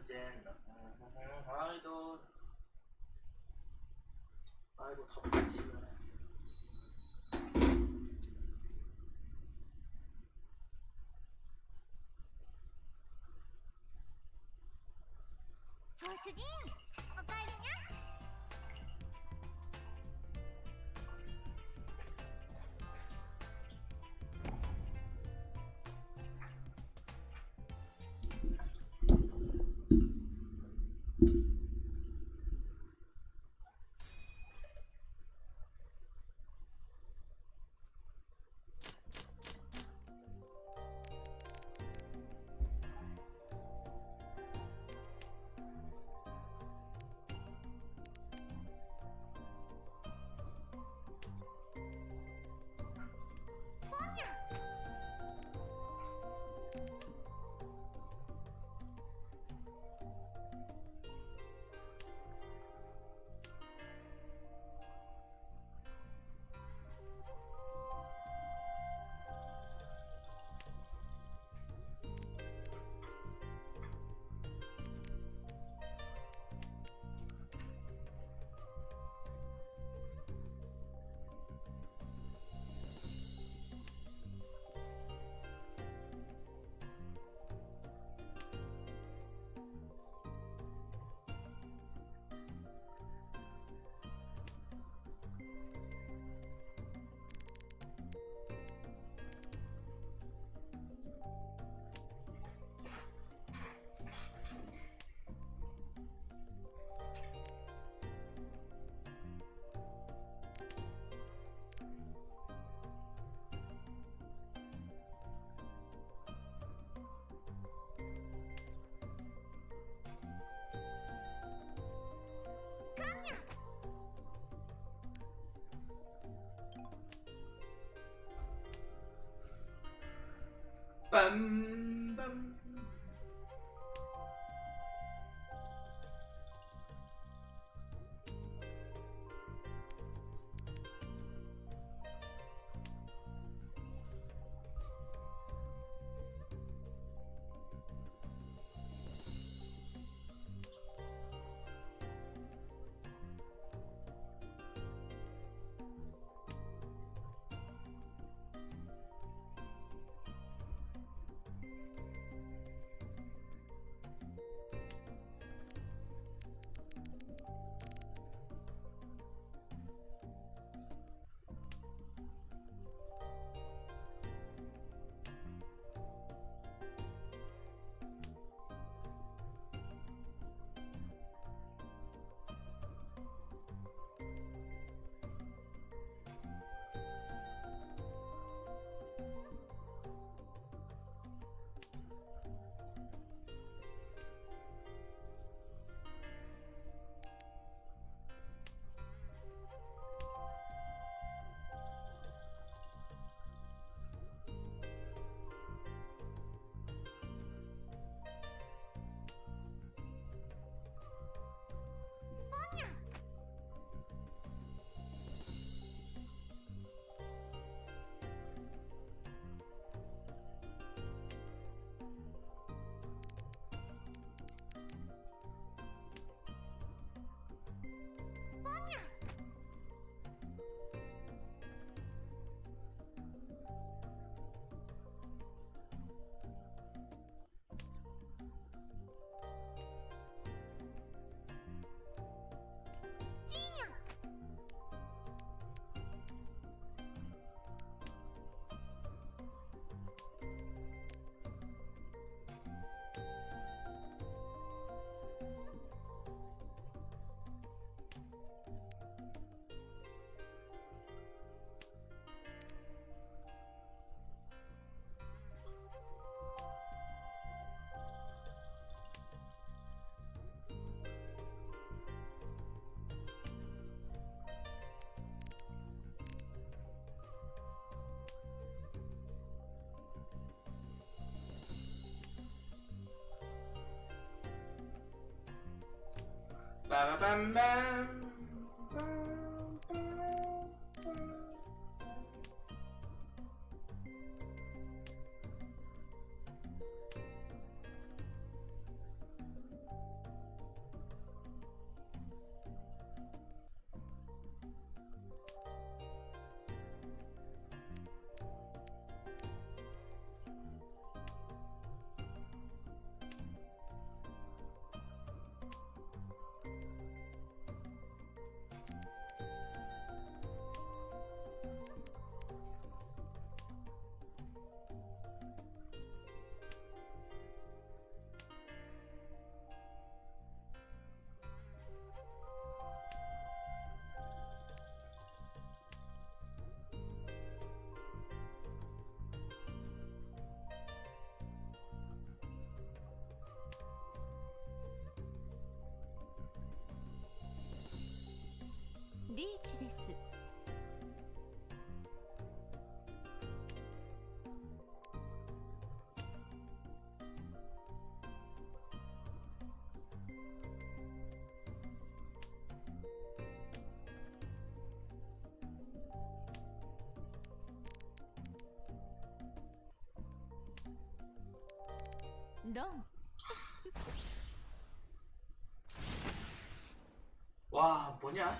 현재 아이고 덥다 지금. 고수진,おかえりにゃ。빰빰. 빠바밤밤. リーチです。ロン。 와 뭐냐?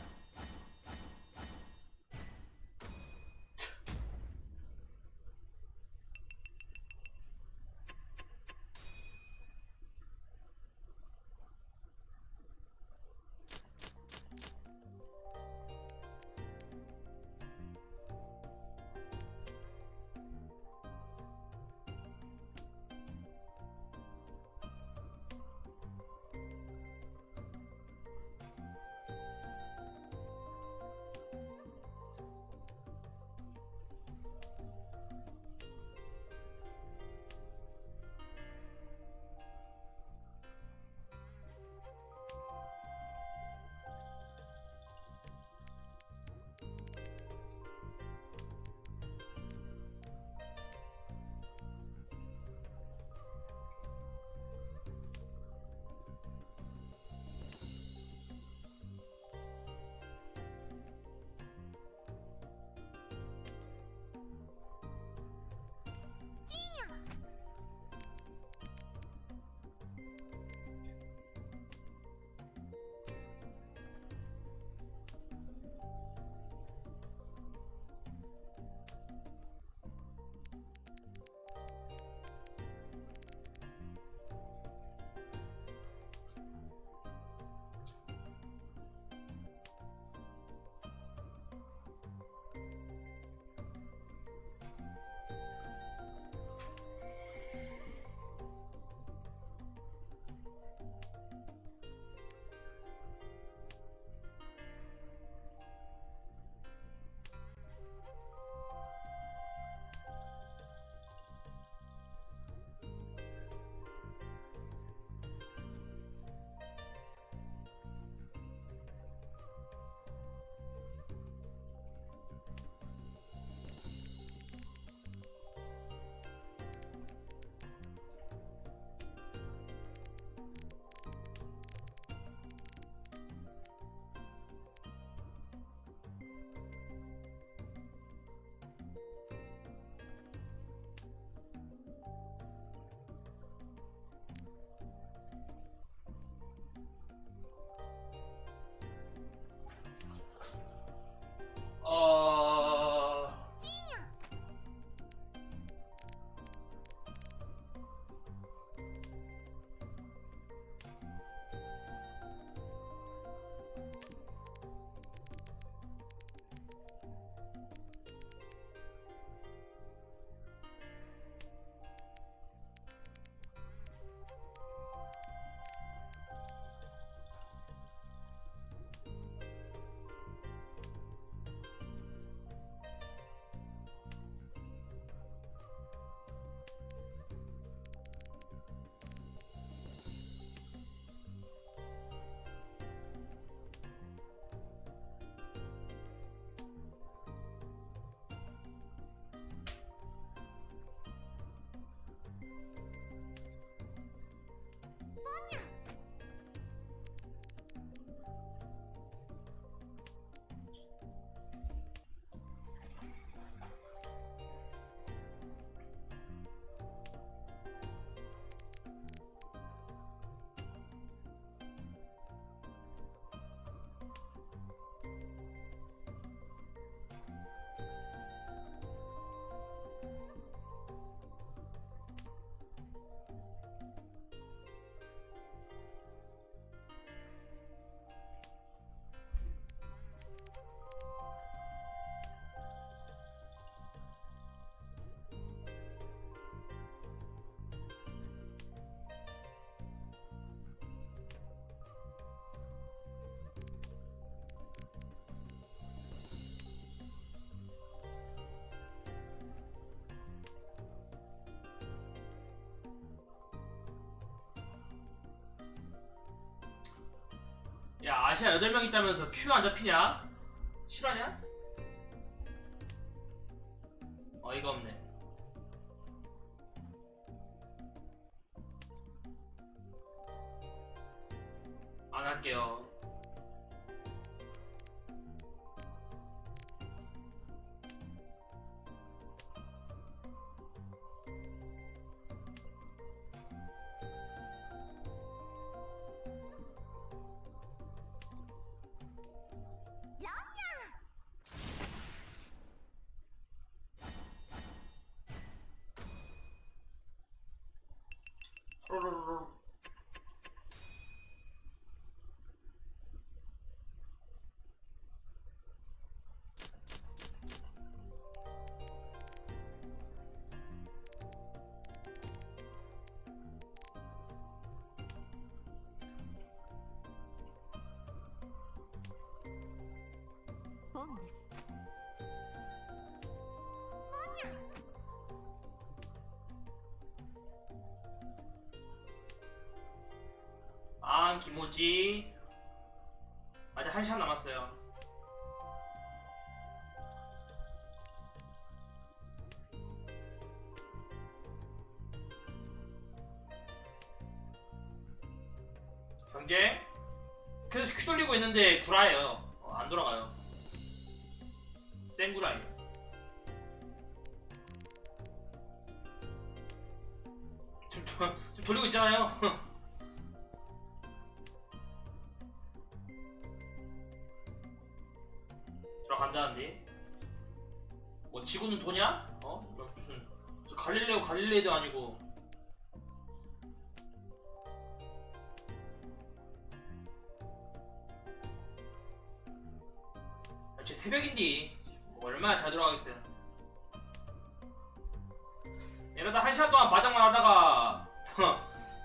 야 아시아 8명 있다면서 큐 안 잡히냐? 실화냐? 어이가 없네. 안 할게요. 로로로로. 봄です 아, 김오지. 아직 1시간 남았어요. 경제? 계속 큐 돌리고 있는데 구라예요. 안 돌아가요. 센 구라예요. 지금 돌리고 있잖아요. 들어간다는데? 뭐 지구는 도냐? 무슨 갈릴레이도 아니고. 제 새벽인데 얼마나 잘 들어가겠어요. 이러다 1시간 동안 마장만 하다가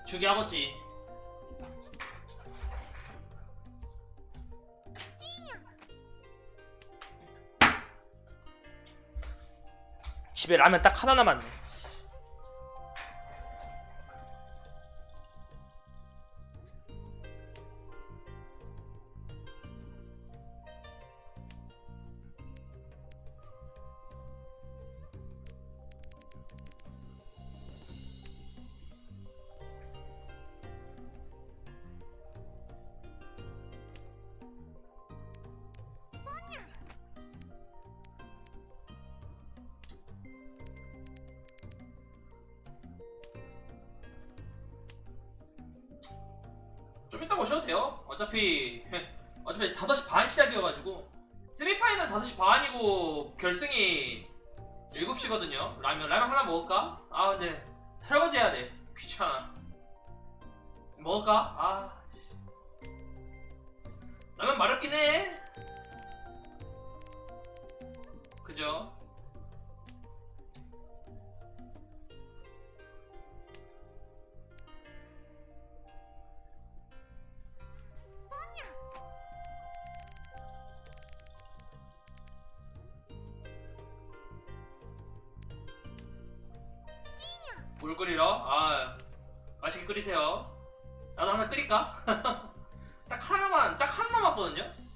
주게 하겠지. 집에 라면 딱 하나 남았네. 좀 이따 오셔도 돼요. 어차피 5시 반 시작이어가지고 세미파이널 5시 반이고 결승이 7시거든요. 라면 하나 먹을까? 아 근데 설거지 해야 돼. 귀찮아. 먹을까? 아 라면 마렵긴 해. 그죠? 물 끓이러? 아 맛있게 끓이세요. 나도 하나 끓일까? 딱 하나 남았거든요?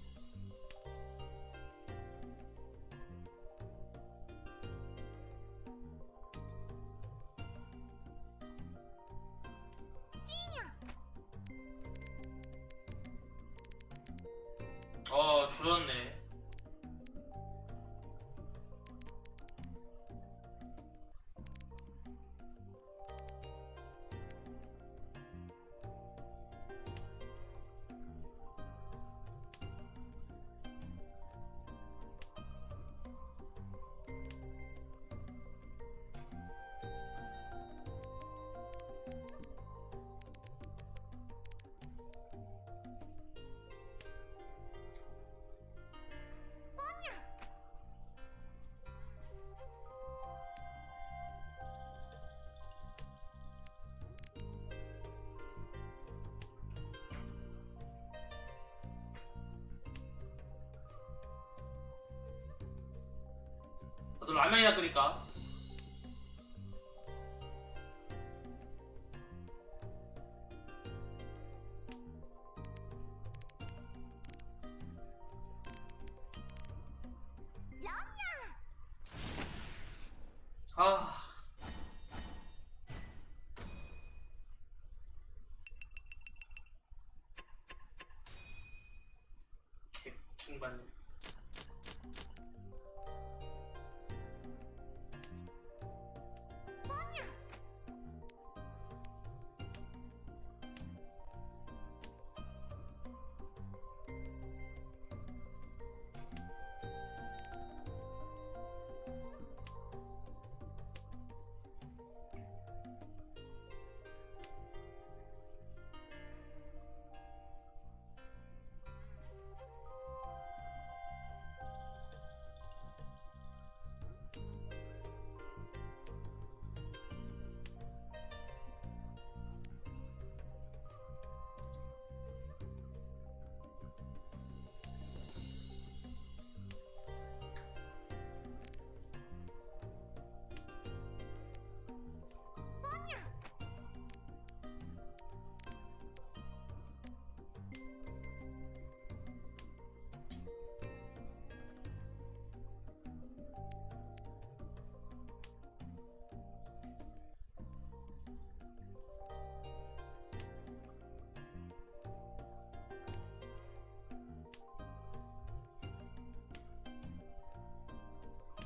조졌네. 나도 라면이나 끓일까? 중반.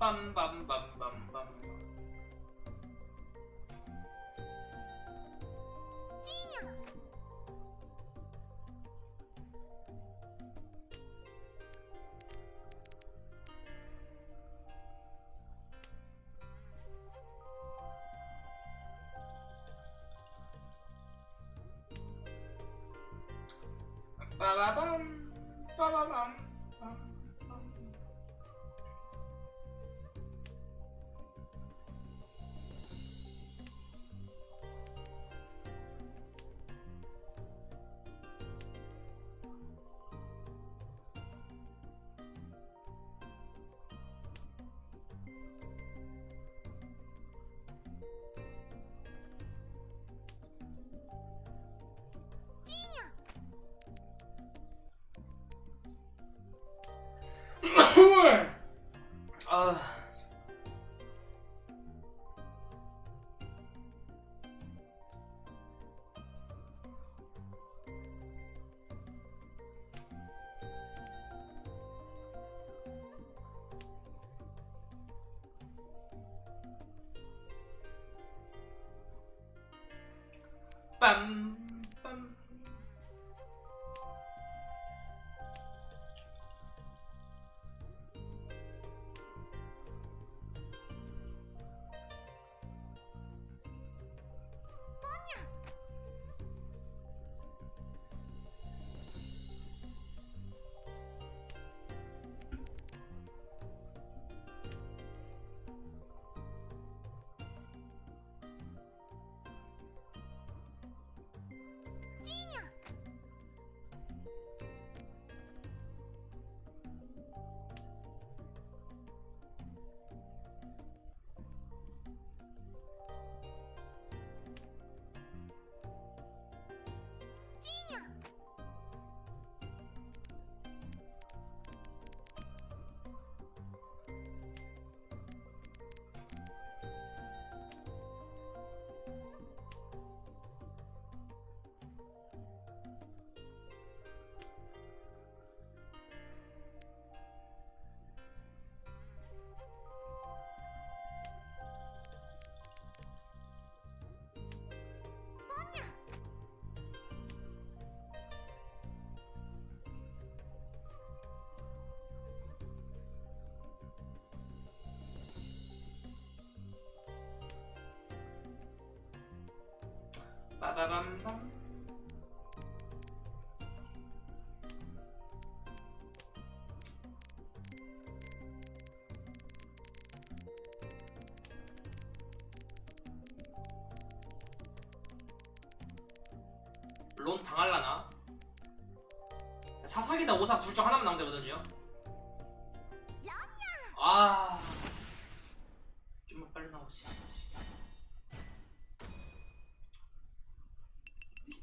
빰빰빰빰빰. 빠바밤 빠바밤. 아. 빰. 빰. 빠바밤밤. 론 당할라나? 사삭이나 오삭 둘 중 하나만 나오면 되거든요. 아, 좀만 빨리 나오지.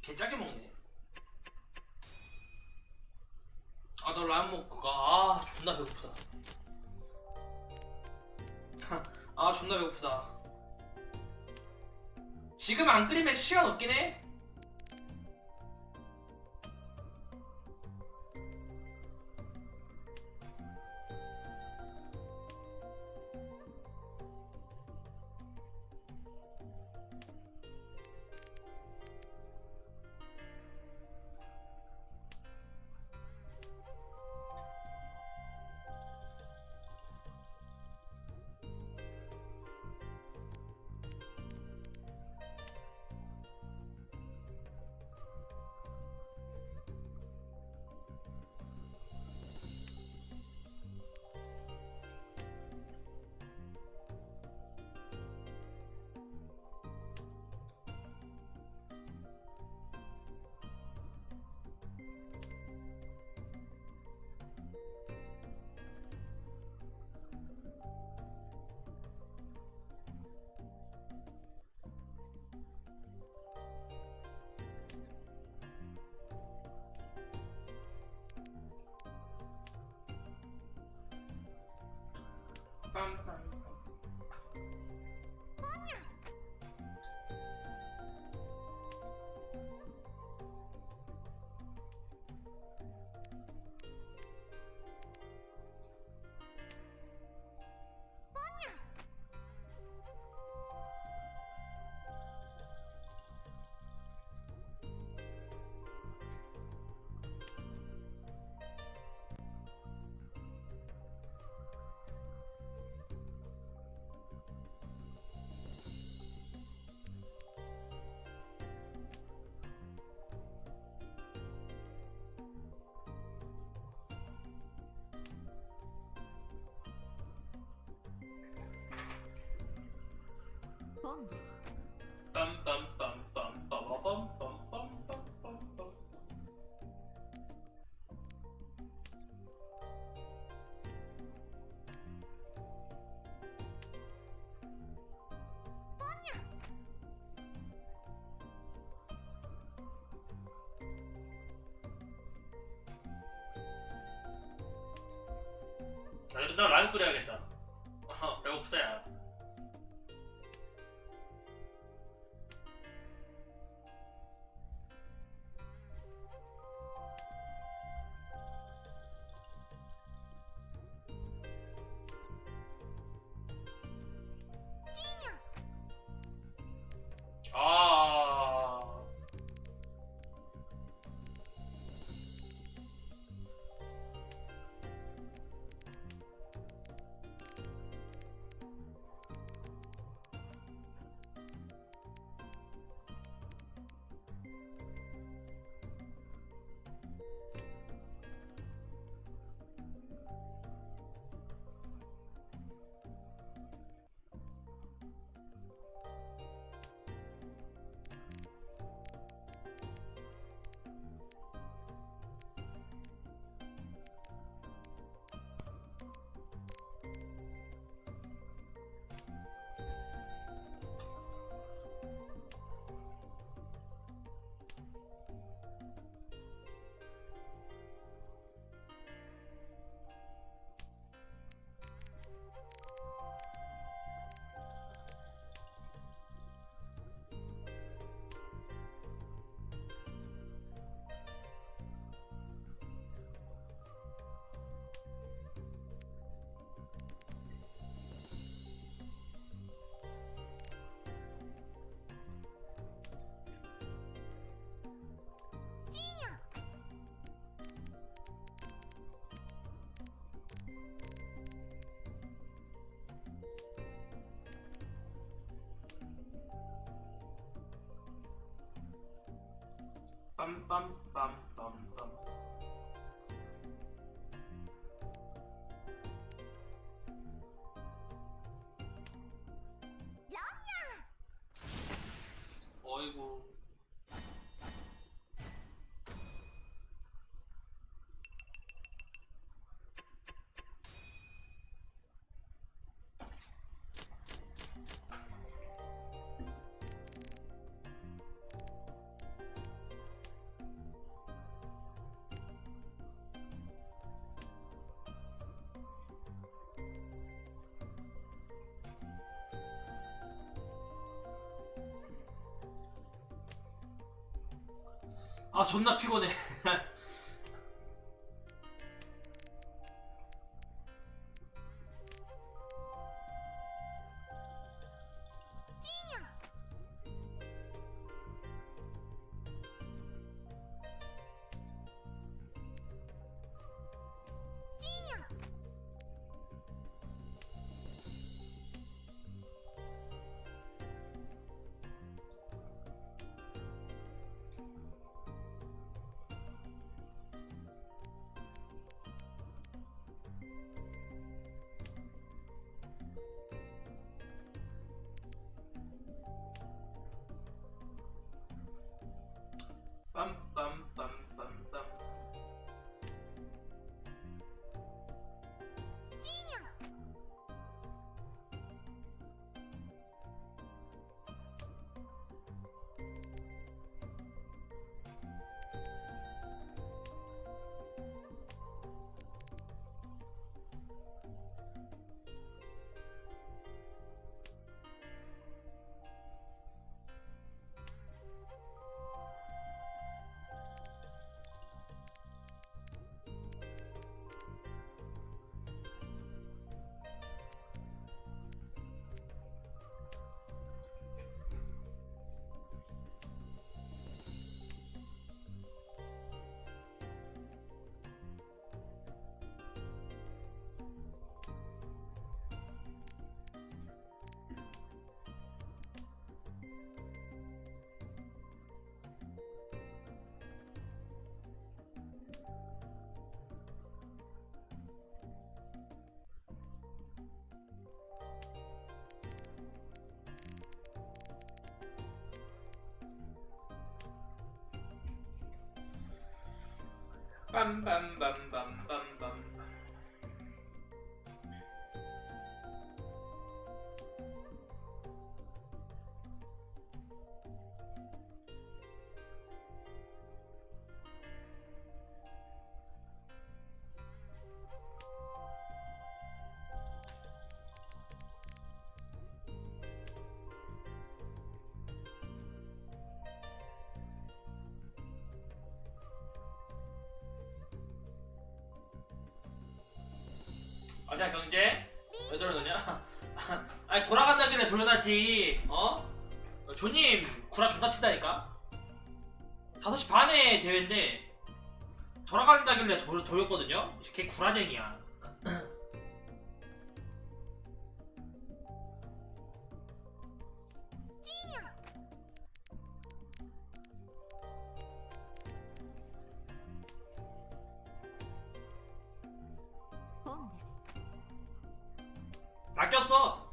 개짜게 먹네. 아, 나 라면 먹고 가. 아, 존나 배고프다. 아, 존나 배고프다. 지금 안 끓이면 시간 없긴 해. 本です。 빰빰빰빰빰빰빰빰빰빰. 나 라면 끓여야겠다. 배고프다 야. 아. 빰빰빰빰빰. 어이구. 아 존나 피곤해. 빰빰빰빰빰빰. 어자 경제? 왜 저러느냐? 아니 돌아간다길래 돌려놨지. 어? 조님 구라 존나 친다니까? 5시 반에 대회인데 돌아간다길래 돌렸거든요? 걔 구라쟁이야. 낚였어.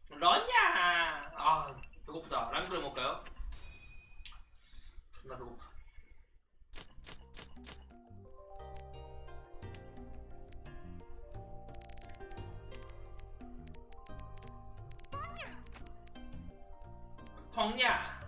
러냐. 아 배고프다. 라면 끓여 먹을까요? 존나 배고프다. 펑냐.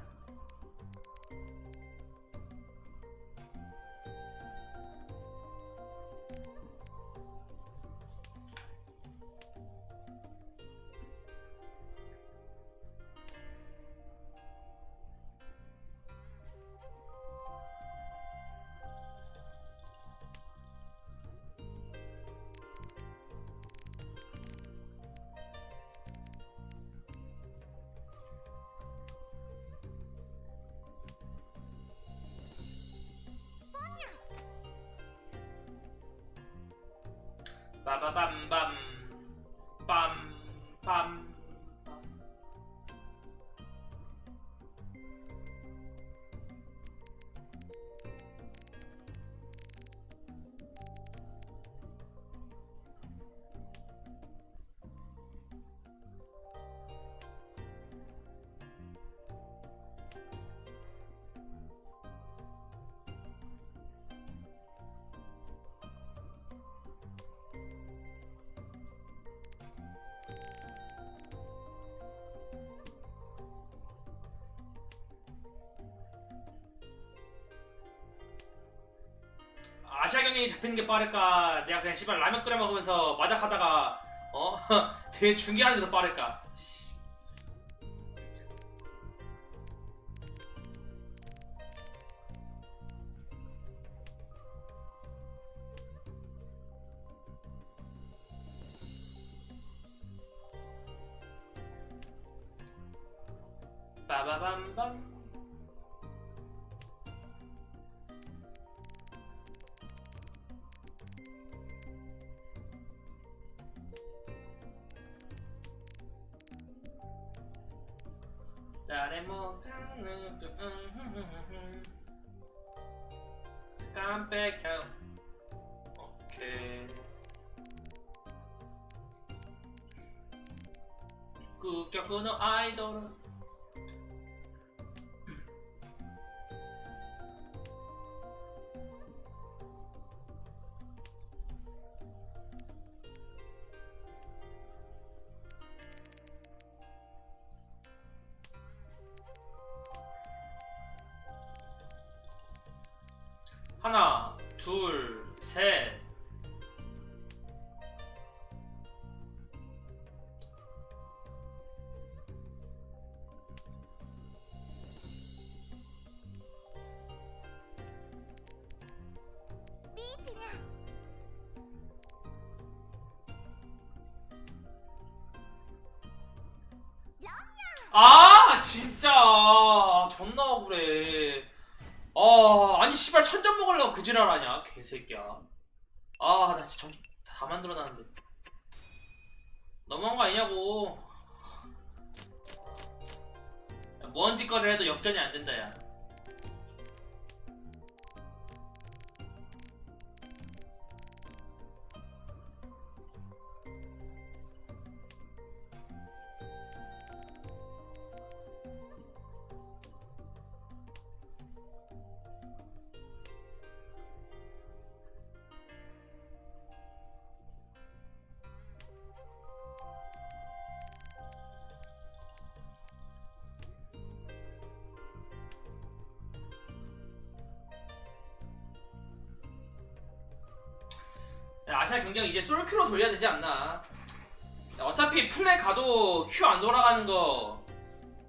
빠바밤밤 빰빰. 아시아 경쟁이 잡히는 게 빠를까? 내가 그냥 씨발 라면 끓여 먹으면서 마작하다가 어? 되게 중계하는 게 더 빠를까? 빠바밤밤. 깜빡여. 오케이. 급격근호 아이돌은 하나, 둘, 셋. 아 진짜 존나 억울해. 아니 씨발 천점 먹으려고 그 지랄하냐 개새끼야. 아 나 진짜 점점 다 만들어놨는데 너무한 거 아니냐고. 뭔 짓거리를 해도 역전이 안 된다 야. 아시아 경쟁 이제 솔큐로 돌려야 되지 않나. 어차피 플레 가도 큐 안 돌아가는 거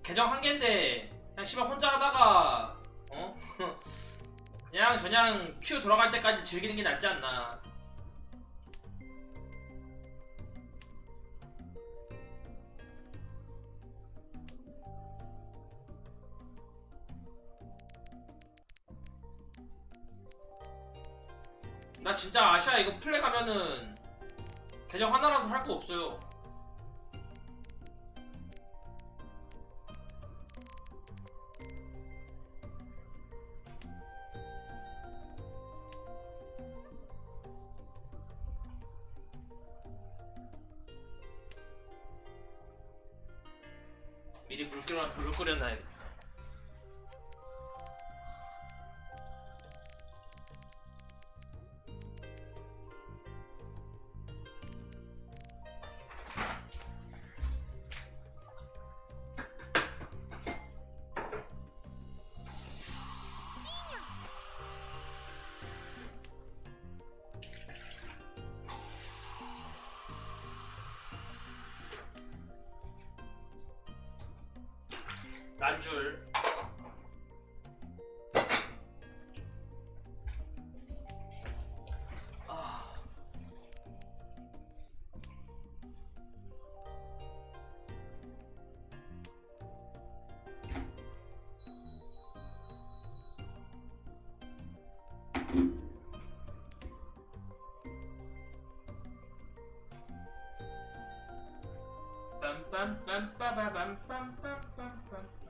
계정 한 개인데 그냥 씨발 혼자 하다가 그냥 저냥 큐 돌아갈 때까지 즐기는 게 낫지 않나. 나 진짜 아시아 이거 플레 가면은 계정 하나라서 할 거 없어요. 미리 물 끓여놔야겠다. 난줄. 빰빰빰빠바밤빰빰빰빰빰빰.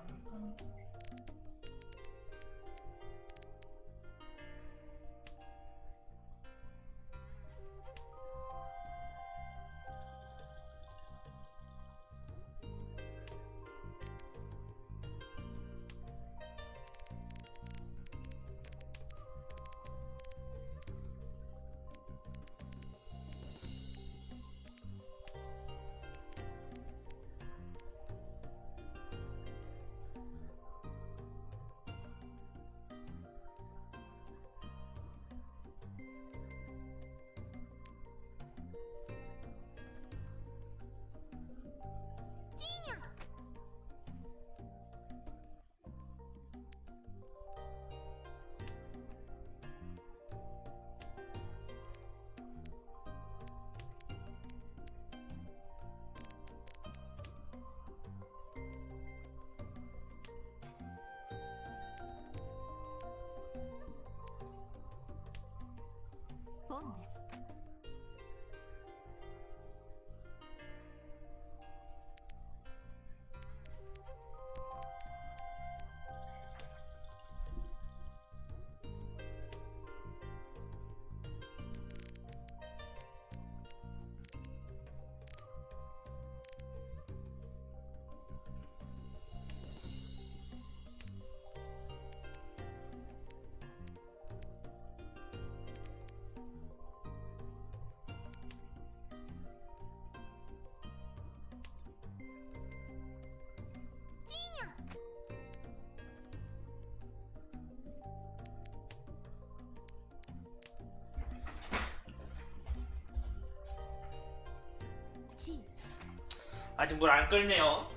본です。 지. 아직 물 안 끓네요.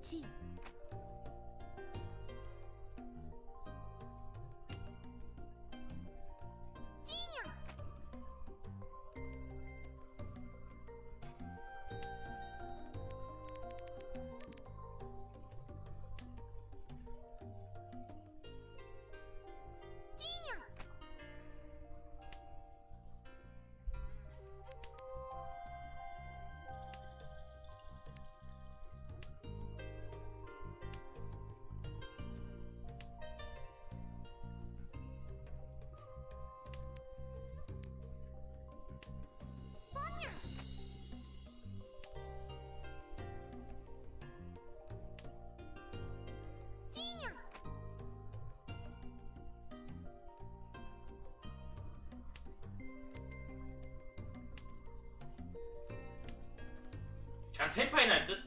지. 그냥 테이파인 할 듯?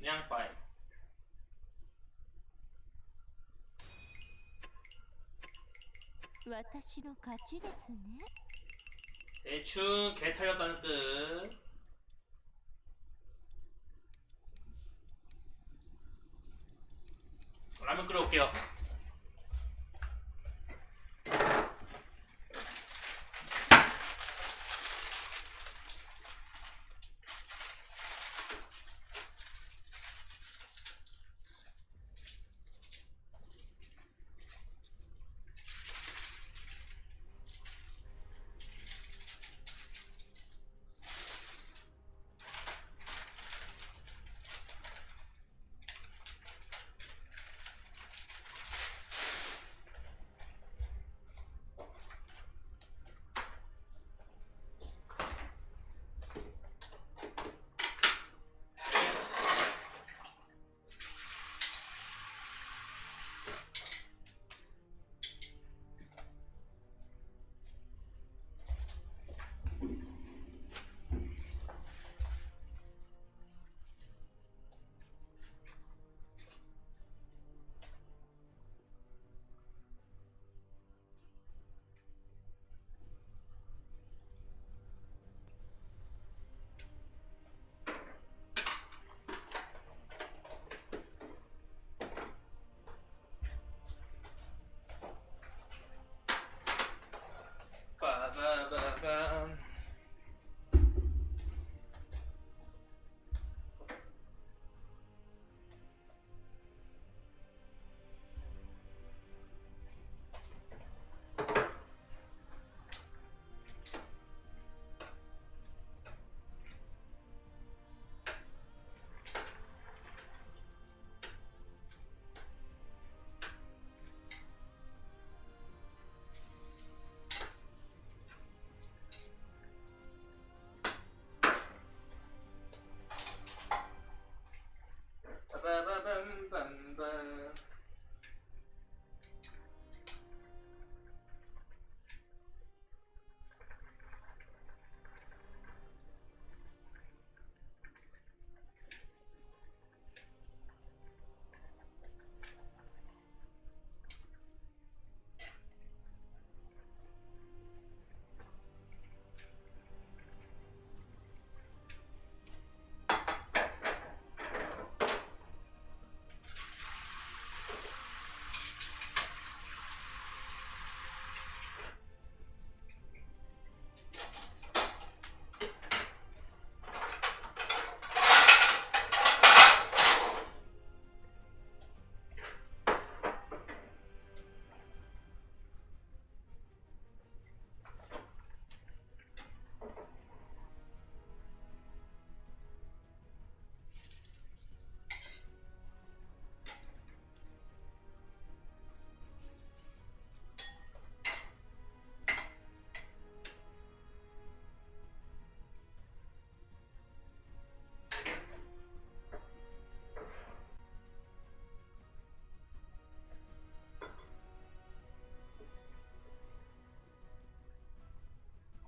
냥빠이. 私の勝ちですね。 대충 개 털렸다는 뜻. 라면 끓여올게요. 빠바바밤. 빠바바밤밤밤.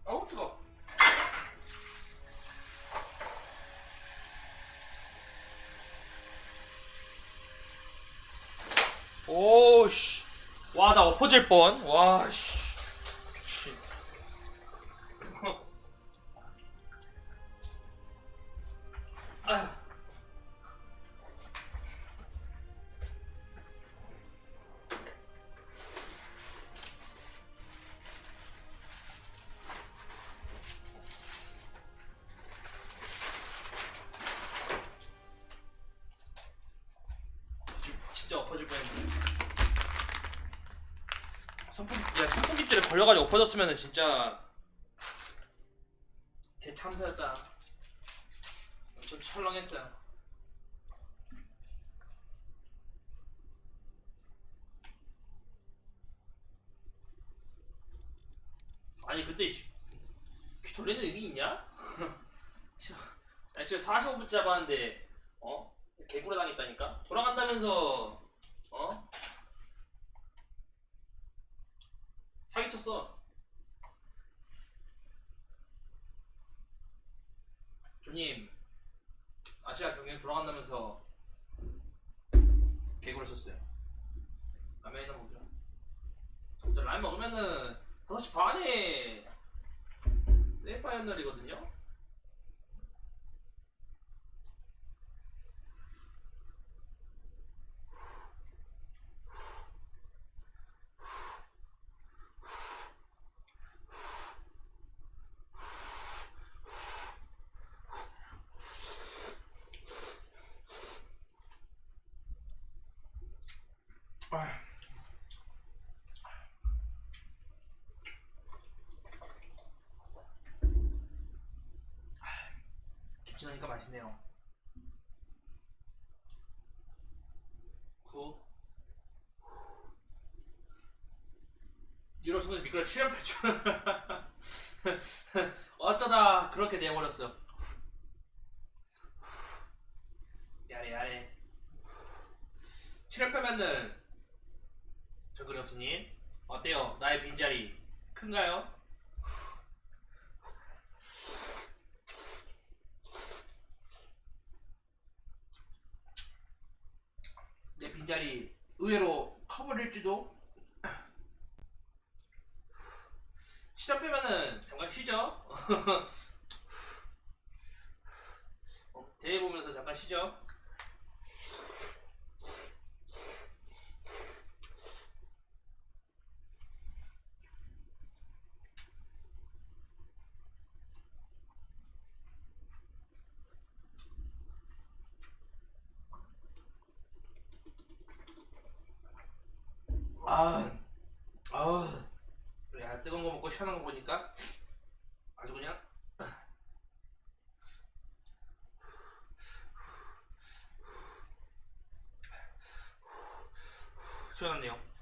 어우 뜨거. 오씨. 와 나 엎어질 뻔. 와씨. 미친. 아휴. 진짜 엎어질 뻔했네. 선풍기줄에 걸려가지고 엎어졌으면은 진짜 대참사였다. 좀 철렁했어요. 아니 그때 귀 돌리는 의미 있냐? 지금 45분 잡았는데 개구라 당했다니까. 돌아간다면서 사기쳤어. 조님 아시아 경기 돌아간다면서 개구라 쳤어요. 라면이나 먹자. 라면 먹으면은 5시 반에 세미파이널이거든요. 김치 넣으니까 맛있네요. 9 유럽 선수 미끄러 7연 8초. 어쩌다 그렇게 돼버렸어. 야래 7연 빼면은 정글이 없으님 어때요? 나의 빈자리 큰가요? 내 빈자리 의외로 커버릴지도. 시작 빼면은 잠깐 쉬죠. 대회 보면서 잠깐 쉬죠. 야, 뜨거운 거 먹고 시원한 거 보니까 아주 그냥 시원하네요.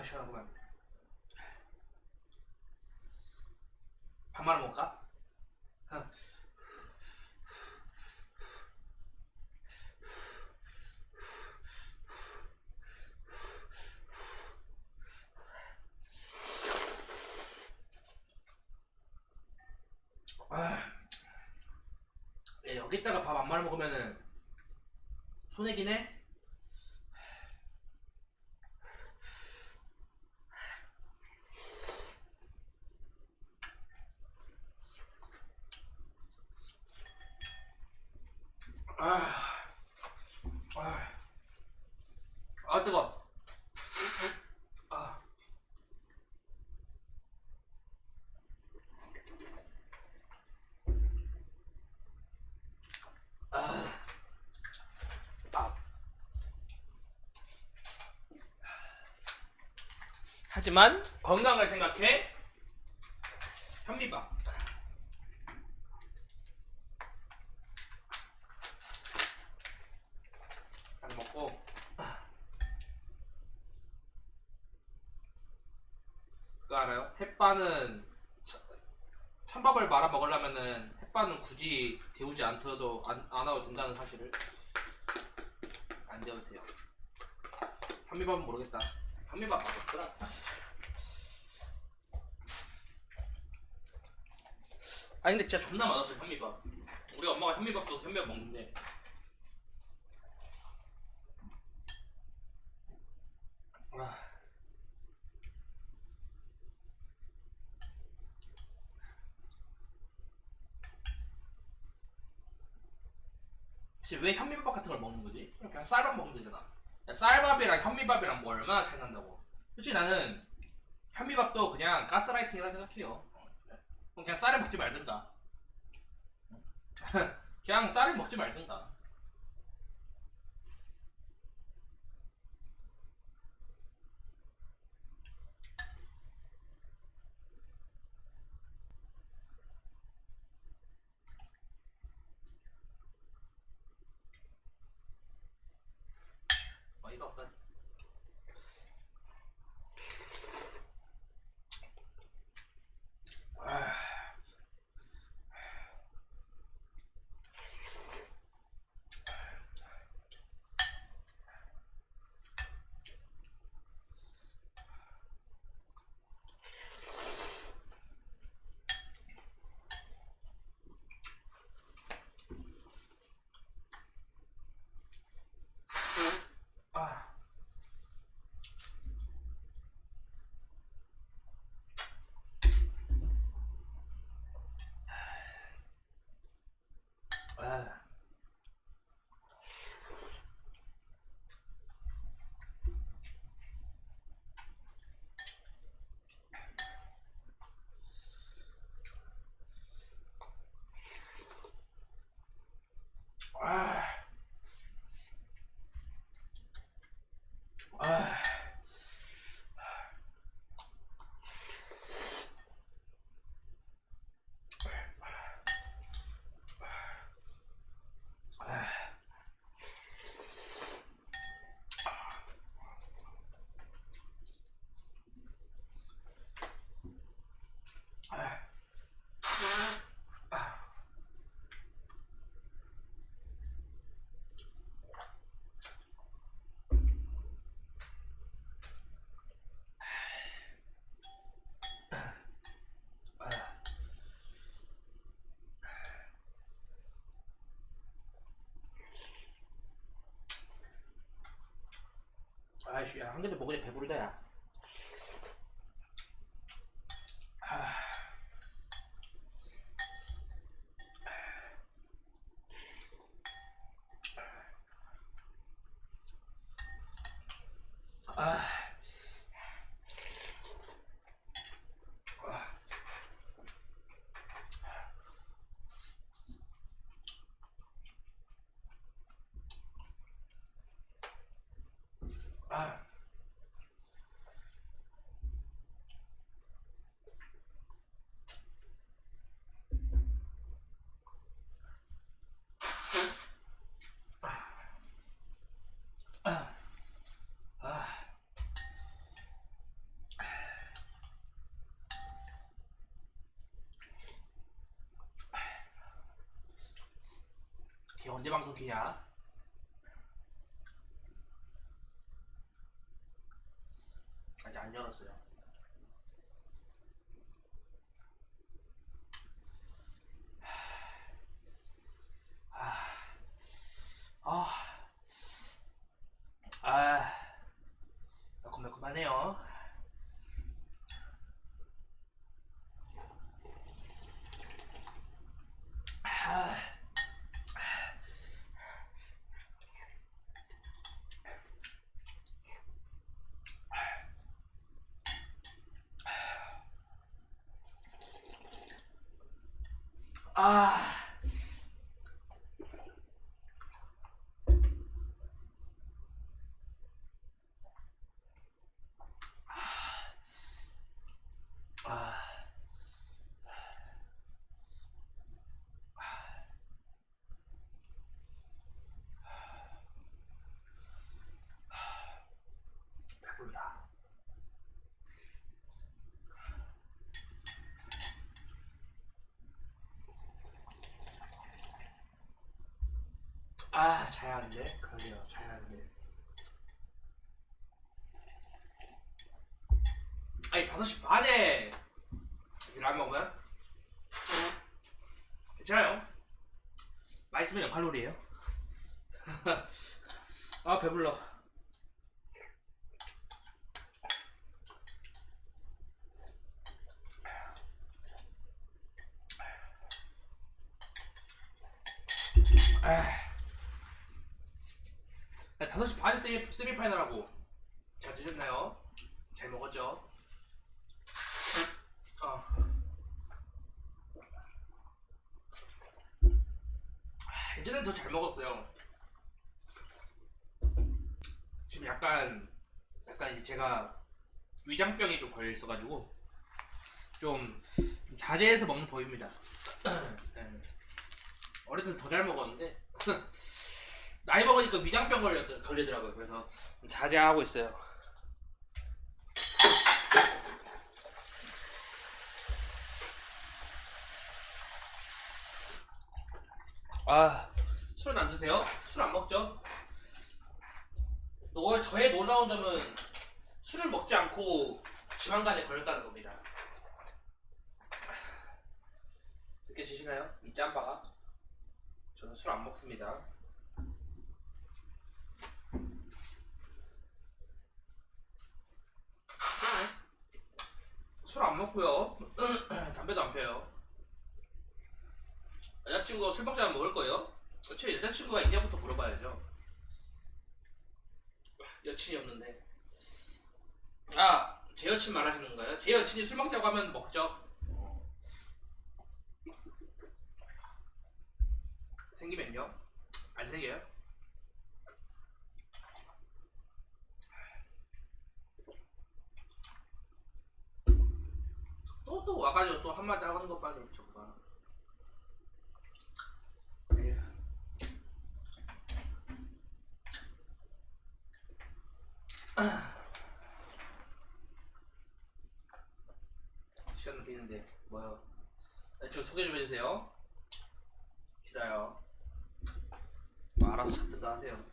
시원하구만. 밥 말아 먹을까? 여기다가 밥 안 말아 먹으면은 손해긴 해. 뜨거. 하지만 건강을 생각해 현미밥 딱 먹고. 그거 알아요? 햇반은 찬밥을 말아 먹으려면은 햇반은 굳이 데우지 않더라도 안 와도 된다는 사실을. 안 데워도 돼요. 현미밥은 모르겠다. 현미밥 맛없더라. 아니 근데 진짜 존나 맛없어 현미밥. 우리 엄마가 현미밥도 현미밥 먹는데 사실 왜 현미밥 같은 걸 먹는 거지? 그냥 쌀밥 먹으면 되잖아. 쌀밥이랑 현미밥이랑 뭐 얼마나 차이 난다고. 솔직히 나는 현미밥도 그냥 가스라이팅이라 생각해요. 그럼 그냥 쌀을 먹지 말든가. 그냥 쌀을 먹지 말든가. 어이가 없다. 아이씨, 야, 한 개도 먹으니 배부르다, 야. 걔 언제 방송 키냐? 아직 안 열었어요. 매콤매콤하네요. 배부르다. 자야 하는데? 그러게요, 자야 하는데. 아니, 5시 반에 이제 라면 먹으면? 괜찮아요. 맛있으면 0칼로리예요. 배불러. 5시 반에 세미파이널하고 잘 드셨나요? 잘 먹었죠? 예전엔 더 잘 먹었어요. 지금 약간 이제 제가 위장병이 좀 걸려 있어가지고 좀 자제해서 먹는 법입니다. 네. 어릴 때는 더 잘 먹었는데 나이 먹으니까 위장병 걸리더라고요. 그래서 좀 자제하고 있어요. 아, 술은 안 드세요? 술 안 먹죠? 저의 놀라운 점은 술을 먹지 않고 지방간에 걸렸다는 겁니다. 느껴지시나요? 이 짬바가? 저는 술 안 먹습니다. 술 안 먹고요. 담배도 안 펴요. 여자친구가 술 먹자면 먹을 거예요? 제 여자친구가 있냐부터 물어봐야죠. 여친이 없는데. 아, 제 여친 말하시는 건가요? 제 여친이 술 먹자고 하면 먹죠. 생기면요? 안 생겨요? 또 와가지고 또 한마디 하는 것밖에 정말. 시간 비는데 뭐요? 저 소개 좀 해주세요. 싫어요. 뭐 알아서 찾든가 하세요.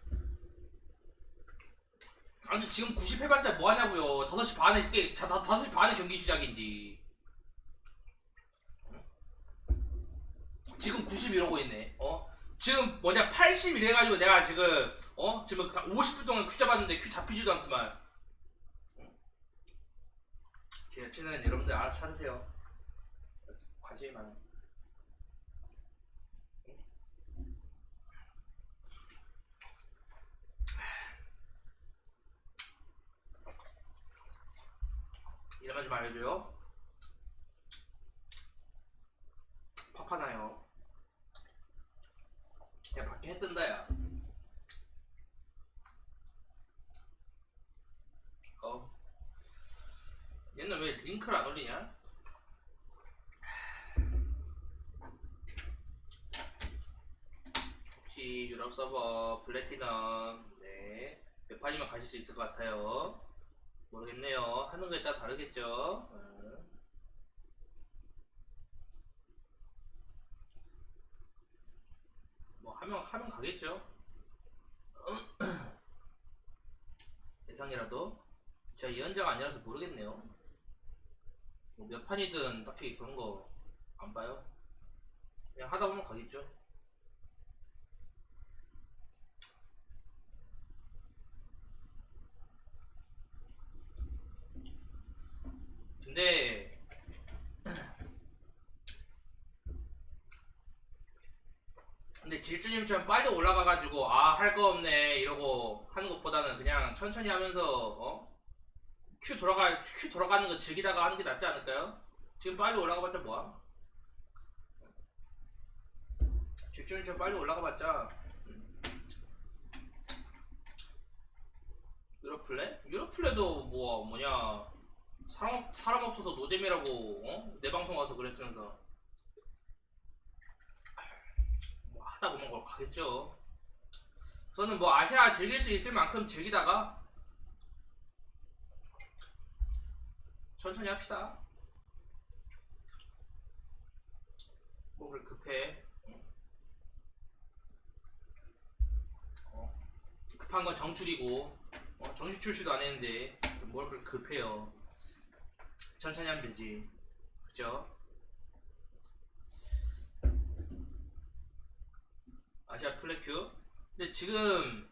아니 지금 90 해봤자 뭐하냐고요. 5시 반에 5시 반에 경기 시작인데 지금 90 이러고 있네. 지금 80 이래가지고 내가 지금 지금 50분 동안 큐 잡았는데 큐 잡히지도 않더만. 제 여친은 여러분들 알아서 찾으세요. 관심이 많아요. 이러면 좀 알려줘요. 파파나요. 야 밖에 해 뜬다 야. 얘는 왜 링크를 안 올리냐? 혹시 유럽 서버 플래티넘 몇 판이면 가실 수 있을 것 같아요? 모르겠네요. 하는 거에 따라 다르겠죠. 뭐 하면 가겠죠. 예상이라도 제가 예언자가 아니라서 모르겠네요. 뭐 몇 판이든 딱히 그런 거 안 봐요. 그냥 하다 보면 가겠죠. 근데 질주님처럼 빨리 올라가가지고 할 거 없네 이러고 하는 것보다는 그냥 천천히 하면서 큐 돌아가는 거 즐기다가 하는 게 낫지 않을까요? 지금 빨리 올라가봤자 뭐야? 질주님처럼 빨리 올라가봤자 유로플레도 뭐냐 사람 없어서 노잼이라고 내 방송 와서 그랬으면서 뭐 하다 보면 걸 가겠죠. 저는 뭐 아시아 즐길 수 있을 만큼 즐기다가 천천히 합시다. 뭐를 급해. 급한 건 정출이고 정식 출시도 안 했는데 뭘 그렇게 급해요. 천천히 하면 되지. 그죠? 아시아 플래큐. 근데 지금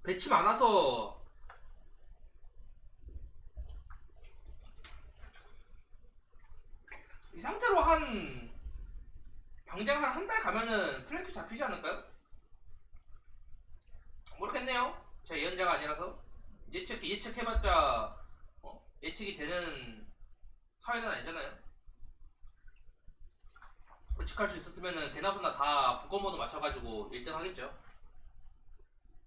배치 많아서 이 상태로 경쟁 한 달 가면은 플래큐 잡히지 않을까요? 모르겠네요. 제가 예언자가 아니라서 예측해봤자 예측이 되는 사회는 아니잖아요. 예측할 수 있었으면은 대나분나 다 복권번호 맞춰가지고 1등 하겠죠.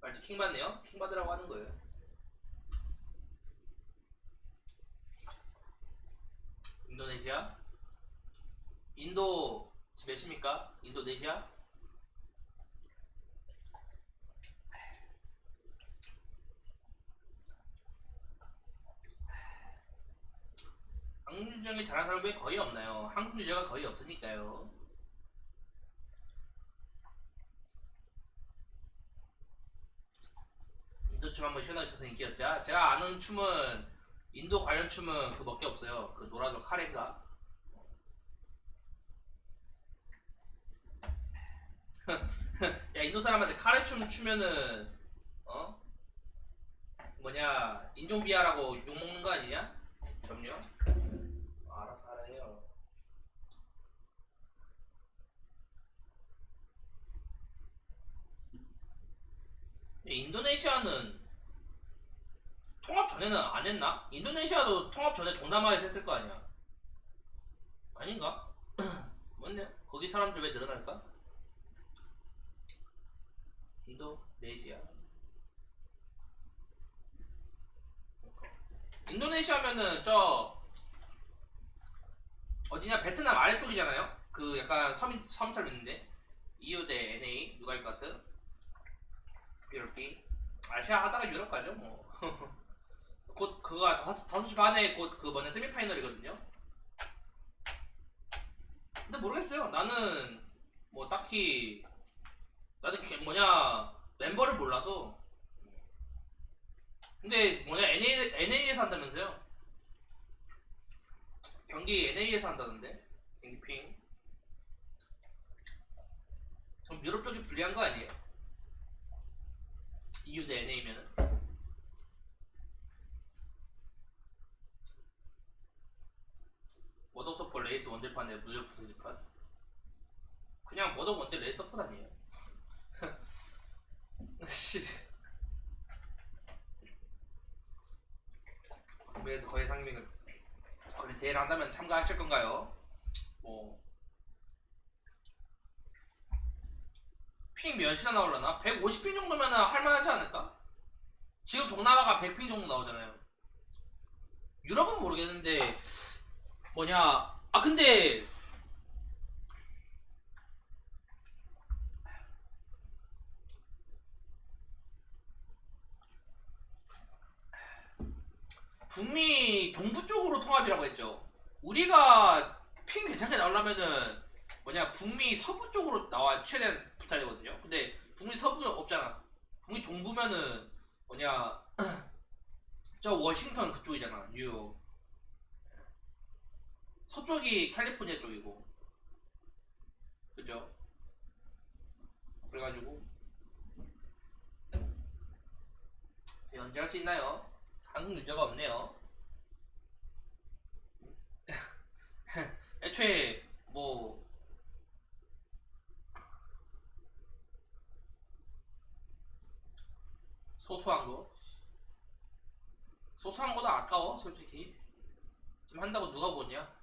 말지 킹 받네요. 킹 받으라고 하는 거예요. 인도네시아? 인도 지금 몇입니까? 인도네시아? 한국 유저가 잘하는 사람이 거의 없나요? 한국 유저가 거의 없으니까요. 인도 춤 한번 시원하게 춰서 인기였자. 제가 아는 춤은 인도 관련 춤은 그밖에 없어요. 그 노라조 카레인가? 야 인도 사람한테 카레 춤 추면은 뭐냐 인종비하라고 욕먹는 거 아니냐? 점요? 알아서 하라 해요. 인도네시아는 통합 전에는 안 했나? 인도네시아도 통합 전에 동남아에서 했을 거 아니야? 아닌가? 맞네. 거기 사람들 왜 늘어날까? 인도네시아. 인도네시아면은 저 어디냐 베트남 아래쪽이잖아요. 그 약간 섬처럼 있는데 EU 대 NA 누가 할 것 같아? 유럽이 아시아 하다가 유럽 가죠 뭐. 곧 그거 5시 반에 곧 그 뭐냐 세미파이널이거든요. 근데 모르겠어요. 나는 뭐 딱히 나는 뭐냐 멤버를 몰라서. 근데 뭐냐 NA에서 한다면서요? 경기 NA에서 한다는데 경기핑. 좀 유럽 쪽이 불리한 거 아니에요? EU 대 NA면은. 워더서퍼 레이스 원딜판에 무적 부서질판. 그냥 워더 원딜 레이스 서퍼 아니에요? 씨. 그래서 거의 상민을 거의 대회를 한다면 참가하실 건가요? 뭐 핑 몇이나 나올라나? 150핑 정도면 할만하지 않을까? 지금 동남아가 100핑 정도 나오잖아요. 유럽은 모르겠는데 뭐냐 근데 북미 동부 쪽으로 통합이라고 했죠. 우리가 핑 괜찮게 나오려면은 뭐냐 북미 서부 쪽으로 나와 최대한 붙어야 되거든요. 근데 북미 서부 없잖아. 북미 동부면은 뭐냐 저 워싱턴 그쪽이잖아. 뉴욕. 서쪽이 캘리포니아 쪽이고. 그죠? 그래가지고 언제 할 수 있나요? 한국 유저가 없네요. 애초에 뭐 소소한 거도 아까워 솔직히. 지금 한다고 누가 보냐?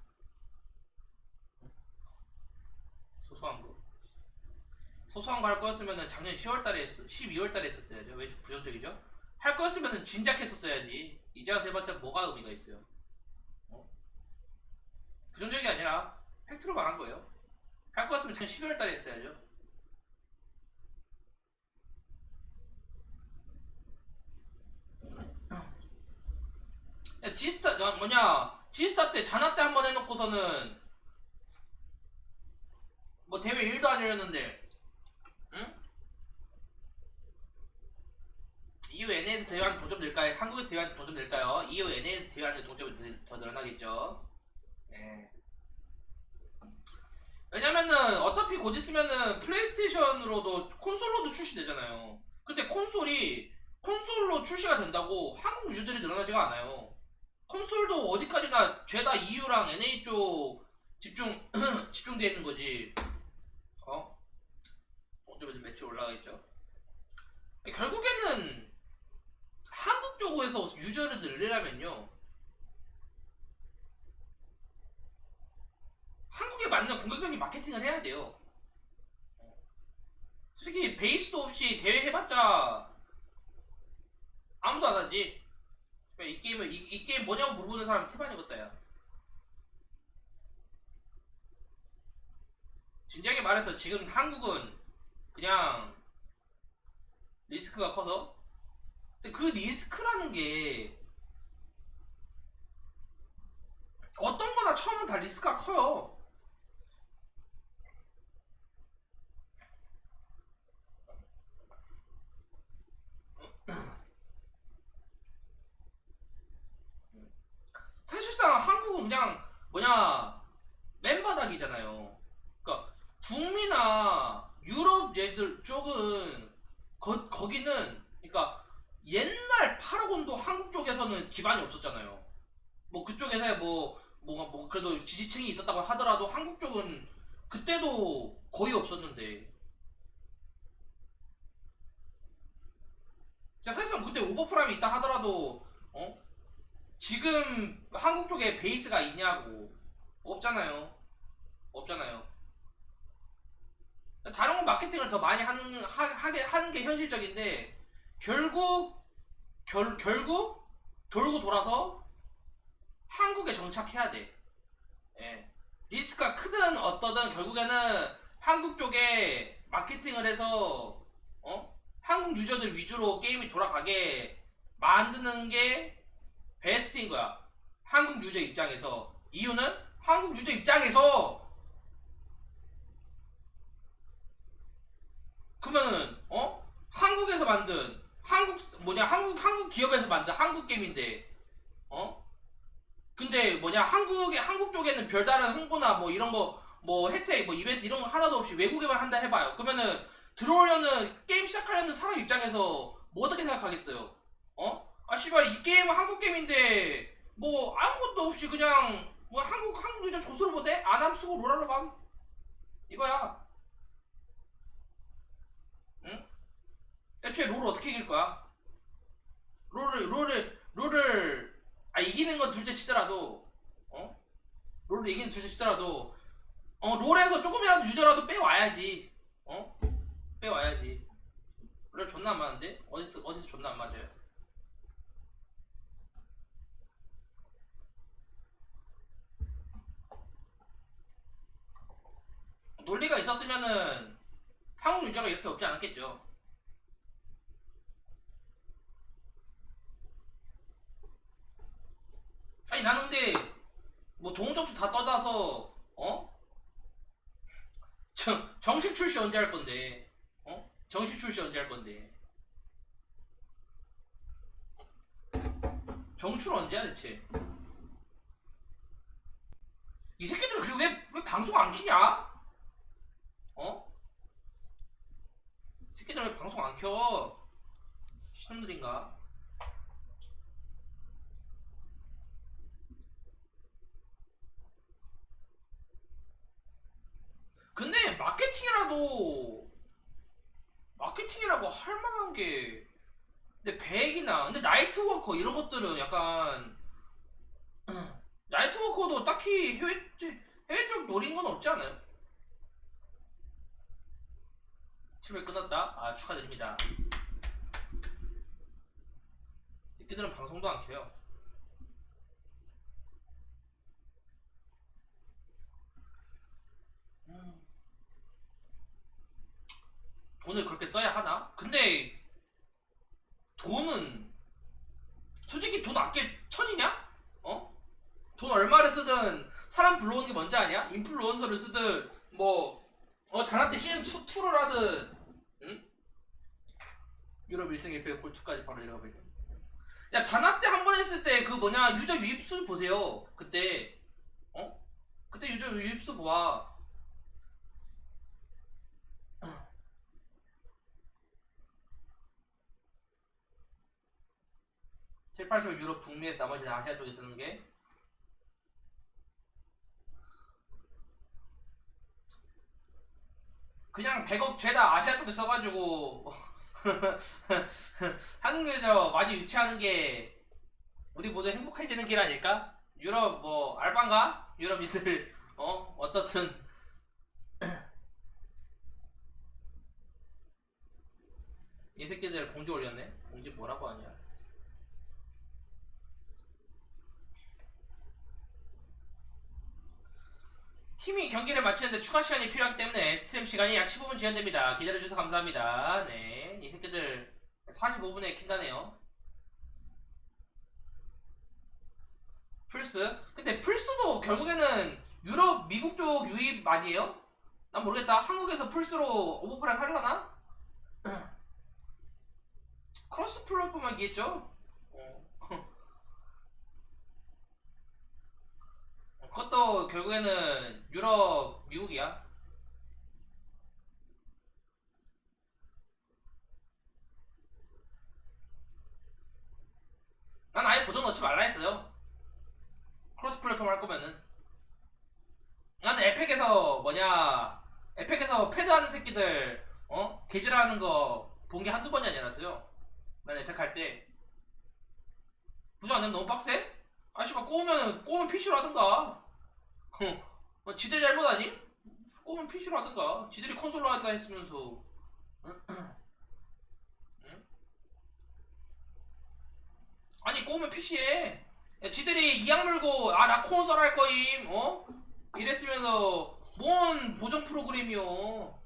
소소한 거 할 거였으면은 작년 10월달에 12월달에 했었어야죠. 왜 부정적이죠? 할 거였으면은 진작 했었어야지. 이제 와서 해봤자 뭐가 의미가 있어요? 부정적이 아니라 팩트로 말한 거예요. 할 거였으면 작년 12월달에 했어야죠. 야, 지스타 때 자나 때 한번 해놓고서는 뭐 대회 1도 안 열렸는데, 응? EU NA에서 대회하는 동점 늘까요? 한국에서 대회하는 동점 늘까요? EU NA에서 대회하는 동점이 더 늘어나겠죠. 네. 왜냐면은 어차피 곧 있으면은 플레이스테이션으로도 콘솔로도 출시되잖아요. 근데 콘솔로 출시가 된다고 한국 유저들이 늘어나지가 않아요. 콘솔도 어디까지나 죄다 EU랑 NA 쪽 집중되어 있는 거지. 어쩌면 매치 올라가겠죠. 결국에는 쪽에서 유저를 늘리려면요, 한국에 맞는 공격적인 마케팅을 해야 돼요. 솔직히 베이스도 없이 대회 해봤자 아무도 안 하지. 이 게임 뭐냐고 물어보는 사람 태반이겠다 야. 진작에 말해서 지금 한국은 그냥 리스크가 커서, 근데 그 리스크라는 게 어떤 거나 처음은 다 리스크가 커요. 사실상 한국은 그냥 뭐냐 맨바닥이잖아요. 그러니까 북미나 유럽 얘들 쪽은 거기는 그러니까 옛날 파라곤도 한국 쪽에서는 기반이 없었잖아요. 뭐 그쪽에서 뭐 그래도 지지층이 있었다고 하더라도 한국 쪽은 그때도 거의 없었는데. 자, 사실상 그때 오버프라임이 있다 하더라도 지금 한국 쪽에 베이스가 있냐고. 없잖아요. 없잖아요. 다른 건 마케팅을 더 많이 하는 게 현실적인데, 결국 돌고 돌아서 한국에 정착해야 돼. 예. 리스크가 크든 어떠든 결국에는 한국 쪽에 마케팅을 해서 한국 유저들 위주로 게임이 돌아가게 만드는 게 베스트인 거야. 한국 유저 입장에서. 이유는 한국 유저 입장에서 그러면은 한국에서 만든 한국 기업에서 만든 한국 게임인데 근데 한국 쪽에는 별다른 홍보나 뭐 이런 거 뭐 혜택 뭐 이벤트 이런 거 하나도 없이 외국에만 한다 해봐요. 그러면은 들어오려는 게임 시작하려는 사람 입장에서 뭐 어떻게 생각하겠어요? 아 씨발 이 게임은 한국 게임인데 뭐 아무것도 없이 그냥 뭐 한국 유저 조수로 보대? 안함 쓰고 롤하러 감 이거야. 응? 애초에 롤을 어떻게 이길 거야? 롤을 이기는 건 둘째 치더라도 롤을 이기는 둘째 치더라도 롤에서 조금이라도 유저라도 빼와야지. 빼와야지. 롤 존나 안 맞는데? 어디서 존나 안 맞아요? 논리가 있었으면은 한국 유저가 이렇게 없지 않았겠죠. 아니 나는 근데 뭐 동점수 다 떠나서 정식 출시 언제 할 건데? 정식 출시 언제 할 건데? 정출 언제야 대체? 이 새끼들은 그리고 왜 방송 안 키냐? 이 새끼들은 왜 방송 안 켜? 신놈들인가? 근데 마케팅이라고 할 만한 게 근데 백이나 근데 나이트워커 이런 것들은 약간 나이트워커도 딱히 해외 쪽 노린 건 없지 않아요? 7회 끝났다? 아 축하드립니다. 새끼들은 방송도 안 켜요. 돈을 그렇게 써야 하나? 근데 돈은 솔직히 돈 아낄 처지냐? 돈 얼마를 쓰든 사람 불러오는 게 뭔지 아냐? 인플루언서를 쓰든 자나때 시즌 2를 하든 응? 유럽 1승 1패 골 2까지 바로 내려가 버리네. 야 자나때 한 번 했을 때 그 유저 유입수 보세요. 그때 그때 유저 유입수 봐. 7, 80을 유럽 북미에서 나머지는 아시아 쪽에 쓰는 게 그냥 100억 죄다 아시아 쪽에 써가지고 한국 유저 많이 유치하는 게 우리 모두 행복해지는 길 아닐까? 유럽 뭐 알바인가? 유럽인들 어떻든 이 새끼들 공지 올렸네? 공지 뭐라고 하냐? 팀이 경기를 마치는데 추가 시간이 필요하기 때문에 스트림 시간이 약 15분 지연됩니다. 기다려주셔서 감사합니다. 네, 이 새끼들 45분에 킨다네요. 플스? 근데 플스도 결국에는 유럽, 미국 쪽 유입 아니에요? 난 모르겠다. 한국에서 플스로 오버프라임 하려나? 크로스 플랫폼만 있겠죠? 그것도 결국에는 유럽, 미국이야. 난 아예 보정 넣지 말라 했어요. 크로스 플랫폼 할 거면은. 나는 에펙에서 패드 하는 새끼들, 개질하는 거 본 게 한두 번이 아니라서요. 난 에펙 할 때. 보정 안 되면 너무 빡세? 아씨발 꼬우면 PC로 하든가. 지들 잘못 아니? 꼬우면 PC로 하든가. 지들이 콘솔로 하든가 했으면서. 응? 아니 꼬우면 PC에 지들이 이악 물고 나 콘솔 할 거임 이랬으면서 뭔 보정 프로그램이요.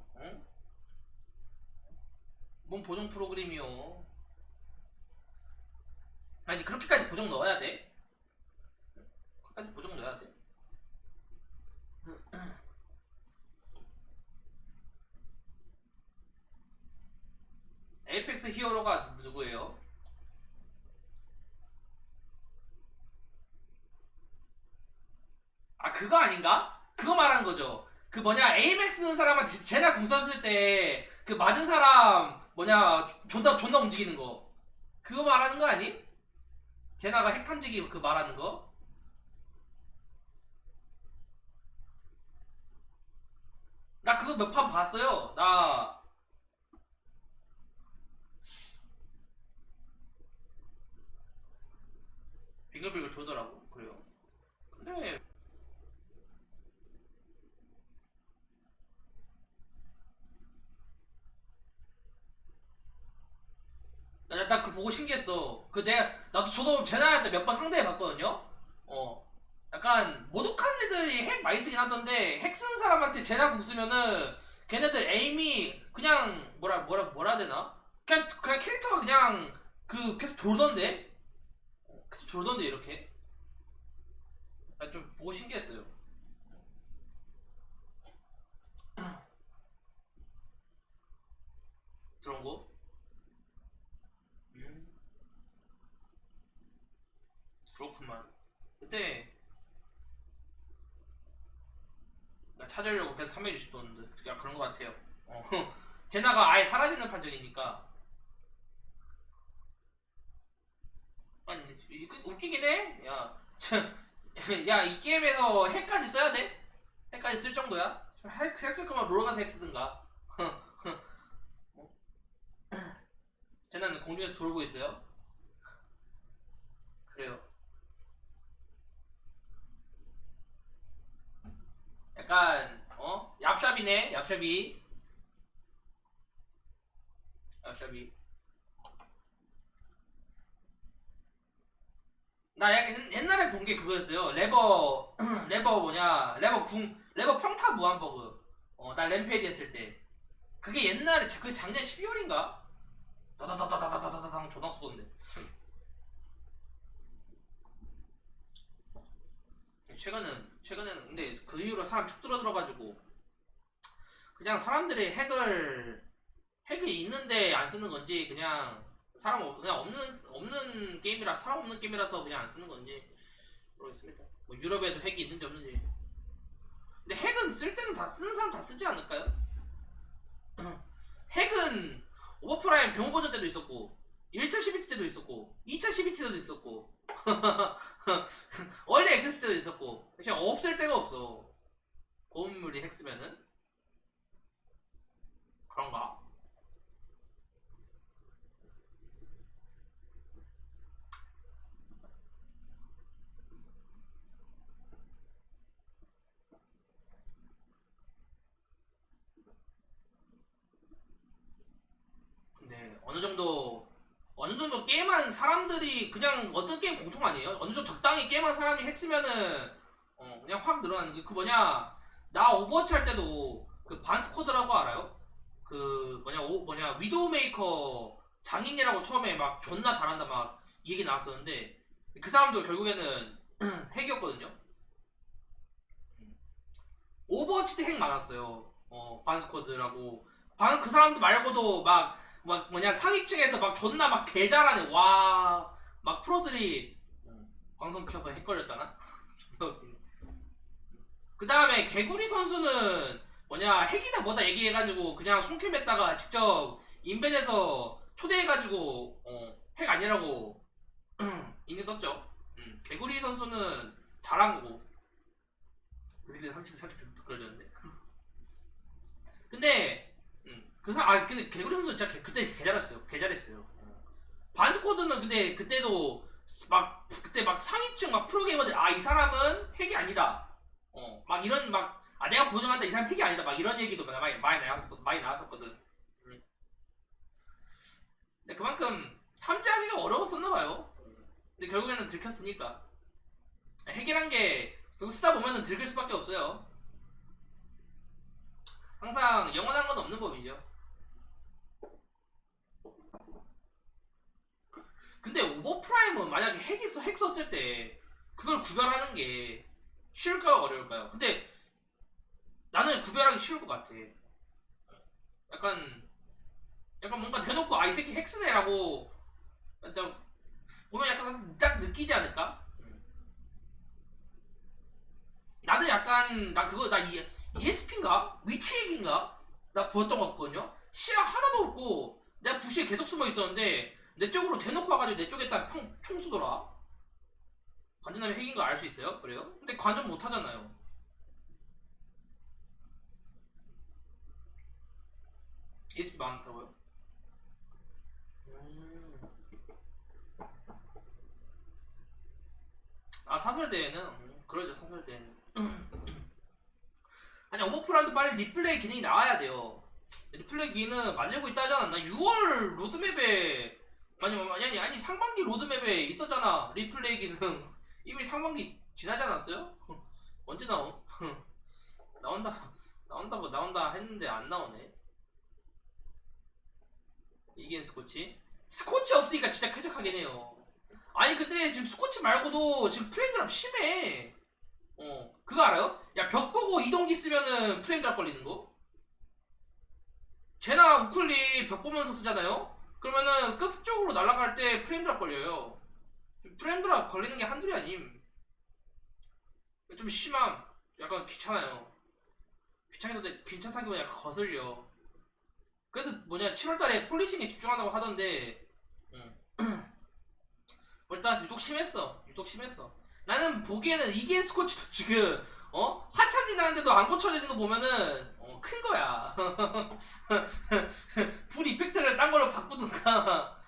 뭔 보정 프로그램이요. 아니 그렇게까지 보정 넣어야 돼? 그렇게까지 보정 넣어야 돼? 에이펙스 히어로가 누구예요? 아 그거 아닌가? 그거 말하는 거죠. 그 뭐냐 에이맥 쓰는 사람은 제나 궁 썼을 때 그 맞은 사람 뭐냐 존나 움직이는 거 그거 말하는 거 아니? 제나가 핵 탐지기 그 말하는 거? 나 그거 몇 판 봤어요. 나 빙글빙글 돌더라고. 그래요. 근데 나 그 보고 신기했어. 저도 제나 할 때 몇 번 상대해 봤거든요. 약간 모독한 애들이 핵 많이 쓰긴 하던데 핵 쓰는 사람한테 제나 궁 쓰면은 걔네들 에임이 그냥 뭐라 해야 되나? 그냥 캐릭터가 그냥 계속 돌던데? 계속 돌던데 이렇게? 좀 보고 신기했어요. 그런 거? 그렇구만. 그때 나 찾으려고 계속 360 도는데 그냥 그런 거 같아요. 제나가 아예 사라지는 판정이니까. 아니 웃기긴 해. 야, 야 이 게임에서 핵까지 써야 돼? 핵까지 쓸 정도야? 핵쓸 거면 롤 가서 핵 쓰든가. 제나는 공중에서 돌고 있어요. 그래요. 약간 얍샵이네. 얍샵이. 나 옛날에 본 게 그거였어요. 레버 레버 평타 무한버그. 나 램페이지 했을 때. 그게 옛날에 그 작년 12월인가? 다다다다다다다다당 존나 쏘던데. 최근에는 근데 그 이후로 사람 축 들어가지고 그냥 사람들이 핵이 있는데 안 쓰는 건지 그냥 그냥 없는 게임이라 사람 없는 게임이라서 그냥 안 쓰는 건지 모르겠습니다. 뭐 유럽에도 핵이 있는지 없는지. 근데 핵은 쓸 때는 다 쓰는 사람 다 쓰지 않을까요? 핵은 오버프라임 데모 버전 때도 있었고 1차 CBT 때도 있었고 2차 CBT 때도 있었고 원래 액세스 때도 있었고 그냥 없을 때가 없어. 고문물이 핵 쓰면은 그런가? 사람들이 그냥 어떤 게임 공통 아니에요? 어느 정도 적당히 게임한 사람이 핵 쓰면은 그냥 확 늘어나는 게 그 뭐냐 나 오버워치 할 때도 그 반스쿼드라고 알아요? 그 뭐냐 위도우 메이커 장인이라고 처음에 막 존나 잘한다 막 이 얘기 나왔었는데 그 사람도 결국에는 핵이었거든요. 오버워치 때 핵 많았어요. 반스쿼드라고 그 사람도 말고도 막 뭐냐 상위층에서 막 존나 막 개잘하네 와 막 프로3 방송 켜서 핵걸렸잖아. 그 다음에 개구리 선수는 뭐냐 핵이다 뭐다 얘기해가지고 그냥 손캠했다가 직접 인벤에서 초대해가지고 핵 아니라고 인증 떴죠. 개구리 선수는 잘한 거고 그 새끼 살짝 부끄러졌는데. 근데 근데 개구리 선수 진짜 그때 개잘했어요. 반스쿼드는 근데 그때도 그때 막 상위층 막 프로게이머들 이 사람은 핵이 아니다. 막 이런 내가 보증한다 이 사람 핵이 아니다 막 이런 얘기도 많이 나왔었거든. 근데 그만큼 탐지하기가 어려웠었나봐요. 근데 결국에는 들켰으니까 핵이란 게 결국 쓰다 보면은 들킬 수밖에 없어요. 항상 영원한 건 없는 법이죠. 근데 오버프라임은 만약에 핵 썼을 때 그걸 구별하는 게 쉬울까요 어려울까요? 근데 나는 구별하기 쉬울 것 같아. 약간 뭔가 대놓고 이 새끼 핵 쓰네라고 보면 약간 딱 느끼지 않을까? 나도 약간 나 ESP인가? 위치액인가? 나 보였던 것 같거든요. 시야 하나도 없고 내가 부시에 계속 숨어 있었는데 내 쪽으로 대놓고 와가지고 내 쪽에다 총 쏘더라. 관전하면 핵인 거 알 수 있어요? 그래요? 근데 관전 못 하잖아요. ESP 많다고요? 사설대회는 그러죠. 사설대회는 아니 오버프라임도 빨리 리플레이 기능이 나와야 돼요. 리플레이 기능은 만들고 있다 하지 않았나? 6월 로드맵에 아니 상반기 로드맵에 있었잖아. 리플레이 기능 이미 상반기 지나지 않았어요? 언제 나옴? 나온다 했는데 안 나오네. 이게 스코치 없으니까 진짜 쾌적하긴 해요. 아니 근데 지금 스코치 말고도 지금 프레임 드랍 심해. 그거 알아요? 야 벽 보고 이동기 쓰면은 프레임 드랍 걸리는 거? 쟤나 우클릭 벽 보면서 쓰잖아요? 그러면은 끝쪽으로 날아갈 때 프레임 드랍 걸려요. 프레임 드랍 걸리는 게 한둘이 아님. 좀 심함. 약간 귀찮아요. 귀찮다기보다 약간 거슬려. 그래서 7월달에 폴리싱에 집중한다고 하던데 일단 유독 심했어. 나는 보기에는 이게 스코치도 지금 한참 지났는데도 안 고쳐지는 거 보면은 큰 거야. 불 이펙트를 딴 걸로 바꾸든가.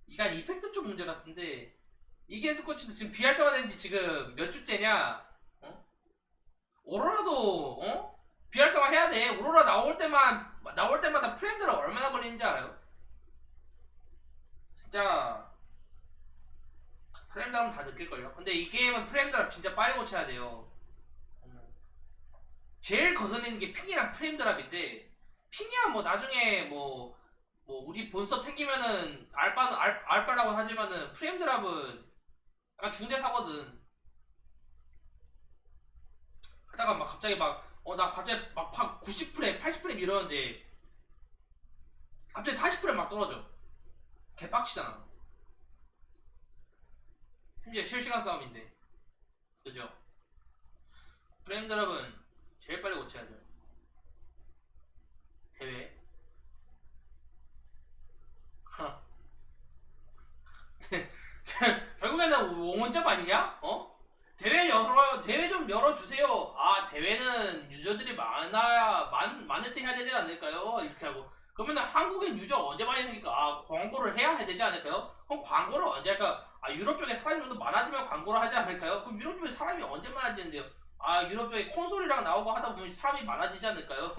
이건 이펙트 쪽 문제 같은데 이게 스코치도 지금 비활성화 된 지 지금 몇 주째냐? 오로라도 비활성화 해야 돼. 오로라 나올 때마다 프레임 드랍 얼마나 걸리는지 알아요? 진짜 프레임 드랍은 다 느낄걸요? 근데 이 게임은 프레임 드랍 진짜 빨리 고쳐야 돼요. 제일 거슬리는 게 핑이랑 프레임 드랍인데 핑이야 나중에 우리 본서 생기면은 알바라고 하지만은 프레임 드랍은 약간 중대 사거든. 하다가 갑자기 나 갑자기 90프레임 80프레임 이러는데 갑자기 40프레임 막 떨어져. 개빡치잖아. 심지어 실시간 싸움인데. 그죠? 프레임 드랍은 제일 빨리 고쳐야죠. 대회. 결국에는 원점 아니냐? 대회 좀 열어주세요. 대회는 유저들이 많을 때 해야 되지 않을까요? 이렇게 하고. 그러면 한국엔 유저 언제 많이 생길까? 광고를 해야 되지 않을까요? 그럼 광고를 언제 할까? 유럽 쪽에 사람이 좀 더 많아지면 광고를 하지 않을까요? 그럼 유럽 쪽에 사람이 언제 많아지는데요? 유럽 쪽에 콘솔이랑 나오고 하다 보면 사람이 많아지지 않을까요?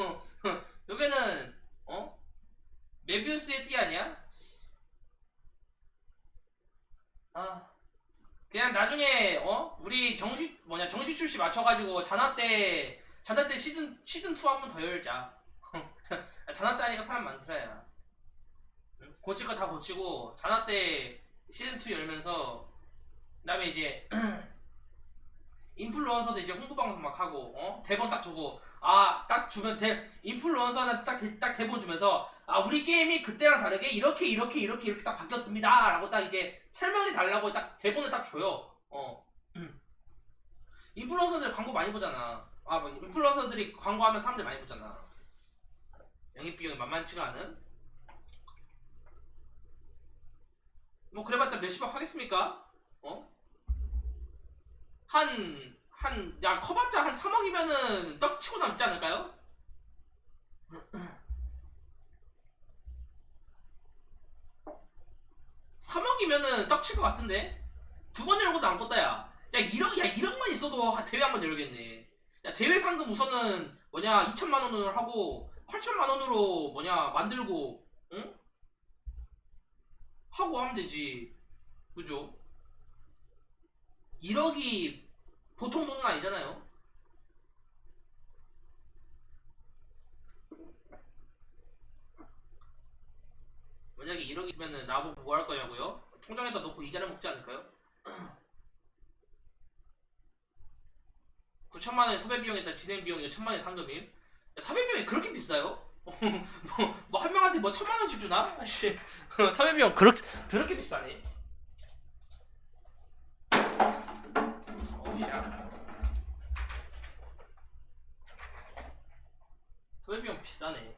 여기는 메비우스의 띠 아니야? 아 그냥 나중에 우리 정시 출시 맞춰가지고 잔화 때 시즌 2 한 번 더 열자. 잔화 때 하니까 사람 많더라야. 응? 고칠 거 다 고치고 잔화 때 시즌 2 열면서 그다음에 이제 인플루언서도 이제 홍보 방송 막 하고 대본 딱 주고 딱 주면 인플루언서는 딱 대본 주면서 우리 게임이 그때랑 다르게 이렇게 딱 바뀌었습니다라고 딱 이제 설명해 달라고 딱 대본을 딱 줘요. 인플루언서들 광고 많이 보잖아. 뭐 인플루언서들이 광고하면 사람들 많이 보잖아. 영입 비용이 만만치가 않은. 뭐 그래봤자 몇십억 하겠습니까? 커봤자 한 3억이면은 떡치고 남지 않을까요? 3억이면은 떡칠 것 같은데? 두 번 열고도 안 껐다, 야. 1억만 있어도 대회 한 번 열겠네. 야, 대회 상금 우선은 2천만 원을 하고, 8천만 원으로 만들고, 응? 하고 하면 되지. 그죠? 1억이 보통 돈은 아니잖아요. 만약에 1억 있으면은 나보고 뭐 할 거냐고요? 통장에다 넣고 이자를 먹지 않을까요? 9천만 원의 섭외 비용에다 진행 비용이 1천만 원의 상금임? 섭외 비용이 그렇게 비싸요? 한 명한테 1천만 원씩 주나? 섭외 비용 그렇게 비싸네. 섭외 비용 비싸네.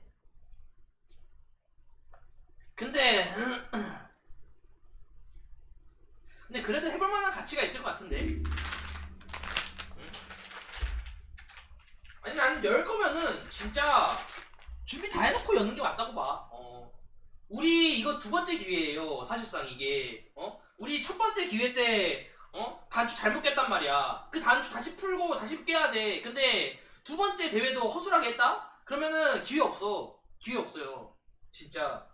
근데 그래도 해볼 만한 가치가 있을 것 같은데. 아니 나는 열 거면은 진짜 준비 다 해놓고 여는 게 맞다고 봐. 우리 이거 두 번째 기회예요. 사실상 이게 우리 첫 번째 기회 때 단추 잘못 깼단 말이야. 그 단추 다시 풀고 다시 깨야 돼. 근데 두 번째 대회도 허술하게 했다? 그러면은 기회 없어. 기회 없어요. 진짜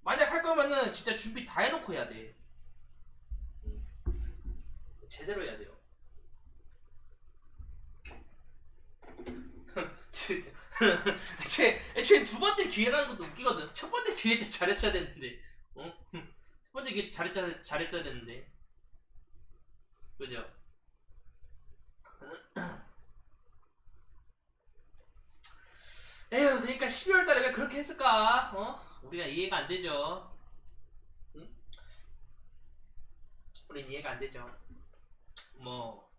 만약 할 거면은 진짜 준비 다 해놓고 해야 돼. 제대로 해야 돼요. 애초에 두 번째 기회라는 것도 웃기거든. 첫 번째 기회 때 잘했어야 되는데, 첫 번째 기회 때 잘했어야 되는데, 그죠? 에휴, 그러니까 12월달에 왜 그렇게 했을까? 우리가 이해가 안 되죠. 응? 우린 이해가 안 되죠. 뭐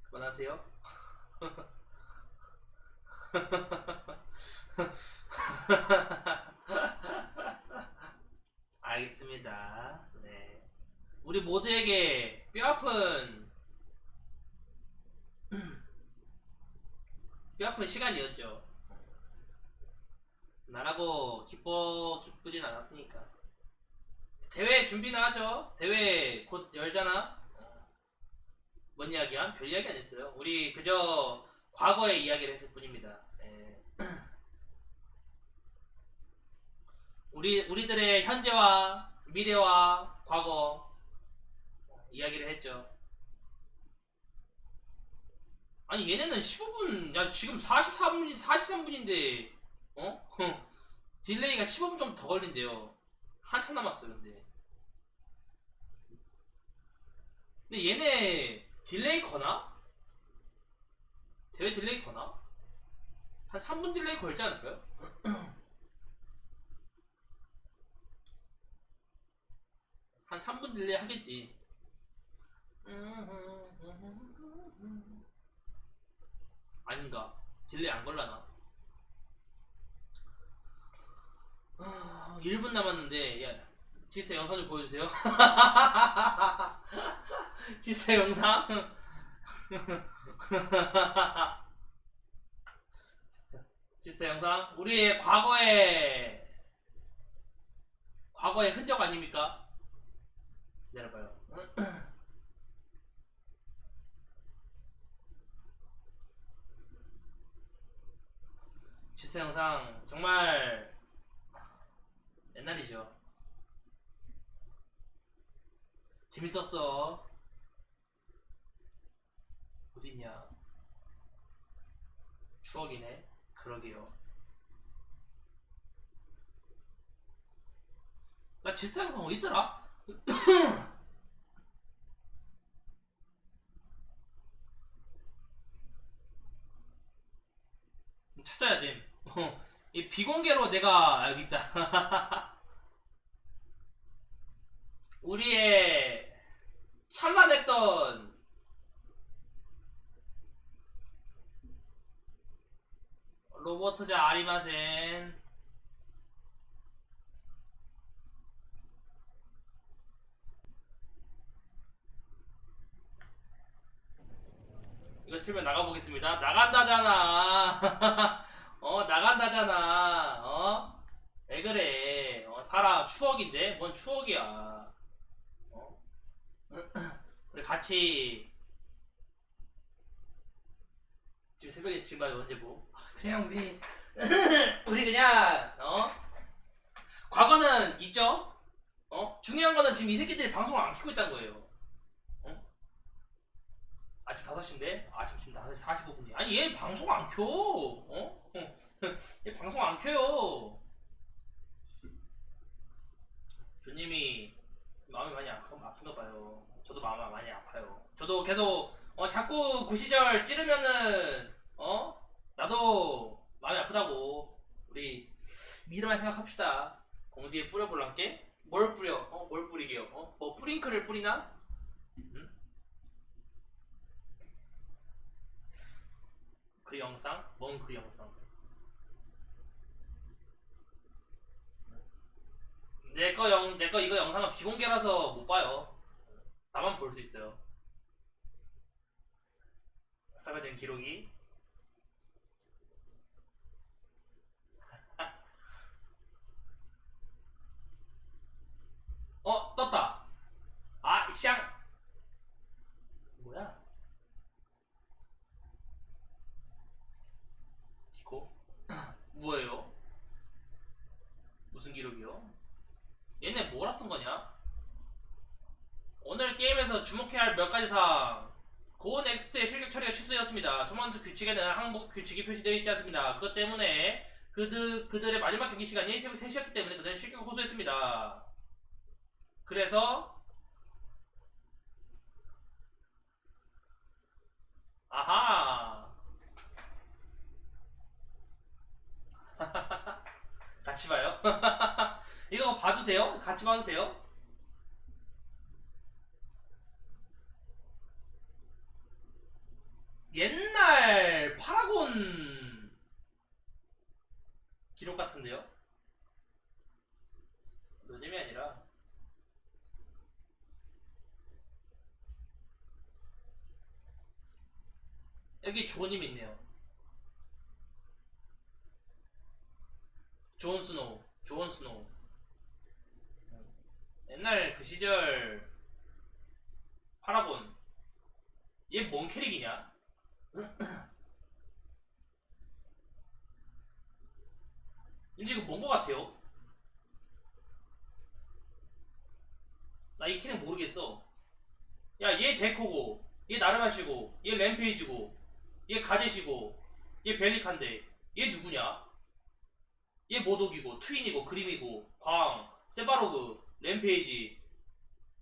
그만하세요. 알겠습니다. 네. 우리 모두에게 뼈아픈 시간이었죠. 나라고 기쁘진 않았으니까. 대회 준비나 하죠. 대회 곧 열잖아. 뭔 이야기야? 별 이야기 안 했어요. 우리 그저 과거의 이야기를 했을 뿐입니다. 네. 우리들의 현재와 미래와 과거 이야기를 했죠. 아니 얘네는 15분, 야 지금 43분인데 딜레이가 15분 좀 더 걸린대요. 한참 남았어요. 근데 얘네 딜레이 거나? 대회 딜레이 거나? 한 3분 딜레이 걸지 않을까요? 한 3분 딜레이 하겠지. 아닌가? 딜레이 안 걸라나? 1분 남았는데, 야, 지스타 영상 좀 보여주세요. 지스타 영상? 지스타 영상? 우리의 과거의 흔적 아닙니까? 기다려봐요. 지스타 영상 정말 옛날이죠. 재밌었어. 어딨냐? 추억이네. 그러게요. 나 지스타 영상 어딨더라? 찾아야 됨. 이 비공개로 내가 여기 있다. 우리의 찬란했던 로버트자 아리마센. 이거 틀면 나가보겠습니다. 나간다잖아. 나간다잖아. 왜 그래? 사람 추억인데? 뭔 추억이야? 우리 같이 지금 새벽에 지금 언제 뭐? 그냥 우리 우리 그냥 과거는 있죠? 중요한 거는 지금 이 새끼들이 방송을 안 켜고 있다는 거예요. 아침 5시인데? 지금 5시 45분이야. 아니 얘 방송 안 켜. 얘 방송 안 켜요. 조님이 마음이 많이 아픈가 봐요. 저도 마음이 많이 아파요. 저도 계속 자꾸 구시절 찌르면은 나도 마음이 아프다고. 우리 미래만 생각합시다. 공디에 뿌려볼란게? 뭘 뿌려? 뭘 뿌리게요? 뭐 뿌링클을 뿌리나? 응? 그 영상? 뭔 그 영상? 내거 이거 영상은 비공개라서 못 봐요. 나만 볼 수 있어요. 사회적인 기록이. 떴다. 샹. 뭐야? 디코? 뭐예요? 무슨 기록이요? 얘네 뭐라 쓴 거냐? 오늘 게임에서 주목해야 할 몇 가지 사항. 고 넥스트의 실격 처리가 취소되었습니다. 토너먼트 규칙에는 항복 규칙이 표시되어 있지 않습니다. 그것 때문에 그들의 마지막 경기 시간이 새벽 3시였기 때문에 그들은 실격을 호소했습니다. 그래서 아하. 같이 봐요. 이거 봐도 돼요? 같이 봐도 돼요? 옛날 파라곤 기록 같은데요? 요즘이 아니라 여기 조님 있네요. 존 스노우. 옛날 그 시절 파라곤. 얘 뭔 캐릭이냐? 근데 이거 뭔 거 같아요? 나 이 캐릭 모르겠어. 야, 얘 데코고, 얘 나르마시고, 얘 램페이지고, 얘 가젯이고, 얘 벨리칸데, 얘 누구냐? 얘 모독이고, 트윈이고, 그림이고, 광, 세바로그, 램페이지.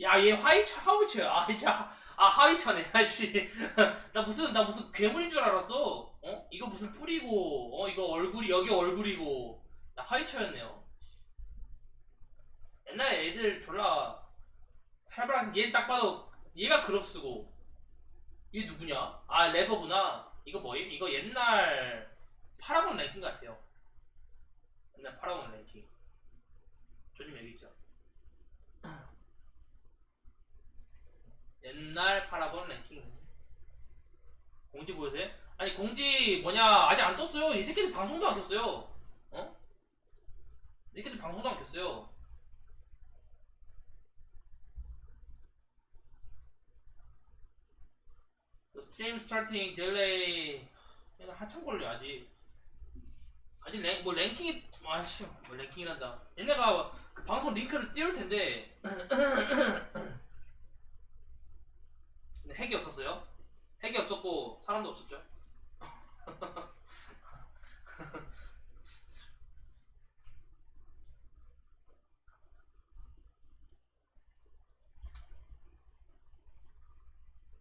야, 얘 하위처야. 하위처네. 아씨. 나 무슨 괴물인 줄 알았어. 이거 무슨 뿌리고, 이거 얼굴이, 여기 얼굴이고. 야, 하위처였네요. 옛날에 애들 졸라 살벌한, 얘 딱 봐도, 얘가 그럭스고, 얘 누구냐? 레버구나. 이거 뭐임? 이거 옛날 파라곤 랭킹 같아요. 옛날 파라곤 랭킹. 조님 여기 있죠. 옛날 파라곤 랭킹. 공지 보여주세요? 아니 공지 뭐냐 아직 안 떴어요. 이 새끼들 방송도 안 켰어요. 이 새끼들 방송도 안 켰어요. 스트림 스타팅 딜레이. 얘는 한참 걸려 아직. 아직 랭킹이 뭐 랭킹이란다. 얘네가 그 방송 링크를 띄울 텐데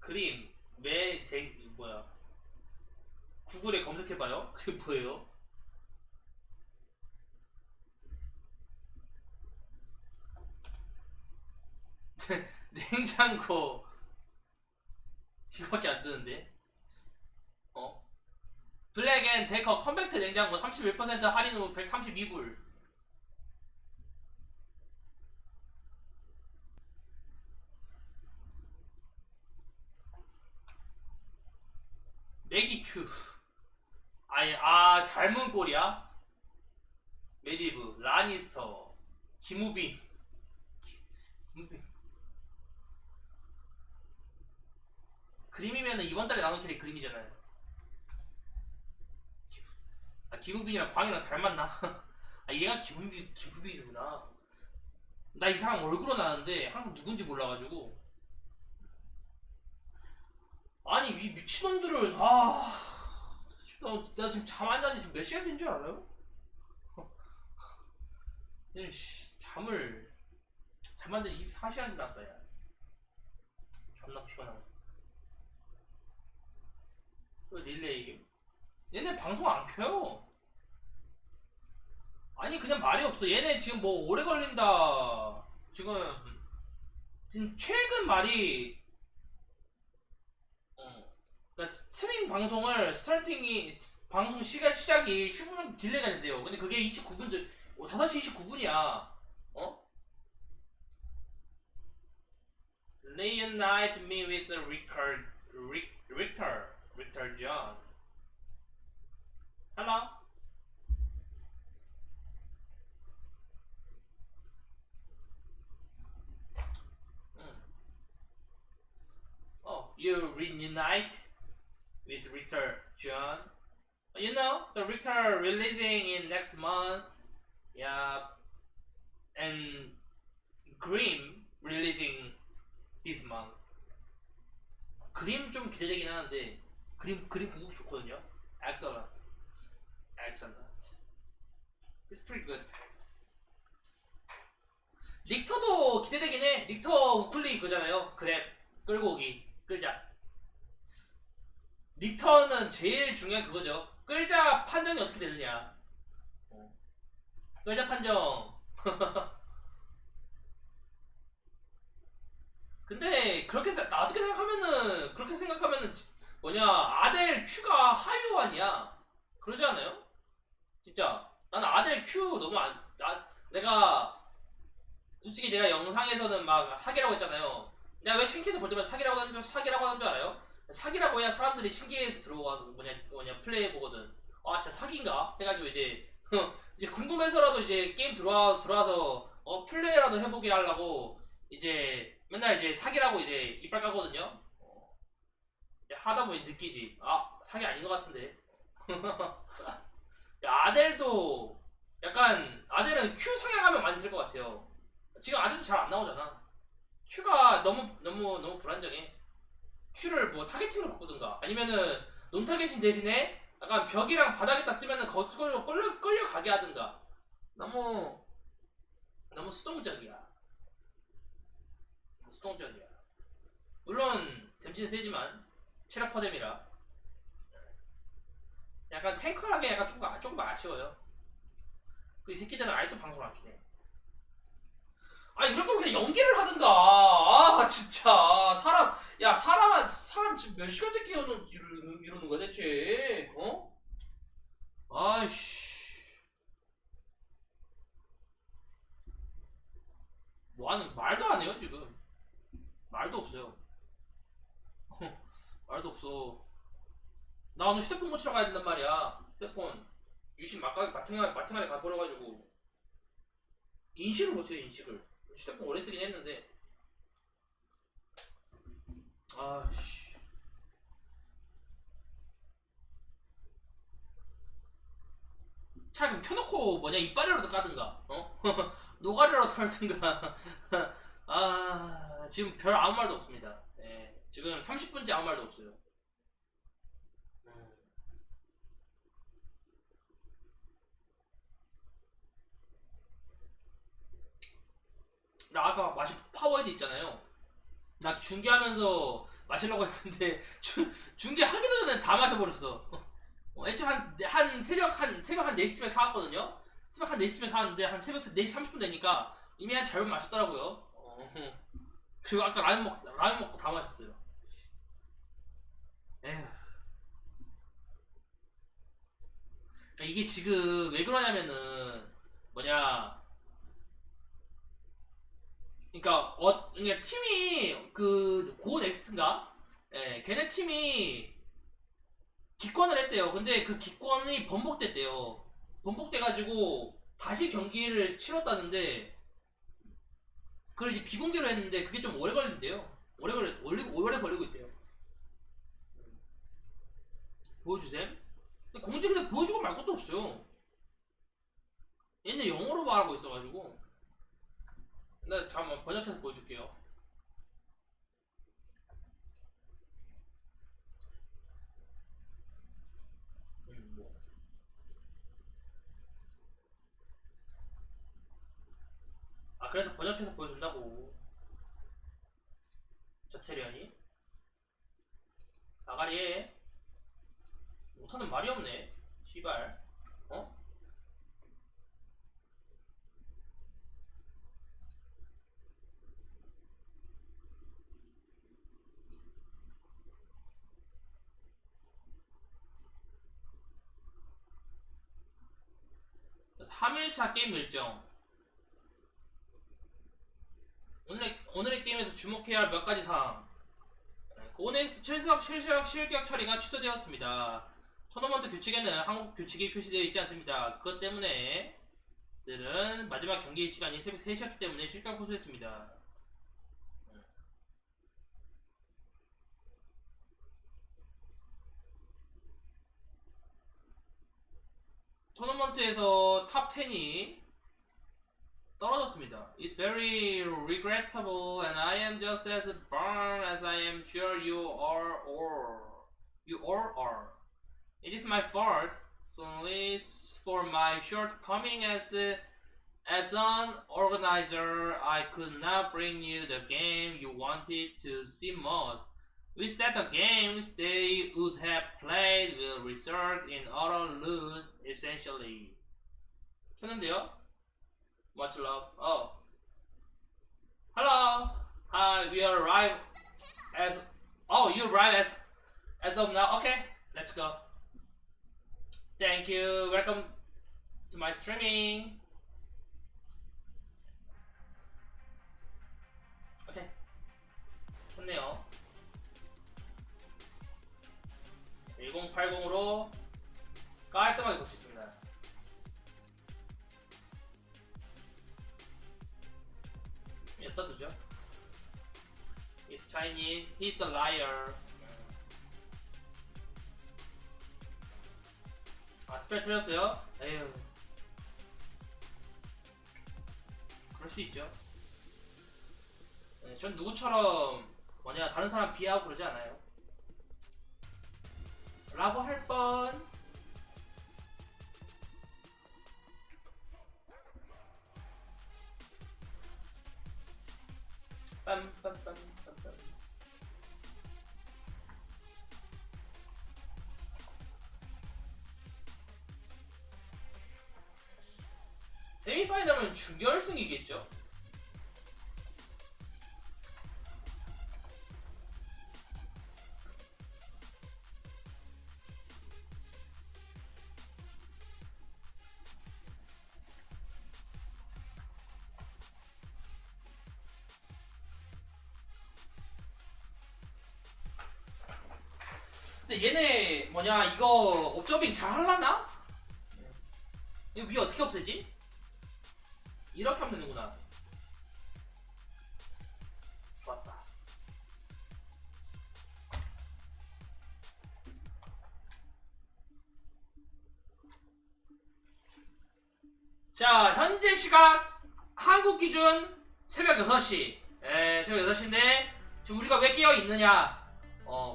그림 뭐야 구글에 검색해봐요. 그게 뭐예요? 냉장고 이거밖에 안 뜨는데. 어? 블랙 앤 데커 컴팩트 냉장고 31% 할인 후 132불. 매기큐. 아니 닮은 꼴이야? 메디브 라니스터 김우빈. 김우빈. 그림이면은 이번 달에 나온 캐릭 그림이잖아요. 김우빈이랑 광이랑 닮았나? 얘가 김우빈이구나. 나 이 사람 얼굴은 아는데 항상 누군지 몰라가지고. 아니 이 미친놈들은 나 지금 잠 안 자니 지금 몇 시간 된 줄 알아요? 잠 안 자니 24시간 지났다 야. 존나 피곤하네. 또 릴레이. 얘네 방송 안 켜요. 아니 그냥 말이 없어. 얘네 지금 뭐 오래 걸린다. 지금 최근 말이 그러니까 스트림 방송을 방송 시작이 10분 딜레이가 된대요. 근데 그게 29분 5시 29분이야. 어? Reunite me with Richter John. Hello? Oh, you reunite with Richter John? You know, the Richter releasing in next month. Yeah. And Grimm releasing this month. 그림 좀 기대되긴 하는데 그림 공국 좋거든요. Excellent. It's pretty good. 릭터도 기대되긴 해. 릭터 우클리 그잖아요. 그랩 끌고 오기 끌자. 릭터는 제일 중요한 그거죠. 끌자 판정이 어떻게 되느냐. 끌자 판정. 근데 그렇게 생각하면은 뭐냐 아델 큐가 하유 아니야. 그러지 않아요? 진짜 나는 아델 큐 너무 내가 솔직히 내가 영상에서는 막 사기라고 했잖아요. 내가 왜 신캐드 볼 때마다 사기라고 하는 줄 알아요? 사기라고 해야 사람들이 신기해서 들어와서 뭐냐 플레이 보거든. 진짜 사기인가 해가지고 이제 이제 궁금해서라도 이제 게임 들어와서 플레이라도 해보게 하려고 이제 맨날 이제 사기라고 이제 이빨 까거든요. 하다 보니 느끼지. 사기 아닌 것 같은데. 아델도 약간 아델은 Q 성향하면 많이 쓸 것 같아요. 지금 아델도 잘 안 나오잖아. Q가 너무 불안정해. Q를 뭐 타겟팅으로 바꾸든가 아니면은 논타겟인 대신에 약간 벽이랑 바닥에다 쓰면은 거기로 끌려가게 하든가. 너무 수동적이야. 물론 댐지는 세지만 체력 퍼뎀이라 약간 탱커하게 약간 조금 아쉬워요. 그 이 새끼들은 아직도 방송 안 키네. 이럴 거면 그냥 연기를 하든가. 진짜 사람 지금 몇 시간째 이러는 거야 대체? 아이씨. 뭐하는 말도 안 해요 지금. 말도 없어요. 말도 없어. 나 오늘 휴대폰 고치러 가야 된단 말이야. 휴대폰 유심 마탱하게 가버려가지고 인식을 못해요. 휴대폰 오래 쓰긴 했는데. 아씨. 차라리 켜놓고 뭐냐 이빨이라도 까든가. 노가리라도 털든가. 지금 별 아무 말도 없습니다. 지금 30분째 아무 말도 없어요. 나 아까 마신 파워헤드 있잖아요. 나 중계하면서 마시려고 했는데 중계하기도 전에 다 마셔버렸어. 애초에 한 새벽 한 4시쯤에 사왔거든요. 새벽 한 4시쯤에 사왔는데 한 새벽 4시 30분 되니까 이미 한 잘못 마셨더라고요. 그리고 아까 라면 먹고 다 마셨어요. 에휴. 그러니까 이게 지금 왜 그러냐면은 뭐냐, 그러니까 팀이 그 고 넥스트인가? 예, 걔네 팀이 기권을 했대요. 근데 그 기권이 번복됐대요. 번복돼가지고 다시 경기를 치렀다는데 그걸 이제 비공개로 했는데 그게 좀 오래 걸린대요. 오래 걸리고 있대요. 보여주셈. 공지 근데 보여주고 말 것도 없어요. 얘네 영어로 말하고 있어가지고. 나 잠깐만 번역해서 보여줄게요. 뭐. 아 그래서 번역해서 보여준다고. 자체련이 나가리에 못하는 말이 없네. 시발. 어? 그래서 3일차 게임 일정. 오늘의 게임에서 주목해야 할 몇 가지 사항. 고넥스 실격 처리가 취소되었습니다. 토너먼트 규칙에는 한국 규칙이 표시되어 있지 않습니다. 그것 때문에 들은 마지막 경기 시간이 새벽 3시였기 때문에 실격 호소했습니다. 토너먼트에서 탑 10이 떨어졌습니다. It's very regrettable and I am just as burned as I am sure you all are. It is my fault, solely for my shortcoming as an organizer. I could not bring you the game you wanted to see most. Wish that the games they would have played will result in utter lose, essentially. 켰는데요? Much love. Oh. Hello. Hi, we arrived as. Oh, you arrived as of now. Okay, let's go. Thank you. Welcome to my streaming. Okay. 좋네요. 1080으로 깔끔하게 볼 수 있습니다. 떠두죠. He's Chinese. He's a liar. 아 스펠 틀렸어요? 에휴. 그럴 수 있죠. 전 누구처럼 다른 사람 비하하고 그러지 않아요. 라고 할 뻔. 빰빰빰빰빰. 세미파이널은 준결승이겠죠? 근데 얘네 이거 옵저빙 잘 할라나? 이거 위 어떻게 없애지? 이렇게 하면 되는구나. 좋았다. 자, 현재 시각 한국 기준 새벽 6시. 새벽 6시인데 지금 우리가 왜 깨어 있느냐?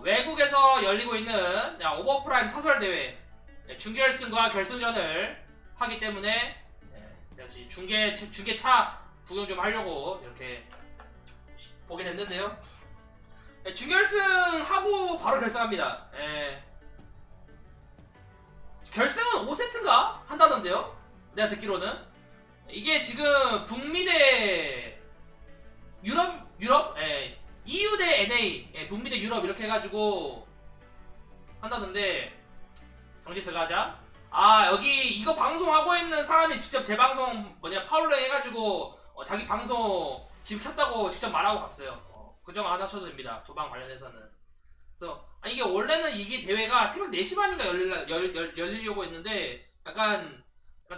외국에서 열리고 있는 오버프라임 사설대회 준결승과 결승전을 하기 때문에 중계차 구경 좀 하려고 이렇게 보게 됐는데요. 준결승하고 바로 결승합니다. 예. 결승은 5세트인가 한다던데요? 내가 듣기로는 이게 지금 북미 대 유럽, 예. EU 대 NA, 예. 북미 대 유럽 이렇게 해가지고 한다던데 정지 들어가자. 아 여기 이거 방송하고 있는 사람이 직접 제 방송 파울러 해가지고 자기 방송 지금 켰다고 직접 말하고 갔어요. 그정 안 하셔도 됩니다. 도방 관련해서는. 그래서 이게 원래는 이게 대회가 새벽 4시 반인가 열리려고 했는데 약간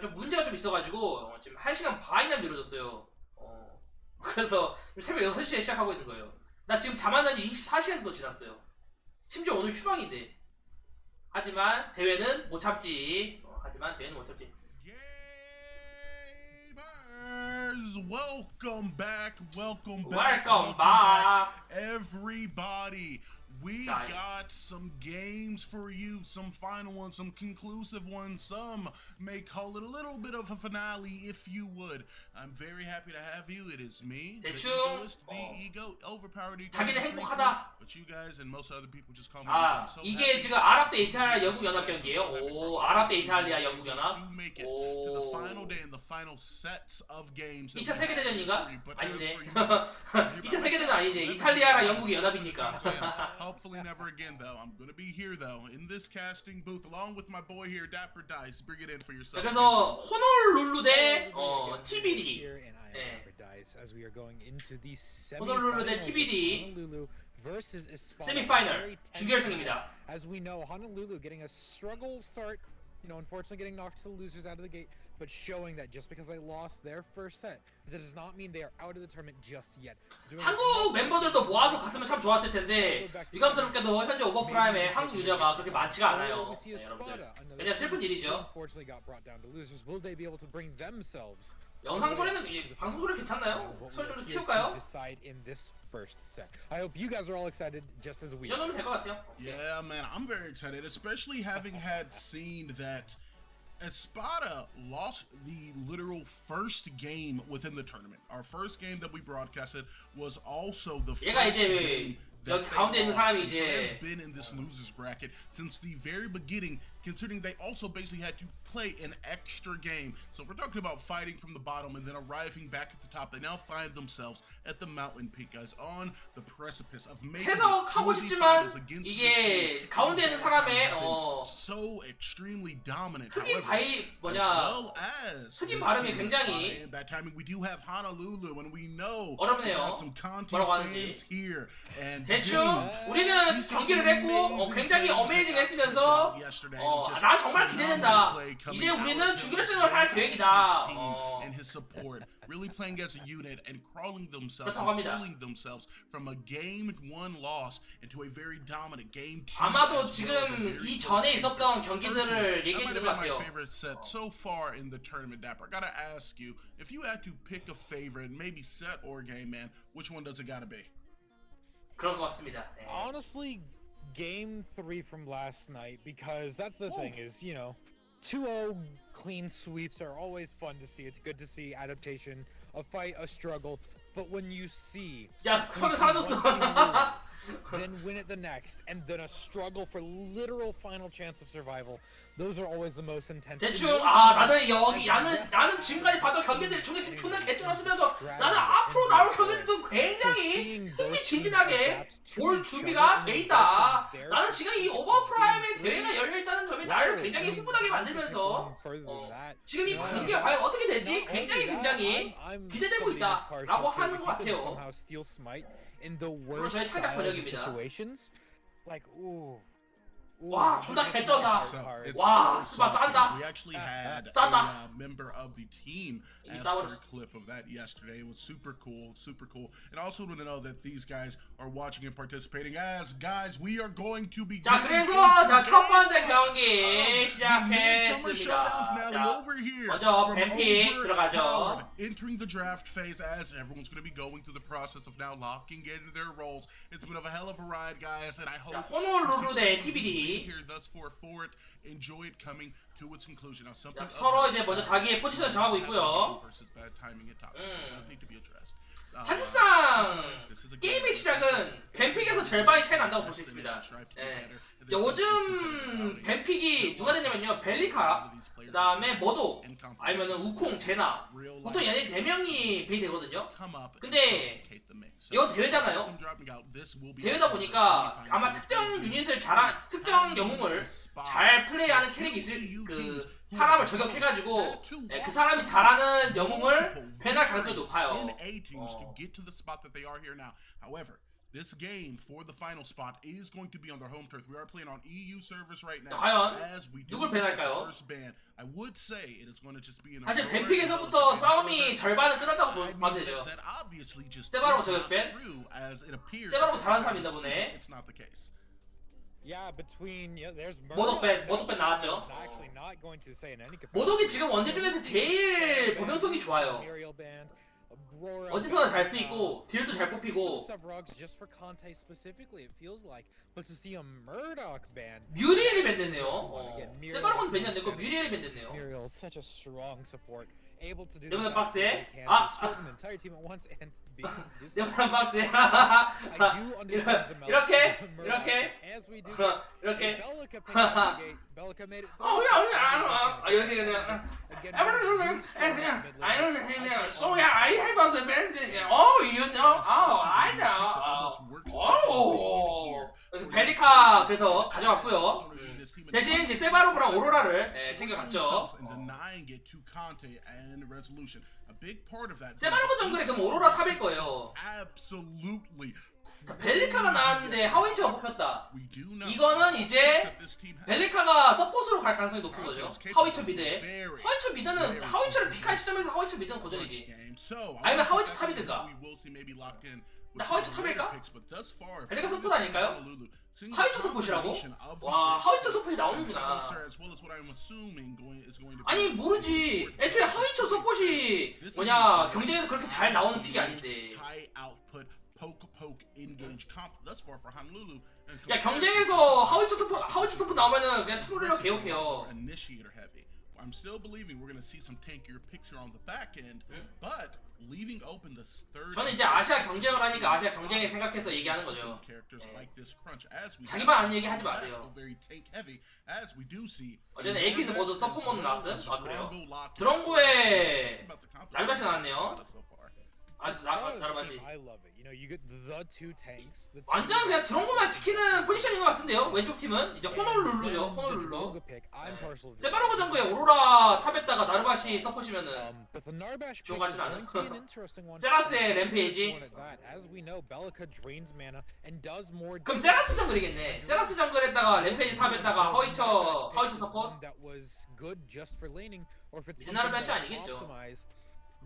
좀 문제가 좀 있어가지고 지금 1시간 반이나 미뤄졌어요. 그래서 새벽 6시에 시작하고 있는 거예요. 나 지금 잠 안 잔지 24시간도 지났어요. 심지어 오늘 휴방인데. 하지만 대회는 못 참지. Welcome back, Welcome back. Everybody. We got some games for you, some final ones, some conclusive ones, some may call it a little bit of a finale if you would. I'm very happy to have you. It is me, the egoist, the ego, overpowered ego. 자기는 행복하다. But you guys and most other people just call me. 이게 지금 아랍 대 이탈리아 영국 연합 경기예요. 오, 아랍 대 이탈리아 영국 연합. 오. 2차 세계 대전인가? 아닌데. 2차 세계 대전 아니지. 이탈리아랑 영국이 연합이니까. Hopefully never again though. I'm gonna be here though in this casting booth along with my boy here, Dapper Dice. Bring it in for yourself. 그래서 호놀룰루 대 TBD. 호놀룰루 대 TBD. 세미파이널 준결승입니다. As we know, Honolulu getting a struggle start, unfortunately getting knocked to the losers out of the gate, but showing that just because they lost their first set, that does not mean they are out of the tournament just yet. 한국 멤버들도 모아서 갔으면 참 좋았을 텐데 유감스럽게도 현재 오버프라임에 한국 유저가 그렇게 많지가 않아요. 네, 여러분들. 굉장히 슬픈 일이죠. 영상 소리는 방송 소리 괜찮나요? 소리 좀 키울까요? I hope you guys are all excited just as we 이 정도면 될 것 같아요. Yeah, man, I'm very excited, especially having had seen that Espada lost the literal first game within the tournament. Our first game that we broadcasted was also the first game that 가운데 있는 사람이 they have been in this losers bracket since the very beginning, considering they also basically had to play an extra game. So if we're talking about fighting from the bottom and then arriving back at the top, they now find themselves at the mountain peak, guys, on the precipice of making 해석하고 싶지만 이게 가운데 있는 사람의 so extremely dominant. 흑인 흑인 발음이 굉장히 bad timing. We do have Honolulu and we know 어렵네요. got some Conti fans here and 대충 우리는 경기를 했고 굉장히 어메이징 했으면서 난 정말 기대된다. 이제 우리는 준결승을 할 계획이다. and his support really playing as a unit and crawling themselves 그렇다고 and 합니다. pulling themselves from a game 1 loss into a very dominant game 2. 아마도 지금 이 전에 있었던 경기들을 얘기해 주는 것 같아요. My favorite set so far in the tournament, Dapper. I gotta ask you, if you had to pick a favorite, maybe set or game, man, which one does it gotta be? 그럴 것 같습니다. 네. Honestly, game 3 from last night, because that's the thing is, 2-0 clean sweeps are always fun to see. It's good to see adaptation, a fight, a struggle. But when you see 야, 카메라 사라졌어. then win it the next, and then a struggle for literal final chance of survival, those are always the most intense. 대충 나는 지금까지 봤던 경기들 중에 존나 개쩔었으면서 나는 앞으로 나올 경기들도 굉장히 흥미진진하게 볼 준비가 돼 있다. 나는 지금 이 오버프라임의 대회가 열려 있다는 점이 나를 굉장히 흥분하게 만들면서 지금 이 경기가 과연 어떻게 될지 굉장히 기대되고 있다라고 하는 것 같아요. 물론 저의 창작 번역입니다. 와, 존나 개쩐다. 와, 스파 싼다. We actually had 싼다. a member of the team ask for a clip of that yesterday. It was super cool, super cool. And also to know that these guys are watching and participating as guys. We are going to be. 자, 그래서 첫 번째 경기 시작했습니다. 자, 먼저 뱀픽 들어가죠. Entering the draft phase as everyone's going to be going through the process of now locking in their roles. It's been a hell of a ride, guys, and I hope. 자, 호놀룰루 대 TBD. Here thus far for it. Enjoy it coming to its conclusion. Now something 서로 이제 먼저 자기의 포지션을 정하고 있고요. 사실상 게임의 시작은 뱀픽에서 절반이 차이 난다고 볼 수 있습니다. 예. 이제 요즘 뱀픽이 누가 되냐면요, 벨리카, 그 다음에 머도, 아니면은 우콩, 제나. 보통 얘네 4명이 베이 되거든요. 근데 이거 대회잖아요. 대회다 보니까 아마 특정 유닛을 특정 영웅을 잘 플레이하는 캐릭이 있을 그 사람을 저격해가지고 그 사람이 잘하는 영웅을 배날 가능성이 높아요. This game for the final spot is going to be on their home turf. We are playing on EU servers right now. 과연 As we do 누굴 the 밴할까요? first ban, I would say it is going to just be in 사실 뱀픽에서부터 싸움이 절반은 끝났다고 봐도 되죠. 세바로그 저격 밴? 세바로그 잘하는 사람 있나 보네. It's not the case. Yeah, between there's 모독 밴 나왔죠. actually not going to say in any capacity. 모독이 지금 원딜 중에서 제일 보명성이 좋아요. 어디서나 잘 쓰이고 딜도 잘 뽑히고. 뮤리엘이 밴 됐네요. 세바로그는 밴이 안 됐고 뮤리엘이 밴 됐네요. 네모난 박스에 네모난 박스에 이렇게 이렇게 그냥 그냥 sorry I have the band oh you know oh I know 벨리카 그래서 가져왔고요. 대신 이제 세바로그랑 오로라를 챙겨갔죠. 세바로그 정글에 그럼 오로라 탑일 거예요. 벨리카가 나왔는데 하위치가 뽑혔다. 이거는 이제 벨리카가 서폿으로 갈 가능성이 높은 거죠. 하위처 미드에. 하위처 미드는 하위처를 픽할 시점에서 하위처 미드는 고정이지. 아니면 하위처 탑이든가. 나 하위처 탑일까? 벨리카 서폿 아닐까요? 하위처 서폿이라고? 와, 하위처 서폿이 나오는구나. 아니 모르지. 애초에 하위처 서폿이 뭐냐 경쟁에서 그렇게 잘 나오는 픽이 아닌데. 야 경쟁에서 하위처 서폿 나오면은 그냥 트롤이랑 개혁해요. I'm still believing we're going to see some tankier picks here on the back end, but leaving open the third. 저는 이제 아시아 경쟁을 하니까 아시아 경쟁에 생각해서 얘기하는 거죠. 자기만 아는 얘기 하지 마세요. 어제는 AP에서 모두 서포 모드 나왔음? 아 그래요? 드럼고에 날바시 나왔네요. 날바시. 완전 그냥 드럼고만 지키는 포지션인 것 같은데요. 왼쪽 팀은 이제 호놀룰루죠. 호놀룰루. 세바로그 정도에 오로라 탑에다가 나르바시 서포시면은 좋은 것 같진 않은. 세라스의 램페이지. 그럼 세라스 정글이겠네. 세라스 정글에다가 램페이지 탑에다가 하위처 서포. 이제 나르바시 아니겠죠.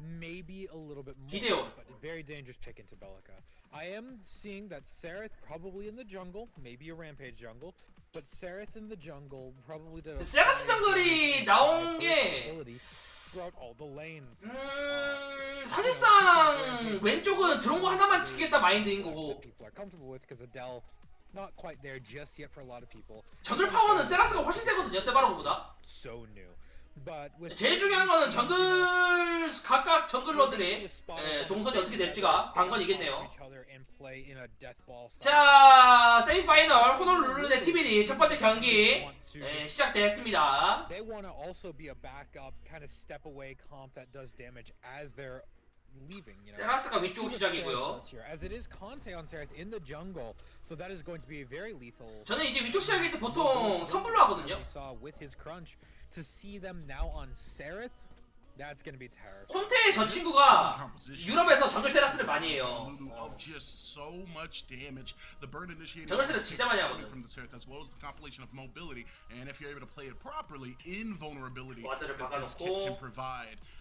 Maybe a little bit more, 기대요. but a very dangerous pick into Bellica. I am seeing that Sereth probably in the jungle, maybe a rampage jungle, but Sereth in the jungle probably does. 세라스 정글이 나온 게 throughout all the lanes. 사실상 왼쪽은 드론고 하나만 지키겠다 마인드인 거고. People are comfortable with because Adele not quite there just yet for a lot of people. 정글 파워는 세라스가 훨씬 세거든요. 세바로그보다. So new. 제일 중요한 거는 각각 정글러들의 동선이 어떻게 될지가 관건이겠네요. 자, 세미파이널 호놀룰루 대 TBD 첫 번째 경기 시작됐습니다. 세라스가 위쪽 시작이고요. 저는 이제 위쪽 시작일 때 보통 선불로 하거든요. To see them now on Sereth, that's gonna be terrible. 콘테의 저 친구가 유럽에서 정글 세라스를 많이 해요. 정글 세라스 진짜 많이 하거든. 와드를 박아놓고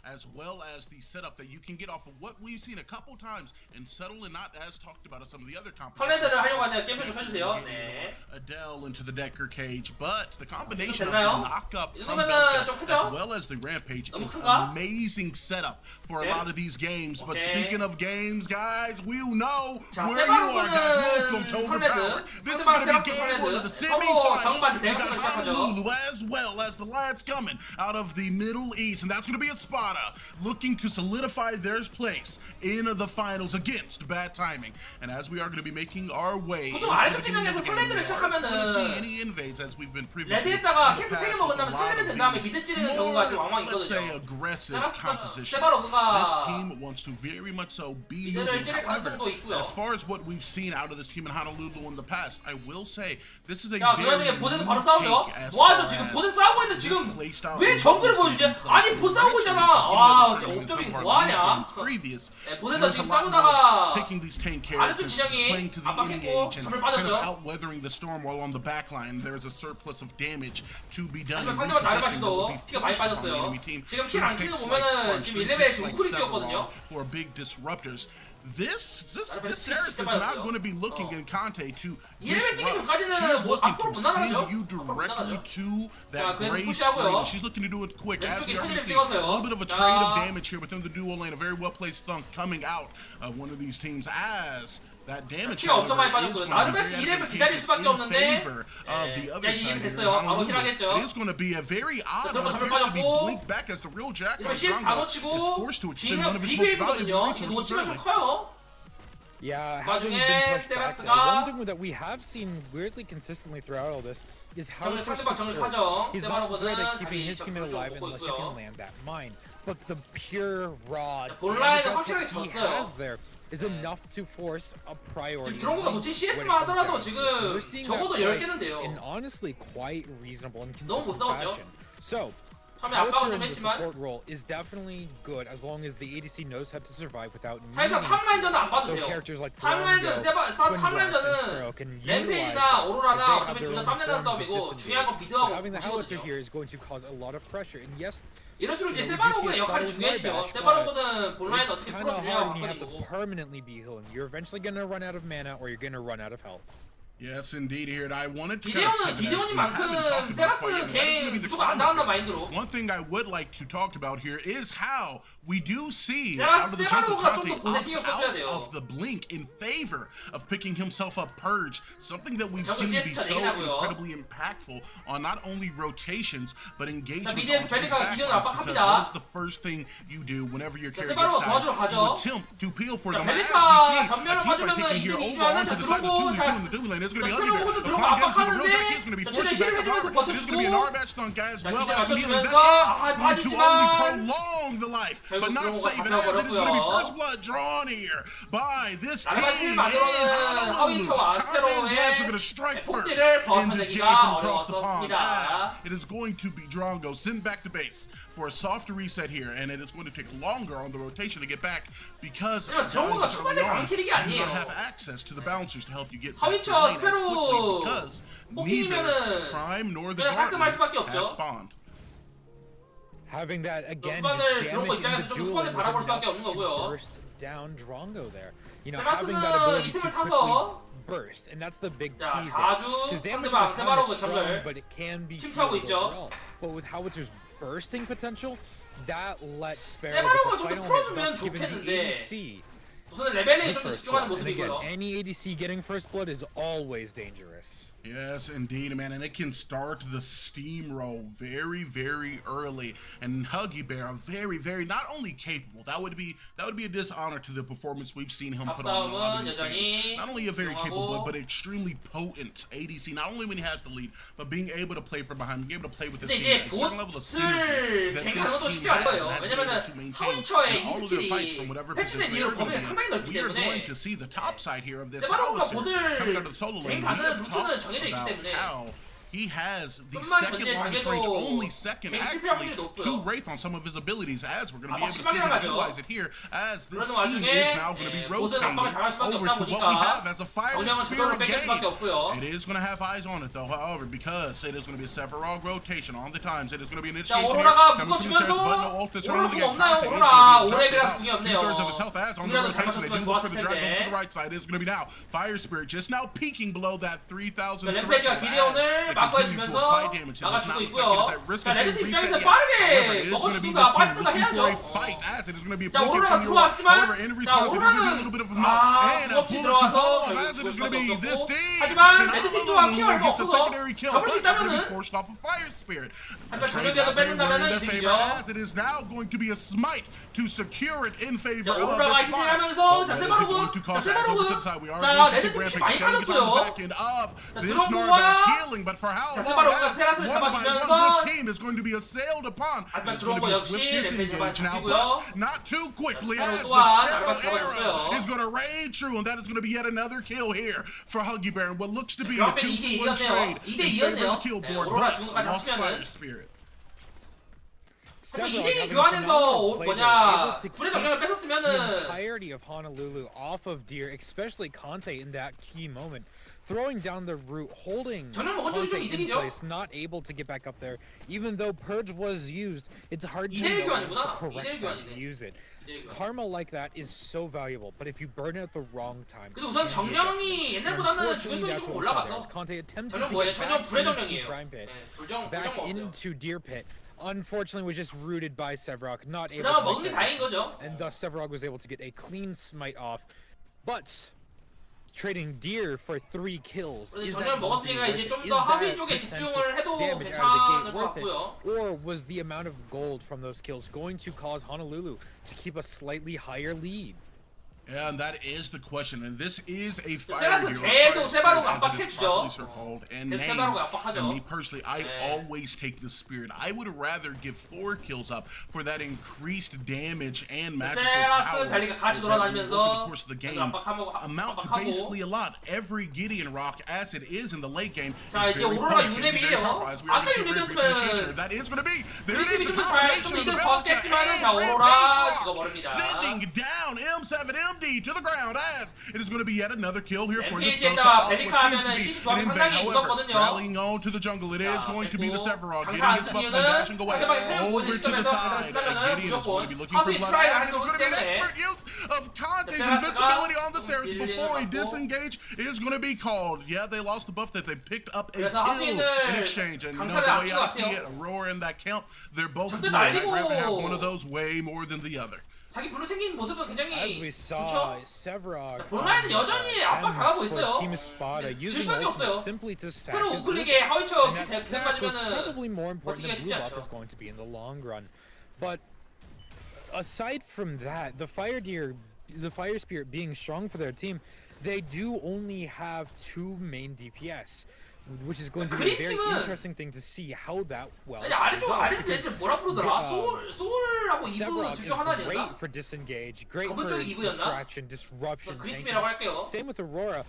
as well as the setup that you can get off of what we've seen a couple times in Settle and not as talked about as some of the other competitions. 설레드를 하려고 하네요. 게임 좀 켜주세요. 네. Adele into the Decker cage, but the combination of 됐나요? the knock up from 이거면은 Belka 좀 크죠? as well as the rampage 너무 is 큰가? amazing setup for a Okay. lot of these games. But Okay. speaking of games, guys, we know 자, where you are, guys. Welcome 세바로그는 to Overpowered. 설레드, This is 상대방 going to be 세바로그 game one of the 설레드. 서버 정반 semifinals. We 대각선을 got 시작하죠. Honolulu as well as the lads coming out of the Middle East, and that's going to be Espada looking to solidify their place in the finals against Bad Timing. And as we are going to be making our way 보통 into 아래쪽 the beginning of 진영에서 the game, 설레드를 we aren't going to see 시작하면은 any invades as we've been previously. 레드에다가 in the 캠프 3개 past 먹은 with a 다음에 lot 설레드 of 된 다음에 these 미드 찌르는 경우가 좀 왕왕 let's say 있거든요. aggressive 세바스- compositions. 세바로그가 This team wants to very much so be 미드를 moving. 찌를 However, 가능성도 있고요. as far as what we've seen out of this team in Honolulu in the past, I will say this is a 자, 그 very 와중에 보세도 바로 new 싸우죠. take as 뭐하죠? far 지금 as 보세 싸우고 있는데 지금 play style 왜 and 정글을 what 보여주지? we've seen 아니 from 보세 싸우고 Richard 있잖아. in the 와, beginning 진짜 of the 옵저빙 season, 뭐하냐? games previous, 네, 보세도 there's a 지금 lot more 싸우다가 picking these tank 아래쪽 characters, 진영이 playing to the 압박했고 engage and 점을 kind of 빠졌죠. out-weathering the storm while on the back line. There's a surplus of damage to be done. 하지만 and 상대방 repossession that 나르바시도 will be 피가 많이 forced upon the 빠졌어요. enemy team. 지금 킬 Two 안 키는 거 picks 보면은 like Crunch, 지금 three 1레벨에 picks 지금 like 우쿨이 Severon, 찍었거든요. who are big disruptors. This 나르바시 Seraph 진짜 is not 빠졌어요. going to be looking in Conte to 2레벨 찍기 disrupt. 전까지는 She's 뭐 looking 앞으로 to 못 나가죠. send you 앞으로 못 directly 나가죠. to 자, that 그래도 gray 푸시하고요. screen. She's looking to do it quick. As 왼쪽에 we already 손이를 see, 찍었어요. a little bit of a 자. trade of damage here within the duo lane. A very well-placed thunk coming out of one of these teams as that damage 피가 엄청 많이 however, is 빠졌고요. going to be 나르바시 very 2레벨 기다릴 advantageous 수밖에 in 없는데 favor of the 네, other 이제 side 이해는 here in 됐어요. 바로 Honolulu. 힐하겠죠. It is going to be a very odd 들어가 one. 점을 Appears to be 빠졌고 blinked back as the real Jack 이러면 CS 다 is 놓치고 forced to expend one D는 of his most valuable 비비거든요. 이거 resources 놓치면 좀 early. 커요. Yeah, 그 having 와중에 been pushed back there. 세바스가 One thing that we have seen weirdly consistently throughout all this is how 정글 to 상대방 정글 support. 타죠. He's not great 세바로그는 at keeping his 다시 teammate 적극적으로 alive 먹고 unless you can 있고요. land that mine. But the pure raw 자, 본라인은 damage 확실하게 output he 졌어요. has there is enough to force a priority. 지금 드론고가 놓친 CS만 하더라도 지금 적어도 10개는데요. in honestly quite reasonable and 너무 못 consistent 싸웠죠. fashion. So 처음에 압박은 Howitzer 좀 in the 했지만 support role is definitely good as long as the ADC knows how to survive without 사실상 needing 탑라인전은 안 봐도 so 돼요. characters like 탑라인전 Twin Blast and 탑라인전은 Stroke and utilize 램페이지나 that 오로라나 as they 어차피 have 둘 their 다 own 땀내는 forms of 싸움이고 disengage. 중요한 건 So 비드하고 having the Howitzer 보시거든요. here is going to cause a lot of pressure, and yes, 이럴수록 이제 you know, we do see 세바로그의 a 역할이 spot with 중요해지죠. Ryback, 세바로그는 본라인 it's 어떻게 kind of 풀어주냐 hard when you have to 관건이고. permanently be healing. You're eventually going to run out of mana, or you're going to run out of health. Yes, indeed. Here, and I wanted to. 기대오니만큼 세바스 개인 무조건 안 나간다 마인드로. One thing I would like to talk about here is how we do see 세바- out of the jungle 세바로그가 Conte 좀더 보내 opts 신경 써줘야 out 돼요. of the blink in favor of picking himself up Purge, something that we've 저거 seen be CS so 전이라고요. incredibly impactful on not only rotations but engagements 미드에서 onto his 벨리카가 backlines. 기존을 Because 압박합니다. what is the first thing you do whenever your 자, character 세바로그 gets 도와주러 tired? 가죠. You attempt to peel for 자, them. As we 벨리카 see 전면을 a team by 봐주면은 taking here 이득이 over 중요한데 onto the side of the 들어오고, two in the dual lane. It's going to be 자, ugly there. 스페로그도 The 들어오고 Clown gets to the real 압박하는데, Jack. He's going to be 자, forcing 힐을 back the 해주면서 power. There's going to be an 버텨주고. R-Batch thunk as 자, well 기대 as healing. 맞춰주면서, That is going to only 빠지지만 prolong the life, but 결국 not 들어오고 save it. As it is going to be 가져버렸고요. first blood drawn here by this team 나르바시 in 만들어는 Honolulu. 하위처와 Conte's 아스테로의 lads are going to strike first 폭딜을 in this game 버텨내기가 from across the pond. 어려웠습니다. As it is going to be Drongo sent back to base for a soft reset here, and it is going to take longer on the rotation to get back because 왜냐면 드론고가 초반에 early on, 강킬이 you do 아니에요. not have access to the bouncers to help you get back 하위처 to the lane as 스페로 quickly because neither 포킹이면은 Prime nor the 그냥 깔끔할 수밖에 Guardian 없죠. has spawned. Having that again, 수반을 just 드론고 damage in 입장에서 the 좀 duel 수반을 was 바라볼 수밖에 enough 없는 to 거고요. burst down Drongo there. You know, having that 세바스는 ability 이 to 틈을 quickly 타서 burst, and that's the big key 자, there. 자주 His damage 상대방 per time 세바로그 is strong, 정글 but it can be 침투하고 healed 있죠. overall. But with Howitzer's bursting potential, that lets Sparrow 세바로그가 get the 좀 더 final hit, 풀어주면 thus giving the 좋겠는데 ADC 우선은 레벨에 the 좀 더 first 집중하는 blood. And again, 모습이고요. any ADC getting first blood is always dangerous. Yes, indeed, man, and it can start the steamroll very, very early. And Huggy Bear, very, not only capable. That would be a dishonor to the performance we've seen him put on in a lot of these games. Not only a very capable, but extremely potent ADC. Not only when he has the lead, but being able to play from behind, being able to play with his 근데 team, 이제 a certain level of synergy 보스를 that 갱하는 것도 this team 쉽지 않은 has 거예요. and has been 왜냐면은 able to maintain 하위처의 in all of their fights from 이 whatever 스킬이 position 패치된 they're 이후로 범위가 going to 상당히 넓기 be. We are going 때문에 to see the top side here of this 세바로그가 Howitzer coming out of 보스를 the solo lane. We 갱 가는 have 루트는 talked 정해져 있기 about 때문에 how he has the 좀만 second 견제 longest range, 당해도 only second 갱 실패 actually 확률이 높고요. to Wraith on some of his abilities, as we're going to be able to see 심하게 him 나가죠. utilize it here as this 그러는 team 와중에 is now going to be 보스는 rotating 압박을 당할 수밖에 over 없다 to what we 보니까 have as a Fire 정량은 저절로 Spirit 뺏길 수밖에 game. 없고요. It is going to have eyes on it though, however, because it is going to be a Sephiroth rotation on the times. It is going to be an 자, initiation here 오로라가 coming from the Seraphs, 묶어주면서 but no ult is 오로라 running 궁 again. 없나요? Conte is 오로라 going to be 오레벨이라서 just 궁이 about 없네요. 2/3 of his health as on the 궁이라도 잘 rotation. They do 맞췄으면 look for the 좋았을 dragon to the 텐데. right side. It is going to be now Fire Spirit just now peeking below that 3,000 램페이지가 threshold. 기대온을 It could 바꿔주면서 막아주고 있고요. 자, 레드팀 입장에서 However, 빠르게 it is going to be 먹어주든가 this team 빠지든가 looking for a 해야죠. fight as it is going to be a 자, blanket 오로라가 from Euro. 들어왔지만 However, in 자, response, they're going to do a 오로라는 little bit of a mount and a 무겁지 bullet to 들어와서 follow 결국 as it 죽을 is going to 수밖에 be this 없었고 team. 하지만 And 레드팀 Honolulu 또한 will 피가 얼마 get the 없어서 secondary kill, 잡을 수 but they're going to be 있다면은 forced off of Fire Spirit. 하지만 The trade 정면이라도 back they were 뺏는다면은 in their favor 이득이죠. as it is now going to be a smite to secure it in favor 자, of 오로라가 the 희생하면서 Sparta. 자, But what is it going to 세바로그 자, cost as over to the side? We are 자, going to see 레드팀 피 Rampage 많이 trying to get on the 빠졌어요. back end of 자, this 드럼과 Narbash healing, but for how 자, long? 세바로그가 As 세라스를 one by one, 잡아주면서 this team is going to be assailed upon. 하지만 It's going to 드럼과 be a 역시 swift 램페이지 disengage now, 잡아주고요. but not too quickly 자, as 스페로 the 또한 Sparrow 날아가서 era 잡아줬어요. is going to raid true, and that is going to be yet another kill here for Huggy Bear. What looks to be a 그러면 2-for-1 2대2였네요. trade in favor of the kill 네, board, 오로라 but 죽은 a 것까지 lost 합치면은 Fire Spirit. 그럼 Several 2대2 having 교환해서 phenomenal play, 뭐냐 they're able to 불의 keep 정령을 the 뺏었으면은 entirety of Honolulu off of Deer, especially Conte in that key moment. Throwing down the root, holding 저는 뭐 Conte 좀 in 이득이죠. place, not able to get back up there. Even though Purge was used, it's hard to 이대1 know when it's the 교환이구나. correct 이대1 time to 교환이네. use it. 이대1 교환. Karma like that is so valuable, but if you burn it at the wrong time. 근데 우선 정령이 옛날보다는 죽을 수율이 조금 올라가서 Conte attempted 정령 to 뭐예요? get 정령 back 불의 into 정령이에요. Prime Pit, 네, 불정 back 없어요. into Deer Pit. Unfortunately, was just rooted by Severog, not able 그나마 to 먹는 게 make that 다행인 거죠. and thus Severog was able to get a clean smite off. But trading Deer for 3 kills 그런데 is 정령을 that 먹었으니까 worth 이제 it? 좀 Is 더 하수인 that 쪽에 percentage 집중을 해도 damage 괜찮을 out of the 것 gate worth it? 같고요. Or was the amount of gold from those kills going to cause Honolulu to keep a slightly higher lead? Yeah, and that is the question. And this is a fire 세라스 hero, 계속 fire 세바로가 spirit, as it is 압박해주죠. properly so called and 계속 named. 세바로가 압박하죠. And me personally, I 네. always take the spirit. I would rather give 4 kills up for that increased damage and magical 세라스 power. 벨리가 같이 over the 돌아다니면서 course of the game 계속 압박하고 amount to basically a lot. Every Gideon rock, as it is in the late game, 자, is 이제 very 오로라 potent, can be very 6렙이에요. powerful, as we 아까 already see very briefly in the 6렙이었으면 teaser. That is going to be there. It 팀이 is the 좀 combination 좀 of the 이득을 Belka 받겠지만은 and 자, Rampage 오로라 Rock, 죽어버립니다. sending down M7MD to the ground as it is going to be yet another kill here for this 램페이지에다 Belka. 벨리카 What seems to 하면은 be CC 조합이 an invade. 상당히 However, 무섭거든요. rallying on to the jungle, it is 자, going to be the 됐고, Severog getting 강타 안 his buff and 쓰면은 dashing away 상대방이 세명 over to the 보여주면서 강타를 side. 쓰면은 Gideon is going to be 무조건 looking for 하수인 blood 트라이를 as 하는 it is 거기 going to be an 때문에 expert use of Conte's 세라스가 invincibility on the Seraph 딜리를 before a 받고 disengage is going to be called. Yeah, they lost the buff that they picked up a 그래서 kill in 하수인을 exchange. And you know 강타를 the way I 아끼고 see it, 왔어요. Aurora and that count, they're both 적들 good. I'd 날리고 rather have one of those way more than the other. 자기 불을 챙긴 모습은 As 굉장히 we saw, 좋죠. Severog 본라인은 여전히 압박 당하고 있어요. Team Spada 질 using 수밖에 ultimate 없어요. simply to stack 스페로 his 우클릭에 하위쳐 and that 대대 stack was 빠지면은 probably more important 버티기가 than 쉽지 blue buff 않죠. is going to be in the long run. But aside from that, the Fire Spirit being strong for their team, they do only have 2 main DPS, which is going to be a very 그린 팀은- interesting thing to see how that well. 아니 아래쪽 resolves, 아래쪽 because 애들 뭐라 부르더라? 소울하고 이브 Severog 둘 is 중 하나 아니었나? great for disengage, great 검은 for 쪽이 이브였나? distraction, disruption, 그린 팀이라고 할게요. Same with Aurora.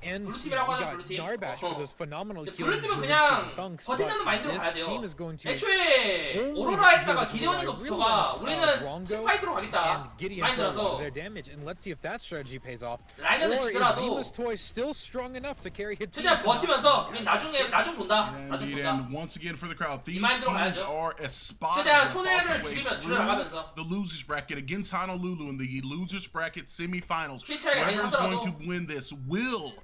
And 블루 we 팀이라고 하죠, got 블루 팀. Narbash for those phenomenal 블루 kills 팀은 with 그냥 dunks, 버틴다는 but 마인드로 this 가야 돼요. team is going to 애초에 only 오로라에다가 be able to 기대원인 rely 것부터가 really on 우리는 Rongo 팀파이트로 가겠다 and Gideon for a lot 마인드라서 of their damage, and let's see if that strategy pays off. 라인은 Or is 지더라도 Zima's toy still strong enough to carry his team? 최대한 버티면서 우린 나중 본다. 나중 Indeed, 본다. and once again for the crowd, these 마인드로 teams 가야죠. are a spot 최대한 that 손해를 fought their way 줄이면 through 줄여나가면서. the losers bracket against Honolulu in the losers bracket semifinals. 킬 차이가 많이 Whoever is going 나더라도 to win this will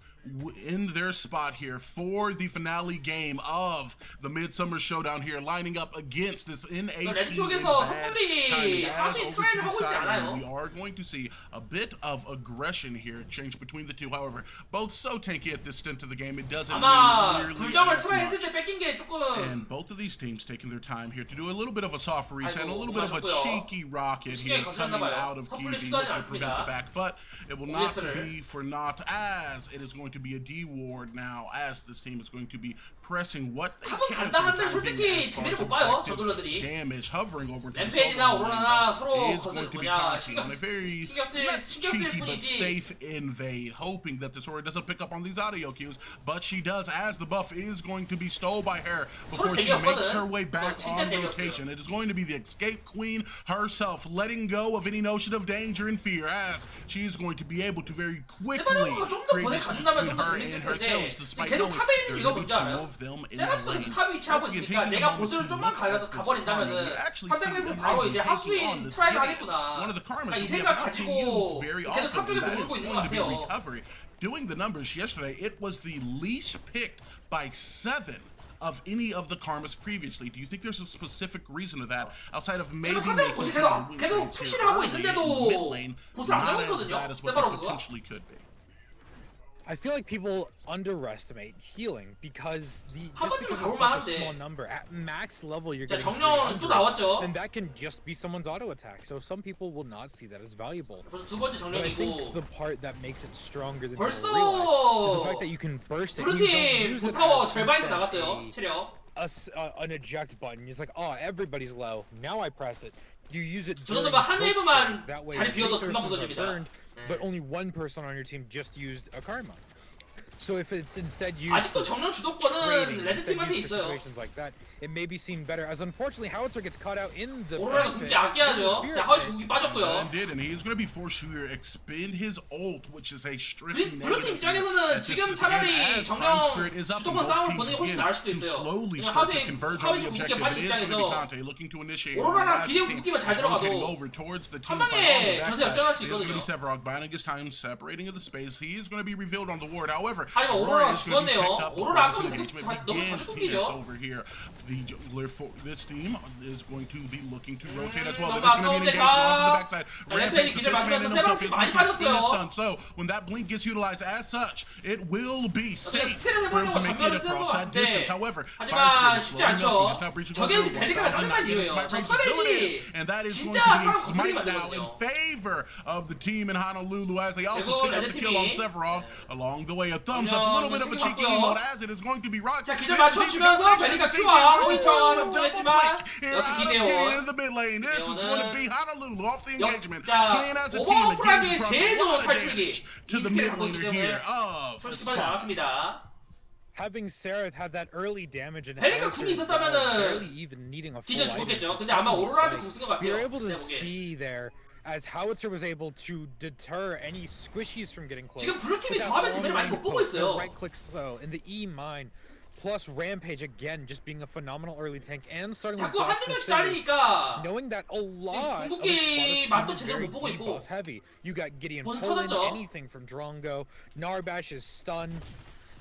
in their spot here for the finale game of the Midsummer Showdown here, lining up against this N18 레드 쪽에서 bad 섣불리 kind of 하수인 over 트라이를 to the 하고 있지 side, 않아요. and we are going to see a bit of aggression here change between the two. However, both so tanky at this stint of the game, it doesn't 아마 mean nearly 불정을 as 트라이 했을 much. 때 뺏긴 게 조금 And both of these teams taking their time here to do a little bit of a soft reset, 아이고, a little bit of a 고마웠고요. cheeky rocket 시계에 here coming 거슬렸나봐요. out of 섣불리 Kiwi, 시도하지 looking to prevent 않습니다. the back, but it will not 오비에트를. be for naught as it is going to be a D ward now as this team is going to be pressing what they 한번 can 간다 for the 한들 time being 솔직히 as far 재미를 as 못 봐요, objective 저들러들이. damage hovering over to the 램페이지나 solo 오로라나 lane, 서로 is going to be 뭐냐, conking on a very 신경 쓸 less 신경 쓸 cheeky but 뿐이지. safe invade, hoping that this Horde doesn't pick up on these audio cues, but she does as the buff is going to be stole by her before she makes her way back 진짜 on 재미없어요. rotation. It is going to be the escape queen herself, letting go of any notion of danger and fear, as she is going to be able to very quickly 세바로그가 좀더 create 보내 distance 가준다면 between 좀더 her 재밌을 and 텐데 herself, despite 계속 knowing 탑에 있는 there 이유가 will be 뭔지 two 알아요? of them in the 세라스도 lane. 탑 위치하고 Once again, 있으니까 taking a 내가 moment 보스를 to 좀만 look at this 가버린다면은 Karma, we actually see 선택에서 Unrising 바로 이제 taking 하수인 on this 트라이를 Gideon. 하겠구나. One of the karmas 그러니까 이 that we have 생각 not seen 가지고 used very 계속 탑 often, 쪽에 and that is 돌고 있는 것 going to be 같아요. recovery. doing the numbers yesterday, it was the least picked by 7 of any of the Karmas previously. Do you think there's a specific reason to that outside of maybe 상대 making 보시 some win 계속 trades 푸시를 here 하고 early in 있는데도 mid lane, 보스를 안 not 가고 as 있거든요. bad as what they 세바로그가. potentially could be? I feel like people underestimate healing because 한 just 번쯤은 because 가볼 it's such a 만한데. small number. At max level, you're 자, getting 정령 또 300, 나왔죠. and that can just be someone's auto attack. So some people will not see that as valuable. 벌써 두 번째 But I think 정령이고 the part that makes it stronger than 벌써 people realize is the fact that you can burst it. You don't 블루팀 use it 보타워 as 절반이 instead 나갔어요. 체력. an eject button. It's like, oh, everybody's low. Now I press it. You use it 저 during 정도면 한 hook 웨이브만 phase. That way 자리 비워도 금방 resources are 부서집니다. burned, but only one person on your team just used a karma. So if it's instead used 아직도 for 정령 trading, 주도권은 instead 레드팀한테 used for 있어요. situations like that, it may be seen better. As unfortunately, Howitzer gets caught out in the 오로라는 back 궁기 pit, in the 아껴야죠. spirit 자, 하위 pit. 궁기 빠졌고요. And did, and he's going to be forced to expend his ult, which is a strict 블루팀 negative 입장에서는 at this 지금 again, 차라리 as 정령 Prime Spirit is up and 주도권 both 싸움을 teams 보는 게 훨씬 begin 나을 수도 to 있어요. slowly 그냥 start to 하위 converge 하위 on the 궁기에 objective. 빠진 It is going to be 입장에서 Conte looking to initiate. 오로라랑 on the 기대 last team. 궁기만 잘 He's rotating 들어가도 over towards the 한 team fight on the 방에 전세 역전할 수 backside. It's going to be 있거든요. Sevarog biding his time, separating of the space. He is going to be revealed on the ward. However, 하지만 Aurora 오로라 is going to be 죽었네요. picked up before 오로라 this 아까도 계속 engagement 너무 begins. 자주 Tinas 끊기죠. over here. The jungler for this team is going to be looking to rotate as well. 너무 There's going to be an 아까운데 engagement onto the 다 backside. 자, Rampage, 램페이지 the 기절 fifth man 맞으면서 in himself, 세바로키 is 많이 going to be 빠졌어요. stunned. So when that blink gets utilized as such, it will be safe 스틸을 for him to 해보려고 make 전멸을 it 쓰는 across 것 that 같은데 distance. However, 하지만 Fire 쉽지 Spirit is slowing up. He 않죠. just now breaching 저게 over 지금 벨리카가 1,900 상단 이유예요. smite 저 range 터렛이 utilities, and that is going 진짜 to be a 사람 smite 고생이 now in 많거든요. favor of the team in Honolulu as they also 그리고 pick up the kill on 레드팀이 Sevarog. Along the way, a thumbs up, a little bit of a cheeky 챙겨봤고요. emote as it is going to be rocked. 자, 기절 맞춰주면서 벨리카 큐와 허위처 성공했지만 역시 기대요. in the mid lane. This is going to be Honolulu off the engagement. 자, Playing as a team again 오버프라임의 across 제일 a lot 좋은 of 탈출기 damage to 이 the 스킬을 mid 갖고 있기 laner 때문에 here of 솔직히 말이 Spot. 나왔습니다. Having Sarah have that early damage and 벨리카 Howitzer 궁이 is 있었다면은 barely even needing a full 디는 item 죽었겠죠. to 근데 아마 stun the 오로라한테 spike. 궁 쓴 것 We were 같아요. able to 내 보기에. see there as Howitzer was able to deter any squishies from getting close. 지금 블루팀이 With that 조합의 지배를 많이 long-range 못 보고 poke, the 있어요. right click slow and the E mine plus Rampage again just being a phenomenal early tank and starting with 자꾸 bots 한두 and 명씩 scissors, 잘리니까 knowing that a lot of 궁극기 the 맛도 Spotted 제대로 team is 못 보고 very 있고. debuff heavy. You got Gideon 보스 Poland, 터졌죠. anything from Drongo, Narbash is stunned.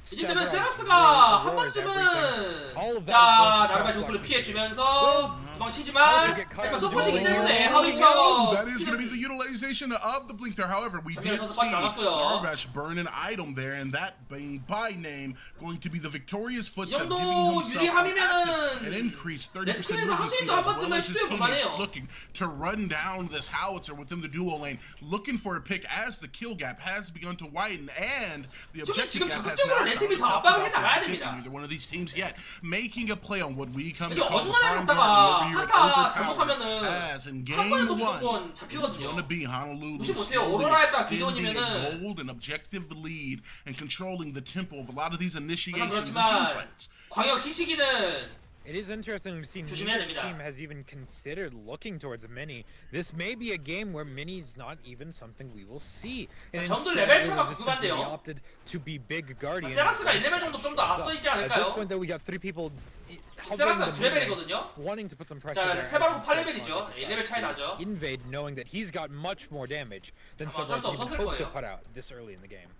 이쯤 되면 Sevarog's 세라스가 roar, 한 roars, everything. 번쯤은 All of that 자 is going to 나르바시 cost 우클을 Black 피해주면서 도망치지만 Howitzer get 약간 caught 소포시기 in 때문에 the 하위처 That is going to be the utilization of the blink there. However, we did 전면에서 see 빠져나갔고요. Narbash burn an item there, and that being by name going to be the victorious 이 footstep, 정도 giving himself 유리함이면은 an increased 30% 레드팀에서 movement 할 수 speed, 있는 as 한 well 번쯤은 as his 시도해 teammates 볼만해요. looking to run down this howitzer within the duo lane, looking for a pick as the kill gap has begun to widen, and the objective 지금 gap has 적극적으로 now 레드팀이 더 found 압박을 itself 해나가야 about 됩니다. 50. Neither one of these teams yet making a play on what we come to 근데 call the 어중간하게 prime 갔다가 guard over here at 한타 Overtower, 잘못하면은 as in 한 game 번에도 1 주도권 it's 잡히거든요. going to be Honolulu 무시 못해요. slowly 오로라에다 extending a 기도님이면은 gold and objective lead and controlling the tempo of a lot of these initiations and team 그렇지만 fights. 광역 희시기는 It is interesting to see 조심해야 neither 됩니다. team has even considered looking towards a mini. This may be a game where mini's not even something we will see. And 점들 instead, 레벨 they 차가 will just simply 궁금한데요. opted to be big guardian. 세라스가 1레벨 정도 좀 더 앞서 있지 At this 않을까요? point, though, we got three people 세라스가 hovering the 2레벨이거든요. mid, wanting to put some pressure 자 there. 세바로그 as instead 8레벨이죠. Conte 1레벨 차이 decides 나죠. to invade, knowing that he's got much more damage than 아마 Sevarog 어쩔 수 can even 없었을 hope to 거예요. put out this early in the game.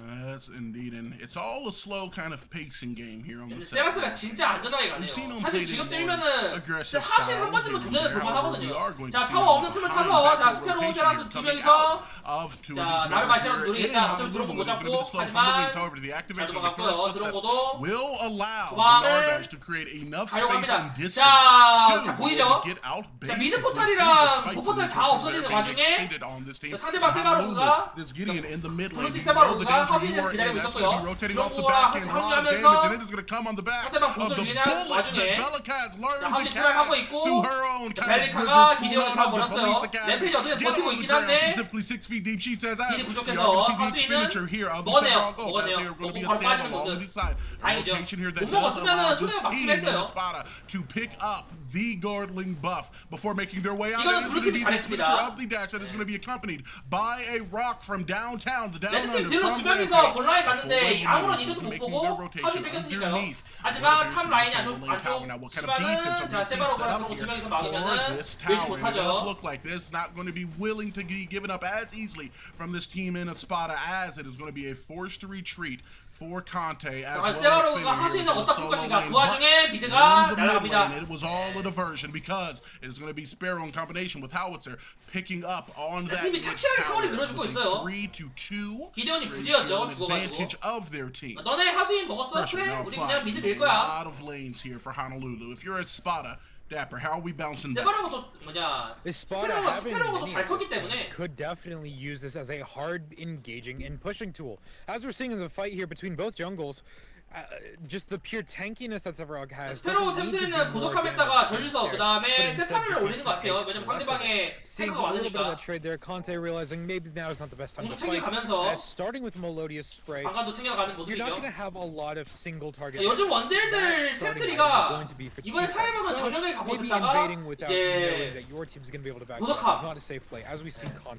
That's indeed, and it's all a slow kind of pacing game here on the 근데 set. 세라스가 진짜 안전하게 가네요. We've seen him 사실 play the 지금쯤이면은 more aggressive 사실 style 한 번쯤은 here 도전해 and 볼만 there. We are 하거든요. going 자 to 타워 see 없는 틈을 behind 타서 that 자 스페로 rotation 세라스 here 두 coming 명이서 out of two of 자 these 나르바시랑 members here 누르니까 in 어쩜 들어온 거 Honolulu. It's going to be the 잡고 slow from the 하지만 leads. However, the 잘 activation of 넘어갔고요. Victorious 들어온 Footsteps 것도 will allow the 도망을 Narbash to create enough 가려고 space 합니다. and distance 자, to 보이죠? get out 자, 미드 basically 포탈이랑 through the 복 포탈 spikes 다 and 없어지는 resources that are being 와중에 expended on this team. 상대방 Honolulu 세바로그가 is getting in the mid lane. 블루팀 You know the 세바로그가 danger 화신을 you are 기다리고 in. That's going to be 있었고요. rotating off the 드론고와 back end. A lot of 합류하면서 damage, and it is going to come on the back 상대방 of 보스를 the 위한 bullets 와중에 that Bellica has learned 자, 하위 to 투명하고 cast 있고 through her own 자, kind of 벨리카가 wizard school 기대어를 known as the 잡아버렸어요. Police Academy. 램페이지 어떻게 Get 버티고 on the 있긴 ground, 한데 specifically 6 feet deep. She says, 딜이 you 부족해서 already see the 하수인은 expenditure here of the 먹었네요. Sevarog. Oh, 먹었네요. they are going to be 먹고 a 바로 sand 빠지는 along 모습. the side. 다행이죠. Rotation here that 못 does 먹었으면은 allow 손해가 this team in 막심했어요. Espada to pick up the Gardling buff before making their way out. 이거는 It is going to be 블루팀이 the 잘했습니다. expenditure of the dash that is going to be accompanied by a rock from downtown, the down 레드팀 under 뒤로 from 주면서 명이서 본라인 갔는데 아무런 이득도 못 보고 하수인 뺏겼으니까요. 하지만 탑 라인이 안쪽 치면은 자 세바로가 그런 거 2명이서 막으면은 밀지 못하죠. Look like this not going to be willing to be given up as easily from this team in Espada, as it is going to be a forced retreat for Conte as well as 세바로가 하수인을 어디다 풀 것인가. 그 와중에 미드가 날아갑니다. It was all a diversion because it is going to be Sparrow in combination with Howitzer picking up on that. 팀이 착실하게 타워를 밀어주고 있어요. 3-2 기대원이 부재였죠. advantage 죽어가지고. of their team. 너네 하수인 먹었어? 그래? 우리 그냥 미드 밀 거야. A lot of lanes here for Honolulu. If you're at Spada, Dapper, how are we bouncing back? 세바로도 뭐냐 스페로가 더 잘 컸기 때문에 could definitely use this as a hard engaging and pushing tool. As we're seeing in the fight here between both jungles, just the pure tankiness that Sevarog has. 스페로 템트리는 보석함에다가 전리서 그 다음에 세타를 올리는 것 같아요. 왜냐면 상대방의 태그가 많으니까. trade there, Conte realizing maybe now is not the best time to 공속 fight. 챙겨가면서 Starting with Melodious Spray, 방관도 챙겨가는 you're not 모습이죠. going to have a lot of single target. 요즘 원딜들 템트리가 이번에 사회보는 전형에 가고 싶다가 이제 보석함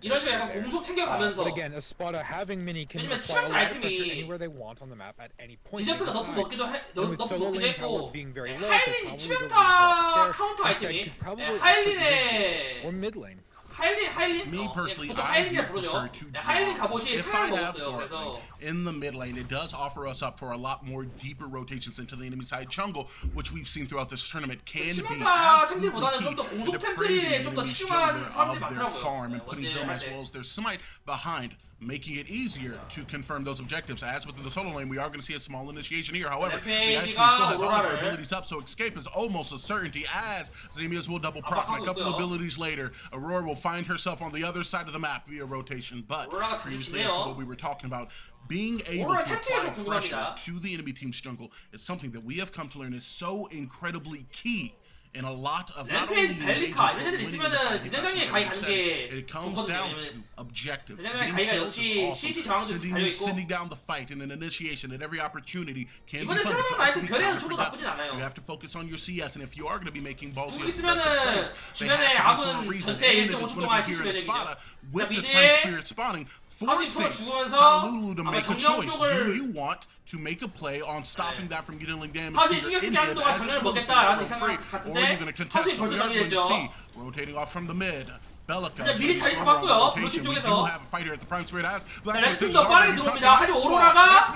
이런 식으로 약간 공속 챙겨가면서 again, Espada having mini can 왜냐면 apply a 치명타 lot of pressure 아이템이 anywhere they want on the map at any point. 디저트가 너프 먹기도 with 했고 being very low, 하일린이 probably 치명타 카운터 instead 아이템이 could probably 하일린의 or mid lane. 하일린? Me personally, 보통 I 하일린이라 do 부르죠. prefer to 하일린 draw. 갑옷이 If 사를 I have 먹었어요. 그래서 Garland in the mid lane, it does offer us up for a lot more deeper rotations into the enemy side jungle, which we've seen throughout this tournament can be 치명타 absolutely 템트리보다는 key 좀 더 to 공속 depraving 템트리에 좀 더 enemy 치중한 jungler 사람들이 of their 많더라고요. farm and putting them 원딜 할 as 때. well as their smite behind, making it easier to confirm those objectives. As within the solo lane, we are going to see a small initiation here. However, the Ice Queen still has all of her abilities up, so escape is almost a certainty as Xemias will double proc, and a couple abilities later, Aurora will find herself on the other side of the map via rotation. But previously, as to what we were talking about, being able to apply pressure to the enemy team's jungle is something that we have come to learn is so incredibly key in a lot of not only 램페이지, 벨리카 이런 애들 있으면은 대장장에 가이 가는 게 it comes down to 좋거든요. objectives. 대장장에 Getting 가이가 kills 역시 is awesome. CC 저항도 달려있고 Sending down the fight in an initiation at every opportunity can be 이번에 fun. 새로 나온 It can 아이템 also be 별의 연초도 나쁘진 counterproductive. 않아요. You have to focus on your CS, and if you are going to be making balls, 쭉 they 있으면은 have 주변에 to be for a 아군 reason. 전체 And it 1.5초 is going 동안 to be here in 70몇 Spada with 자, the 미드에 Spring Spirit spawning, forcing 죽으면서 Honolulu to 아마 make a 정령 choice. 쪽을 Do you want to make a play on stopping that from dealing damage 하수인 to 신경 your 쓰게 하는 Indian 동안 as it 정령을 looks 먹겠다라는 for 생각 free? Or are you 같은데 going to contest? 하수인 So 벌써 we are going to 정리했죠. see rotating off from the mid. Bellica 이제 is 미리 going to 자리 be stronger on 잡았고요. the 블루팀 rotation. We do 쪽에서. have a fight here at the Prime Spirit as 렉슨도 빠르게 들어옵니다. 하지만 오로라가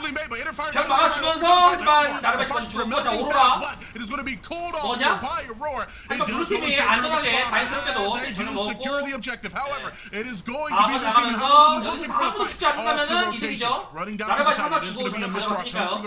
벽 막아주면서 하지만 나르바시까지 죽었고 자 오로라 뭐냐? 하지만 블루팀이 안전하게 다행스럽게도 1점을 먹었고 나가면서 여기서 아무도 죽지 않는다면 이득이죠. 나르바시 하나 죽고 저는 가져갔으니까요.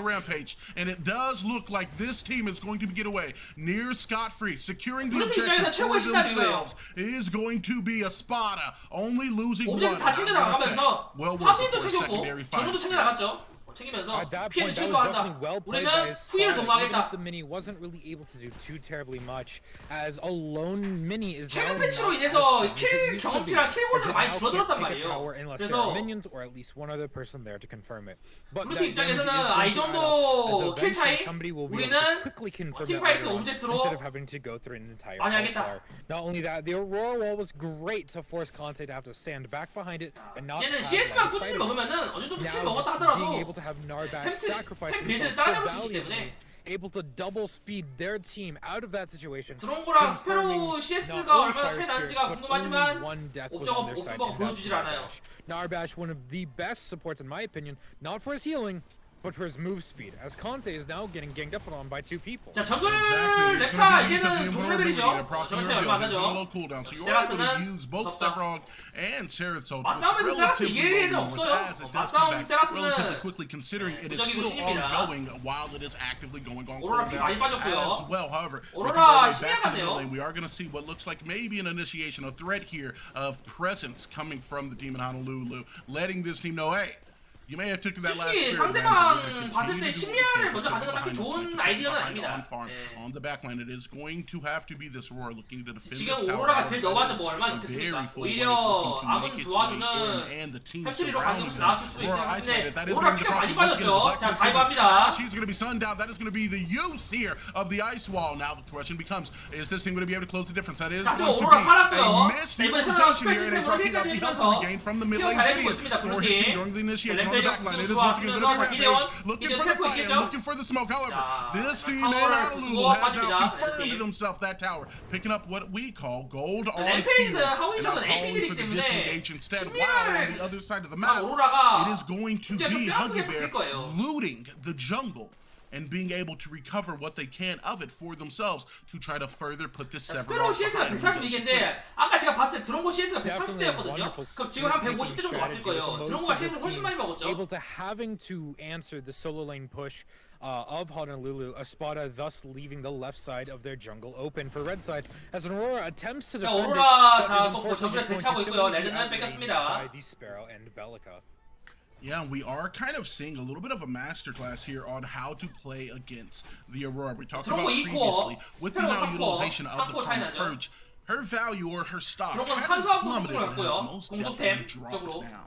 And it does look like this team is going to get away near scot-free, securing the 블루팀 objective 입장에서 for 최고의 시나리오예요. themselves. It is going to be a Spada, only losing one. 오브젝트 다 챙겨 나가면서 Well worth it 하수인도 for a 챙겼고 secondary 전우도 fight. 챙겨 나갔죠. 챙기면서 At that 피해는 point, that was 최소화한다. definitely well played 우리는 by 후위를 Spada, even 도모하겠다. if the mini wasn't really able to do too terribly much, as a lone mini is now 최근 not 패치로 as 인해서 strong as it 킬 used to be, 경험치랑 킬 as 골드가 it 많이 now can't 줄어들었단 take a 말이에요. tower unless there 그래서 are minions or at least one other person there to confirm it. But 블루팀 that damage 입장에서는 is 아, 이 going to add 정도 up, as 킬 eventually 차이 somebody will be able 우리는 to quickly confirm that 팀파이트 later on, 오브젝트로 instead of having to go through an entire 많이 health 하겠다. bar. Not only that, the Aurora wall was great to force Conte to have to stand back behind it and not 얘는 have CS만 line of 꾸준히 sight of it. 먹으면은 어느 정도 킬 Now 먹었다 just being 하더라도 able to have Narbash 템 sacrifice 빌드를 himself 따라잡을 so 수 있기 때문에 valiantly, able to double speed their team out of that situation. 드론고랑 스페로 confirming CS가 not only 얼마나 차이 Fire Spirit, 나는지가 but 궁금하지만 only one death was on their side, 옵저버가 and that's 보여주질 않아요. Narbash, one of the best supports in my opinion, not for his healing, but for his move speed, as Conte is now getting ganged up on by two people. 자 정글 Exactly. It's 렉차 gonna be 이제는 something 동레벨이죠. approaching 정글 your 차이 얼마 안 build. It's a low 나죠. cooldown, so you are able to 세라스는 use both 무섭다. Sephiroth and Charizard. 맞싸움에서 세라스 이길 일은 없어요. 맞싸움 세라스는 relatively quickly, considering it is 무적이고 still 신입니다. ongoing while it is actively going on. 오로라 피 많이 빠졌고요. As well, however, 오로라 making our way back to the 신기하네요. middle lane, we are going to see what looks like maybe an initiation, a threat here of presence coming from the team in Honolulu, letting this team know, hey, you may have taken that last 솔직히 spirit, man, 상대방 but we're gonna 봤을 때 continue to do what we 심리화를 can 먼저 to 가는 건 딱히 behind us, 좋은 like, to 아이디어는 behind 아닙니다. on farm. 네. On the backline, it is going to have to be this Aurora looking to defend 지금 this tower. 오로라가 딜 넣어봐도 뭐 얼마나 A 있겠습니까? very full 오히려 wave looking to 아군 make its way 도와주는 in, and the team 템트리로 surrounding 가끔씩 them. 나왔을 수도 있기 Aurora 때문에 isolated. That is 오로라 going to be 피가 the 많이 problem. Once again, the 빠졌죠. Black 자 Scissors. 다이브합니다. She's going to be sunned down. That is going to be the use here of the ice wall. Now the question becomes, is this team going to be able to close the difference? That is 자, going 지금 to 오로라 be 살았고요. a 자, 이번에 missed 새로운 utilization here, and 스페셜 talking about the 시스템으로 health 해결해주면서 regain from the mid 케어 lane 잘해주고 idiot 있습니다, for his 블루팀. team during the initiation. On the 배경 back line. It is 구슬 once again 좋았으면서 gonna 자 be 기대원 Rampage. Looking 기대원 for the 텔포 fight and 있겠죠? looking for the smoke. However, 자, this team in 타워를 Honolulu 부수고 has 빠집니다. now confirmed 팀. himself that tower, picking up what we call gold on 램페이드 field. 하고 And 있는 now calling AP들이기 for the 때문에 disengage instead. While on the other side of the map, 오로라가 it is going to 문제가 좀 be 뼈아프게 Huggy Bear 바뀔 거예요. looting the jungle and being able to recover what they can of it for themselves to try to further put this 스페로 Sephiroth CS가 behind 142개인데 아까 제가 봤을 때 드론고 CS가 Definitely 130대였거든요. wonderful 그럼 지금 한 150대 taking 정도 왔을 strategy 거예요. with most 드론고가 of the CS 훨씬 많이 team 먹었죠. able to having to answer the solo lane push of Honolulu, Espada thus leaving the left side of their jungle open for red side as Aurora attempts to 자, defend it, 오로라 but 자, is 또 unfortunately 저기를 just 대치하고 going to 있고요. simply be 레드는 outlaid 뺏겼습니다. by the Sparrow and Bellica. Yeah, we are kind of seeing a little bit of a masterclass here on how to play against the Aurora. We talked about 드론고 2코어, previously with the 스페로 now 3코어, utilization of the 3코어 차이 Karma 나죠. Purge. Her value or her stock 드론고는 hasn't 탄수화물 plummeted, 공속을 but has 갖고요. most 공속템 definitely dropped 쪽으로. now.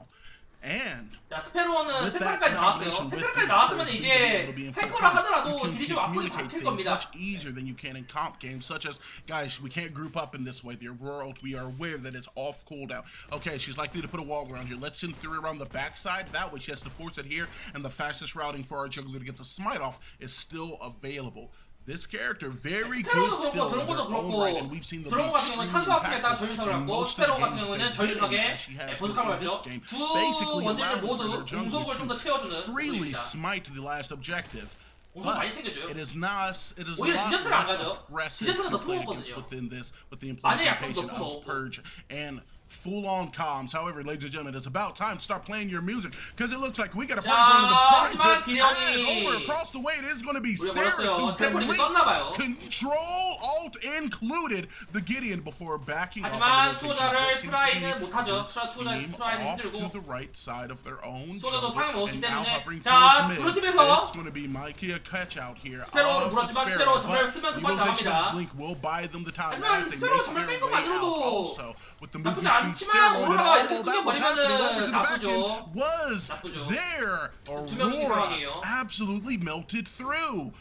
And 자, 스페로는 with that 세트까지 나왔어요. combination with 세트까지 these 나왔으면 players 이제 being able to be in full 탱커라 combat, 하더라도 you can 딜이 좀 앞으로 communicate 바뀔 things 겁니다. much easier than you can in comp games, such as, guys, we can't group up in this way. The Aurora ult, we are aware that it's off cooldown. Okay, she's likely to put a wall around here. Let's send 3 around the backside. That way she has to force it here, and the fastest routing for our jungler to get the smite off is still available. This character very good 스페로도 still 그렇고 in their 드론고도 own right, and 그렇고 we've seen them 드론고 be 같은 경우는 extremely 탄수화물에다가 impactful 전유석을 in 갖고 most of the 스페로 같은 games 경우는 that they've 전유석에 been in, as she has 보석함을 in this 갖죠. game. 두 Basically 원딜들 allowed 모두 for their jungler 공속을 좀 더 to 채워주는 freely 모습입니다. smite the last objective. 공속 But 많이 챙겨줘요. it is not. It is a 오히려 lot 디저트를 안 less 가죠. aggressive 디저트가 더 to play against 풍부하거든요. within this with the 만약에 약간 implementation 더 of 풍부하고. Purge and full-on comms. However, ladies and gentlemen, it's about time to start playing your music because it looks like we got a 자, party going to the party 하지만 pit. 기령이 And over across the way, it is going to be 우리가 Sarah 멀었어요. who 텔포링을 deletes 썼나봐요. control alt included the Gideon before backing off. 하지만 on the 수호자를 rotation. 트라이는 못하죠. This 트라이는 team off to 힘들고 the right side of their own 수호자도 jungle, 상해 먹었기 and now 때문에 hovering 자, towards mid. 블루팀에서 It's going to be Mikey a catch out here. 스페로는 of the 물었지만 Sparrow, 스페로 전멸 but 쓰면서 utilization 빠져나갑니다. of Blink will buy them the time 하지만 as they 스페로 make 전멸 their 뺀 것만 way out. 아니어도 Also, with the 나쁘지 movement speed 않지만 steroid and 오로라가 all 이렇게 that was happening over to the back 나쁘죠. end was 나쁘죠. there. 두 명이 Aurora 상황이에요. absolutely melted through.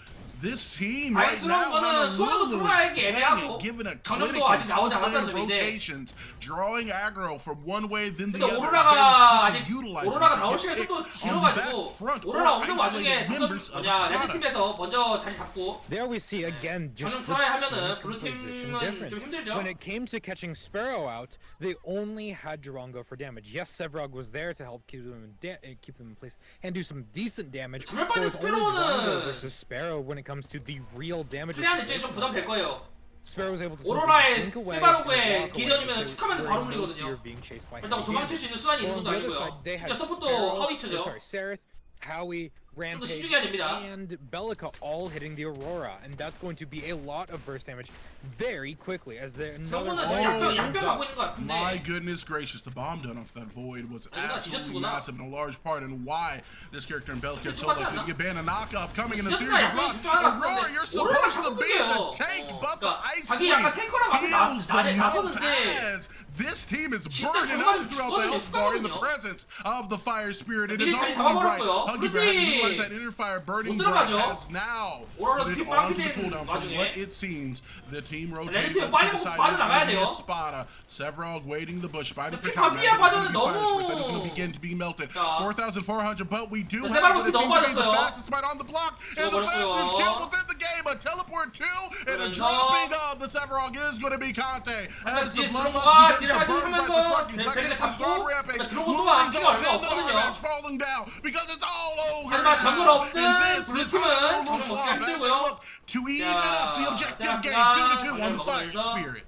This team right 다행스러운 now, 거는 수호자도 Honolulu is 풀어야기 playing 애매하고 it, giving a 전형도 clinic 아직 and 나오지 않았다는 playing 점인데 rotations, drawing aggro from one way then the 근데 other. 오로라가 아직 Utilizing 오로라가 it to 나올 get 시간이 좀 더 picked on the back 길어가지고 front or 오로라 없는 와중에 isolated members of Sparta. 레드팀에서 먼저 자리 잡고 There we see again 전용 just the 트라이 하면은 team 블루팀은 composition 좀 difference. 힘들죠. When it came to catching Sparrow out, they only had Durango for damage. Yes, Sevrog was there to help keep them in place and do some decent damage. 전멸 But 빠진 it was only Durango 스페로는 versus Sparrow when it comes to the real damage. 플레이하는 입장이 좀 부담될 거예요. Sparrow was able to 오로라의 blink away 세바로그의 and walk away 기련이면 because they 툭하면 were 바로 in no 물리거든요. fear of being chased by 일단 Howie 도망칠 수 있는 수단이 있는 On 것도 the other 아니고요. side, they had 진짜 서포도 Sparrow, 하위 쳐죠. Sereth, Howie, 좀 더 Rampage, 신중해야 됩니다. and Bellica all hitting the Aurora, and that's going to be a lot of burst damage very quickly as they're another 저거는 Oh, 지금 양뼈 up. 가고 있는 것 My 같은데 goodness gracious, the bomb done off that void was 이거 absolutely 디저트구나. massive and a large part in why this character in Bellica 디저트 solo 맞지 않나? could get banned. A knockup coming in a 디저트가 series of 약간 blocks. 줄줄 알았는데 Aurora, you're 오로라가 supposed to be 자꾸 the 끊겨요. tank, but the ice 자기 약간 queen 탱커라고 하면 feels the 나를 melt 나서는데 as this team is 진짜 burning 정말 up throughout the 죽거든요, health bar in the 죽거든요. presence of the fire spirit. It 미리 is 자리 only right. 잡아버렸고요. Huggy Bear 그렇지. utilized that inner fire burning 못 bright 들어가죠. has now 오로라 put it 뒷발 onto the 휘대는 cooldown from 와중에. what it seems. The team rotating 레드팀은 over 빨리 to the 먹고 side. 빠져나가야 It's 돼요. gonna be Sparta. Sevrog waiting the bush. Fighting for 피 counter. 바피아 It's gonna 빠져는 be Fire Spirit that is 너무 gonna begin to be melted. 자. 4,400, but we do 자, have 세바로그도 what it seems to be the 넘어졌어요. fastest smite on the block and the 죽어버렸고요. fastest kill within the game. A teleport 2 and a 그러면서 dropping of the Sevrog is gonna be Conte. As the 뒤에 bloodlust 드론고가 begins 딜을 to burn 하면서 by the fucking 베리가 Plexus 잡고 Guard Rampage. 드론고 또 Lures 앞뒤가 up 얼마 and the 없거든요. Dark falling down because it's all over. 하지만 정글 now. 없는 And this is 블루팀은 Honolulu 정글 Swamp 먹기가 as they 힘들고요. look to even up the objective game 세라스가 2-2 on the Fire 먹으면서 Spirit.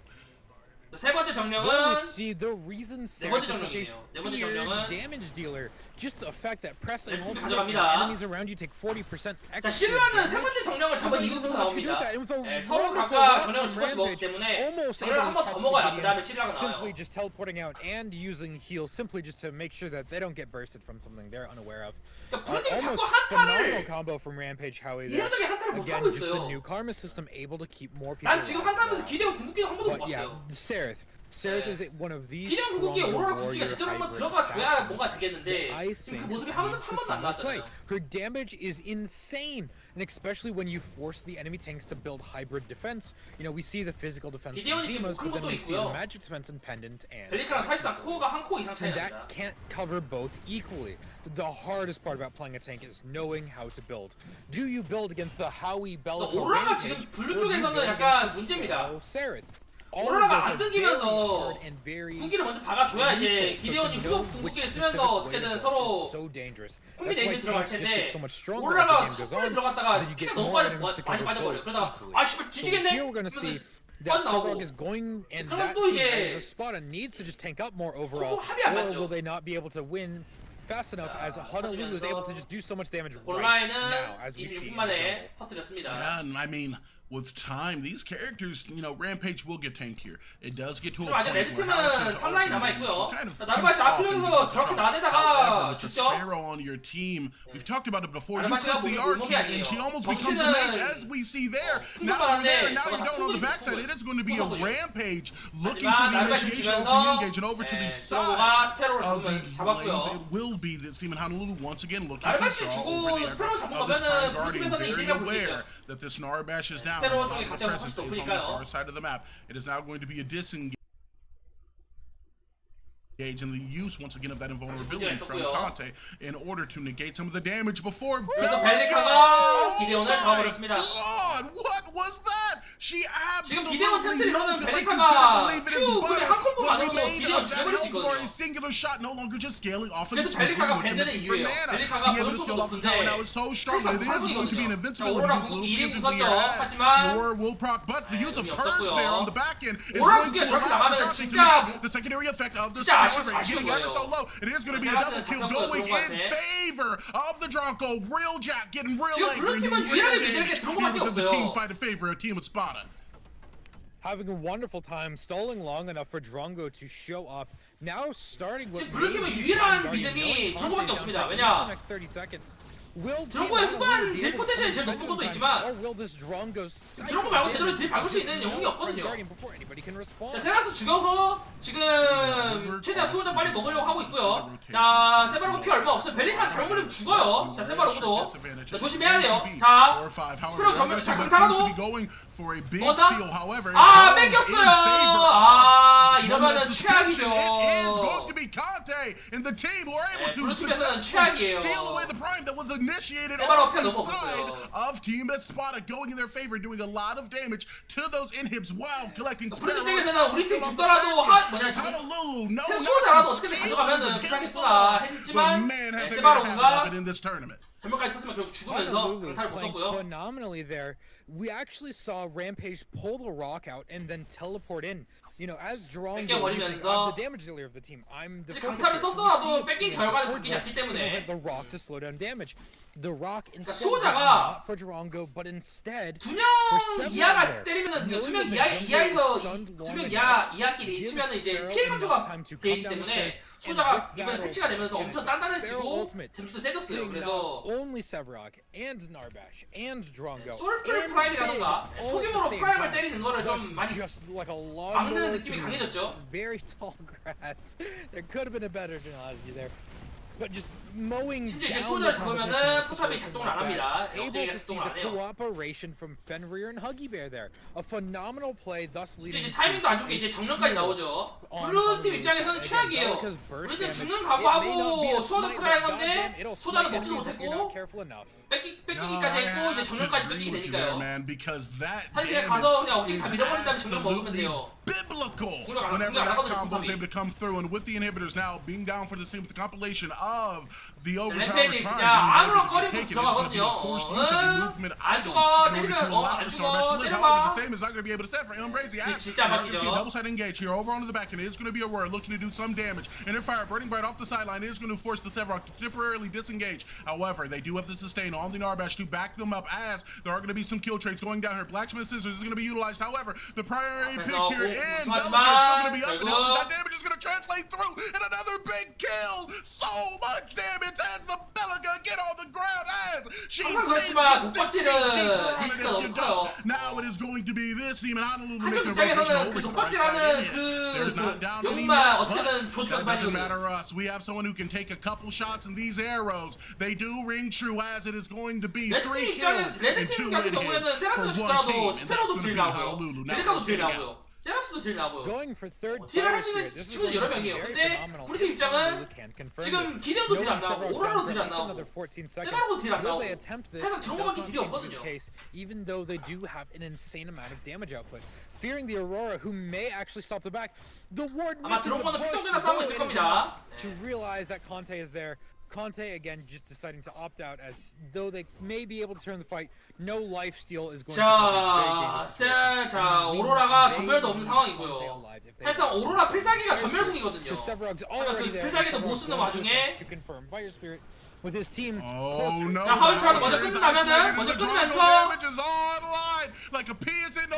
세 번째 Well, we 정령은 see the reason 네 번째 Seraph is such a 정령이에요. 네 번째 feared 정령은 damage dealer. Just the fact that pressing 네, ultimate 가져갑니다. and enemies around you take 40% 자 extra 신라는 세 damage. 번째 정령을 잡은 There's 이유부터 nothing much you can do 나옵니다. with that. And with a 네, 서로 wonderful 각각 walk 정령을 from 주고씩 먹기 Rampage, 때문에 almost 정령을 able 한 to 번 더 catch 먹어야 the 그 다음에 Gideon, 신라가 simply 나와요. just teleporting out and using heal simply just to make sure that they don't get bursted from something they're unaware of. 그러니까 블루팀이 자꾸 Almost phenomenal 한타를 combo from Rampage Howie there. 이상적인 한타를 못 Again, 하고 just the 있어요. new karma system able to keep more people 난 지금 alive. 한타하면서 기대고 궁극기가 한 번도 못 But yeah, 봤어요. Sereth, Seraph is one of these 기령 궁극기 stronger 오로라 궁극기가 warrior 제대로 한번 hybrid 들어가줘야 assassins 뭔가 되겠는데 that I 지금 그 think 모습이 한 번도 needs to 안 see more play. 나왔잖아요. Her damage is insane, and especially when you force the enemy tanks to build hybrid defense. You know, we see the physical defense from 기대원이 지금 Zemos, 큰 but then 것도 we see the 있고요. magic defense and pendant and 벨리카랑 사실상 코어가 한 코 이상 차이 and that 납니다. can't cover both equally. The hardest part about playing a tank is knowing how to build. Do you build against the Howie Bellico 오로라가 Rampage, 지금 블루 or do you 쪽에서는 build 약간 against the 문제입니다. Sparrow Seraph? All of 오로라가 those 안 are 끊기면서 very hard and very 궁기를 먼저 박아줘야 이제 lethal, so 기대원이 to know 후속 which 궁극기를 specific 쓰면서 way to 어떻게든 go is 서로 so dangerous. That's why 콤비네이션 들어갈 tanks just get 텐데 so much stronger as the 오로라가 game goes 속도에 on. 들어갔다가 Then you 피가 get 너무 more 많이 items to 빠져버려. cover both 그러다가 equally. 아 씨발 So 뒤지겠네? here we're gonna see that 빠져나오고 Sevarog is going, and 그럼 that 또 team 이제 as a Sparta needs to just tank up more overall, 합이 안 or 맞죠. will they not be able to win fast enough as Honolulu is able to just do so much damage right 온라인은 now as we see 26분 in the 만에 jungle. 터뜨렸습니다. And I mean, with time, these characters, you know, Rampage will get tankier. It does get to a 그럼 아직 point where houses 레드팀은 are 탑라인 open, 남아있고요. so kind of 나르바시 creep off and 앞으로 begin to 저렇게 jump. 나대다가 However, with the 죽죠? Sparrow on your team, we've talked about it before. You 나르바시가 click the 몸이 R key and 아니에요. she almost becomes a 정신은 mage, as we see there. 큰 Now 것만 you're there, 한데 now 저거 you 다 don't on the 큰 backside. 거거든요. It is going to be a 큰 거거든요. Rampage looking for 하지만 the 나르바시 initiation of the 주면서 engage and over to the 드로고가 side 스페로를 of the 잡으면 잡았고요. lanes. It will be that Steven Honolulu once again looking 나르바시 to 주고 over there 스페로 잡은 of this 거면은 Prime Guardian, 블루팀에서는 very 이득을 볼수 aware 있죠. that this Narbash is down. 스페로 A lot 쪽에 of 같이 한번 presence 붙을 is on the 테니까요. far side of the map. It is now going to be a disengage. And the use once again of that invulnerability from Conte in order to negate some of the damage before. 그래서 Oh 벨리카가 기대온을 my 잡아버렸습니다. God, what was that? She 지금 absolutely 기대온 템트리로는 melted like you 벨리카가 couldn't believe it is 큐 butter. 한 콤보 What 만으로도 remained 기대온 of that 죽여버릴 수 health bar, 있거든요. a singular shot, no longer just scaling off of 그래서 its 벨리카가 which 밴드는 is for 이유예요. mana. 벨리카가 Being able to 보여줄 scale 수가 off the power now 없는데 is so strong. 사실상 It is going to be an 부산이거든요. invincibility. 오로라 These 궁극기 little 1인 cubes 궁 here 썼죠. have. 하지만 Your will proc, but the use of 의미 purge 없었고요. there on the back end is 오로라 going to 궁극기가 저렇게 allow 나가면 Conte to 진짜 negate the secondary effect of the 진짜 However, 아쉬운 getting ever so 거예요. low. It is going to be a 세라스는 double kill 잡혔고요, going in 드론한테. favor of the Dronco. Real Jack getting real 지금 angry. 블루팀은 유일하게 믿을 게 드론거밖에 Here does the team 없어요. fight in favor of team with Sparta. Having a wonderful time, stalling long enough for Drongo to show up. Now starting with 지금 블루팀은 유일한 믿음이 드론거밖에 없습니다. 왜냐? 드론거의 후반 딜 포텐셜이 제일 높은 것도 있지만 드론거 말고 제대로 딜 박을 수 있는 영웅이 없거든요. 자, 세라스 죽여서 지금 최대한 수호자 빨리 먹으려고 하고 있고요. 자, 세바로그 피 얼마 없어요. 벨리카 잘못 물리면 죽어요. 자, 세바로그도 자, 조심해야 돼요. 자, 스프로 전면 자, 강타라도 먹었다? 아, 뺏겼어요. 아, 이러면은 최악이죠. 네, 블루팀에서는 최악이에요. Initiated 세바로 on 피가 the 너무 side 없었어요. of Team Sparta, going in their favor, doing a lot of damage to those inhibs while collecting. 블루팀 쪽에서는 우리 팀 죽더라도 Honolulu, no, 수호자라도 어떻게든 가져가면은 괜찮겠구나 했지만 네, 세바로그가 in this tournament. 전면까지 썼으면 결국 죽으면서 강타를 못 썼고요. Phenomenally there. We actually saw Rampage pull the rock out and then teleport in. You know, as Drongo, 뺏겨버리면서 the damage dealer of the team. I'm the 이제 강타를 썼어도 뺏긴 결과는 바뀌지 않기 the 때문에 rock to slow down damage. The rock instead 수호자가 was not for Drongo, but instead 두 명 이하가 때리면은 두 명 이하에서 두 명 이하끼리 치면은 이제 피해 감소가 되기 때문에 수호자가 이번에 패치가 되면서 엄청 단단해지고 데미지도 세졌어요. 그래서 only Sevarog and Narbash and Drongo. 솔플 프라임이라던가 소규모로 프라임을 때리는 거를 좀 많이 막는 느낌이 강해졌죠. Very tall grass. There could have been a better analogy there. But just mowing 심지어 이제 down 수호자를 the 잡으면은 competition 포탑이 작동을 안 합니다. able 역전이 to see 작동을 안 the 해요. cooperation from Fenrir and Huggy Bear there. A phenomenal play, thus 근데 leading 이제 타이밍도 안 좋게 이제 정면까지 나오죠. 블루팀 입장에서는 최악이에요. 우리는 죽는 각오하고 수호자 트라이 한 건데 수호자는 먹지도 못했고 뺏기기까지 했고 이제 정면까지 뺏기게 되니까요. 사실 그냥 가서 그냥 어떻게 다 밀어버린 다음에 정면 먹으면 돼요. Biblical whenever that combo is able to come through, and with the inhibitors now being down for the team with the compilation of the overpowered 램페이지 prime, 그냥 아무런 being able to 거리고 take it, it's going to be 들어가거든요. a forced use of the movement 안 item 죽어 in order to 때리면 allow 안 the 죽어 Starbash to live. 때려봐. However, the same is not going to be able to set for Embrace. 진짜 Now you can see a 막히죠. double-side engage here over onto the back end. It is going to be a word looking to do some damage. And their fire burning right off the sideline is going to force the Sevarog to temporarily disengage. However, they do have the sustain on the Narbash to back them up as there are going to be some kill traits going down here. Blacksmith Scissors is going to be utilized. However, the primary pick here in Belica is still going to be up and out. That damage is going to translate through and another big kill. So much damage as the Belaga get on the ground as she 항상 sinks 그렇지만 to 16 독박질은 deeper on it 리스크가 if 너무 you 커요. don't. Now it is going to be this team and Honolulu 한쪽 making a rotation 입장에서는 over 그 to the right side. 독박질하는 They're not down 그 any 영웅만 yet, 어떻게든 but 조지면 that doesn't 그만이거든요. matter us. We have someone who can take a couple shots and these arrows, they do ring true as it is going to be 3 레드팀 kills 입장은 and 2 레드팀 같은 win 경우에는 hits for 세라스 one 주더라도 team, and that's 스페로도 going to 딜 be 나고요. Honolulu. Now 메디카도 딜 rotating out. 나고요. 세라스도 딜 나고요. Going for third 딜을 할 fire 수 있는 spirit. This is 친구들 going 여러 to be 명이에요. very 근데 phenomenal 브리팀 if 입장은 Honolulu can confirm 지금 this. 기대어도 딜 안 Knowing 나오고 Several's 오라로 down 딜 for 안 at least 나오고 another 14 seconds. 세바로도 딜 안 Will they 나오고 attempt this? 세상 It 저런 does 거밖에 not 딜이 seem to be the 없거든요. case, even though they do have an insane amount of damage output. Fearing the Aurora, who may actually stop the back, the ward 아마 misses 드론 the 거는 bush, 피통제나 싸우고 though 있을 it is 겁니다. enough to realize that Conte is there. Conte again just deciding to opt out as though they may be able to turn the fight. No life steal is going to be very dangerous. 자 오로라가 전멸도 없는 상황이고요. 사실상 오로라 필살기가 전멸궁이거든요. 그 필살기도 못 쓰는 와중에 with his team Oh closer. no! 자, 하울츠라도 먼저 끊는다면은 먼저 끊으면서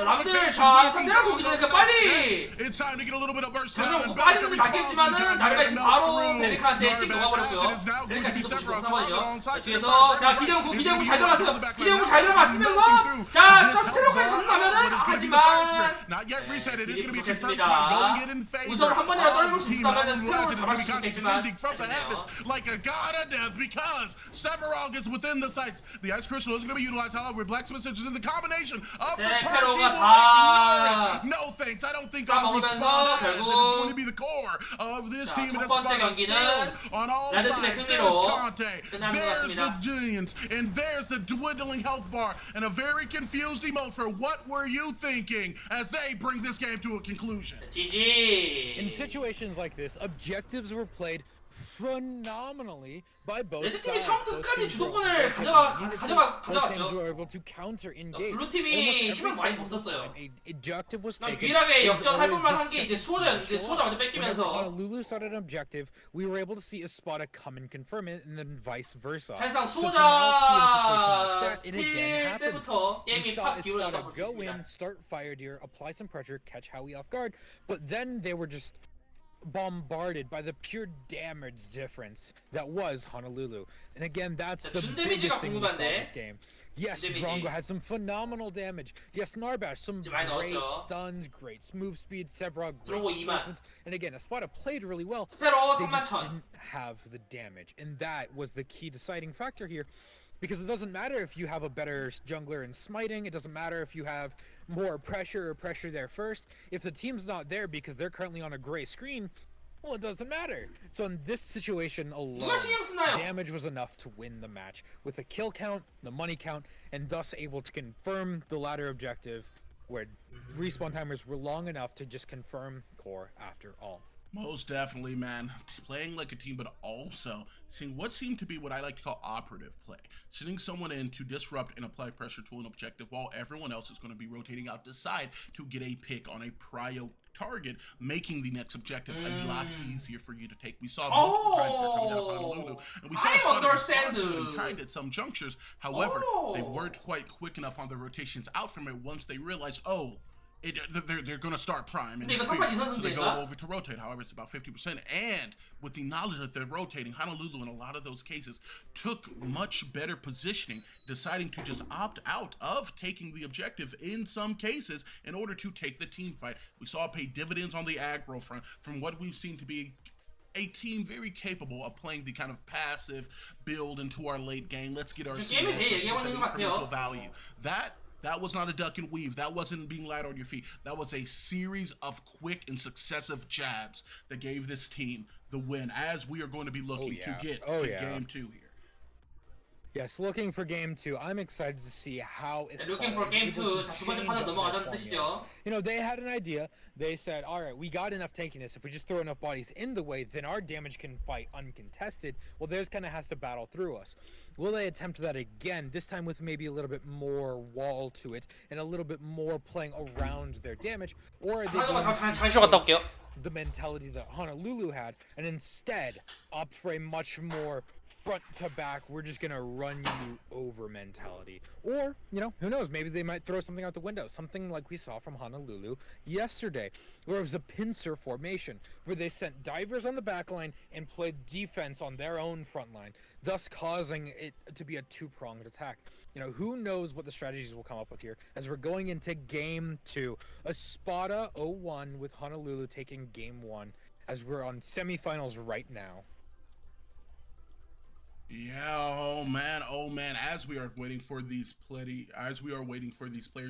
남들 자 세라스 오기 전에 빨리 장전 먹고 빠지는 건 낫겠지만은 나르베시 바로 베리카한테 찍 녹아버렸고요. 베리카 뒤도 보시고 상관이요. 뒤에서 자 기대용구 잘 들어갔어요. 기대용구 잘 들어갔으면서 자 스테로까지 잡는다면은 하지만 딜이 부족했습니다. 우선을 한 번이라도 떨굴 수 있다면은 스테로를 잡을 수 있겠지만 because Severog is within the sights. The Ice Crystal is going to be utilized, however, Blacksmith is in the combination of the Perch. No thanks. I don't think I'll respond as it is going to be the core of this team. 첫 번째 경기는 on all 레드팀의 sides. 승리로 There's Conte. 끝나는 것 There's the 같습니다. Giants. And there's the dwindling health bar. And a very confused emote for what were you thinking as they bring this game to a conclusion. GG. In situations like this, objectives were played phenomenally by both 레드팀이 sides. 처음부터 Both 끝까지 teams were 가져갔죠. able to counter engage. 블루팀이 힘을 많이 못 썼어요. Objective was 그냥 taken. 유일하게 It was 역전할 always 만한 the 게 이제 second 수호자였는데 team to 수호자 show 먼저 up. Whenever 뺏기면서 Honolulu started an objective, we were able to see Espada come and confirm it, and then vice versa. 사실상 So to now see a situation 수호자 like that, it again 스틸 happened. 때부터 We 게임이 saw 팍 기울어졌다 Espada 볼수 go in, 있습니다. start Fire Deer, apply some pressure, catch Howie off guard, but then they were just bombarded by the pure damage difference that was Honolulu. And again, that's the 준 biggest 데미지가 thing we saw in 궁금한데. this game. Yes, 준 데미지. Drongo had some phenomenal damage. Yes, Narbash, some 많이 great 넣었죠. stuns, great move speed, Sevrog, great 드로고 2만. displacements. And again, Espada played really well. 스페로 They just 3만 didn't have the damage. And that was the key deciding factor here. Because it doesn't matter if you have a better jungler in smiting, it doesn't matter if you have more pressure or pressure there first. If the team's not there because they're currently on a gray screen, well, it doesn't matter. So in this situation alone, 누가 신경 쓰나요? damage was enough to win the match with the kill count, the money count, and thus able to confirm the ladder objective where respawn timers were long enough to just confirm core after all. Most definitely, man. Playing like a team, but also seeing what seemed to be what I like to call operative play. Sending someone in to disrupt and apply pressure to an objective while everyone else is going to be rotating out, decide to get a pick on a prio target, making the next objective a lot easier for you to take. We saw multiple times that coming out of Honolulu, and we saw I Espada understand. respond to it in kind at some junctures. However, they weren't quite quick enough on the rotations out from it once they realized, oh, they're going to start prime and 근데 이거 Spirit. 3판 So they go 이선승제인가? over to rotate. However, it's about 50%. And with the knowledge that they're rotating, Honolulu in a lot of those cases took much better positioning, deciding to just opt out of taking the objective in some cases in order to take the team fight. We saw it pay dividends on the aggro front from what we've seen to be a team very capable of playing the kind of passive build into our late game. Let's get our 게임에 대해 얘기하고 있는 것 같아요. value. That was not a duck and weave. That wasn't being light on your feet. That was a series of quick and successive jabs that gave this team the win, as we are going to be looking to get to game 2 here. Yes, looking for game 2. I'm excited to see how it's Looking for game 2. 자, 두 번째 판으로 넘어가자는 뜻이죠. You know, they had an idea. They said, all right, we got enough tankiness. If we just throw enough bodies in the way, then our damage can fight uncontested. Well, theirs kind of has to battle through us. Will they attempt that again, this time with maybe a little bit more wall to it and a little bit more playing around their damage? Or are they going 잠시 갔다 올게요. the mentality that Honolulu had and instead opt for a much more front to back, we're just gonna run you over mentality. Or, you know, who knows, maybe they might throw something out the window. Something like we saw from Honolulu yesterday, where it was a pincer formation, where they sent divers on the back line and played defense on their own front line, thus causing it to be a two-pronged attack. You know, who knows what the strategies will come up with here as we're going into Game 2. A Spada 0-1 with Honolulu taking Game 1 as we're on semifinals right now. Yeah, oh man, as we are waiting for these players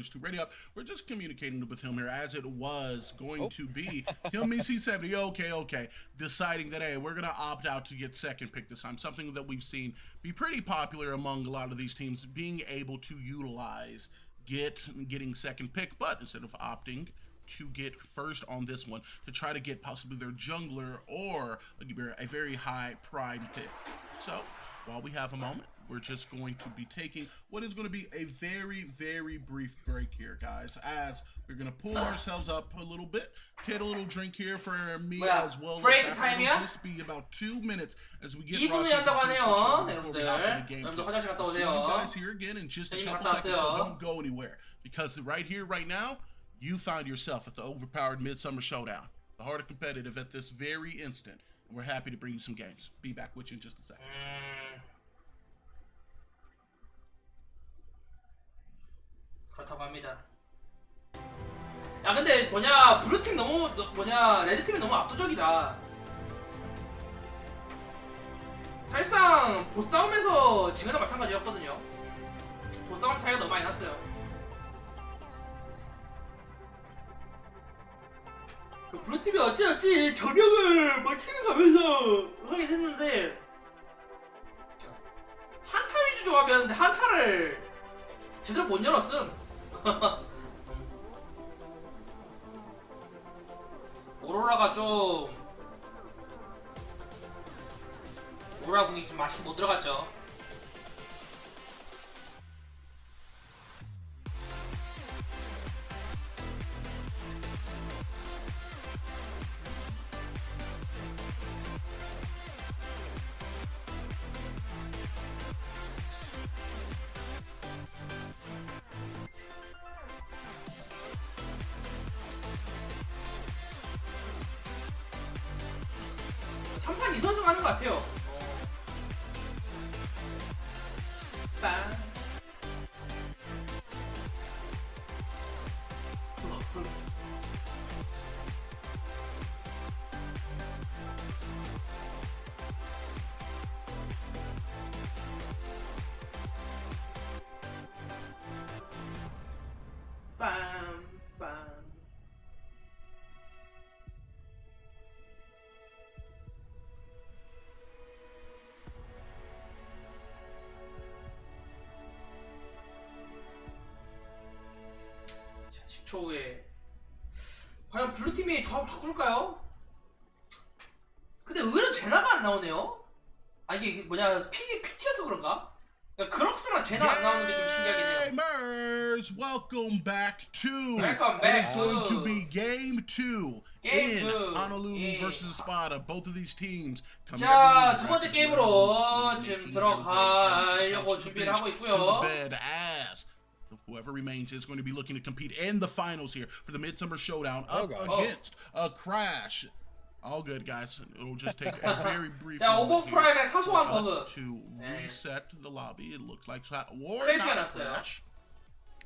to ready up, we're just communicating with him here as it was going to be him EC70, okay, deciding that, hey, we're going to opt out to get second pick this time, something that we've seen be pretty popular among a lot of these teams, being able to utilize getting second pick, but instead of opting to get first on this one, to try to get possibly their jungler or a very high prime pick. So while we have a moment, we're just going to be taking what is going to be a very brief break here, guys, as we're going to pull ourselves up a little bit, get a little drink here for me as well. 브레이크 It'll 타임이야? just be about 2 minutes as we get 2분이 한다고 하네요, 여러분들. game. 여러분들 화장실 갔다 See you 오세요. guys here again in just a 선생님 couple 갔다 seconds, so 왔어요. don't go anywhere, because right here, right now, you find yourself at the overpowered Midsummer Showdown, the heart of competitive at this very instant. And we're happy to bring you some games. Be back with you in just a second. 그렇다고 합니다. 야, 근데 뭐냐, 블루팀 너무 레드팀이 너무 압도적이다. 사실상 보싸움에서 지금도 마찬가지였거든요. 보싸움 차이가 너무 많이 났어요. 블루팀이 어찌어찌 저력을 챙겨가면서 하긴 했는데 한타 위주 조합이었는데 한타를 제대로 못 열었음. 오로라가 오로라 궁이 좀 맛있게 못 들어갔죠. 삼판 2선승 하는 것 같아요. 빵. 빰빰. 자, 10초 후에 과연 블루팀이 조합을 바꿀까요? 근데 의외로 제나가 안 나오네요. 아, 이게 뭐냐, 픽이 픽티여서 그런가? 그러니까 그럭스랑 제나 안 나오는 게 좀 신기하긴 해요. Gamers, welcome back to Welcome what back is going to to be Game 2 Game in 2 Honolulu in versus Spada. Both of these teams coming 자, back 두 to 번째 the 게임으로 지금 들어가려고 준비를 하고 to the 있고요. bed as whoever remains is going to be looking to compete in the finals here for the Midsummer Showdown up against a Crash. All good, guys. It'll just take a very brief 자, moment here 오버프라임의 사소한 for 버그. us to reset the lobby. It looks like war 크래시가 not a 났어요. crash.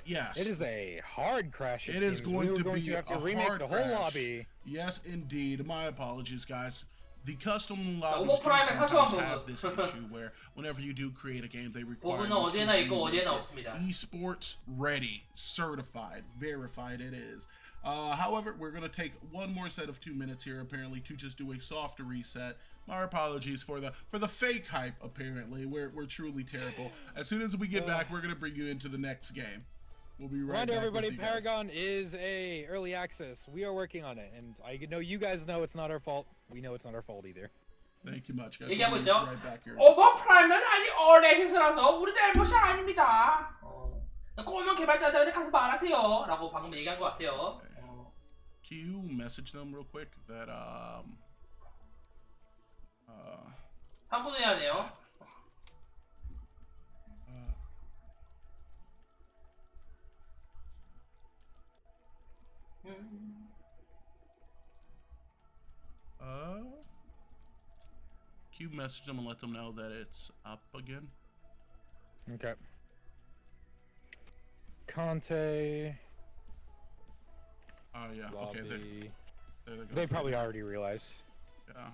Yes. It is a hard crash. It is seems. going we were to going be to have to a remake hard the whole crash. lobby. Yes, indeed. My apologies, guys. The custom lobbies do 오버프라임의 사소한 sometimes have 버그. this issue where whenever you do create a game, they require 버그는 you 어디에나 to 있고 remake 어디에나 it. 없습니다. Esports ready, certified, verified it is. However, we're going to take one more set of 2 minutes here, apparently, to just do a softer reset. My apologies for the fake hype, apparently. We're truly terrible. As soon as we get back, we're going to bring you into the next game. We'll be right Reminder, back everybody, with you guys. Paragon is a early access. We are working on it, and I know you guys know it's not our fault. We know it's not our fault either. Thank you much, guys. 얘기하고 We'll be 있죠. right back here. 오버프라임은 아니 어레hit이라서 우리 잘못이 아닙니다. 꼬만 개발자들한테 가서 말하세요. 라고 방금 얘기한 것 같아요. Can you message them real quick that 3분 후에 하네요. Q message them and let them know that it's up again. Okay. Conte. Oh yeah. Lobby. Okay. There they go. They probably already realized. Yeah.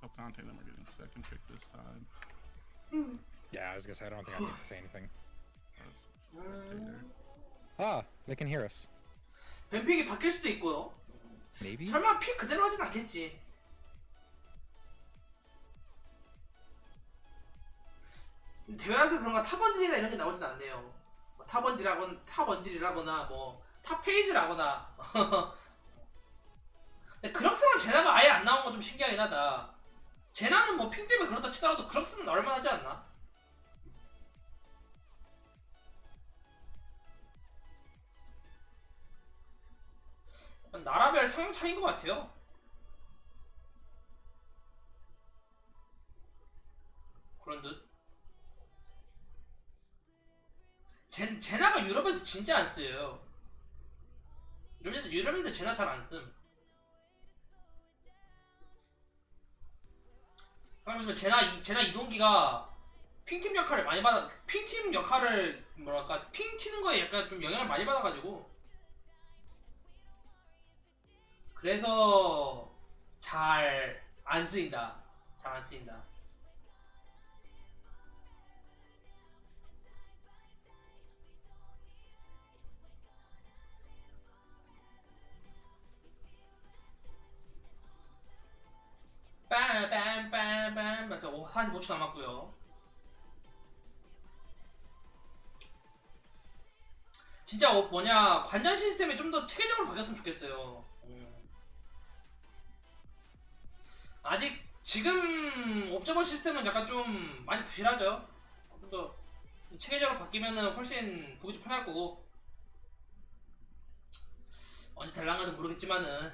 I'll contact them. We're getting second pick this time. Yeah, I was gonna say I don't think I need to say anything. Spectator. Ah, they can hear us. 뱀픽이 바뀔 수도 있고요. Maybe. 설마 픽 그대로 하진 않겠지. 대회에서 그런가 탑원딜이나 이런 게 나오진 않네요. 뭐 탑원딜이라거나 뭐 탑페이지라거나. 근데 그럭스랑 제나가 아예 안 나온 건 좀 신기하긴 하다. 제나는 뭐 핑 때문에 그렇다 치더라도 그럭스는 나올만 하지 않나? 나라별 성향 차이인 것 같아요. 그런 듯. 제나가 유럽에서 진짜 안 쓰여요. 유럽인들 제나 잘 안 쓴. 그러면 제나 이동기가 핑팀 역할을 많이 받아, 핑팀 역할을 뭐랄까 핑 튀는 거에 약간 좀 영향을 많이 받아가지고 그래서 잘 안 쓰인다. 잘 안 쓰인다. 빰빰빰빰. 45초 남았고요. 진짜 뭐냐 관전 시스템이 좀 더 체계적으로 바뀌었으면 좋겠어요. 아직 지금 옵저버 시스템은 약간 좀 많이 부실하죠. 좀 더 체계적으로 바뀌면은 훨씬 보기 좀 편할 거고 언제 될랑가는 모르겠지만은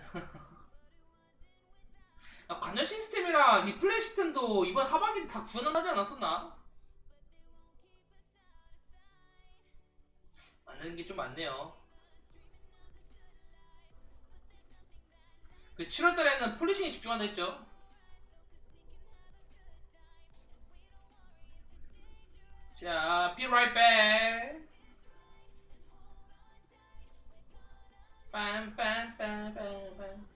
관전 시스템이랑 리플레이 시스템도 이번 하반기에 다 구현하지 않았었나? 맞는 게 좀 많네요. 그 7월달에는 폴리싱에 집중한다 했죠. 자, be right back. 빰빰빰빰빰.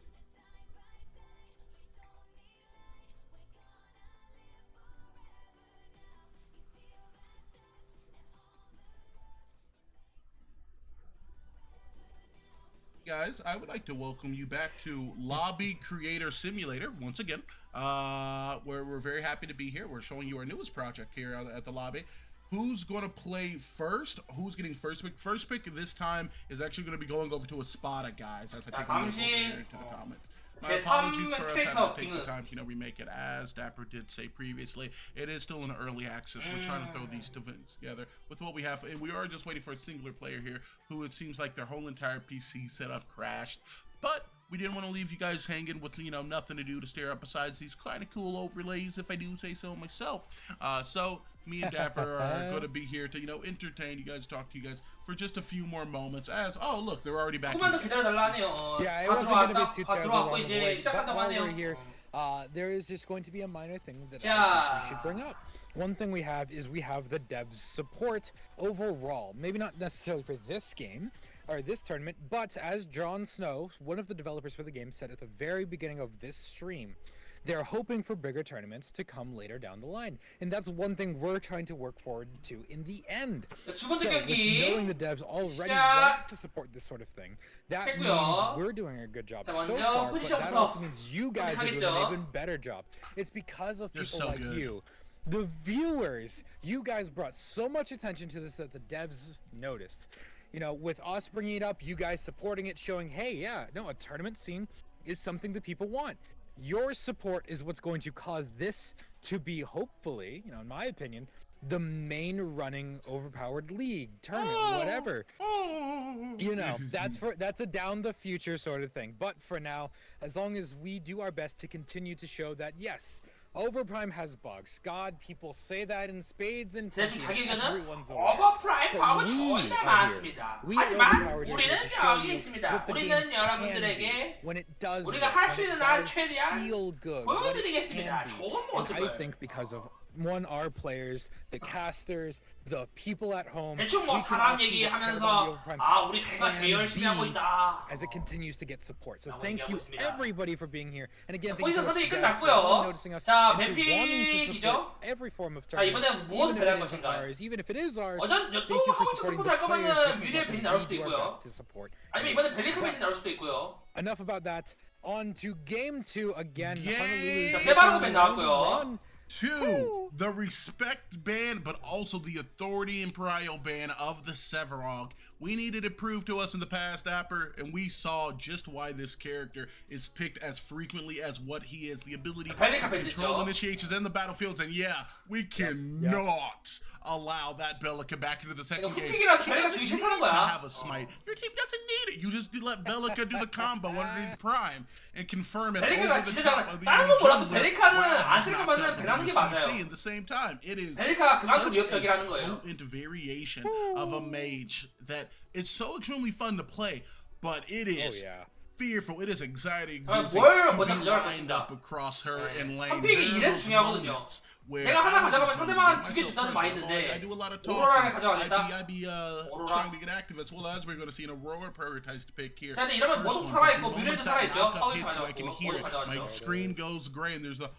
Guys, I would like to welcome you back to Lobby Creator Simulator once again. Where we're very happy to be here. We're showing you our newest project here at the lobby. Who's going to play first? Who's getting first pick? First pick this time is actually going to be going over to Espada, guys. As I take a look over here into the comments. My apologies for us having to take the time to remake it. As Dapper did say previously, it is still in early access. We're trying to throw these events together with what we have, and we are just waiting for a singular player here who it seems like their whole entire PC setup crashed. But we didn't want to leave you guys hanging with, nothing to do to stare at besides these kind of cool overlays, if I do say so myself. So me and Dapper are going to be here to, entertain you guys, talk to you guys for just a few more moments. As, oh, look, they're already back. 조금만 더 기다려달라 하네요. Yeah, it 다 wasn't going to 들어왔다, be too 다 terrible 들어왔고 along the 이제 way, but 시작한다고 while 하네요. we're here, there is just going to be a minor thing that I 자. think we should bring up. One thing we have is we have the devs support overall. Maybe not necessarily for this game or this tournament, but as Jon Snow, one of the developers for the game, said at the very beginning of this stream, they're hoping for bigger tournaments to come later down the line. And that's one thing we're trying to work forward to in the end. 두 번째 So, with 경기 knowing the devs already 시작. want to support this sort of thing, that 했고요. means we're doing a good job 자, so 먼저 far, but that 포지션부터 also means you guys are doing an 선택하겠죠. even better job. It's because of They're people so like good. you. The viewers, you guys brought so much attention to this that the devs noticed. With us bringing it up, you guys supporting it, showing, hey, yeah, no, a tournament scene is something that people want. Your support is what's going to cause this to be, hopefully, in my opinion, the main running overpowered league, tournament, whatever. That's a down the future sort of thing. But for now, as long as we do our best to continue to show that, yes, Overprime has bugs. God, people say that in spades and 대충 plenty, 자기 and 의견은 everyone's aware. 오버프라임 But 버그 we 존나 are 많습니다. here. We at 하지만 Overpowered are 우리는 here to show 여기 you 있습니다. what the 우리는 game can 여러분들에게 be when it does 우리가 work, 할 수 when 있는 it 한 does 최대한 feel good, what it 보여드리겠습니다. can be. 좋은 And I 모습을. think because of our players, the casters, the people at home, 대충 뭐 we can 사람 all see what 얘기하면서 Paragon Overprime 아 우리 정말 can 개 열심히 하고 be 있다. as it continues to get support. So 라고 thank you 얘기하고 있습니다. everybody for being here. And again, thank you 포지션 so much 선택이 to guys for 끝났고요. noticing us 자, and to wanting to 뱀픽이죠? support every form of 자, 이번엔 tournament, 무엇을 even if 배려할 it isn't 것인가요? ours, even if it is ours. 어전 또 Thank you for 하우스 supporting 서포트 the 할 거면은 players just as 뮤리의 much 벤이 as 나올 we 수도 do our 있고요. best to support. 아니면 이번에 벨리카 벤이 나올 수도 있고요. Enough about that. On to game 2 again. Game Honolulu 자, 세바르고 벤 나왔고요. run. Two, the respect ban, but also the authority and prio ban of the Sevarog. We needed it proved to us in the past, Apper, and we saw just why this character is picked as frequently as what he is. The ability to control initiations in the battlefields, and yeah, we cannot allow that Bellica back into the second game. She doesn't need to have a smite. Your team doesn't need it. You just let Bellica do the combo underneath Prime and confirm it 벨리카가 over the 진짜 top of the 다른 건 enemy 몰라도 jungler 벨리카는 while 안 he's 쓸 knocked 거면은 up 배나는 into 게 the 맞아요. CC. At the same time, it is 벨리카가 그만큼 such 위협적이라는 a 거예요. potent variation of a mage that it's so extremely fun to play, but it is fearful. It is anxiety inducing 뭘 to 먼저 be 가져갈 lined 것인가. up across her and lane. 선택이 이래서 중요하거든요. 내가 하나 가져가면 상대방은 두 개 준다는 I 마인드인데 do a lot of 오로라를 talking. 가져가겠다. I'd be trying to get active as well as we're going to see an Aurora prioritized pick here. 자, 근데 이러면 모두 살아있고 뮤리도 살아있죠. 하우치 So I can 가져갔고 hear 모두 it. My 가져갔죠. screen goes gray and there's the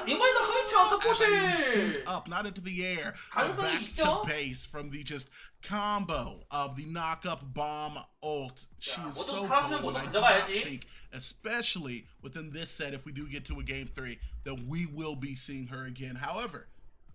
이번에도 하우치 와서 as I 꽃을 shoot up, not into the air, but 가능성이 back 있죠. to base from the just combo of the knock-up bomb ult. She 자, is 모두 so 살았으면 cool, 모두 and I do not 가져가야지. think, especially within this set, if we do get to a game 3, that we will be seeing her again. However,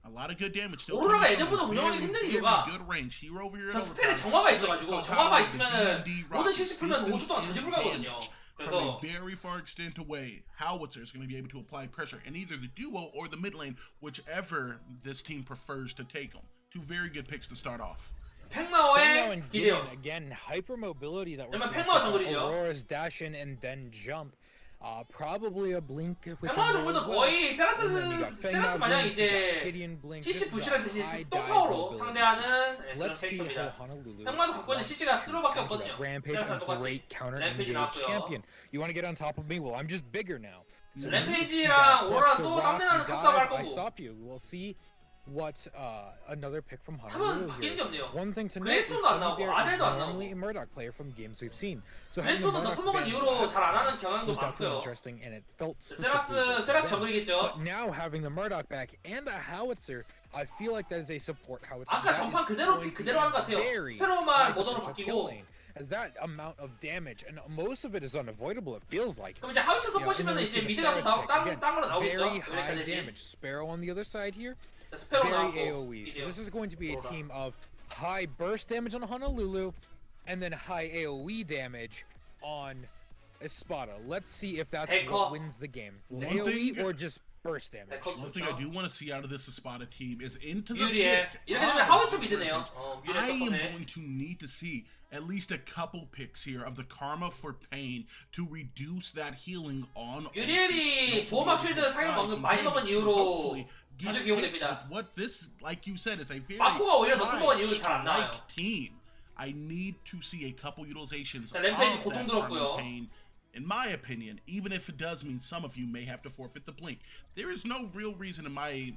a lot of good damage still 오로라가 coming from 예전보다 a 운영하기 very, 힘든 very 이유가 good range hero over here 저 in 스펠에 Overpowered. 정화가 있어가지고 정화가 있으면은 D&D 모든 rocket 실수풀면 5초 동안 distance 저지불 가거든요. damage. From 그래서 a very far extent away, Howitzer is going to be able to apply pressure in either the duo or the mid lane, whichever this team prefers to take them. Two very good picks to start off. Fengmao 팽마오의 and 기대요. Gideon, again, hypermobility that we're 그러면 seeing. 팽마오 so far. 정글이죠. Aurora's dash in and then jump. Probably a blink with 팽마오 정글도 거의 세라스 마냥 이제 Gideon blink. CC This is 부시랑 a 대신 high 똥파워로 dive 상대하는 그런 Let's see how 캐릭터입니다. Honolulu 팽마도 갖고 있는 CC가 스로밖에 없거든요. Rampage, 세라스랑 a 똑같이 great counter 램페이지 engage 나왔고요. champion. You want to get on top of me? Well, I'm just bigger now. So 램페이지랑 오로라 또 상대하는 탑사가 할 I 거고. stop you. We'll see what another pick from 탑은 Honolulu 바뀌는 게 here. 없네요. One thing to note is 그레이스톤도 안 나오고 Bear is 아델도 안 normally 나오고. a Murdoch player from games we've seen. So having a 그레이스톤은 Murdoch 너프 먹은 ban 이후로 last 잘 안 하는 time 경향도 was definitely 많고요. interesting, and it felt specifically 세라스 versus them. 정글이겠죠. But now having the Murdoch back and a Howitzer, I feel like that is a support Howitzer. 아까 that 전판 is 그대로 going to 그대로 한 것 be 같아요. very 스페로만 high 모더로 potential 바뀌고. kill lane, as that amount of damage, and most of it is unavoidable. It feels like. 그럼 이제 하우치 서포시면 이제 미드가 또 딴 걸로 나오겠죠. Very high 그러니까 damage. Sparrow on the other side here. 스페로 Very 나왔고 AoE. So this is going to be a 오로라. team of high burst damage on Honolulu, and then high AoE damage on Espada. Let's see if that's Echo. what wins the game. One AoE thing- or just burst damage. Echo. One thing I do want to see out of this Espada team is into the 유리해. pick 이렇게 되면 of 하우치 this 미드네요. rampage. 유리해 I am 서포네. going to need to see at least a couple picks here of the Karma for Pain to reduce that healing on 유리엘이 보호막 쉴드 사용 많이 먹은 이후로 자주 기용됩니다. What this, like you said, is a very 마코가 오히려 높은 high 먹은 이후로 잘 안 나와요. strike team. I need to see a couple utilizations 자, of 램페이지 that 고통 Karma 들었고요. Pain. In my opinion, even if it does mean some of you may have to forfeit the blink, there is no real reason in my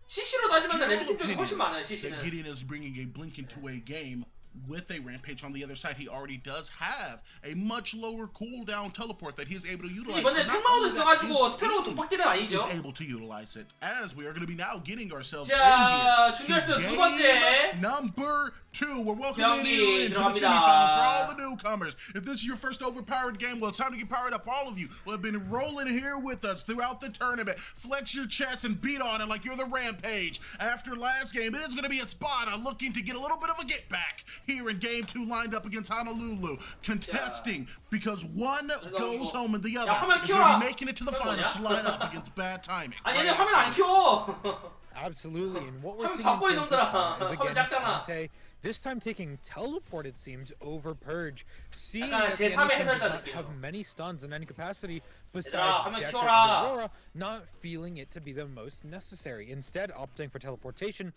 CC로 따지면 general 레드팀 쪽이 훨씬 opinion 많아요. that CC는. Gideon is bringing a blink into a game with a Rampage on the other side. He already does have a much lower cooldown teleport that he is able to utilize. 이번에 But not 팽마오도 only that, 있어가지고 his 스페로 team 독박딜은 아니죠. is able to utilize it, as we are going to be now getting ourselves 자, in here 준결승 to 두 game 번째 number 2. We're welcoming 경기 you into the 들어갑니다. semifinals for all the newcomers. If this is your first overpowered game, well, it's time to get powered up for all of you who have been rolling here with us throughout the tournament. Flex your chest and beat on it like you're the Rampage. After last game, it is going to be Espada looking to get a little bit of a get back here in game 2, lined up against Honolulu, contesting because one goes home and the other 화면 is going to 키워라. be making it to the 그런 finals 거냐? to line up against bad timing. 아니 얘네 화면 안 켜. Absolutely, and what we're 화면 seeing 바꿔 in terms of 이놈들아. Karma is 화면 again 작잖아. Kante, this time taking teleport it seems over Purge, seeing 약간 that the 제3의 enemy team does 해설자 not 느낌. have many stuns and any capacity 얘들아, besides 화면 Decker 키워라. and Aurora, not feeling it to be the most necessary. Instead, opting for teleportation.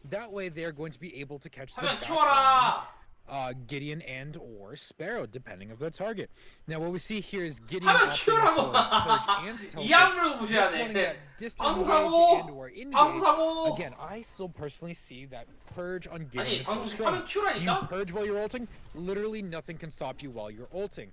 That way, they are going to be able to catch the 화면 back 키워라. line, Gideon and or Sparrow, depending of their target. Now, what we see here is Gideon 화면 opting for 키우라고. Purge and teleport, 이악물고 just 무시하네. wanting that distant 방송 engage 사고. and or engage. 방송 사고. Again, I still personally see that Purge on Gideon 아니 is so 방금 strong. 화면 키우라니까? You purge while you're ulting, literally nothing can stop you while you're ulting.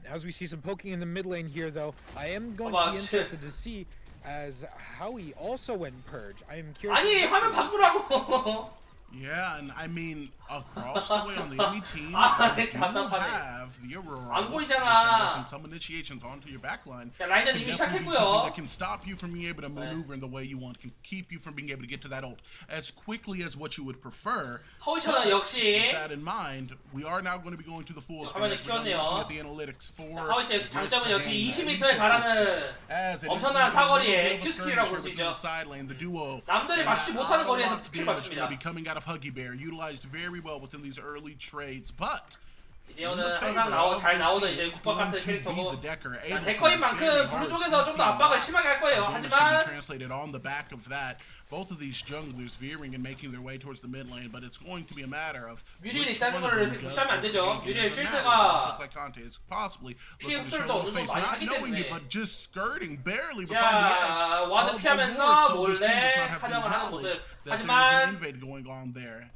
As we see some poking in the mid lane here, though, I am going to be interested to see as Howie also went purge. I am curious. 아니 화면 바꾸라고. Yeah, and I mean, across the way on the enemy team, 아, you do 답답하네. have the Aurora, 안 which 보이잖아. I guess in some initiations onto your backline. 자, 라인전 Can 이미 definitely be something 시작했고요. that can stop you from being able to maneuver in the way you want, can keep you from being able to get to that ult as quickly as what you would prefer. 허위천은 With 역시 that in mind, we are now going to be going to the full 자, screen 화면을 as we're looking 키웠네요. at the analytics for 하위천 역시 this 장점은 역시 game. 20m에 달하는 As it is 엄청난 a 사거리에 little bit of a 큐스킬이라고 볼 수 skirmish 있죠. between the side lane, the duo, 남들이 and 맞추지 that 못하는 거리에서 unlocked 큐를 damage going to 맞춥니다. be coming out of Huggy Bear, utilized very well within these early trades, but 이대호는 항상 잘 나오던 이제 국밥 같은 캐릭터고 자, 데커인 만큼 블루 쪽에서 좀 더 압박을 심하게 할 거예요. 하지만 translated on the back of that, both of these junglers veering and making their way towards the mid lane, but it's going to be a matter of 뮤리엘 which 있다는 one of 거를 them does 무시하면 안 best 되죠. engage. 뮤리엘 It doesn't 쉴드가 matter. It looks like Conte is possibly 피해 looking to 흡수를 show 또 the 어느 face, 정도 많이 not 하기 knowing it, 때문에 but just skirting barely behind the 자, edge 와드 of the 피하면서 war, so this team does 몰래 not have the 사냥을 하는 knowledge 모습. that there is an 하지만 invade going on there.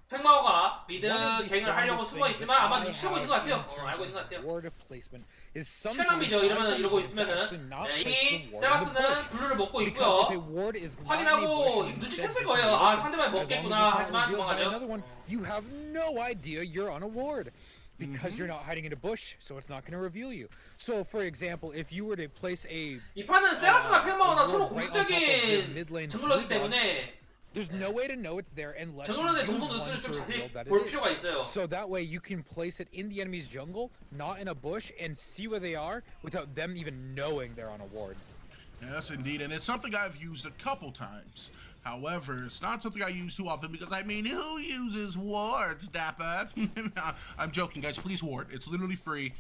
팽마오가 미드 One of the 갱을 하려고 strongest 숨어 things 있지만 아마 that I 눈치채고 있는 것 have 같아요. in terms 알고 있는 것 of 같아요. ward placement is sometimes 킬남이죠. I 이러면 think 이러고 it's 있으면은 actually not 네, place 이미 the ward in the 세라스는 bush. 블루를 먹고 Because if a 있고요. ward is not in a 확인하고 bush and 눈치챘을 instead 거예요. just 아, moved, 상대방이 as long as 먹겠구나. it's not 하지만 revealed by 도망가죠. another one, you have no idea you're on a ward. Because you're not hiding in a bush, so it's not going to reveal you. So, for example, if you were to place a 이 판은 세라스나 팽마오나 서로 right on top of the 공격적인 mid lane 정글러기 blue buff, 때문에 there's no way to know it's there unless you 정글러의 use 동선 one 루트를 좀 to 자세히 reveal that it 볼 is. 필요가 있어요. So that way you can place it in the enemy's jungle, not in a bush, and see where they are without them even knowing they're on a ward. Yes, indeed, and it's something I've used a couple times. However, it's not something I use too often because, I mean, who uses wards, Dapper? I'm joking, guys. Please ward. It's literally free.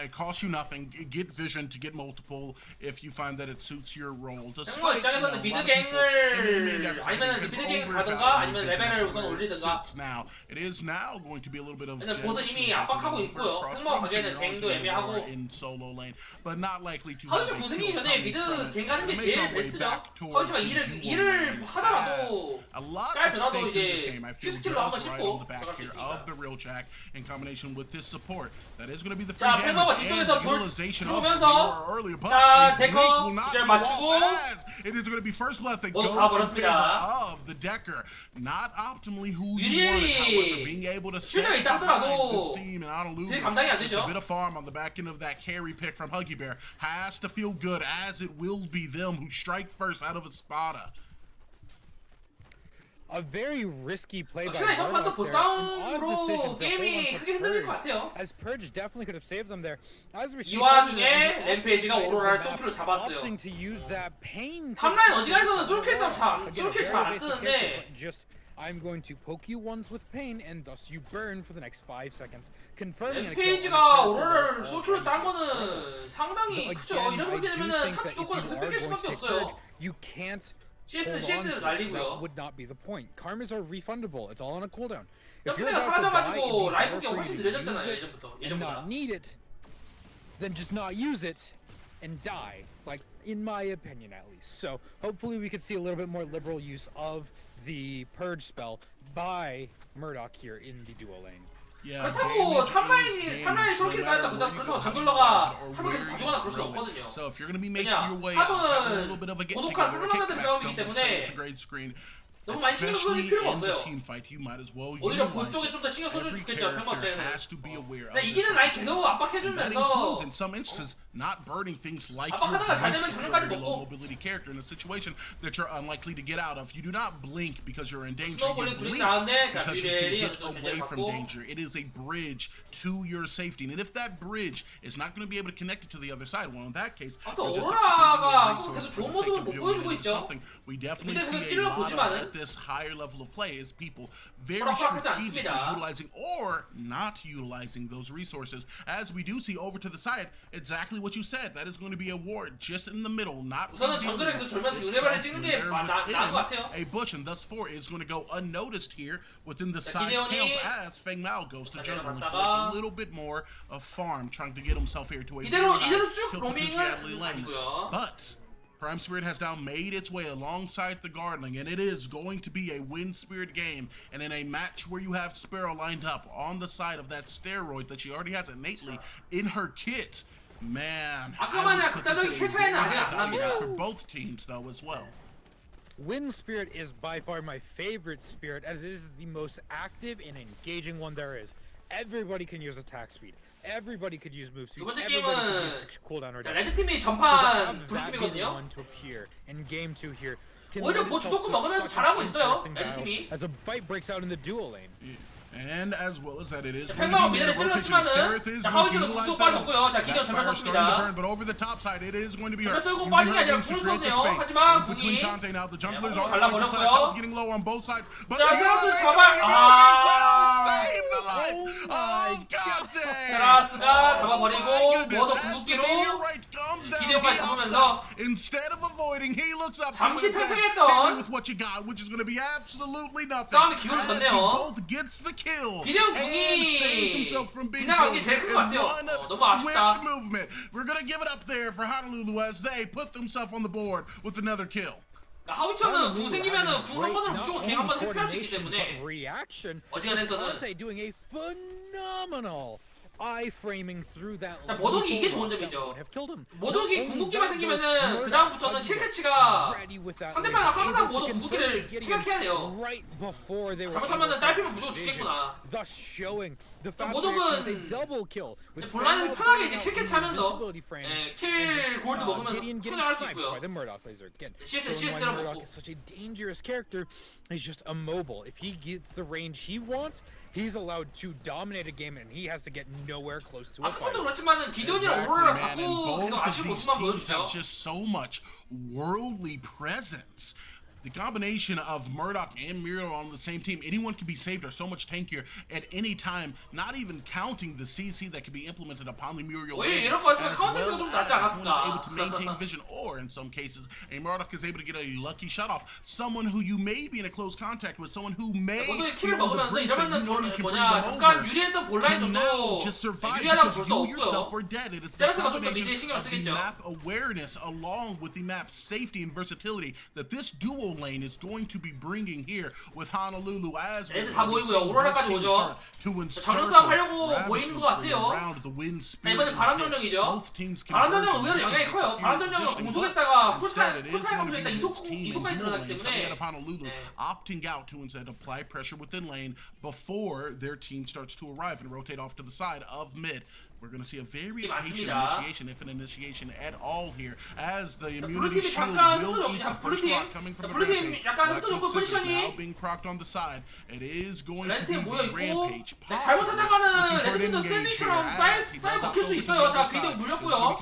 It costs you nothing. Get vision to get multiple if you find that it suits your role. 팽마오 입장에서는 미드 갱을 아니면 미드 갱 가든가 아니면 레벨을 우선 올리든가. Now it is now going to be a little bit of 근데 보스 이미 압박하고 있고요. 팽마오 가기에는 갱도 애매하고. in solo lane, but not likely to. 하우츠 구승이 전에 미드 갱 가는 게 제일 베스트죠. 하우츠가 일을 하더라도 a lot 깔 of 들어도 stakes in this 이제 game, I feel, 큐스킬로 한번 just right 씹고 on the back 들어갈 수 here 있습니다. of the real Jack in combination with this support. That is going to be the free 자, damage 팽마오가 and 뒤쪽에서 돌 utilization of 들어오면서 the earlier, but 자, the 데커 blink will not 기절 go 맞추고 off as it is going to be first blood that 모두 goes 다 in favor 버렸습니다. of the Decker. Not optimally who you wanted, however, 유리엘이 being able to 쉴드가 set 있다 behind 하더라도 this team and out of 되게 감당이 안 just a 되죠. bit of farm on the back end of that carry pick from Huggy Bear has to feel good, as it will be them who strike first out of a Spada. A very risky play by 확실히 이번 판도 Murdoch there. An odd 보싸움으로 decision to hold 게임이 on to 크게 흔들릴 것 Purge, 같아요. as Purge definitely could have saved them there. As we 이 see 와중에 Purge on the 램페이지가 opposite side of 오로라를 the map, 똥키로 잡았어요. opting to use that pain to 탑라인 force 어지간해서는 it 솔킬 싸움 잘 Again, a 솔킬 very 잘 안 basic 뜨는데 character, but just I'm going to poke you once with pain, and thus you burn for the next 5 seconds, confirming a kill on a 램페이지가 character 오로라를 that 솔킬로 딴 already 거는 상당히 But 크죠. again, 이런 I 게 do 되면은 think 탑 that if 주도권은 you are 뺏길 going to 수밖에 take 없어요. Purge, you can't CS는 hold on CS를 to it. 날리고요. That would not be the point. Karmas are refundable. It's all on a cooldown. If you're 점프대가 about to die, 사라져가지고 it'd be 라이브 better 게 for 훨씬 you to use 느려졌잖아요. it 예전부터. and not 예전보다. need it, then just not use it and die. Like, in my opinion, at least. So hopefully we could see a little bit more liberal use of the Purge spell by Murdoch here in the duo lane. Yeah, 그렇다고 damage is 탑라인 damage, 솔킬 no 따였다 matter where you 그렇다고 go, 정글러가 or 탑을 where 계속 you 가져가나 그럴 수 throw it. 없거든요. So if you're going to be making 그냥 your way out, have a 탑은 little bit of a get 고독한 together, a 상남자들 kickback, 싸움이기 some would 때문에 say with the grade screen. 너무 많이 신경 써줄 Especially 필요가 in the 없어요. team fight, you might as well 오히려 본 utilize 쪽에 it. 좀 더 신경 써주면 Every 좋겠죠. character 평범자에는. has to be aware of 근데 this 이기는 라인 계속 situation. That 압박해주면서 includes, in some instances, not burning things like you 압박하다가 잘 되면 blink if you're a 장난까지 very low 먹고. mobility character in a situation that you're unlikely to get out of. You do not blink because you're in danger. 스노우볼링 You 굴리지 blink 않았는데 자 because you can 뷰레리 get 어느 정도 away 견제를 from 받고 danger. It is a bridge to your safety. And if that bridge is not going to be able to connect it to the other side, well, in that case, 아까 you're just 오로라가 expending your resource 계속 for 좋은 the sake 모습을 of 못 doing 보여주고 it into 있죠. something we definitely 근데 see 그걸 a 찔러 lot of 보지만은 at this higher level of play is people very 호락호락하지 strategically 않습니다. utilizing or not utilizing those resources, as we do see over to the side exactly what you said. That is going to be a ward just in the middle, not 우선은 revealing 정글에 계속 돌면서 itself 요네발을 찍는 게 there 나은 것 같아요. within a bush, and thus far is going to go unnoticed here within the side 기대온이 camp as Feng Mao goes to jungle and collect 내려갔다가 a little bit more of farm, trying to get himself here to a 이대로 very 이대로 high 쭉 kill 로밍은 potentiality lane. 아니고요. But Prime Spirit has now made its way alongside the Guardling, and it is going to be a Wind Spirit game. And in a match where you have Sparrow lined up on the side of that steroid that she already has innately in her kit, man, 아까 I would 마냥 put 극단적인 this 킬 at a 차이는 very 아직 안 high value 납니다. for both teams, though, as well. Wind Spirit is by far my favorite spirit, as it is the most active and engaging one there is. Everybody can use attack speed. Everybody could use move speed. 두 번째 Everybody could 게임은 use cooldown 자, reduction. 레드팀이 So to 전판 have that be the 블루팀이거든요. one to appear in game 2 here can 오히려 lend 뭐 itself 주도권 to 먹으면서 such 잘하고 an 있어요, interesting battle 레드팀이. as a fight breaks out in the dual lane. And as well as that, it is going 팽마가 to be 미드를 a rotation. 찔렀지만은 Seraph is 자, going to 하위쪽은 utilize 궁수 that. 빠졌고요. 자, 기대온 That 전멸 fire starting to 썼습니다. burn, but over the top side, it is going to be her. 전멸 쓰고 Using 빠진 게 her 아니라 wings to 궁을 create the 썼네요. space. 하지만 In between 궁이 Conte now, the junglers 네, are 갈라 going to clash 버렸고요. out, getting low on both sides. But 자, the 세라스 other 잡아. side will save the life Oh my of Conte. 세라스가 잡아버리고 goodness, 모두 as the 궁극기로 meteorite comes down, 기대온까지 he opts 잡으면서 up. Instead of avoiding, he looks up to 잠시 it and says, 팽팽했던 "Hit me with what you got," which is going to be absolutely nothing. 싸움에 기운을 As he 줬네요. both gets the kill 기대온 and 궁이 saves himself from being 빗나간 게 killed 제일 큰것 in 같아요. one 너무 아쉽다. swift movement. We're going to give it up there for Honolulu as they put themselves on the board with another kill. 하위쪽은 궁 생기면은 궁 한 Great, 번으로 not 무조건 only 갱 한 번 회피할 수 있기 coordination, 때문에 but reaction. 어지간해서는 Conte doing a phenomenal eye framing through that. 자, 모독이 이게 좋은 점이죠. 모독이 궁극기만 생기면은 그 다음부터는 킬캐치가 상대방은 항상 모독 궁극기를 생각해야 돼요. 잘못하면은 딸피면 무조건 죽겠구나. 모독은 본라인은 편하게 이제 킬캐치 하면서 킬 골드 먹으면서 순행할 수 있고요. CS대로 먹고. Such a dangerous character. He's just immobile. If he gets the range he wants, he's allowed to dominate a game, and he has to get nowhere close to a fight. 아프콘도 그렇지만은 기대온이랑 오로라랑 man, and 자꾸 both 계속 of 아쉬운 these 모습만 teams 보여주죠. have just so much worldly presence. The combination of Murdoch and Muriel on the same team, anyone can be saved, are so much tankier at any time, not even counting the CC that can be implemented upon the Muriel. 오히려 wave, 이런 거에서 as 카운터가 well 좀 as 낫지 if someone is able 않았을까. to maintain vision, or in some cases, a Murdoch is able to get a lucky shut off. Someone who you may be in a close contact with, someone who may 모두의 be 킬을 on the 먹으면서 brink that you 이러면은 know you can bring 뭐냐 them 잠깐 over. 유리했던 Can 본라인도 now just survive 유리하다고 볼 because 수 you yourself 없고요. are dead. It is the 세라스가 좀 더 미드에 combination 신경을 of the 쓰겠죠. map awareness along with the map safety and versatility that this dual lane is going to be bringing here with Honolulu as 애들 다 모이고요. 오로라까지 오죠. 정면 싸움 하려고 모이는 것 같아요. 자, 이번엔 바람 전령이죠. 바람 전령은 의외로 영향이 커요. 바람 전령은 공속했다가 풀타임 공속했다가 이속까지 들어가기 때문에 opting out to instead apply pressure within lane before their team starts to arrive and rotate off to the side of mid. We're going to see a very patient initiation, if an initiation at all here, as the immunity 블루팀이 shield 잠깐 will eat the first 블루팀 rock coming from the 블루팀 rampage. 약간 Black 흩어졌고 Smoke Scissors 포지션이 now being procced on the side. It is going to be 레드팀 모여 the 있고 rampage. 잘못하다가는 레드팀도 샌드위치처럼 쌓여 먹힐 수 있어요. 자 기대온 물렸고요.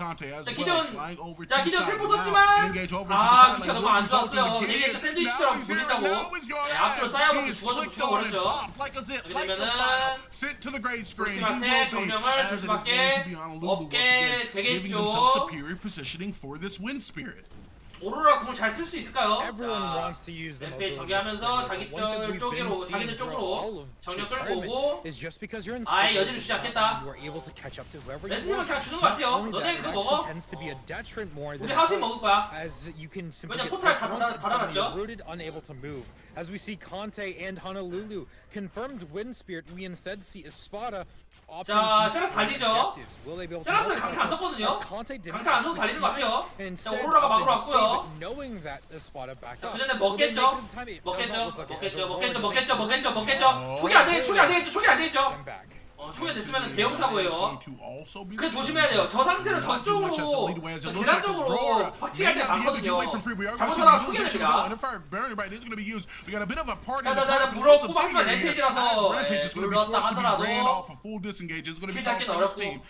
자 기대온 텔포 썼지만 위치가 너무 안 좋았어요. 이게 샌드위치처럼 굴린다고 앞으로 쌓여먹고 죽어버렸죠. 이렇게 되면은 블루팀한테 정령을 줄 수밖에 없게 되겠죠. superior positioning for this wind spirit. 오로라 궁을 잘 쓸 수 있을까요? Everyone wants to use them. 램페이지 전개하면서 자기들 쪽으로 자기들 쪽으로 정령 끌고 오고 아예 여지를 주지 않겠다. 레드팀은 그냥 주는 것 같아요. 너네 그거 먹어. 우리 하우스 먹을 거야. 왜냐면 포탈 다 닫아놨죠. As we see Conte and Honolulu confirmed Wind Spirit, we instead see Espada. 자, 세라스 달리죠. 세라스 강타 안 썼거든요. 강타 안 써도 달리는 것 같아요. 자, 오로라가 막으러 왔고요. 자, 그 전에 먹겠죠. 촉이 안 되겠죠. 촉이 안 되겠죠. 촉이 됐으면 대형 사고예요. 그래 조심해야 돼요. 저 상태로 저쪽으로 저 계단 쪽으로 박치기 할 때 많거든요. 잘못하다가 촉이 됩니다. 자자자 물어 뽑았지만 램페이지라서 물렀다 하더라도 킬 잡기는 어렵고.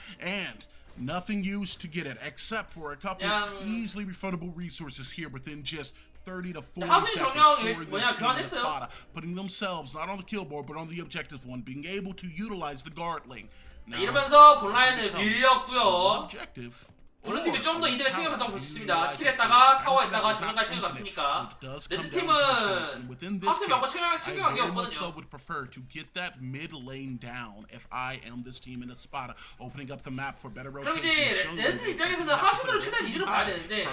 Nothing used to get it, except for a couple easily refundable resources here within just 30 to 40 하수인 seconds 정령 for this 뭐냐 team in 교환했어요. Espada, putting themselves not on the kill board but on the objective one, being able to utilize the guard lane. 이러면서 본라인을 밀렸고요. Objective. 어느 팀이 좀 더 이득을 챙겨갔다고 볼 수 있습니다. 킬했다가 타워했다가 정면까지 챙겨갔으니까 레드팀은 하수인 몇번 챙겨간 게 없거든요. would prefer to get that mid lane down if I am this team in Espada, opening up the map for better 그럼 rotation. 이제 레드팀 입장에서는 하수인으로 최대한 이득을 봐야 되는데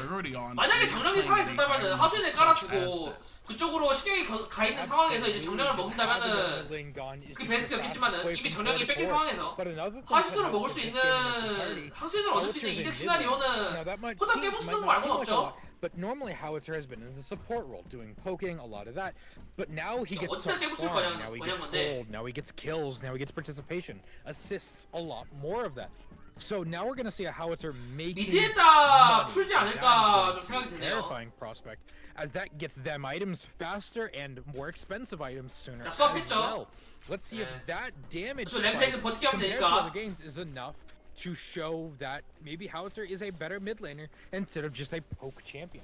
만약에 정령이 살아있었다면은 하수인을 깔아주고 그쪽으로 신경이 가 있는 상황에서 이제 정령을 먹는다면은 그게 베스트였겠지만은 이미 정령이 뺏긴 상황에서 하수인으로 먹을 수 있는 하수인을 얻을 수 있는 이득 시나리오는 혼자 깨부수는 거 말고는 없죠. But normally Howitzer has been in the support role, doing poking, a lot of that. But now he gets to 어떻게 깨부술 farm, now he 거냐는 gets 건데. gold, now he gets kills, now he gets participation, assists, a lot more of that. So now we're gonna see a Howitzer making 미드에다 money. 풀지 That 않을까 is 좀 going to 생각이 be a 드네요. terrifying prospect, as that gets them items faster and more expensive items sooner 자, as 수업했죠. well. Let's see if that damage 또 spike 램페이지 버티게 하면 compared to 되니까. other games is enough to show that maybe Howitzer is a better mid laner instead of just a poke champion.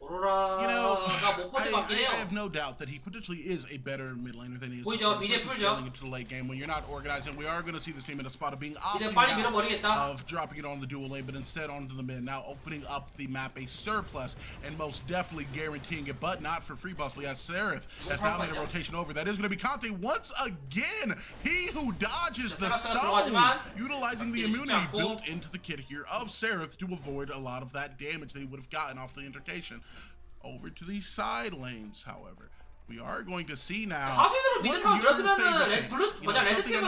오로라가 못 버틸 것 같긴 I 해요. have no doubt that he potentially is a better mid laner than he is 보이죠? 미드에 풀죠. into the late game when you're not organizing. We are going to see this team in a spot of being 미드 opting 빨리 out 밀어버리겠다. of dropping it on the dual lane, but instead onto the mid. Now opening up the map a surplus and most definitely guaranteeing it, but not for free possibly, as Seraph has now made a rotation over. That is going to be Conte once again. He who dodges the stone, utilizing the immunity built into the kit here of Seraph to avoid a lot of that damage that he would have gotten off the intercation. Over to the side lanes, however. We are going to see now. 하수인으로 미드 타워 밀었으면은 레드팀은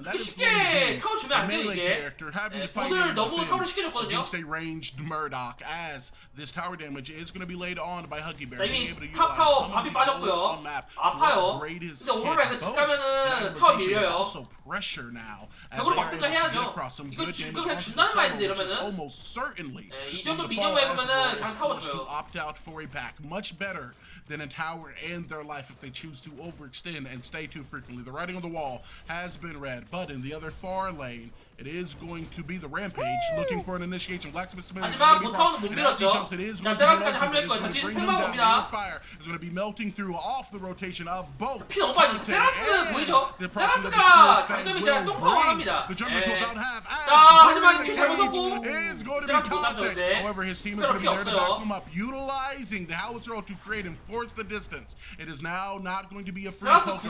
그렇게 쉽게 타워 주면 안 돼요 이제. 보스를 너무 타워를 시켜줬거든요. Against a ranged Murdoch, as this tower damage is going to be laid on by Huggy Bear. 이미 탑 타워 밥이 빠졌고요. 아파요. 근데 오로라 이거 집 가면은 타워 밀려요. Pressure now. 벽으로 막든가 해야죠. 이거 지금 그냥 준다는 말인데 이러면은. Almost certainly. 이 정도 미니언 웨이브면은 그냥 타워 줘요. Opt out for a pack, much better than a tower and their life if they choose to overextend and stay too frequently. The writing on the wall has been read, but in the other far lane, it is going to be the Rampage looking for an initiation. Blacksmith Smith is 하지만 going to be 보타운은 못 밀었죠. 자, 세라스까지 합류했고요. 전진 텔만 봅니다. It's going to be melting through off the rotation of both. 피 너무 빠지죠. 세라스는 보이죠? 세라스가 장점이 진짜 똥파워합니다. 자, 하지만 피 잘못 썼고 세라스 못 잡죠. However, his team is going to be there to back them up, utilizing the howitzer to create and force the distance. It is now not going to be a free poke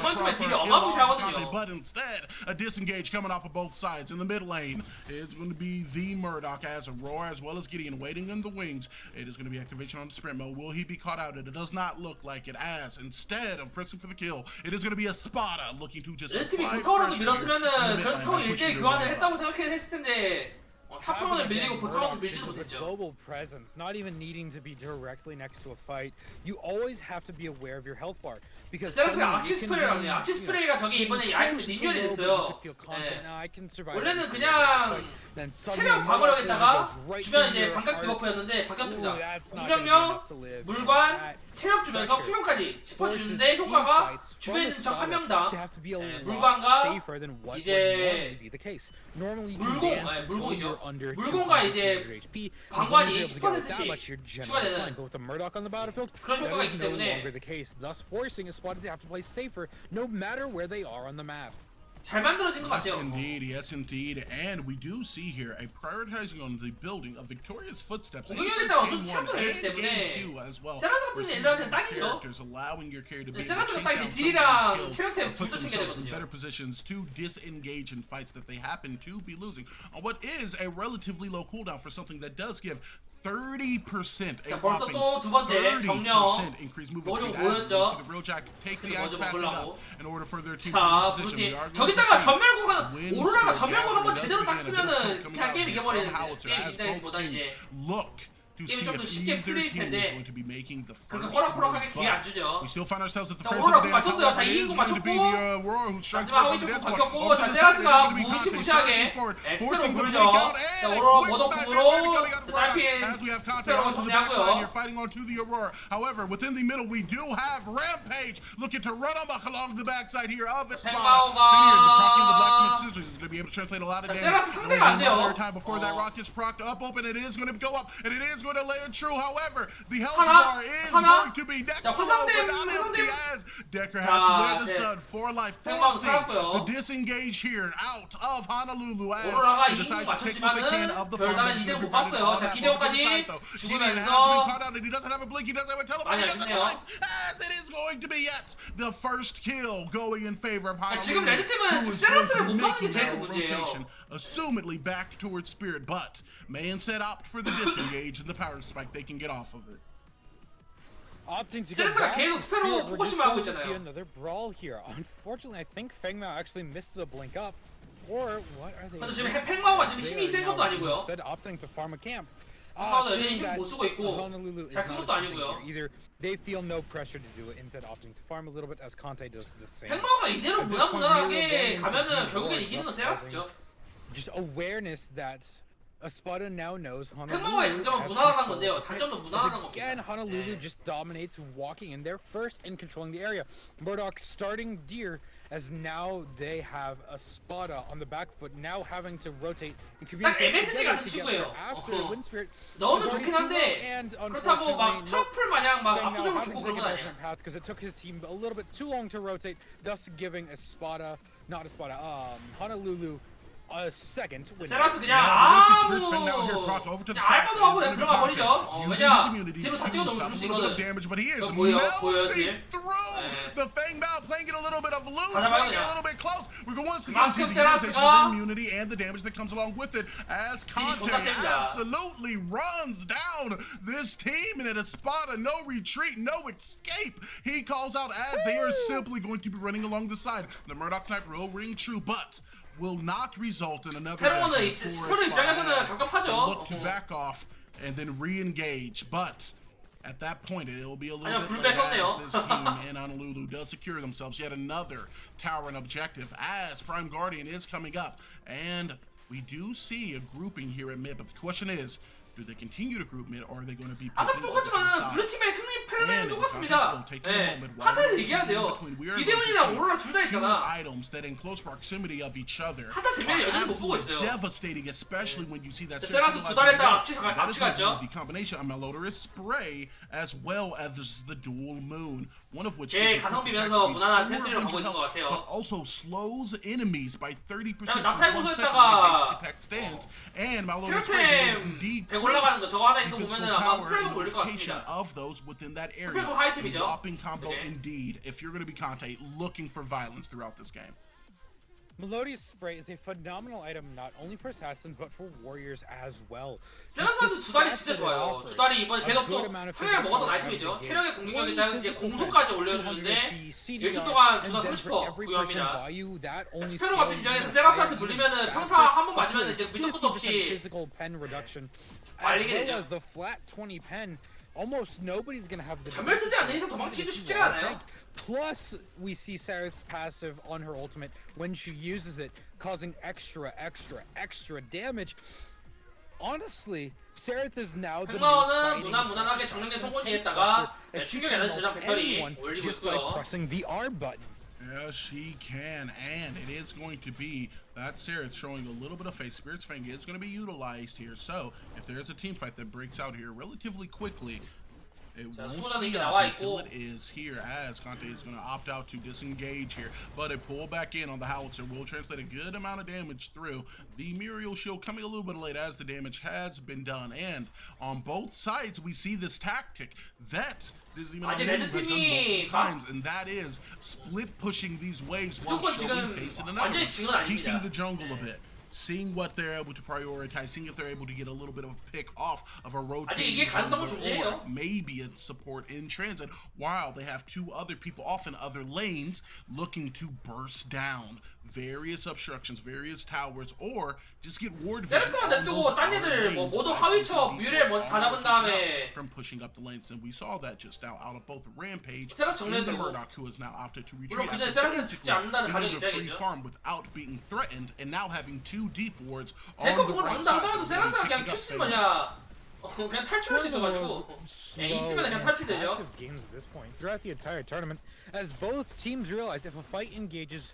but instead a disengage coming off of both sides. In the mid lane, it's going to be the Murdoch as Aurora as well as Gideon waiting in the wings. It is going to be activation on the sprint mode. Will he be caught out? It does not look like it, as instead of pressing for the kill, it is going to be a Espada looking to just 레드팀이 보타운을 밀었으면은 그런 타워 1대1 교환을 했다고 생각했을 텐데 탑타운을 밀리고 보타운을 밀지도 못했죠. Global presence, not even needing to be directly next to a fight. You always have to be aware of your health bar. Because 세라스가 악취 스프레이라고 해요. 악취 스프레이가 저기 이번에 아이템이 리뉴얼이 됐어요. 원래는 그냥 체력 방어력에다가 주변 이제 반각 디버프였는데 바뀌었습니다. 공격력, 물관, 체력 주면서 쿨명까지 10% 주는데 효과가 주변에 있는 적 한 명당 물관과 이제 물공이죠. 물공과 이제 방관이 10%씩 추가되는 그런 효과가 있기 때문에 to have to play safer no matter where they are on the map. 잘 만들어진 것 같아요. Yes, indeed. And we do see here a prioritizing on the building of Victoria's footsteps. 공격력에다가 어떤 참고를 했기 때문에 세라스 같은 애들한테는 딱이죠. 세라스가 딱 이제 딜이랑 체력템 둘 다 챙겨야 되거든요. better positions to disengage in fights that they happen to be losing on what is a relatively low cooldown for something that does give 30%. 자, A 벌써 whopping 또 두 번째 정령. 30% increased movement 노력 speed as we 보였죠. see the Wheeljack take the ice packing up in order for their team to 자, be in position. We 블루팀 are going to 저기다가 see 전멸국 하나 win 오로라가 streak 전멸국 한번 gathering. 제대로 딱 Does begin a bit of 쓰면은 hope coming 그냥 out 게임 here 이겨버리는 from Howitzer 게임 as 이긴다기보다 both teams 이제 look to 게임이 see 좀더 if 쉽게 either 풀릴 team is 텐데 going to be making the 그렇게 first 호락호락하게 move. 기회 안 주죠. We still find ourselves at the 자, first 오로라 of the 공 dance. 맞췄어요. 자, However, it is 이인공 going to be the 맞췄고 Aurora who strikes 마지막 first on 하위 the 조금 dance floor. 바뀌었고 Over 자, to the side, 세라스가 it's going to be 무지 Conte 무시하게 searching for it, 스페로 forcing the 부르죠. breakout, 자, and a 오로라 quick 모독 snipe 궁으로 is coming out of 딸핀 Aurora as we have Conte 스페로가 onto the back line here 정리하고요. fighting onto the Aurora. However, within the middle, we do have Rampage looking to run amok along the backside here of Espada. 팽마오가 Proccing the blacksmith scissors is going to be able to translate a lot of 자, damage. 세라스 상대가 안 돼요. Time before that rock is procced up open, it is going to go up, and it is going to land true. However, the health 사나? bar is 사나? going to be next 자, to low, 화상댐, but not empty 화상댐. as Decker has to land the 네. stun for life, 팽마오 forcing 살았고요. the disengage here out of Honolulu as 오로라가 they decide to take what they can 맞췄지만은 of the farm 별다른 that 이득 he 못 봤어요. 자, provided 기대호까지 on that moment. Gideon has 죽으면서 been caught out, and he doesn't have a blink, he doesn't have a teleport, 많이 he doesn't have 아쉽네요. life, as it is going to be yet the first kill going in favor of 자, Honolulu. 지금 레드팀은 who 지금 is 세라스를 going to 못 be 막는 게 making 제일 their 큰 문제예요. rotation, assumedly back towards Spirit, but may instead opt for the disengage and the power spike they can get off of it. Opting to go 세레스가 back 계속 to 스페로 Spirit, we're just 포커싱만 하고 going to see 있잖아요. another brawl here. Unfortunately, I think Fengmao actually missed the blink up. Or what are they? 근데 지금 doing? 팽마오가 지금 They 힘이 센 are 것도 now 아니고요. instead opting to farm a camp. 팽마오도 Seeing 힘 that 못 쓰고 있고 Honolulu is 잘 큰 not 것도 attempting 아니고요. here either. They feel no pressure to do it, instead opting to farm a little bit as Conte does the same. 팽마오가 이대로 At this point, 무난무난하게 Milo 가면은 going 결국엔 into 이기는 건 thus 세라스죠. Just awareness that Espada now knows 팽마오의 Honolulu 장점은 has 무난하다는 control 건데요. of the pit. 단점도 Because 무난하다는 again, 겁니다. Honolulu 네. just dominates, walking in there first and controlling the area. Murdoch starting Deer as now they have Espada on the back foot, now having to rotate and communicate MSG together 같은 to get 친구예요. there after Wind Spirit. 넣으면 is already 좋긴 too low, 한데 and 그렇다고 막 unfortunately, 트러플 마냥 막 Feng Mao 압도적으로 having 주고 to take 그런 an 건 아니야. alternate path because it took his team a little bit too long to rotate, thus giving Honolulu a second win. 세라스 그냥 Now, this is 아무 first Feng Mao here, Proc over to the 그냥 side. 알바도 하고 그냥 He's 들어가 gonna 버리죠. be 왜냐 using his immunity 뒤로 다 to 찍어도 stop 줄 a 수 little bit of 있거든. damage, but he is 저 보여, melting 보여야지. through 네. the Feng Mao, playing it a little bit of loose, 가자마자 playing it a 그냥. little bit close. We're going to once again see 그만큼 the utilization of 세라스가 the immunity and the damage that comes along with it as Conte 존나 셉니다. absolutely runs down this team, and at a spot of no retreat, no escape. He calls out as they are simply going to be running along the side. The Murdoch Knight will ring true, but will not result in another 스페로는 death for 스페로 Espada 입장에서는 as 갑갑하죠. they look to back off and then re-engage, but at that point it'll be a little 아니요, bit 불 late 뺐었네요. as this team in Honolulu does secure themselves yet another tower and objective as Prime Guardian is coming up, and we do see a grouping here at mid, but the question is, do they continue to group mid, or are they going to be 아까 picking over to the 똑같지만 side? 블루팀의 승리 패러다임은 And 똑같습니다. take a 네. moment while 하타에서 we're 얘기해야 돼요. between, we are going to 기대훈이랑 see 오로라 둘 다 two 있잖아. items that in close proximity of each other 하타 재미를 are 여전히 못 보고 absolutely 있어요. devastating, especially when you see that 자, 세라스 두 달했다 앞치 that is going to 갔죠. be the combination of Malodorous Spray as well as the Dual Moon, one of which 제 gives you 가성비 perfect 면서 speed, 무난한 400 템트리를 가고 있는 것 health, 같아요. but also slows enemies by 30% for 그다음에 1 낙타의 second 구슬에다가 when basic attack stands, and Malodorous Spray will 칠템 100 올라가는 거 저거 하나 있는 거 decrease 보면은 the 아마 power 프레임을 and 올릴 것 location 같습니다. of those within that area. 프레임은 하이템이죠. Whopping combo 네. indeed if you're going to be Conte looking for violence throughout this game. Melodious Spray is a phenomenal item not only for assassins but for warriors as well. 세라스한테 두 달이 진짜 좋아요. 두 달이 이번에 계속 또 상해를 먹었던 아이템이죠. 체력의 공격력에다가 이제 공속까지 올려주는데 일주 동안 주당 30% 부여합니다. 스페로 같은 입장에서 세라스한테 물리면은 평타 한 번 맞으면 이제 밑도 끝도 없이 physical pen reduction 말리게 as 되죠. well as the flat 20 pen. Almost nobody's gonna have the 전멸 쓰지 않는 이상 도망치기도 쉽지가 않아요. Plus, we see Sarah's passive on her ultimate when she uses it, causing extra damage. Honestly, Sareth is now the 팽마원은 무난하게 정령의 성공지에다가 충격에는 저장 배터리 올리고 just by 있고요. pressing the R button. Yes, she can, and it is going to be that Sareth showing a little bit of face. Spirit's Fang is going to be utilized here, so if there is a team fight that breaks out here relatively quickly, it won't be up until it is here as Conte is going to opt out to disengage here, but a pull back in on the Howitzer will translate a good amount of damage through. The Muriel Shield coming a little bit late as the damage has been done, and on both sides we see this tactic that Disney has done multiple times, and that is split pushing these waves while showing face in another one, peeking the jungle a bit. seeing what they're able to prioritize, seeing if they're able to get a little bit of a pick off of a 아직 이게 rotating 가능성은 jungler or 존재해요. maybe a support in transit, while they have two other people off in other lanes looking to burst down various obstructions, various towers, or just get ward vision 세레스만 on 냅두고 those 딴 outer 애들 뭐 lanes 모두 by 하위쳐 pushing 뮤를 deep 다 all 잡은 the way 다음에 from pushing up the lanes, and we saw that just now out of both Rampage 세라스 and the 정리해주고. Murdoch, who has now opted to retreat 물론 그 전에 after 세라스는 죽지 않는다는 가정이 being able to free 있어야겠죠. farm without being threatened, and now having two deep wards on 데코 the 그걸 right 한다 side. 하더라도 세라스가 그냥 큐 쓰면 그냥 탈출할 수 있어가지고 있으면 그냥 탈출되죠. Passive games at this point throughout the entire tournament, as both teams realize if a fight engages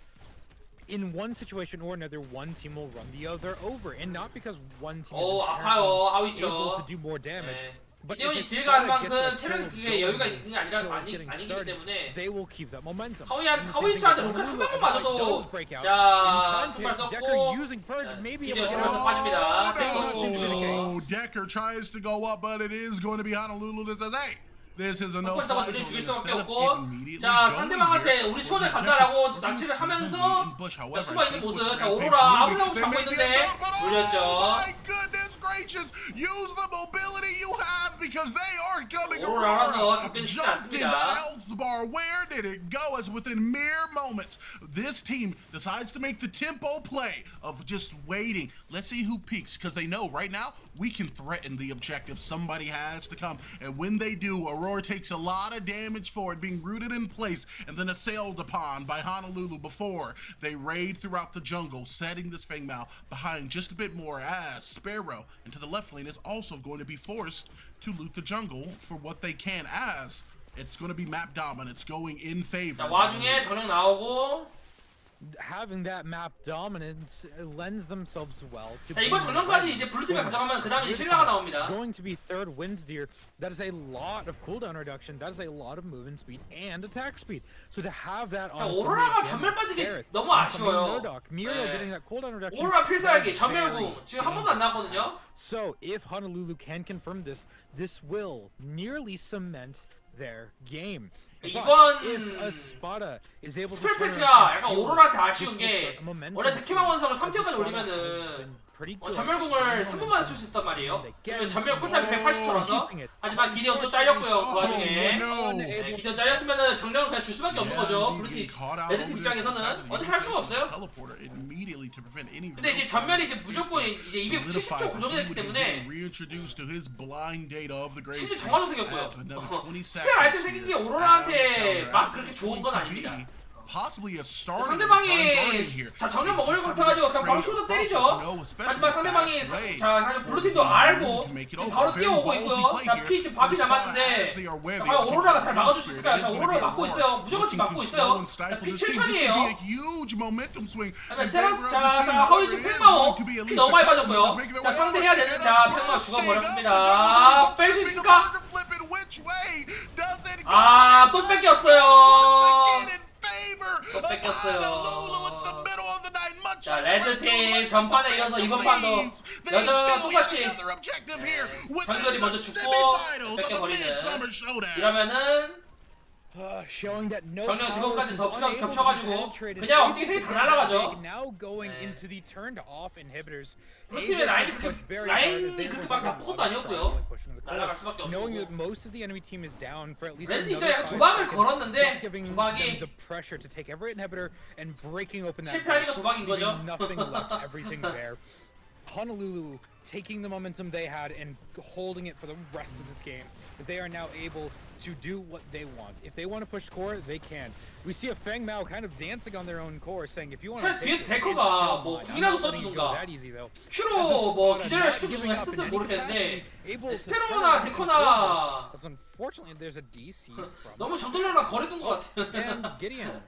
in one situation or another, one team will run the other over, and not because one team is 아파요 inherently able 하위쳐. to do more damage. 네. But 이대훈이 if 딜 a 갈 squad gets 만큼 a 체력 kill 그게 여유가 going, 있는 게 아니라 kills getting 아니기 started, 때문에 they will keep that momentum. 하위치한테 로켓 한 방만 맞아도 자 승발 썼고 기대어 지면서 빠집니다. Oh, Decker tries to go up, but it is going to be Honolulu that says, hey, this is a no 섞고 있다가 fly 눈을 zone. 죽일 수밖에 Instead of 없고 immediately 자 going 상대방한테 here, 우리 손에 Decker 간다라고 moves 납치를 in 하면서 bush. 자, However, 숨어 I 있는 think 모습 with 자 Rampage 오로라 moving, 아무나 they 잡고 may be 있는데 able- but oh 물렸죠. my goodness gracious, use the mobility you have because they are coming. 오로라라서 Aurora 잡기는 쉽지 jumped in 않습니다. that health bar. Where did it go? As within mere moments, this team decides to make the tempo play of just waiting. Let's see who peaks, because they know right now we can threaten the objective. Somebody has to come, and when they do, Aurora takes a lot of damage for it, being rooted in place and then assailed upon by Honolulu before they raid throughout the jungle, setting this Feng Mao behind just a bit more, as Sparrow into the left lane is also going to be forced to loot the jungle for what they can, as it's going to be map dominance going in favor. 자 와중에 전력 나오고 Having that map dominance lends themselves well to 자 이번 being 전력까지 ready 이제 블루팀에 for 가져가면 그 다음에 this. 신라가 나옵니다. Going to be third wins deer. That is a lot of cooldown reduction. That is a lot of movement speed and attack speed. So to have that 자 on 오로라가 somebody 전멸 again, 빠지기 Sereth, 너무 on somebody 아쉬워요. Murdoch, Muriel 네. getting that cooldown reduction. 오로라 that 필살기 is 전멸궁 very 지금 한 번도 안 나왔거든요. So if Honolulu can confirm this, this will nearly cement their game. But 이번 if a Spada is able to 스펠 turn 패치가 around and 약간 steal 오로라한테 this, 아쉬운 this will 게 start a momentum 원래 데키마 swing, 원석을 as 3티어까지 Spada has 올리면은 been pretty good. 전멸궁을 3분만에 쓸 수 있단 말이에요. 그러면 전멸 쿨타임이 180초라서 하지만 기대온 또 잘렸고요. 그 와중에 네, 기대온 잘렸으면은 정령을 그냥 줄 수밖에 없는 거죠. 블루팀 레드팀 입장에서는 어떻게 할 수가 없어요. 근데 이제 전멸이 이제 무조건 이제 270초 고정이 됐기 때문에 실제 정화도 생겼고요. 스펠 아이템 생긴 게 오로라한테 막 그렇게 좋은 건 아닙니다. 상대방이 자 정면 먹을 것 같아가지고 그냥 바로 쇼도 때리죠. 하지만 상대방이 자 블루팀도 알고 지금 바로 뛰어오고 있고요. 자 피 지금 밥이 남았는데 자, 과연 오로라가 잘 막아줄 수 있을까요? 자 오로라 막고 있어요. 무조건 지금 막고 있어요. 자 피 7천이에요. 세라스 자 하위치 팽마오 피 너무 많이 빠졌고요. 자 상대해야 되는 자 팽마 죽어버렸습니다. 뺄 수 있을까? 아 또 뺏겼어요. 또 뺏겼어요. 자 레드팀 전판에 이어서 이번 판도 여전히 똑같이 정글이 먼저 죽고 뺏겨버리는 이러면은 정령 드롭까지 겹쳐가지고 그냥 엄지색이 다 날아가죠. 블루팀의 라인이 그렇게밖에 아무것도 아니었고요. 날아갈 수밖에 없고 레드팀 입장에 약간 도박을 걸었는데 도박이 실패하니까 도박인 거죠. Honolulu taking the momentum they had and holding it for the rest of this game. They are now able to do what they want. If they want to push core, they can. We see a Feng Mao kind of dancing on their own core, saying, "If you want to take 뒤에서 this, it's 데커가 still 뭐 mine. I'm 궁이라도 not letting you go 써주든가 that easy, though." 큐로 뭐 기절을 시켜주든가 했었으면 모르겠는데 스페로나 데커나 Unfortunately, there's a DC from 너무 정글러랑 거리둔 것 같아요. and Gideon.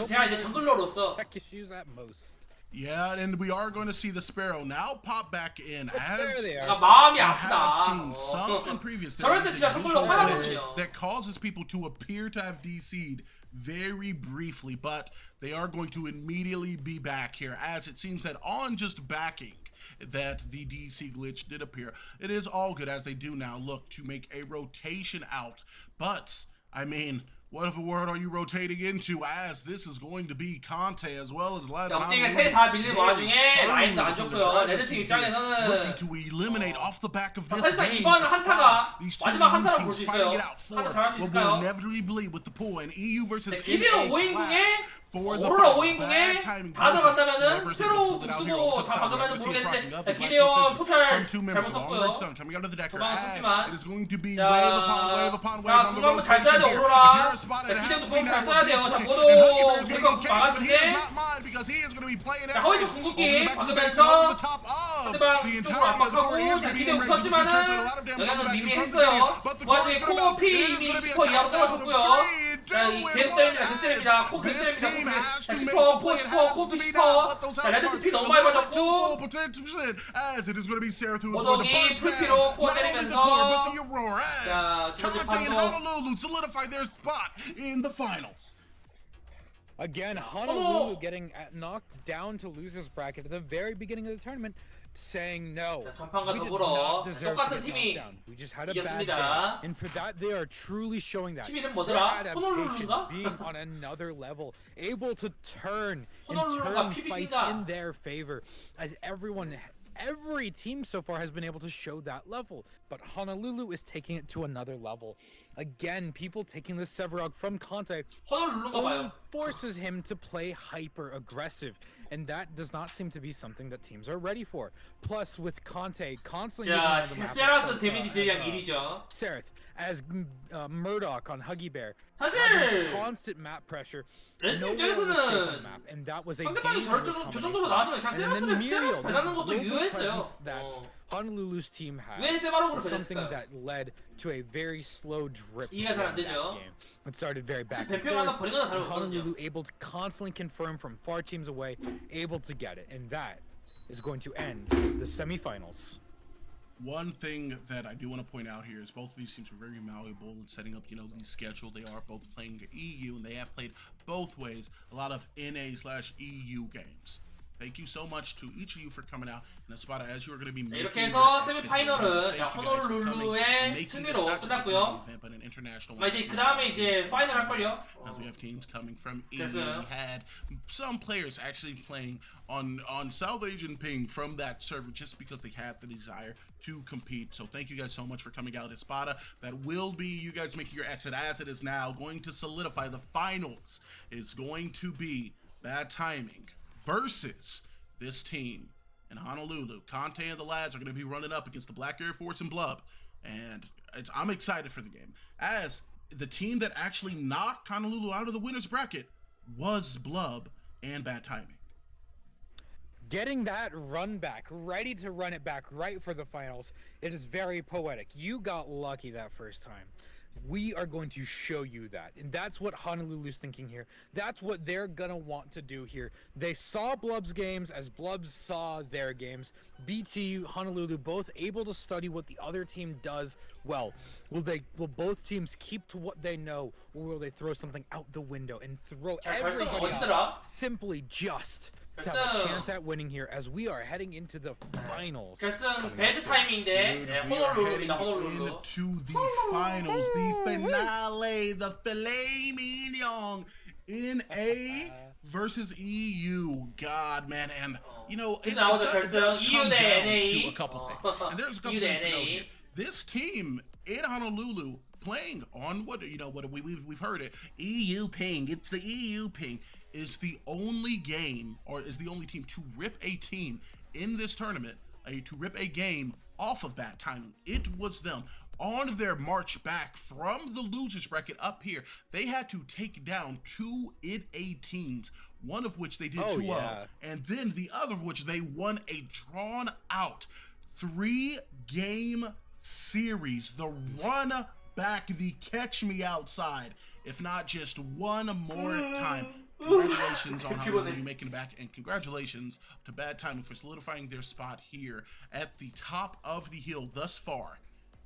제가 이제 정글러로서 Tech issues at most. Yeah, and we are going to see the Sparrow now pop back in as There they are. 약간 마음이 we have 아프다. seen some in previous 저럴 때 진짜 정글러 화나거든요. that causes people to appear to have DC'd very briefly, but they are going to immediately be back here, as it seems that on just backing that the DC glitch did appear. It is all good as they do now look to make a rotation out, but I mean, What word are you rotating into? As this is going to be Conte as well as Lads. 역징에 세 다 밀린 와중에 라인도 안 좋고요. 레드팀 입장에서는 looking to eliminate off the back of this 사실상 game. 이번 한타가 These two 마지막 한타라고 볼 teams 수 fighting 있어요. it out for 한타 잘할 수 what 있을까요? will inevitably with the pool and EU versus 기대어 NA 5인궁에 for the 오로라 finals. 5인궁에 Bad timing 다 versus 들어간다면은 Nevers 스페로 able to pull it out here 국수도 off the 다 side. 박으면 Nevers 모르겠는데 propping up with 기대어 right 토탈 from 2 잘못 members. Long 썼고요. break zone coming out of the deck. 도망을 As 썼지만 it is going to be 자, wave upon wave 자, on the 궁합은 잘 rotation 써야 돼, here. 오로라. If you're a spot 자, and it 기대도 has to 궁 be 잘 now 써야 돼요. with 자, big 모두 play. And Huggy Bear's 우리가 gonna get caged, but he 막았는데 is not mine because he is going to be playing 자, 허위적 everything 궁극기 over the back of the 박으면서 base, over the top of 상대방 the 쪽으로 entire 압박하고 Here's 자, gonna be 기대어 in range. 웃었지만은 He takes a lot of damage 영향은 on the back in 이미 front of the 했어요. game, but the 그 와중에 goal is gonna 코어피 bounce. 이미 It is gonna be 10% a 이하로 countdown of 떨어졌고요. 3, 자, 이 2, 계속 1. 때립니다. 계속 때립니다. 코 계속 This 때립니다. team has to make 자, the 10%, 코 play. It 10%, has 코 to be 10%. now. But those 자, 레드팀 피 너무 많이 full 맞았고 potential as it is going to be Sarah who is going to 오동이 burst 풀피로 down. 코어 Not only the 때리면서 core, but the Aurora 자, as 저기 Conte and 방금 Honolulu solidify their spot in the finals. Again, Honolulu getting knocked down to losers bracket at the very beginning of the tournament, saying no. 자, 전판과 We did 더불어 not deserve to 똑같은 get 팀이 knocked down. We just had a bad 이겼습니다. day. And for that, they are truly showing that. 팀 이름 Their 뭐더라? adaptation, 호놀룰루인가? being on another level, able to turn and 호놀룰루가 turn fights PVP인가? in their favor, as every team so far has been able to show that level. But Honolulu is taking it to another level. Again, people taking the Severog from Conte 호놀룰루인가 only 봐요. forces him to play hyper aggressive, and that does not seem to be something that teams are ready for. Plus, with Conte constantly moving 자, around the map, 세라스 as, 데미지 딜량 1위죠. Sereth, as Murdoch on Huggy Bear, 사실 having constant map pressure. 레드 No one was safe on the 입장에서는 map, and that was a 상대방이 dangerous 저 정도로 combination. 나왔지만 그냥 And then 세라스를 Muriel, 배나는 것도 the global 유효했어요. presence that Honolulu's team had 왜 세바록으로 was something 변했을까요? that led to a very slow drip 이해가 잘안 in that 되죠. game. It started very back 사실 and 뱀표마다 forth, 버리거나 and 다름없거든요. Honolulu able to constantly confirm from far teams away, able to get it, and that is going to end the semifinals. One thing that I do want to point out here is both of these teams are very malleable in setting up, the schedule. They are both playing EU, and they have played both ways a lot of NA/EU games. Thank you so much to each of you for coming out. And Espada, as you are going to be making 이렇게 your 해서 exit, 세미파이널은 thank 자, you guys for coming and 호놀룰루의 making this 승리로 not just a 끝났고요. event, but an international 아마 one. 이제 그 다음에 이제 파이널 할걸요. As we have teams coming from EU, 그래서요. we had some players actually playing on South Asian ping from that server just because they had the desire to compete. So thank you guys so much for coming out. Espada, that will be you guys making your exit as it is now going to solidify the finals. Is going to be Bad Timing versus this team in Honolulu. Conte and the lads are going to be running up against the Black Air Force and Blub, and I'm excited for the game, as the team that actually knocked Honolulu out of the winner's bracket was Blub and Bad Timing. Getting that run back, ready to run it back right for the finals, it is very poetic. You got lucky that first time. We are going to show you that. And that's what Honolulu's thinking here. That's what they're gonna want to do here. They saw Blub's games as Blubs saw their games. BT, Honolulu, both able to study what the other team does well. Will both teams keep to what they know, or will they throw something out the window and throw everybody 어디더라? off simply just to have a 결승. chance at winning here as we are heading into the finals? 결승 coming up 배드 soon. 타임인데 네, We are 호놀룰루입니다. heading 호놀룰루. into the finals, the finale, the filet mignon in A versus EU. God, man, and it 나오죠, does 결승. EU come 대 down NA. to a couple things, and there's a couple EU 대 things to note NA. here. This team in Honolulu playing on what we've heard it EU ping. It's the EU ping. Is the only game, or is the only team to rip a team in this tournament, to rip a game off of Bad Timing. It was them on their march back from the losers bracket up here. They had to take down 2 NA teams, one of which they did 2-0, yeah. and then the other of which they won a drawn out 3-game series. The run back, the catch me outside, if not just one more time. Congratulations on Honolulu making it back, and congratulations to Bad Timing for solidifying their spot here at the top of the hill thus far.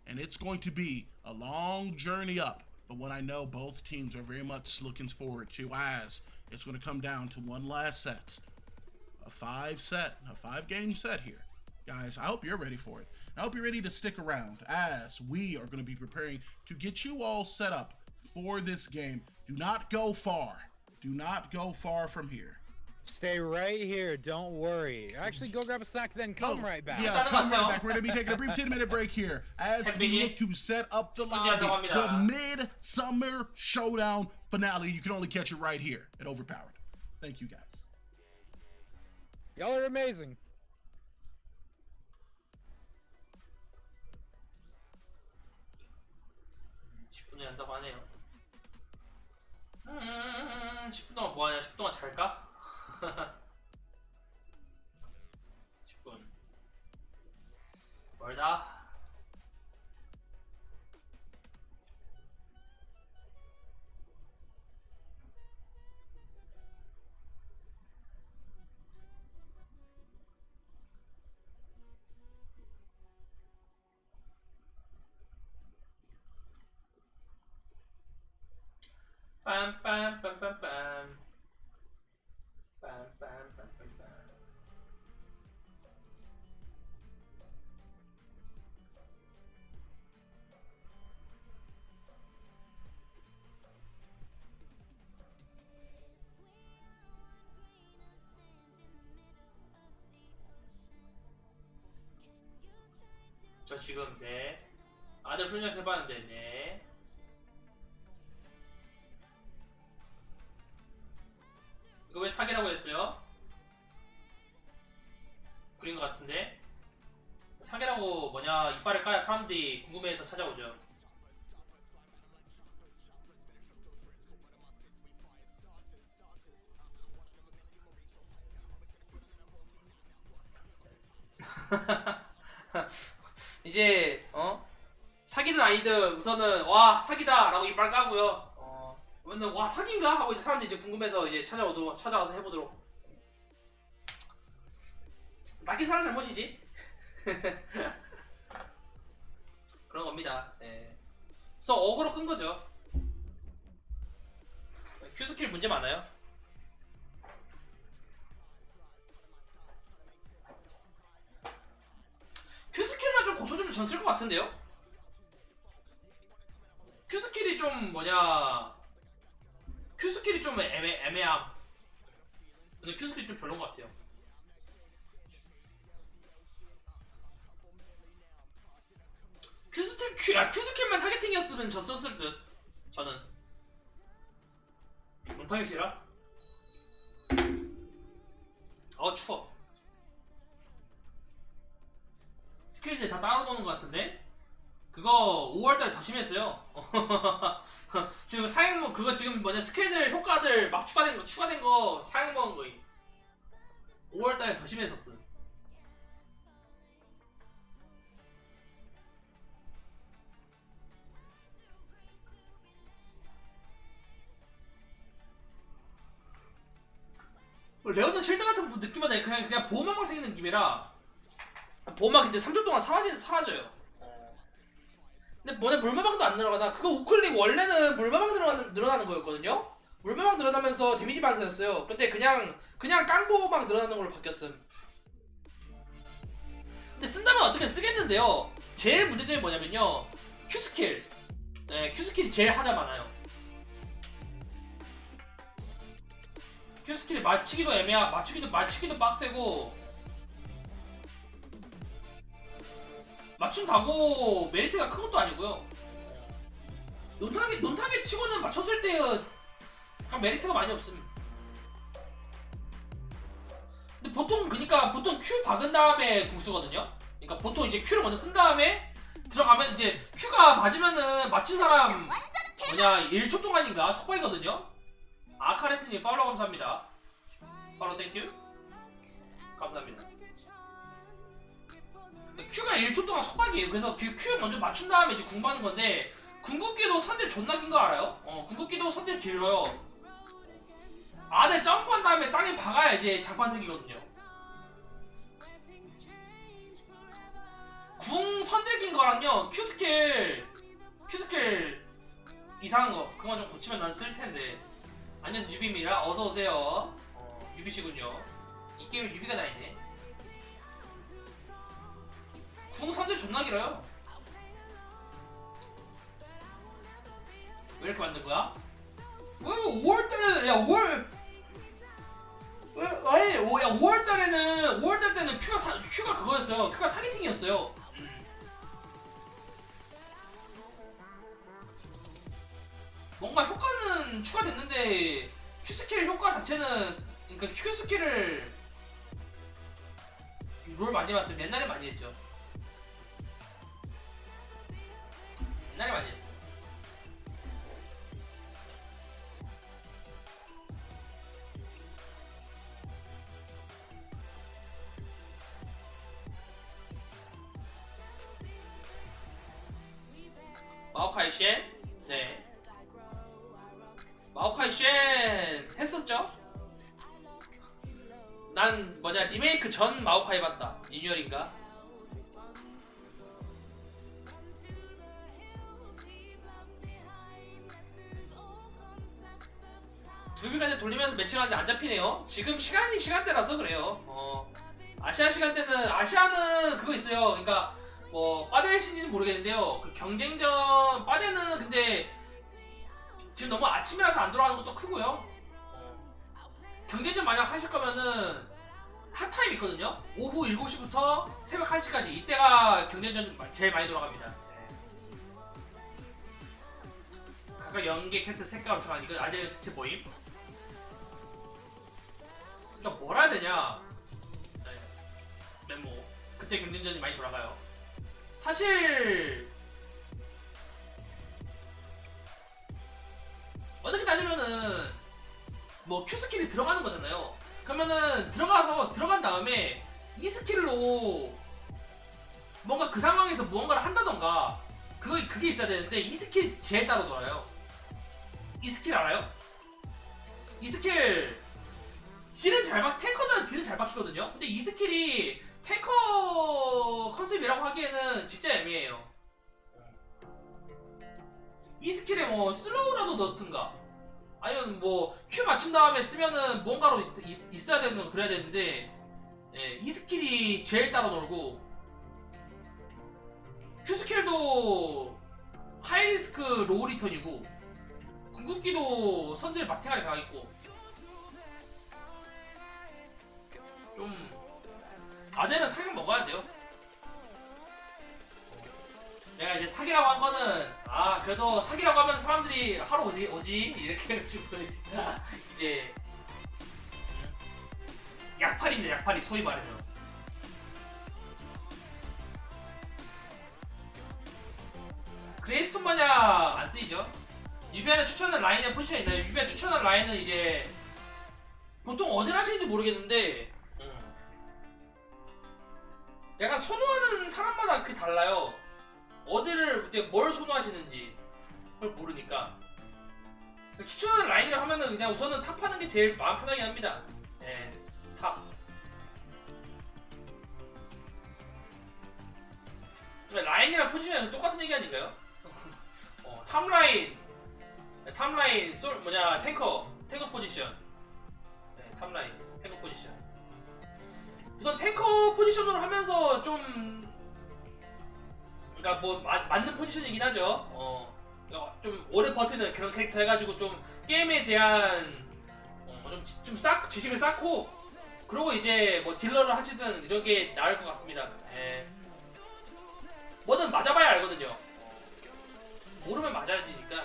And it's going to be a long journey up, but what I know both teams are very much looking forward to, as it's going to come down to one last set. A 5-game set here. Guys, I hope you're ready for it. I hope you're ready to stick around, as we are going to be preparing to get you all set up for this game. Do not go far. Do not go far from here. Stay right here. Don't worry. Actually, go grab a snack, then come right back. Yeah, come right back. We're going to be taking a brief 10-minute break here as we look to set up the lobby. The Midsummer Showdown finale. You can only catch it right here at Overpowered. Thank you, guys. Y'all are amazing. 한다고 하네요. 10분 동안 뭐하냐? 10분 동안 잘까? 10분 멀다. 빰빰빰빰빰 빰빰빰빰빰. 저 지금 네 아들 훈련 해봤는데 네. 이거 왜 사기라고 했어요? 그린 것 같은데? 사기라고 뭐냐 이빨을 까야 사람들이 궁금해해서 찾아오죠. 이제 사기든 아니든 우선은 와 사기다 라고 이빨 까고요. 그러면 와 사기인가? 하고 이제 사람들이 이제 궁금해서 이제 찾아와서 해보도록. 낚인 사람 잘못이지. 그런 겁니다. 네. 그래서 어그로 끈 거죠. Q 스킬 문제 많아요. Q 스킬만 좀 고쳐주면 전 쓸 것 같은데요? Q 스킬이 좀 뭐냐. Q 스킬이 좀 애매함. 근데 Q 스킬이 좀 별론 것 같아요. Q 스킬만 타겟팅이었으면 저 썼을 듯. 저는. 뭔 타겟이라? 추워. 스킬들 다 따로 노는 것 같은데? 그거 5월달에 더 심했어요. 지금 사행 그거 지금 뭐냐 스킬들 효과들 막 추가된 거 사행 먹은 거임. 5월달에 더 심했었어. 레오는 실드 같은 느낌마다 그냥 보호막만 생기는 느낌이라 보호막 근데 3초 동안 사라져요. 근데 뭐냐 물마방도 안 늘어나나? 그거 우클릭 원래는 물마방 늘어나는 거였거든요? 물마방 늘어나면서 데미지 반사였어요. 근데 그냥 깡보막 늘어나는 걸로 바뀌었음. 근데 쓴다면 어떻게 쓰겠는데요? 제일 문제점이 뭐냐면요 Q스킬. 네, Q스킬이 제일 하자 많아요. Q스킬이 맞추기도 맞추기도 빡세고 맞춘다고 메리트가 큰 것도 아니고요. 논타겟 치고는 맞췄을 때 약간 메리트가 많이 없음. 근데 보통 Q 박은 다음에 궁 쓰거든요. 그러니까 보통 이제 Q를 먼저 쓴 다음에 들어가면 이제 Q가 맞으면은 맞힌 사람 뭐냐 1초 동안인가 속박이거든요. 아카레스님 팔로우 감사합니다. 팔로우 땡큐 감사합니다. Q가 1초 동안 속박이에요. 그래서 Q 먼저 맞춘 다음에 이제 궁 받는 건데 궁극기도 선딜 존나 긴 거 알아요? 궁극기도 선딜 길어요. 아들 점프한 다음에 땅에 박아야 이제 장판 생기거든요. 궁 선딜 긴 거랑요 Q스킬 이상한 거 그만 좀 고치면 난 쓸 텐데. 안녕하세요 유비입니다. 어서 오세요. 유비시군요. 이 게임에 유비가 다 있네. 궁 선딜 존나 길어요. 왜 이렇게 만든 거야? 왜 5월달에 야 5월 아니 5월달 때는 큐가 그거였어요. 큐가 타겟팅이었어요. 뭔가 효과는 추가됐는데 큐 스킬 효과 자체는 그러니까 큐 스킬을 롤 많이 봤더니 옛날에 많이 했죠. 옛날에 많이 했어. 마오카이 쉔? 네. 마오카이 쉔 했었죠? 난 뭐냐 리메이크 전 마오카이 봤다. 리뉴얼인가? 두비까지 돌리면서 매칭하는데 안 잡히네요. 지금 시간이 시간대라서 그래요. 아시아 시간대는 아시아는 그거 있어요. 그러니까 뭐 빠데신지는 모르겠는데요. 그 경쟁전 빠데는 근데 지금 너무 아침이라서 안 돌아가는 것도 크고요. 경쟁전 만약 하실 거면은 핫타임 있거든요. 오후 7시부터 새벽 1시까지 이때가 경쟁전 제일 많이 돌아갑니다. 각각 연계 캐릭터 색깔 엄청 많이 이거 아재 대체 뭐임? 그러니까 뭘 해야 되냐? 메모. 그때 경쟁전이 많이 돌아가요. 사실 어떻게 따지면은 뭐 Q 스킬이 들어가는 거잖아요. 그러면은 들어간 다음에 이 스킬로 뭔가 그 상황에서 무언가를 한다던가 그게 있어야 되는데 이 스킬 제일 따로 돌아요. 이 스킬 알아요? 이 스킬 탱커들은 딜은 잘 박히거든요. 근데 이 스킬이 탱커 컨셉이라고 하기에는 진짜 애매해요. 이 스킬에 뭐 슬로우라도 넣든가 아니면 뭐 Q 맞춘 다음에 쓰면은 뭔가로 있어야 되는 건 그래야 되는데 이 스킬이 제일 따로 놀고 Q 스킬도 하이리스크 로우 리턴이고 궁극기도 선들 마탱알이 강했고 좀 아재는 사기를 먹어야 돼요. 내가 이제 사기라고 한 거는 그래도 사기라고 하면 사람들이 하러 오지 이렇게 해가지고 이제 약팔입니다. 약팔이 소위 말해서. 그레이스톤 마냥 안 쓰이죠. 유비안에 추천한 라인의 포지션이 있나요? 유비안 추천한 라인은 이제 보통 어딜 하시는지 모르겠는데 약간 선호하는 사람마다 그게 달라요. 어디를 이제 뭘 선호하시는지 그걸 모르니까 추천하는 라인이라고 하면은 그냥 우선은 탑하는 게 제일 마음 편하게 합니다. 탑. 라인이랑 포지션이 똑같은 얘기 아닌가요? 탑라인 탱커 포지션. 탑라인 탱커 포지션. 우선 탱커 포지션으로 하면서 좀 그러니까 뭐 맞는 포지션이긴 하죠. 좀 오래 버티는 그런 캐릭터 해가지고 좀 게임에 대한 좀 지식을 쌓고 그러고 이제 뭐 딜러를 하시든 이런 게 나을 것 같습니다. 뭐든 맞아봐야 알거든요. 모르면 맞아야 되니까.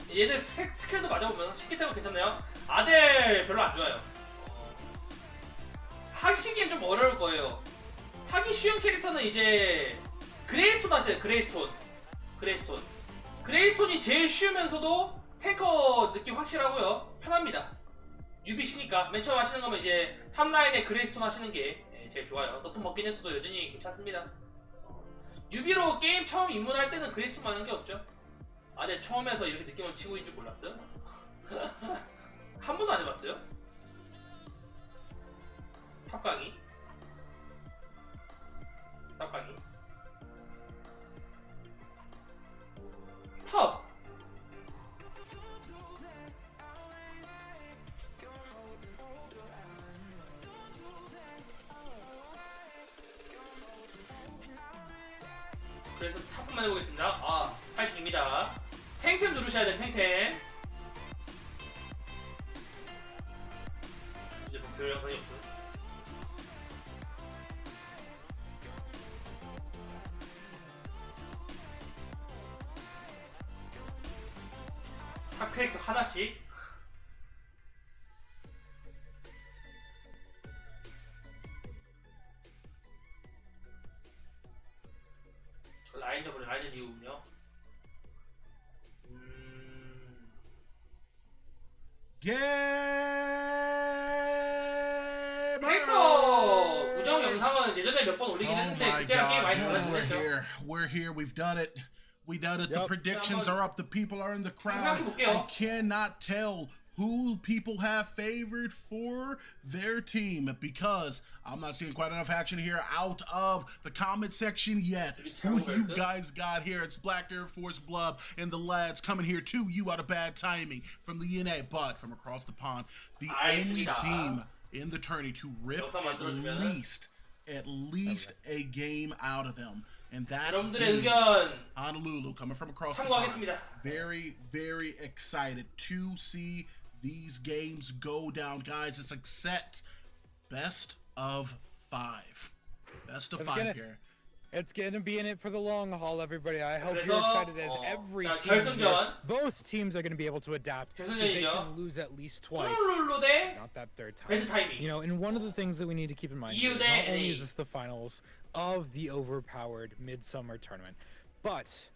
얘들 스킬도 맞아보면 신기템은 괜찮나요? 아델 별로 안 좋아요. 하시기엔 좀 어려울 거예요. 하기 쉬운 캐릭터는 이제 그레이스톤 하세요. 그레이스톤이 제일 쉬우면서도 탱커 느낌 확실하고요. 편합니다. 유비시니까 맨 처음 하시는 거면 이제 탑라인에 그레이스톤 하시는 게 제일 좋아요. 너프 먹긴 했어도 여전히 괜찮습니다. 유비로 게임 처음 입문할 때는 그레이스톤 하는 게 없죠. 네, 처음에서 이렇게 느낌을 치고 있는 줄 몰랐어요? 한 번도 안 해봤어요? 탑강이? 탑! 조금만 해보겠습니다. 아, 파이팅입니다. 탱템 누르셔야 돼요, 탱템. 이제 뭐 별 영상이 없어. 각 캐릭터 하나씩. 라인 잡으려 라인 이유군요. 캐릭터 우정 영상은 예전에 몇 번 올리긴 했는데 그때랑 게임 많이 달라지긴 했죠. We're here. We've done it. We done it. The Yep. predictions are up. The people are in the crowd. 생각해볼게요. I cannot tell who people have favored for their team because I'm not seeing quite enough action here out of the comment section yet. Who you guys got here? It's Black Air Force Blub and the lads coming here to you out of bad timing from the NA, but from across the pond, the only team in the tourney to rip at least a game out of them. And that's Honolulu coming from across the pond. Very, very excited to see these games go down, guys. It's a set best of 5. Best of 5 here. It's gonna be in it for the long haul, everybody. I hope you're excited as every team. 결승전. Both teams are gonna be able to adapt. They can lose at least twice. 호놀룰루 대 Not that third time. 배드 타이밍. You know, and one of the things that we need to keep in mind is not only is this the finals of the overpowered Midsummer Tournament, but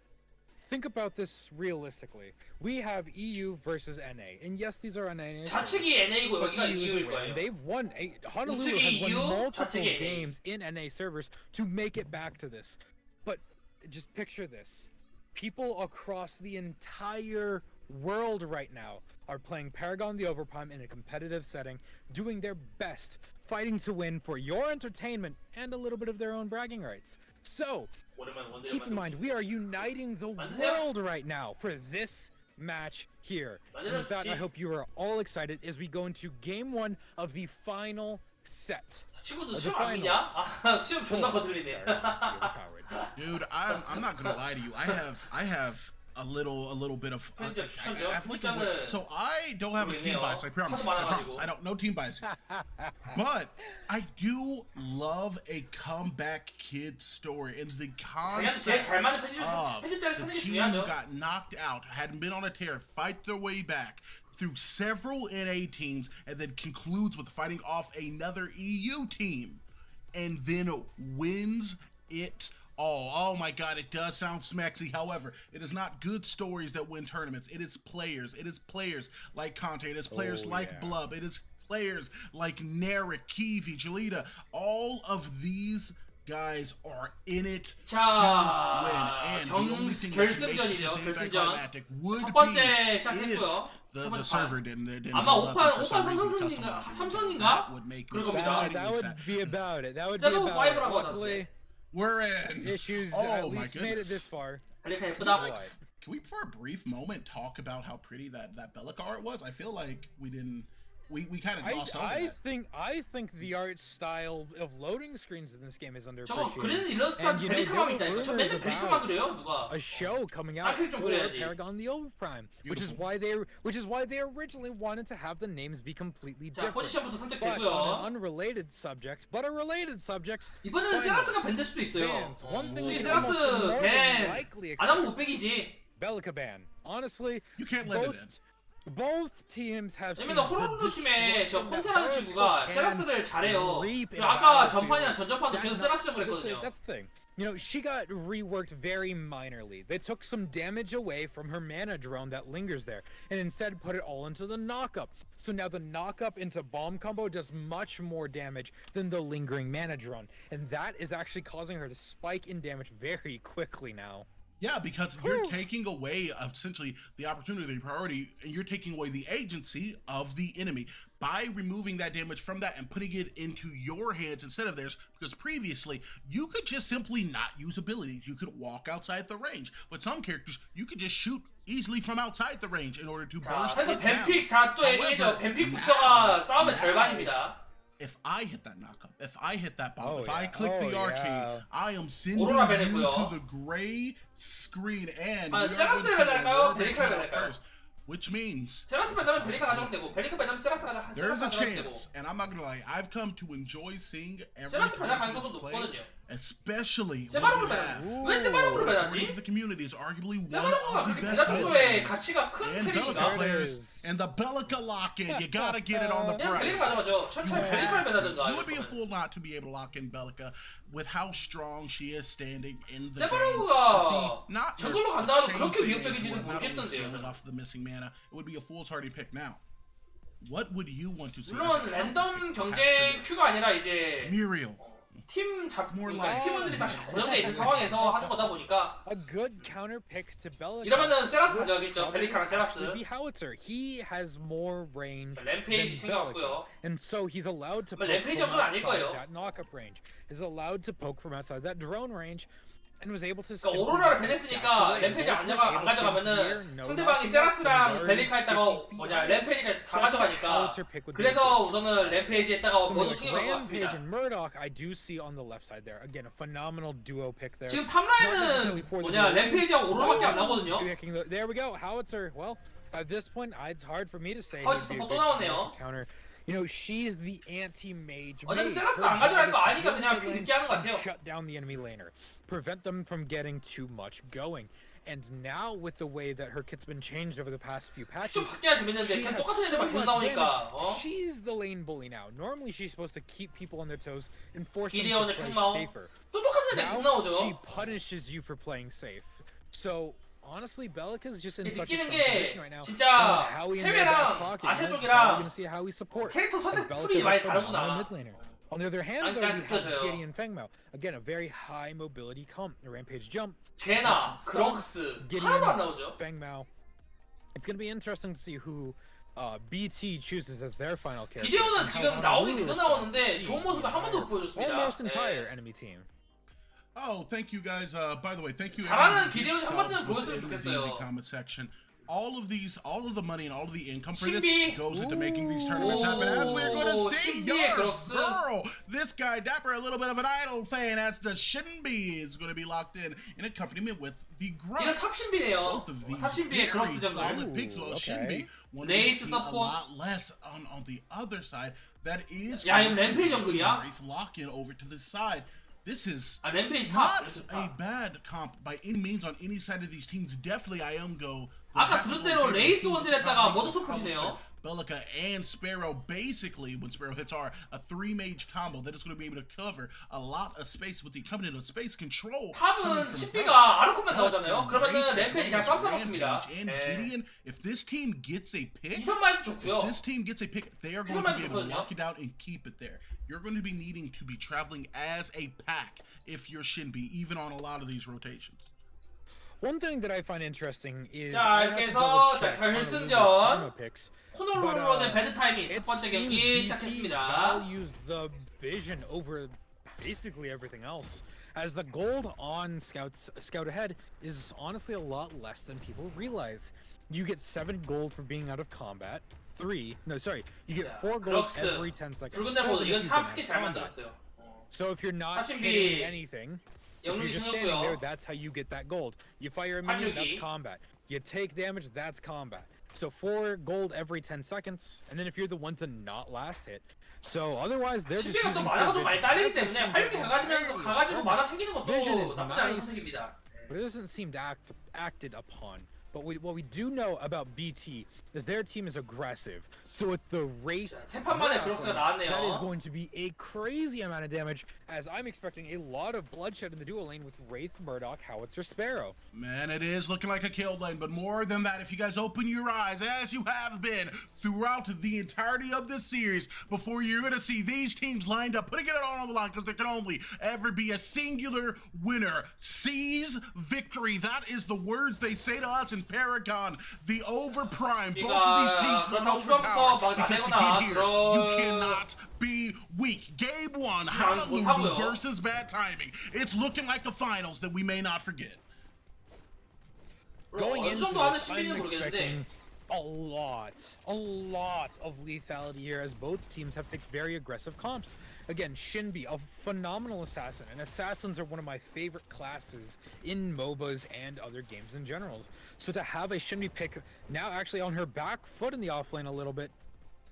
think about this realistically. We have EU versus NA, and yes, these are NA. 좌측이 NA고 But 여기가 EU is EU일 aware, 거예요. and they've won. Honolulu 우측이 has won EU, multiple 좌측이 NA. games in NA servers to make it back to this. But just picture this: people across the entire world right now are playing Paragon the Overprime in a competitive setting, doing their best, fighting to win for your entertainment and a little bit of their own bragging rights. So keep in mind, we are uniting the world right now for this match here. And with that, I hope you are all excited as we go into game 1 of the final set. 친구도 시험 안 믿냐? 아, 시험 존나 거슬리네. Dude, I'm not gonna lie to you. I have a little bit of so I don't have a team bias. I promise. I don't no team bias. But I do love a comeback kid story and the concept of the team who got knocked out, hadn't been on a tear, fight their way back through several NA teams, and then concludes with fighting off another EU team, and then wins it. Oh my God, it does sound smexy. However, it is not good stories that win tournaments. It is players. It is players like Conte. It is players like Blub. It is players like Narek, Kiwi, Jalita. All of these guys are in it to win. And the only thing that can make this anticlimactic would be if the server didn't 아마 hold up 5판 for some reason. 삼성인가? That would make 그럴 me 겁니다. That would be about it. That would be 세븐 about it. 파이브라고 Luckily, we're in. issues Oh at my least made it goodness. this far. 알리카 예쁘다. Can we, for a brief moment, talk about how pretty that Bellic art was? I feel like we didn't. We kind of glossed over that. I think the art style of loading screens in this game is 저거 underappreciated. 그리는 일러스트한 베리카만 있다니까. 저 맨날 베리카만 그래요, 누가? A show coming out 좀 for 그래야지. Paragon the Overprime, which is why they originally wanted to have the names be completely 자, different. 포지션부터 But 선택되고요. on an unrelated subject, but a related subject. 이번에는 세라스가 밴될 수도 있어요. Fans, one thing we 솔직히 can almost 세라스 more than likely 밴안 하면 expect. 못 빼기지. Bellica ban. Honestly, You can't let it in. both teams have seen 왜냐면 호로루 팀에 저 destruction 콘테라는 that 친구가 Bellica 세라스를 잘해요. reap 그리고 in 아까 Battlefield. 전판이랑 전전판도 계속 세라스를 그랬거든요. That's the thing. You know, she got reworked very minorly. They took some damage away from her mana drone that lingers there, and instead put it all into the knockup. So now the knockup into bomb combo does much more damage than the lingering mana drone, and that is actually causing her to spike in damage very quickly now. Yeah, because you're taking away essentially the opportunity, the priority, and you're taking away the agency of the enemy by removing that damage from that and putting it into your hands instead of theirs. Because previously, you could just simply not use abilities. You could walk outside the range. But some characters, you could just shoot easily from outside the range in order to burst 그래서 it down. 뱀픽 다또 애니죠. 뱀픽부터가 싸움의 절반입니다. If I hit that knockup, if I hit that bomb, if I click the arcade, I am sending 오로라 you 밴했고요. to the gray screen and 아, we are 세라스를 going to see 배달할까요? Aurora 베리카를 come out 배달할까요? first, which means 세라스 배달하면 베리카 가져가면 되고 베리카 배달하면 세라스 there's a 가져가면 되고 chance, and I'm not gonna lie, I've come to enjoy seeing every 세라스 배달 person 가능성도 play, 높거든요. especially when 세바르를 you have 배달. 왜 세바르를 according to 배달하지? the community is arguably one 세바르가 of the 그렇게 best 배달 정도의 mid 가치가 큰 and 캐릭인가? Bellica players, and the Bellica lock-in. You gotta get it on the 그냥 베리카 price. 가져가죠. 천천히 베리카를 배달하든가. You would be a fool not to be able to lock in Bellica with how strong she is standing in the game. 세바르가 Not 정글로 간다 해도 그렇게 위협적인지는 모르겠던데요. 저는. off the missing mana. It would be a foolhardy pick now. What would you want to see? 물론 랜덤 경쟁 큐가 아니라 이제 Muriel. 팀 잡 More 그러니까 like- 팀원들이 다 고정돼 있는 상황에서 하는 거다 보니까 A good counter pick to Bellica. 이러면은 세라스 would 가져가겠죠. probably 벨리카랑 세라스. actually be Howitzer. He has more range 램페이지 than Bellica, 챙겨왔고요. and so he's allowed to poke 램페이지 from 정도는 아닐 outside 거예요. that knock-up range. Is allowed to poke from outside that drone range, and was able to. 그러니까 simply 오로라를 just 배냈으니까 dash away. 램페이지 His 안 ultimate 안 able to 가져가면은 engineer, no 상대방이 knocking 세라스랑 out, is 벨리카 already 했다가 50 feet 뭐냐 ahead. 램페이지가 다 가져가니까 Howitzer pick would be 그래서 good. 우선은 램페이지 했다가 Something 모두 like 챙겨갈 것 Rampage 같습니다. and Murdoch, I do see on the left side there. Again, a phenomenal duo pick there. 지금 Not 탑라인은 necessarily for the 뭐냐 duo. 램페이지하고 오로라밖에 안 나오거든요. There we go. Howitzer. Well, at this point, it's hard for me to say. Howitzer who'd be a 또 good 나왔네요. counter. You know, she's the anti-mage. 어차피 mage. 세라스 Her 안 job 가져갈 is 거 to 아니까 get 그냥 in the 픽 lane 늦게 하는 것 and 같아요. shut down the enemy laner, prevent them from getting too much going. And now, with the way that her kit's been changed over the past few patches, 좀 바뀌어야 재밌는데 she 그냥 has 똑같은 so 애들만 계속 much 나오니까 damage. She's the lane bully now. Normally, she's supposed to keep people on their toes and force them to 기리온의 play 팽마오. safer. 또 똑같은 애들 계속 Now 나오죠. she punishes you for playing safe. So honestly, Bellica's just in such a 느끼는 strong 게 position right now. 진짜 And Howie in their back 해외랑 pocket, 아시아 you know, 쪽이랑 now we're gonna see Howie support. 캐릭터 as 선택 풀이 Bellica's a 많이 phenomenal 다르구나. mid laner. On the other hand, 아니, though, 그냥 we have 느껴져요. Gideon Fengmao. Again, a very high mobility comp. A rampage jump. 제나, 그럭스 하나도 안 나오죠. Fengmao. It's gonna be interesting to see who BT chooses as their final character. 기리온은 and how 지금 나오긴 Honolulu 계속 responds to 나오는데 see 좋은 모습을 한 번도 못 the 보여줬습니다. almost entire 예. enemy team. Oh, thank you guys. By the way, thank you. 잘하는 everyone who 기대를 한 subs 번쯤 보였으면 within 좋겠어요. the comment section. All of the money and all of the income for this 신비. goes into making these tournaments happen. As we're going to see, 신비의 your 그럭스. girl, this guy Dapper, a little bit of an idol fan, as the Shinbi is going to be locked in accompaniment with the Grunt. 이건 탑 신비네요. Both of these 탑 신비의 very 그럭스 정도. solid picks. Well, okay. Shinbi, one 레이스 a 서포트. lot less on the other side. That is 야, going 이건 to 램페이지 be 정글이야? Wraith lock-in over to the side. This is 아 램페이지 탑. not 램페이지 a 탑. bad comp by any means on any side of these teams. Definitely, I am go. 아까 들은 대로 레이스 원딜 했다가 모두 소프시네요. Bellica and Sparrow, basically, when Sparrow hits are a 3-mage combo that is going to be able to cover a lot of space with the accompaniment of space control. 탑은 신비가 아르콘만 나오잖아요. 그러면은 램페이지 그냥 싹 먹습니다. And Gideon, if this team gets a pick, 이선마이도 좋고요. if this team gets a pick, they are going to be able to lock it down and keep it there. You're going to be needing to be traveling as a pack if you're Shinbi, even on a lot of these rotations. One thing that I find interesting is 자, I 이렇게 have to 해서 double-check 결승전 Honolulu's picks. 호놀룰루 대 배드 타이밍 첫 It 번째 seems 경기 BT 시작했습니다. values the vision over basically everything else, as the gold on Scout Ahead is honestly a lot less than people realize. You get 7 gold for being out of combat. You get 4 gold 그럭스. every 10 seconds. 붉은 7 데모드 if 이건 you've 참 been 스킬 out of 잘 combat. 만들었어요. So if you're not 사춘비 hitting anything, if you're 영웅이 just standing there, 중요했고요. that's how you get that gold. You fire a minion, that's 활력이. combat. You take damage, that's combat. So 4 gold every 10 seconds, and then if you're the one to not last hit. So otherwise, they're just 신비가 또 using 만화가 좀 pure 많이 vision. 딸리기 That's what 때문에 seems 활력이 like a 가가지고 very 만화 챙기는 것도 Vision is 나쁘지 않은 nice. 선택입니다. But it doesn't seem to acted upon. But what we do know about BT is their team is aggressive. So with the Wraith, 세 판 만에 Murdoch 그럭스가 lane, 나왔네요. that is going to be a crazy amount of damage, as I'm expecting a lot of bloodshed in the dual lane with Wraith, Murdoch, Howitzer, Sparrow. Man, it is looking like a kill lane, but more than that, if you guys open your eyes, as you have been throughout the entirety of this series, before you're going to see these teams lined up, putting it all on the line, because there can only ever be a singular winner. Seize victory. That is the words they say to us in Paragon. The overprime. Both of these teams were 그렇다고 overpowered, 막 because to 나대거나 get here, you cannot be weak. Game 1, Honolulu 못하고요. versus bad timing. It's looking like a finals that we may not forget. Going 어느 into 정도 하는 this, I'm 신비는 모르겠는데 expecting a lot of lethality here, as both teams have picked very aggressive comps. Again, Shinbi, a phenomenal assassin, and assassins are one of my favorite classes in MOBAs and other games in general. So to have a Shinbi pick now actually on her back foot in the offlane a little bit,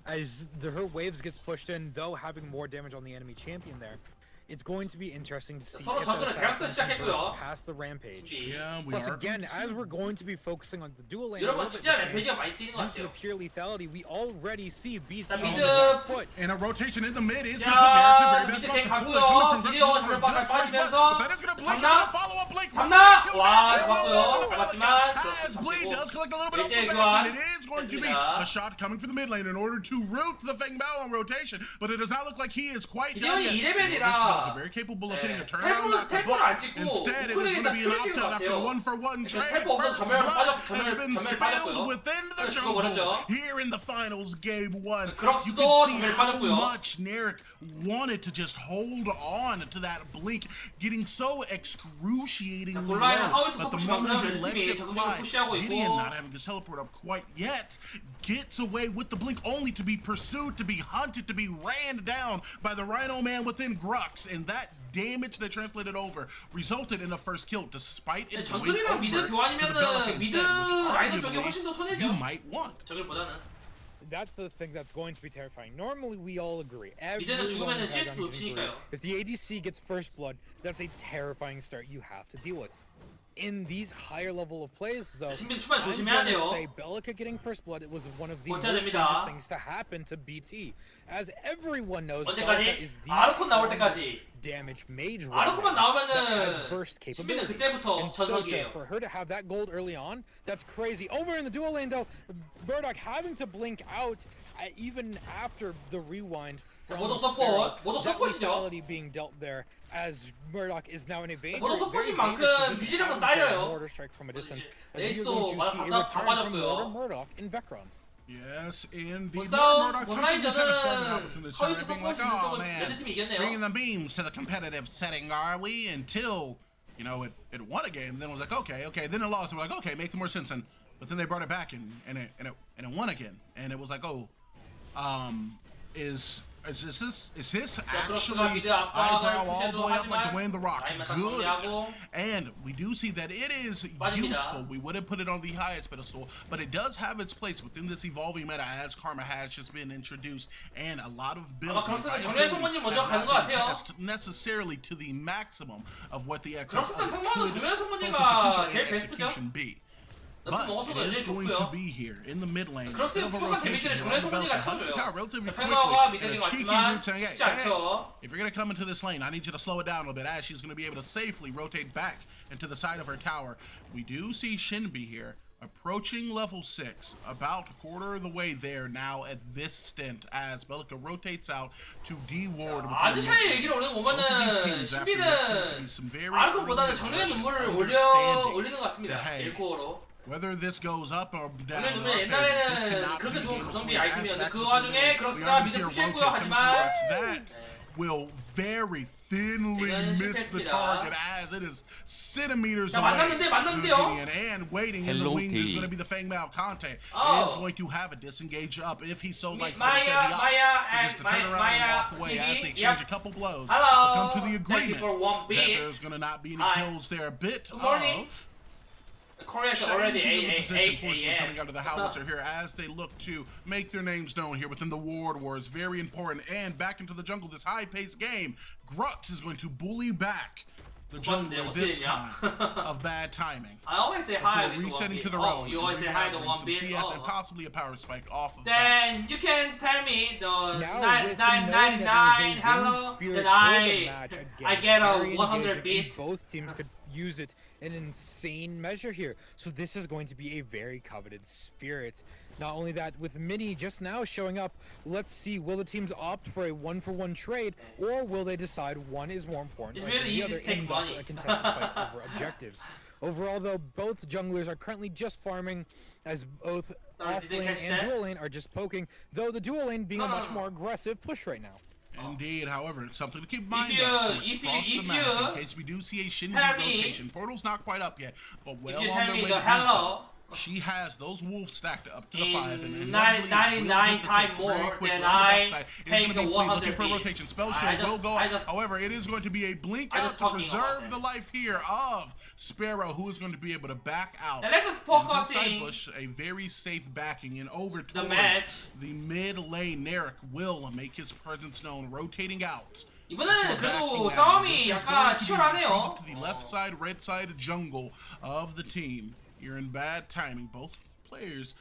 as her waves gets pushed in, though having more damage on the enemy champion there, it's going to be interesting to see 서로 if 정글은 that 대학생 assassin can 시작했고요. burst past the rampage. Yeah, we Plus, are. again, going to as see. we're going to be focusing on the dual lane a 여러분 little bit 진짜 this game, 램페이지가 많이 쓰이는 것 due to the 같아요. pure lethality, we already see BT 자, on 미드. the back foot. And a rotation in the mid is 자, going to put Narrative very 미드 best 갱 off the 가고요. bullet coming from 미디어 Brooklyn for a 전멸 good first 빠지면서 blood, but that is going to blink 잡나? out a follow-up blink. 잡나? 와, 잡았고요. 잡았지만 As Blade does collect a little bit off the 일대일 back, 교환 and it is going to be 됐습니다. a shot coming for the mid lane in order to root the Feng Bao on rotation, but it does not look like he is quite done 기대형이 yet. 2레벨이라 Very capable of 네. hitting a turnaround knock the 텔포를 ball. 안 찍고 Instead, it was going to be an 우클릭에다 opt-out after the 같아요. one-for-one trade. 텔포 없어서 First 전멸 blood 빠졌- has been 전멸 spilled 빠졌고요. within the 그래서 jungle 죽어버렸죠. here in the finals, game one. 크록스도 You can see 전멸 how 빠졌고요. much Narek wanted to just hold on to that blink, getting so excruciatingly 자, 본라인은 low. 하울츠 But the 서포시 moment 방금 he lets 레드팀이 it 적극적으로 fly, 푸시하고 Gideon 있고 not having his teleport up quite yet, gets away with the blink, only to be pursued, to be hunted, to be ran down by the Rhino Man within Grux, and that damage that translated over resulted in a first kill, despite it going 정글이랑 over 미드 to the 교환이면은 Pelican 미드 instead, 라인업 which 쪽이 훨씬 더 arguably 손해죠. you might want. 정글보다는. That's the thing that's going to be terrifying. Normally, we all agree. 미드는 Everyone 죽으면은 has CS 도 on agree. 놓치니까요. If the ADC gets first blood, that's a terrifying start you have to deal with. In these higher level of plays, though, 신비는 출발 I'm 조심해야 gonna 돼요. say Bellica getting first blood was one of the most 버텨야 dangerous 됩니다. things to happen to BT. As everyone knows, 언제까지? Bellica is the 아르콘 나올 strongest 때까지. damage mage 아르콘만 that has 나오면은 burst 신비는 capabilities. 그때부터 And so to, 전성기예요. for her to have that gold early on, that's crazy. Over in the dual lane though, Murdoch having to blink out even after the rewind from 모독 Sparrow, 서폿. 모독 that 서폿이죠. lethality being dealt there as Murdoch is now in a very, 모독 very 서폿인 dangerous 만큼 position, 유지력은 having to 딸려요. mortar strike from a distance. As 레이스도 you're going to see a 다 return from 빠졌고요. Mortar Murdoch in Vecron. Yes, indeed. 본싸움 Murdoch something kind of started out 본라인전은 within the 서위치 center, being 서폿이 like, oh 쪽은 man, 레드팀이 이겼네요. bringing the beams to the competitive setting, are we? Until, you know, it won a game, then it was like, okay, then it lost. We're like, okay, makes more sense. But then they brought it back and it won again, and it was like, oh, is this actually eyebrow all the way up like Dwayne The Rock? Good. And we do see that it is useful. We wouldn't put it on the highest pedestal, but it does have its place within this evolving meta as Karma has just been introduced, and a lot of builds 그렇습니다. 정리해 손님 먼저 가는 것 같아요. necessarily to the maximum of what the XS 그렇습니다. 평범한 could 정리해 both the 손님이가 potential 제일 and 베스트죠. execution be. 너 But 먹어서도 it is 이제 going to 좋고요. be here in the mid lane. 그렇습니다. Bit of a 부족한 rotation 데미지를 here 정리해 on the 손님이가 Belka. 쳐줘요. Power relatively 팬가가 quickly. 미드링 And a cheeky 왔지만 route saying, 쉽지 hey, 않죠. if you're going to come into this lane, I need you to slow it down a little bit as she's going to be able to safely rotate back into the side of her tower. We do see Shinbi here approaching level 6, about a quarter of the way there now at this stint as Belka rotates out to D-Ward. 아드샤의 얘기를 오늘 보면은 신비는 아르콘보다는 정령의 눈물을 올리는 것 같습니다. 1코어로. Whether this goes up or down, 정령의 in 눈물 our favor, this 옛날에는 cannot 그렇게 be 좋은 game of 가성비 swings. 아이템이었는데 Back 그 to the 와중에 beginning, 크록스가 we are 미드 gonna see a 푸시했고요. rotate coming 하지만 towards that will very thinly 이거는 miss the 실패했습니다. target as it is centimeters 자, away. 만났는데요. Gideon, and waiting in the Hello, wings is P. going to be the Feng Mao Conte. Oh. Is going to have a disengage up if he so likes. Maya, But instead he opts Maya, for just to and turn around Maya, and walk away as they Kiki, exchange yep. a couple blows. Hello. But come to the Thank you agreement for one that beat. there's going to not be any Hi. kills there. A bit Good morning. of Korea's already changing the position forcement A. coming out of the howitzer here as they look to make their names known here within the Ward Wars. Very important. And back into the jungle, this high-paced game. Grux is going to bully back the jungler this time of bad timing. I always say hi Before with the one resetting beat. to the Oh, road, you always say hi to recovering one some beat. CS and Oh. possibly a power spike off of that. Then you can tell me the Now, 999 hello. Then I get a 100 beat. Both teams could use it in an insane measure here. So this is going to be a very coveted spirit. Not only that, with Mini just now showing up, let's see, will the teams opt for a one-for-one trade, or will they decide one is more important It's than really the easy other to take in thus money. a contested fight over objectives? Overall, though, both junglers are currently just farming, as both Sorry, did they off-lane catch and that? dual lane are just poking, though the dual lane being a much more aggressive push right now. Indeed, however, it's something to keep in mind If you- though, if across you- the if map you in case we do see a Shinbi tell me- rotation. Portal's not quite up yet, but well If you on tell their me way the to do hello, so. she has those wolves stacked up to the 5 and 99 times more than I take the 100 looking for a feet. rotation. Spell shield will go up. However, it is going to be a blink out to preserve the life here of Sparrow, who is going to be able to back out. And let's focusing Bush, a very safe backing, and over the towards match. the mid lane. Narek will make his presence known, rotating out. 이번에는 그래도 싸움이 약간 치열하네요. To the left side, red side jungle of the team. You're in bad timing. Both players,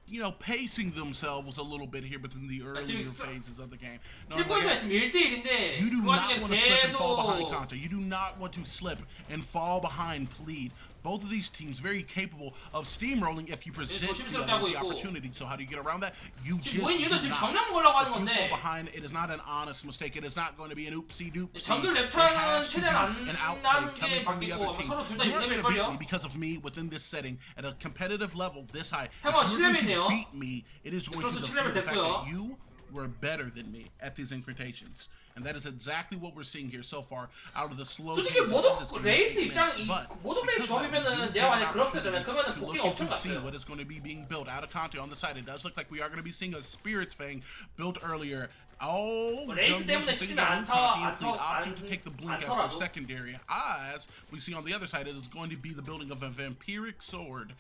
you know, pacing themselves a little bit here, but in the earlier phases of the game. 킬포인트가 지금 1대1인데 You do 그 not 와중에 want to slip and fall behind 계속 Kanta. You do not want to slip and fall behind Plead. Both of these teams very capable of steamrolling if you present the opportunity. So how do you get around that? You just 모인 이유도 do 지금 not. 정면 먹으려고 하는 If you fall 건데 behind, it is not an honest mistake. It is not going to be an oopsie doopsie. 정글 It 랩차는 has to be 최대한 an 안 outplay 나는 게 coming from the 바뀌고 other 아마 team. 서로 둘 다 You aren't going to beat 6레벨걸요? me because of me within this setting at a competitive level this high. 해봐, If you're going 7레벨이네요. to beat me, it is going to 크로스 be the 7레벨 fact 됐고요. that you were better than me at these incantations. And that is exactly what we're seeing here so far out of the slow 솔직히 games of 모독 this game. 레이스 입장 But 모독 레이스 because of that, 접이면은 you 내가 만약 get an 그렇었잖아요. opportunity 그러면은 to 복귀가 look 엄청 and to see 갔어요. what is going to be being built out of Conte on the side. It does look like we are going to be seeing a Spirit's Fang built earlier. Oh, 레이스 때문에 쉽지는 opting to take the blink as their 않더라도 secondary. As we see on the other side, it is going to be the building of a vampiric sword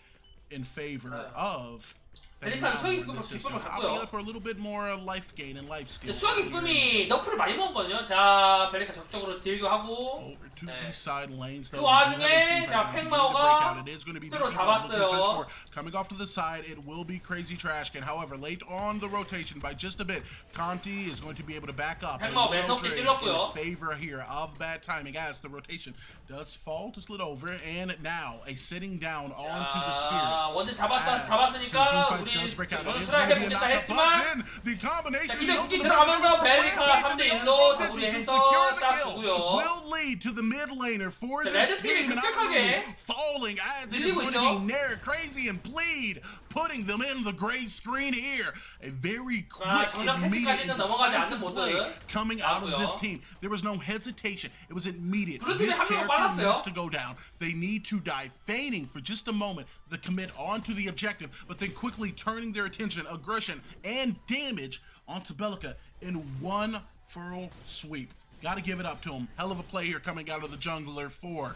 in favor of. 그러니까 수학 기쁨을 갖고요. For a little bit more life gain and life steal. 수학 기쁨이 너프를 많이 먹었거든요. 자, 벨리카 적극적으로 딜교하고 Over to the side lanes. 그 와중에 자 팽마오가 스페로 잡았어요. Coming off to the side, it will be crazy trash can. However, late on the rotation by just a bit, Conti is going to be able to back up. 팽마오 매섭게 찔렀고요. In favor here of bad timing as the rotation does fall to slid over, and now a sitting down onto the Spirit. 원딜 잡았으니까 우리 이번은 트라이 해보겠다 했지만 자 이제 국기 들어가면서 벨리카가 3대1로 다구리해서 따주고요. Will lead to the mid laner for this 레드 팀이 team, and 급격하게 falling as it is 밀리고 going to 있죠. be Nair, Crazy, and Bleed, putting them in the gray screen here. A very quick, 정작 immediate, 캐치까지는 넘어가지 않는 decisive 모습 play coming out of 나왔고요. this team. There was no hesitation. It was immediate. 블루 팀이 This 한 명 character 빨랐어요. needs to go down. They need to die, feigning for just a moment the commit onto the objective, but then quickly turning their attention, aggression, and damage onto Belica in one furl sweep. Got to give it up to him. Hell of a play here coming out of the jungler for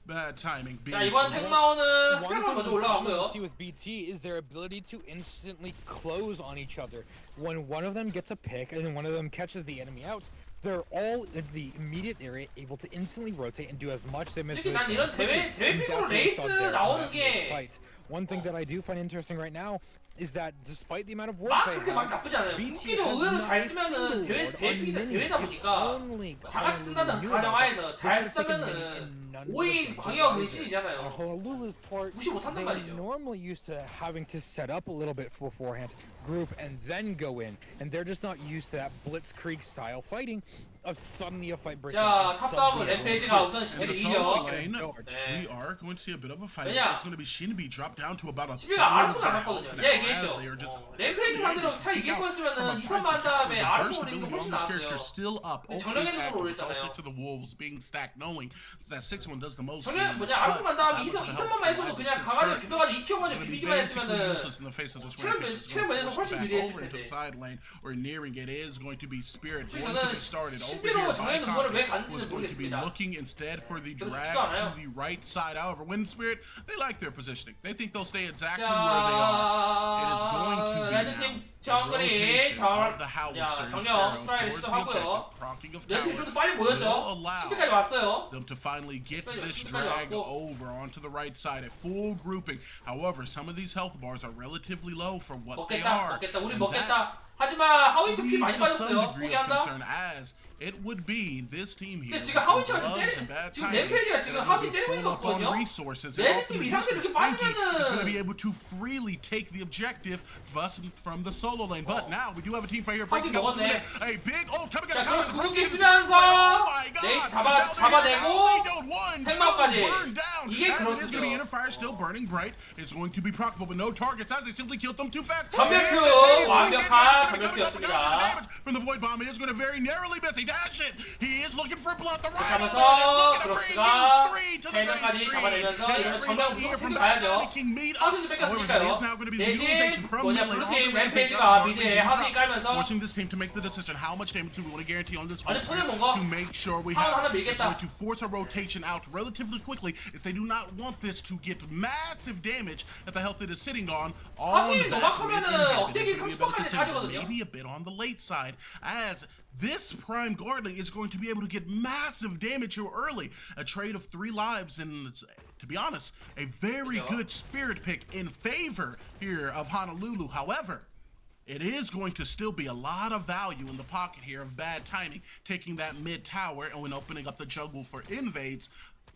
bad timing. 자 이번 팽마오는 One 트랙을 thing 먼저 we commonly 올라가고요. see with BT is their ability to instantly close on each other. When one of them gets a pick and then one of them catches the enemy out, they're all in the immediate area able to instantly rotate and do as much damage. 솔직히 난 이런 대회 픽으로 레이스 나오는 게 One thing that I do find interesting right now is that despite the amount of work 막 they 그렇게 막 have, 나쁘지 않아요. BT 국기도 has 의외로 not 잘 a 쓰면은 single 대회다 보니까 only 다 같이 쓴다는 가정하에서 잘 쓰면은 5인 광역 은신이잖아요. Honolulu's part, 무시 못한단 they're 말이죠. normally used to having to set up a little bit beforehand, group, and then go in, and they're just not used to that blitzkrieg style fighting of suddenly a fight breaking 자, out. 탑싸움은 램페이지가 우선 In 시비를 the solo 이겨. lane, 네. we are going to see a bit of a fight. 왜냐? It's going to be Shinbi dropped down to about a third 시비가 of 아르코도 their 안 health 갔거든요. now, 내가 as 얘기했죠. they are just 램페이지 상대로 차라리 이길 거였으면은 2선만 한 다음에 아르코 올리는 게 훨씬 나았어요. still up. 근데 Always 정령의 active 눈으로 with all 올렸잖아요. 6 of the wolves being stacked, knowing that 6-1 does the most. 정령 damage, 뭐냐 아르코 간 다음에 but 2선만 했어도 그냥 강아지 비벼가지고 2티어 먼저 비비기만 했으면은 체력 유리했을 텐데. sideline or nearing it is going to be Spirit 솔직히 going to 저는 be started over 실제로 here by 정령의 눈물을 왜 Conte, was 갔는지 going to be 모르겠습니다. looking instead for the 그래서 drag 쉽지가 않아요. to the right side. However, Wind Spirit, they like their positioning. They think they'll stay exactly where they are. It is going to 자, be 레드팀 now a 정글이 rotation of the 야, howitzer and 정령 Sparrow 트라이를 towards the 시도하고요. objective, proccing of 레드팀 tower. 좀 더 빨리 모였죠. will allow 10회까지 왔어요. them to finally get this 시간이 drag 왔고. over onto the right side, a full grouping. However, some of these health bars are relatively low for what they are. 먹겠다. 우리 and 먹겠다. 하지만 하위치 피 leads 많이 to some 빠졌어요. degree of 포기한다. concern as it would be this team here. 근데 지금 하위치가 지금 gloves 때리 and bad 지금 timing, 램페이지가 지금 that 하위 will be 때리고 full up on 있거든요. resources, and 레드팀 often 이 the 상태로 distance 이렇게 Frankie is going to be 빠지면은 able to freely take the objective thus from the solo lane. But now we do have a team fight here 하위 breaking out 먹었네. a big coming 자, out. 그럼 궁극기 쓰면서 Oh my God. 레이스 Now they 잡아내고 only don't one, 팽마오까지. two, burn down. down. 이게 As it is 그렇죠. going to be inner fire still burning bright. It's going to be proccable with no targets as they simply killed them too fast. 전멸 큐! 완벽한 전멸 큐였습니다. From the void bomb, he is going to very narrowly miss. He dash it. He is looking for blood. The right 하면서 크로스가 3명까지 잡아내면서 이러면 정면 무조건 챙겨 가야죠. 하우징도 뺏겼으니까요. 대신 뭐냐 블루팀 램페이지가 미드에 하우징이 깔면서 forcing this team to make the decision how much damage do we want to guarantee on this 아니, one 손에 뭔가 to make sure we 하나 have 밀겠다. it's going to force a rotation out relatively quickly if they do not want this to get massive damage that the health it is sitting on. All 사실 that 노막하면은 mid 억대기 is going to be a bit 30%까지 considerable, 따지거든요. maybe a bit on the late side as this Prime Guardling is going to be able to get massive damage here early. A trade of 3 lives and, to be honest, a very good spirit pick in favor here of Honolulu. However, it is going to still be a lot of value in the pocket here of bad timing, taking that mid tower and when opening up the jungle for invades.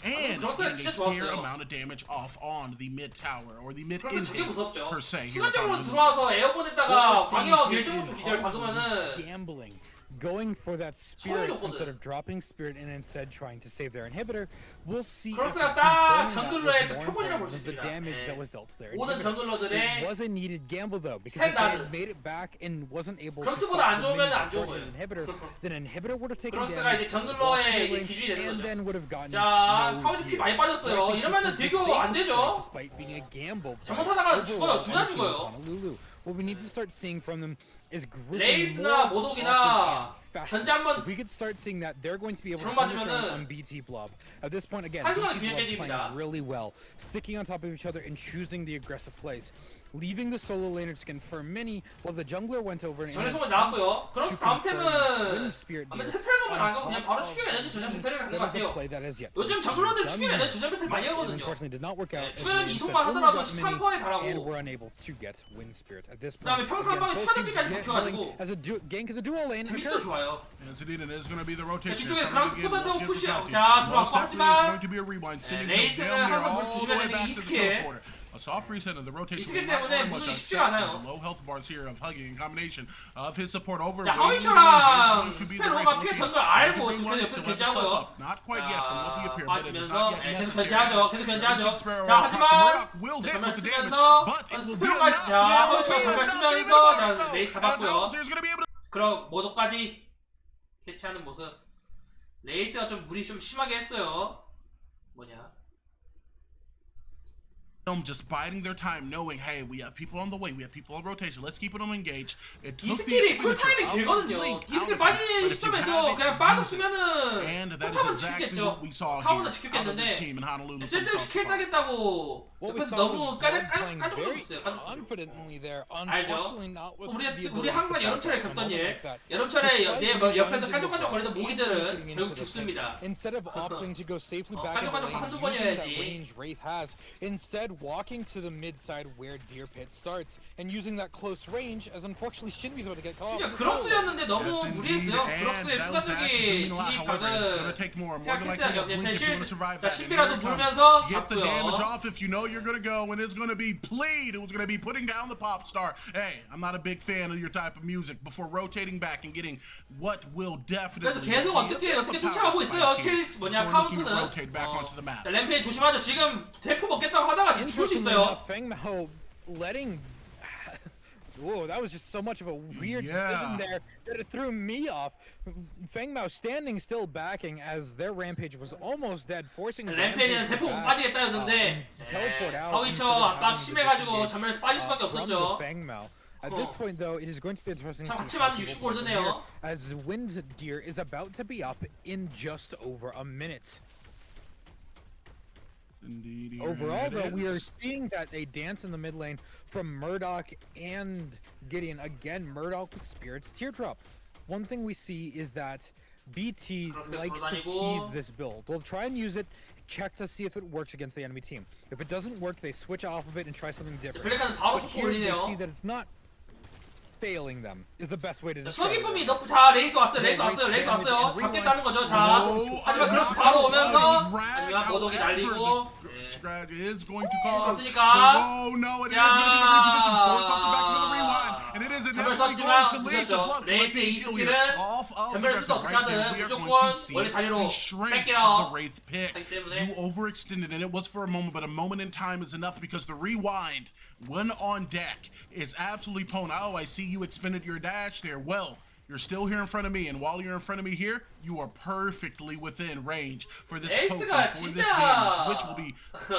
And getting a fair amount of damage off on the mid tower or the mid 그래서 저게 invade 무섭죠. per se. 순간적으로 들어와서 에어본에다가 광역 1.5초 기절 박으면은 gambling, going for that spirit instead of dropping spirit and instead trying to save their inhibitor. We'll see. 크로스가 딱 정글러의 표본이라고 볼 수 the 있습니다. damage that was dealt to their 모든 inhibitor. It 정글러들의 was a needed gamble though, because if they 스탠다드. had made it back and wasn't able to 크로스보다 안 stop the 좋으면 minion 안 좋은 before 거예요. the inhibitor, then inhibitor would have taken 크로스가 damage, 이제 lost 정글러의 the 이제 lane, 기준이 되는 and 거죠. then would have gotten 자, no 하우징 피 gear. 많이 So I 빠졌어요. think 이러면은 this was the 딜교 안 safest 되죠. play despite being a gamble. 잘못하다가 죽어요. 둘 다 Overall, 죽어요. Honolulu. What we need to start seeing from them is grouping 레이스나 more 모독이나 often and faster. 견제 한번 If we could start seeing that, they're going to be able to 잘못 finish 맞으면은 around on BT Blob. At this point, again, 한 시간은 BT 뒤에 Blob 깨집니다. playing really well, sticking on top of each other and choosing the aggressive plays. Leaving the solo laner to confirm mini while the jungler went over and 전에 소문 나왔고요. 크로스 다음 템은 Spirit 아무튼 Deer. 헬펠검은 안 가고 그냥 바로 추격 에너지 전장 배터리를 하는 것 That is a 같아요. play that has yet to be 요즘 seen. 정글러들 Done 추격 well. 에너지 전장 배터리 많이 But it 하거든요. unfortunately did not work out. as 추격은 we 이속만 said. 하더라도 Only got mini 13%에 달하고 and were unable to get Wind Spirit at this point. 그다음에 평타 한 방에 Again, 추가 both 득기까지 teams 박혀가지고 getting as a gank of the dual lane 데미지도 occurs. 좋아요. Yes, indeed, and it is going to be the rotation. 뒤쪽에 coming 그랑스 again, 포탄 타고 once again 푸시야. for County. 자, Most 들어왔고 definitely it's 하지만 going to be a rewind, sending him 레이스는 down there 한번 all the 조심해야 way 되는 back 이 to the 스킬. third quarter. A soft reset and the rotation 스킬 will not 때문에 very much 무능이 upset 쉽지가 않아요. the low health bars here of Hugging in combination of his support over 자, Wayne. 하위처랑 It's going to be the 스페로가 right 피해 rotation. 전걸 알고 The 지금 Green Lions 옆에서 still have 견제하고요. themselves up. Not quite yet from what we appear, but it is 빠지면서 not yet 계속 necessary. 견제하죠. 계속 견제하죠. Sparrow 자, 하지만 Murdoch will hit 전멸 with the damage, 쓰면서 but it will be 스페로가 enough. 자, It will 하위처 be 전멸 enough 쓰면서 even more 자, so. 레이스 As 잡았고요. Hauser's gonna be able to 그럼 모독까지 캐치하는 모습. 레이스가 좀 무리 좀 심하게 했어요. 뭐냐? just biding their time, knowing, hey, we have people on the way, we have people on rotation. Let's keep them engaged. It 이 took the 스킬이 쿨 expenditure 타이밍 of the 길거든요. blink 이 스킬 out of it, 빠진 but if you 시점에서 have it, 그냥 use it. 빠졌으면은 And that is 포탑은 exactly 지켰겠죠. what we saw 타워는 here out of this team in 지켰겠는데 Honolulu. 쓸데없이 킬 따겠다고 What we 옆에서 saw 너무 was Blood 깐족거렸어요. playing very 깐족거렸어요. confidently there. 알죠? Unfortunately, not with 우리 the 우리 ability 항상 to 여름철에 back up 겪던 from 일, like that. 여름철에 내 옆에서 깐족깐족거리던 Despite 모기들은 getting 결국 into the 죽습니다. pit, Instead of opting to go safely back in the 깐족깐족 lane, 한두 using that 번이어야지. range Wraith has, instead walking to the mid side where Deer Pit starts and using that close range, as unfortunately Shinbi's about to get caught off. 진짜 in the solo lane. 그럭스였는데 너무 Yes, indeed. 무리했어요. And 그럭스의 that was 순간적인 actually doing a lot. 진입 However, it's going to 각은 take more than likely 생각했어야죠. a blink if you want to survive 자, that. And 신비라도 here it comes. 부르면서 Get the damage 잡고요. off if you know you're going to go, and it's going to be Plead who's going to be putting down the pop star. Hey, I'm not a big fan of your type of music before rotating back and getting what will definitely 그래서 계속 be a 어떻게 power 쫓아가고 있어요. spike 킬 here 뭐냐 before looking to 카운트는. rotate back onto the map. 자, 램페이 조심하죠. 지금 대포 먹겠다고 하다가 지금 죽을 수 Interestingly 있어요. enough, Feng Mao letting. Whoa, that was just so much of a weird decision there that it threw me off. Feng Mao standing still backing as their rampage was almost dead, forcing 램페이는 Rampage 대포 못 back, 빠지겠다였는데 teleport out 하위처 instead of 압박 having to 심해가지고 disengage, 전멸에서 빠질 수밖에 from the 없었죠. Feng Mao. At this point, though, it is going to be interesting to 자, see 같이 how 맞은 people 60골 play from here, 드네요. as Wind Deer is about to be up in just over a minute. Indeed, here Overall, it though, we are is. seeing that a dance in the mid lane from Murdoch and Gideon. Again, Murdoch with Spirit's Teardrop. One thing we see is that BT 그렇게 likes to tease 돌아다니고. this build. They'll try and use it, check to see if it works against the enemy team. If it doesn't work, they switch off of it and try something different. 블랙은 바로 But 속도 here they see 올리네요. that it's not failing them is the best way to 자, describe 수기쁨이 it. 넣고 자 레이스 왔어요. 레이스 왔어요. 레이스 왔어요. 잡겠다는 거죠. 자 하지만 그렇스 바로 오면서 하지만 모독이 날리고 Scratch is going to cause. 없으니까. Oh no, and it is going to be the reposition forced off the back of the rewind, and it is 전멸 inevitably 하지만 going to leave the 보셨죠? blood 레이스의 이 collecting kill 스킬은 here off of the 전멸을 Wraith. 쓰든 어떻게 Right there, 하든 we are going 무조건 to see 원래 자리로 the strength of 뺏기라 the Wraith pick. 하기 때문에 You overextended, and it was for a moment, but a moment in time is enough because the rewind, when on deck, is absolutely potent. Oh, I see you expended your dash there. Well, you're still here in front of me, and while you're in front of me here, you are perfectly within range for this poke, 에이스가 for this 진짜 damage, which will be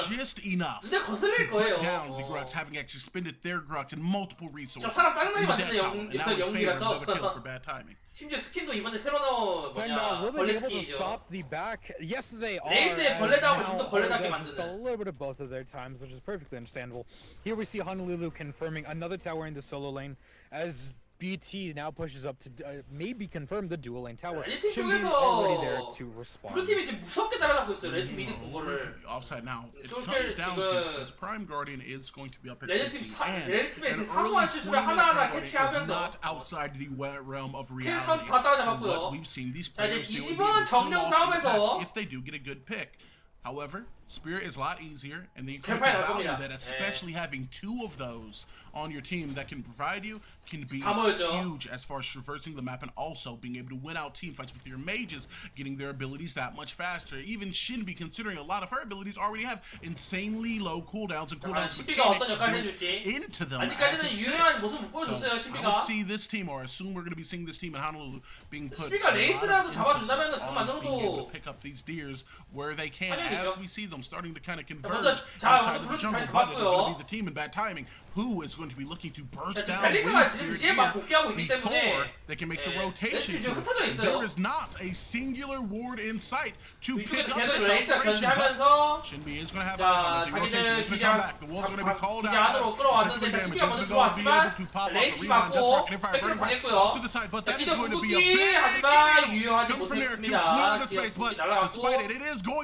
just enough 근데 to 거슬릴 put 거예요. down the Grugs, having actually expended their Grugs and multiple resources. 진짜 사람 짜증나게 in the 만드는 dead column, and now in favor of 연기라서 another kill for bad timing. 심지어 스킨도 이번에 새로 나온 Then 뭐냐 will 벌레 they be able to 스킨이죠. stop the back? Yes, they are. 레이스에 as 벌레다운 now 좀더 all 벌레답게 it does is 만드는. a little bit of both of their times, which is perfectly understandable. Here we see Honolulu confirming another tower in the solo lane as BT now pushes up to maybe confirm the dual lane tower. 레드팀 Should be already there 쪽에서 to respond. 블루팀이 지금 무섭게 따라잡고 있어요. 레드팀 미드 본 거를. Offside now. It 솔직히 comes down to 지금 because Prime Guardian is going to be up at 레드팀 50, and 레드팀에서 an 사소한 early 실수를 20 하나하나 Guardian is 캐치하면서 not outside the realm of 킬카운트 reality. 다 For 따라잡았고요. what we've seen these 자, 이제 players do 이번 and be able to 정령 pull off the 싸움에서 path if they do get a good pick. However, Spirit is a lot easier, and the 개판이 incredible 날 value 겁니다. that especially having two of those on your team that can provide you can be 다 모였죠. huge as far as traversing the map and also being able to win out team fights with your mages, getting their abilities that much faster. Even Shinbi, considering a lot of her abilities already have insanely low cooldowns and cooldowns 신비가 어떤 mechanics 역할을 built 해줄지 into them as 아직까지는 it 유효한 sits. 모습 못 보여줬어요. So I 신비가. would see this team, or assume we're going to be seeing this team in Honolulu being put 신비가 a lot 레이스라도 of 잡아준다면은 emphasis 그것만으로도 on being able to pick up these deers where they can, 화면이죠. as we see them starting to kind of 먼저 converge 자, inside 먼저 of the 블루팀 jungle. 잘 But it is going to 잡았고요. be the team in bad timing who is going to be looking to burst 지금 down 벨리카가 with 지금 Spirit 이제 막 here 복귀하고 있기 before 때문에 they can make the 예, rotation. 레이스팀이 지금 to it. 흩어져 있어요. There is not a singular ward in sight to pick 위쪽에서 up 계속 this 레이스가 operation. But 견제하면서 Shinbi is going to have 자, eyes on it. The rotation 자기들 is going to 기자 come back. The wall's going to be called 기자 out. 안으로 끌어왔는데 자, 신비가 먼저 들어왔지만 레이스가 받고 백을 당했고요. 자, 기자 궁극기 하지만 유효하지 못했습니다. 기자 궁극기 날아갔고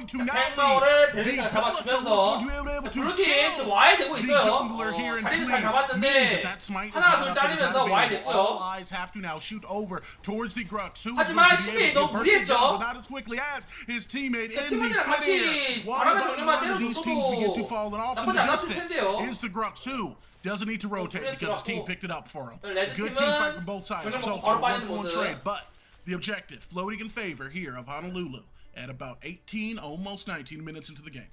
팽마오를 벨리카가 잡아주면서 블루팀 지금 와야 되고 있어요. 자리는 잘 잡았는데 하나가 둘 잘리면서 와야 됐고요. 하지만 신비 너무 무리했죠. 팀원이랑 같이 바람의 정령만 때려줬어도 나쁘지 않았을 텐데요. Is the Grux who doesn't need to rotate because his team picked it up for him. 레드 Good 팀은 team fight from both sides. 정령 Result 먹고 바로 in a 빠지는 1-for-1 모습. trade, but the objective floating in favor here of Honolulu at about 18, almost 19 minutes into the game.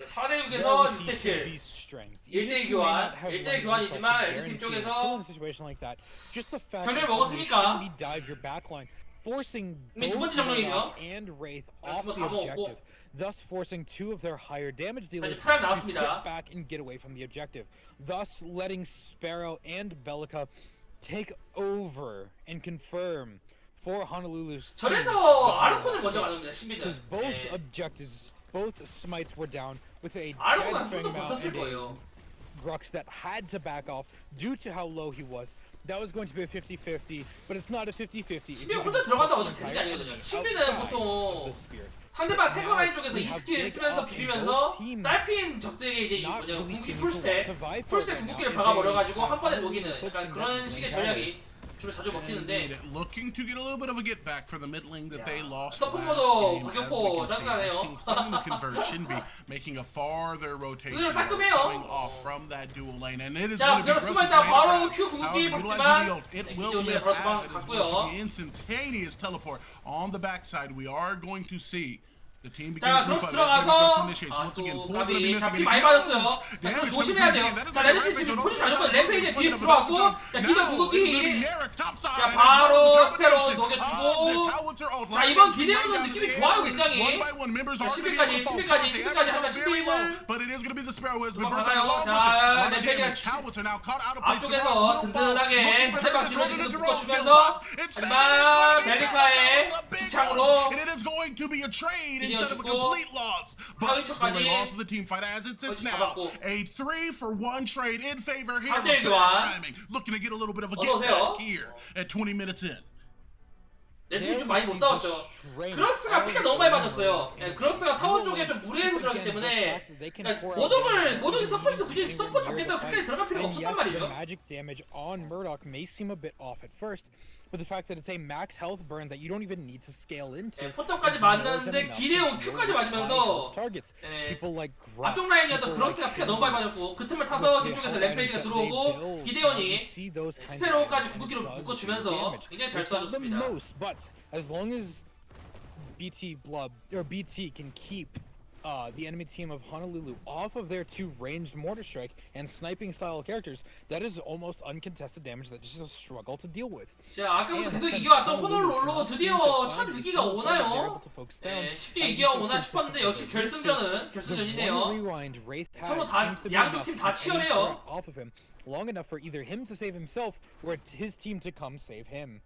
4대6에서 6대7 1대1 교환, 1대1 교환이지만 레드팀 쪽에서 전략을 먹었으니까 이미 두 번째 정령이죠. and Wraith 자, off 두번 the 다 먹었고. objective, thus forcing two of their higher damage dealers 이제 프라임 to 나왔습니다. sit back and get away from the objective, thus letting Sparrow and Bellica take over and confirm for Honolulu's team. 저래서 아르콘을 먼저 가는 겁니다. 신비는. Because both 예. objectives, both smites were down with a 아르콘은 dead 한 손도 Fangmao 버텼을 and a 거예요. Grux that had to back off due to how low he was. That was going to be a 50-50, but it's not a 50-50. 신비 혼자 들어간다고 어차피 되는 게 아니거든요. 신비는 보통 상대방 탱커 라인 쪽에서 이 스킬 쓰면서 비비면서 딸핀 적들에게 이제 뭐냐 궁극기 풀스택 궁극기를 박아버려가지고 한 번에 녹이는 약간 그런 식의 전략이 주로 자주 먹히는데 Looking to get a little bit of a get back for the mid lane that they lost 서폿 last 모드 game. As we 박격포 can see, this 짱나네요. team starting to convert. Shinbi making a farther rotation 눈을 깔끔해요. coming off from that dual lane, and it is 자, going to be 여기서 broken 숨어있다 for 바로 Abraham. 큐 궁극기 However, 박지만 utilizing the ult, it will 기존에 miss 바로 as it is going to 갔고요. be instantaneous teleport on the backside. We are going to see the team begin 자, to group 크로스 up. 들어가서 Once again, 또 Paul going to 까비 be 자, 피 missing 많이 any 맞았어요. huge 자, 그럼 damage 조심해야 돼요. coming from 자, the 레드팀 Rampage. 지금 Don't 포지 잘 잡고 overstep. 램페이지 뒤에서 들어왔고 자, 기적 Now, 궁극기 it's gonna be Merrick topside. 자, And 바로 it's 스페로 combination 녹여주고 of this howitzer ult. 자, 이번 기대우는 느낌이 좋아요, 굉장히. One by one, members 자, are gonna be 10일까지, able to fall 10일까지, top. They 10일까지 have 하면 some very 10일은 low, but it is going to be the Sparrow who has been 도망가요. bursting along with 자, it. A lot of 램페이지가 damage. Howitzer now caught out of place. 앞쪽에서 The Rock will fall. 든든하게 Looking to 상대방 turn this 뒤로 into 지금 roll. 묶어주면서 It's 하지만 staying. 벨리카의 직창으로 And it is going to be a trade instead of a 이겨주고 complete loss. But still a 상위초까지 loss of the team fight as it sits now. 잡았고. A 3-for-1 trade in favor here. 3대1 With 교환. bad timing. Looking to get a little bit of a get 어서오세요. back here at 20 minutes in. 레드팀 좀 많이 못 싸웠죠. 크로스가 피가 너무 많이 맞았어요. 예, 크로스가 타워 쪽에 좀 무리해서 들어갔기 때문에 그러니까 모독이 서포트도 굳이 서포트 잡겠다고 끝까지 들어갈 필요가 없었단 말이죠. Magic damage on Murdoch may seem a bit off at first, with the fact that it's a max health burn that you don't even need to scale into. 네, 포탑까지 맞았는데 기대온 Q까지 맞으면서 네, 앞쪽 라인이었던 그럭스가 피가 너무 많이 맞았고 그 틈을 타서 뒤쪽에서 램페이지가 들어오고 기대온이 스페로까지 궁극기로 묶어주면서 굉장히 잘 쏴줬습니다. But as long as BT can keep the enemy team of Honolulu off of their two ranged mortar strike and sniping style characters, that is almost uncontested damage that just a struggle to deal with. 자, 아까부터 계속 이겨왔던 호놀룰루 드디어 첫 위기가 오나요? 네, 쉽게 이겨오나 싶었는데 역시 결승전이네요. 서로 다 양쪽 팀 다 치열해요. Long enough for either him to save himself or his team to come save him.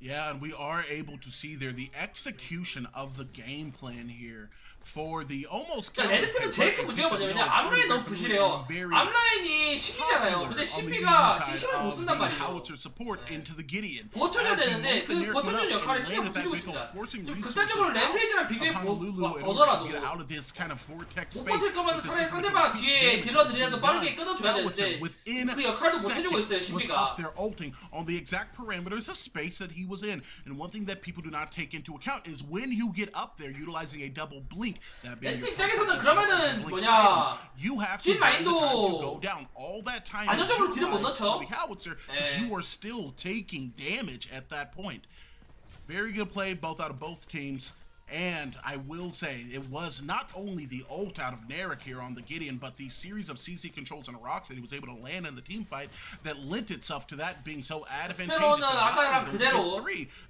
Yeah, and we are able to see there the execution of the game plan here for the almost. 레드팀은 제일 큰 문제가 뭐냐면 앞라인 너무 부실해요. 앞라인이 10이잖아요. 근데 10이가 지금 힘을 못 쓴단 말이에요. 버텨줘야 되는데 그 버텨주는 역할을 신경 못 쓰고 있습니다. 지금 극단적으로 램페이지랑 비교해 보더라도 못 버틸 거면 차라리 상대방 뒤에 딜러들이라도 빠르게 끊어줘야 되는데 그 역할도 못 해주고 있어요. 10이가. Was in, and one thing that people do not take into account is when you get up there utilizing a double blink. That being your 입장에서는 그러면은 뭐냐 you have to go down all that time. 안정적으로 딜을 못 넣죠. You are still taking damage at that point. Very good play both out of both teams. And I will say, it was not only the ult out of Narek here on the Gideon, but the series of CC controls and rocks that he was able to land in the team fight that lent itself to that being so advantageous.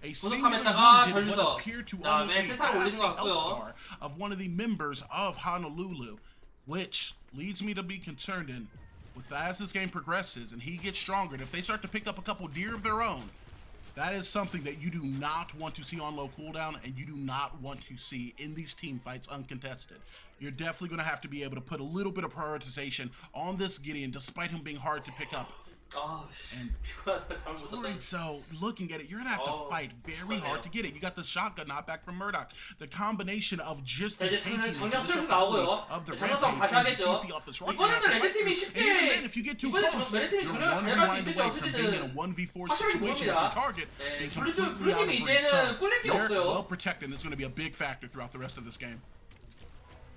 A singular wound did what appeared to almost be half the health bar of one of the members of Honolulu, which leads me to be concerned as this game progresses and he gets stronger, and if they start to pick up a couple deer of their own, that is something that you do not want to see on low cooldown, and you do not want to see in these team fights uncontested. You're definitely going to have to be able to put a little bit of prioritization on this Gideon, despite him being hard to pick up. And so, looking at it, you're going to have to fight very hard to get it. You got the shotgun knockback from Murdoch. The combination of just the tanking of the rampage and CC off this rocket. Even then, if you get too close, you're one rewind away from being in a 1v4 situation with your target and completely out of range. So, they're well protected, and it's going to be a big factor throughout the rest of this game.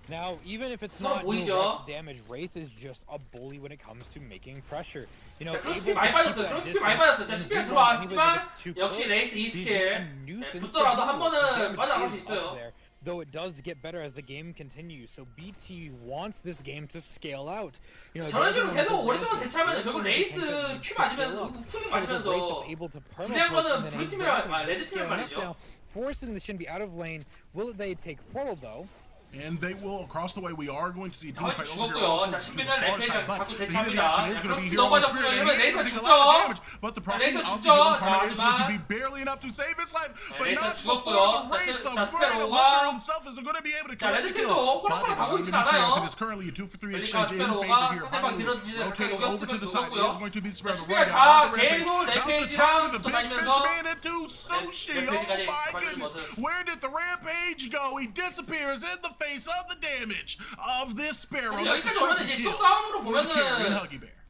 Now, even if it's not direct damage, Wraith is just a bully when it comes to making pressure. You know, 크로스피 많이 빠졌어요. 크로스피 많이 빠졌어요. 자, 10킬 들어왔지만 역시 레이스 2스킬 붙더라도 한 번은 빠져나갈 수 있어요. Though it does get better as the game continues, so BT wants this game to scale out. You know, 저런 식으로 계속 오랫동안 대치하면 결국 레이스 큐 맞으면서 쿨링 맞으면서 불리한 거는 블루 팀이랑 레드 팀이란 말이죠. Forcing the Shinbi out of lane, will they take portal though? And they will across the way. We are going to see a team fight over here. 죽었고요. 자, 신비는 램페이지랑 자꾸 대치합니다. Is going to be here 너무 on the 맞았고요. spirit. 이러면 레이서 Taking a lot of damage, 죽죠. but the property 레이서 of the 죽죠. Karma is going to 하지만 be barely enough to save his life, but 레이서 not 죽었고요. before the Wraith of 자, Hunter 스페로가 himself is going to be able to 자, collect the kill. 레드팀도 호락호락 가고 있진 않아요. It is currently a 2-for-3 그러니까 exchange in favor 스페로가 here. 상대방 뒤로지는 Rotating over to the side. It is going to be Sparrow 스피가 right 자, now. 계속 램페이지랑 붙어다니면서 into sushi. Oh my goodness. Where did the rampage go? He disappears in the face of the damage of this Sparrow. 여기까지 오면 이제 속 싸움으로 보면은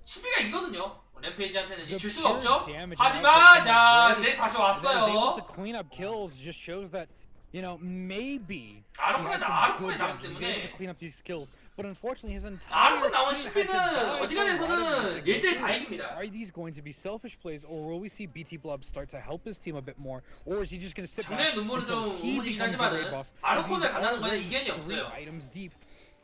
10위가 이거든요. 램페이지한테는 질 수가 없죠. 하지만 자, 레이스 다시 왔어요. To clean up kills just shows that, you know, maybe 아르콘이 나왔기 to 때문에 clean up these skills, but unfortunately his entire 아르콘 나온 team had to die 10위는 어지간해서는 1대1 다 for 이깁니다. Are these going to be selfish plays, or will we see BT Blub start to help his team a bit more, or is he just going to sit back 눈물은 until 좀 he 우물이긴 becomes the raid 하지만은 boss? 아르콘을 가다는 거는 이견이 3 없어요. items deep,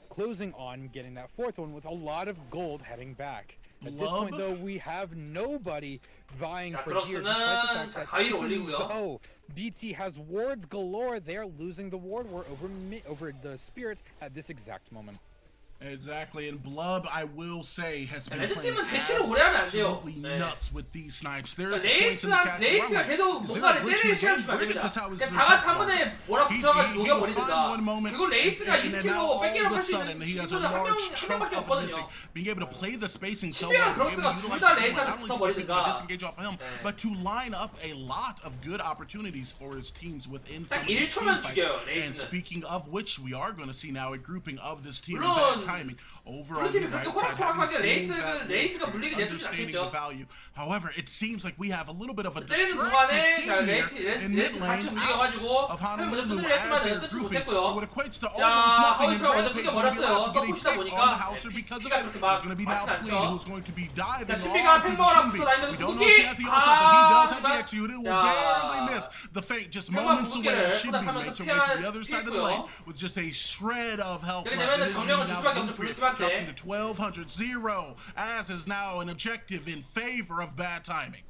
closing on getting that fourth one with a lot of gold heading back. At this point, though, we have nobody vying 자, for gear, 크로스는 despite the 자, fact 가위를 that even 올리고요. though BT has wards galore, they are losing the ward war over the spirit at this exact moment. Exactly, and Blub, I will say, has been 레드팀은 playing 대치를 오래 하면 안 돼요. absolutely nuts with these snipes. There's 레이스가 계속 뭔가를 때릴 시간 주면 안 됩니다. 그냥 다 같이 한 번에 몰아붙여가지고 녹여버리든가. 그리고 레이스가 이 스킬로 뺏기려고 할 수 있는 친구는 한 명밖에 없거든요. Being able to play the spacing so 신비랑 well, 크로스가 둘 다 레이스한테 붙어버리든가. disengage off of him, but to line up a lot of good opportunities for his teams within some 딱 of these 1초면 team 죽여요, fights. And 레이스는. speaking of which, we are going to see now a grouping of this team in 물론 timing. Over on 블루팀이 the 그렇게 right side, 호락호락하게 having pulled that 레이스가 late 물리게 spirit, 내주진 understanding 않겠죠. the value. However, it seems like we have a little bit of a 때리는 distracted 동안에 team 자 here in mid 레이스 lane 같이 out 움직여가지고 of 한 먼저 Honolulu 끊으려 as 했지만 they're 끊지 grouping. 못했고요. What equates to 자, almost nothing in 하위치가 먼저 Rampage. 끊겨버렸어요. Getting 서포시다 picked 보니까 on the Houser because of 피가 it. 그렇게 It's going to be now 많지 Plead 않죠. who's going to be diving 자, off 신비가 to the 팽마랑 Shinbi. 붙어다니면서 We don't know if he has the ult, but he does have the execute. It will barely miss the fate just moments away as Shinbi makes her way to the other side of the lane with just a shred of health 그렇게 left. 되면은 It is 정령을 줄 now 수밖에 없죠, Winfrey 블루팀한테. dropping to 1200 0 as is now an objective in favor of bad timing.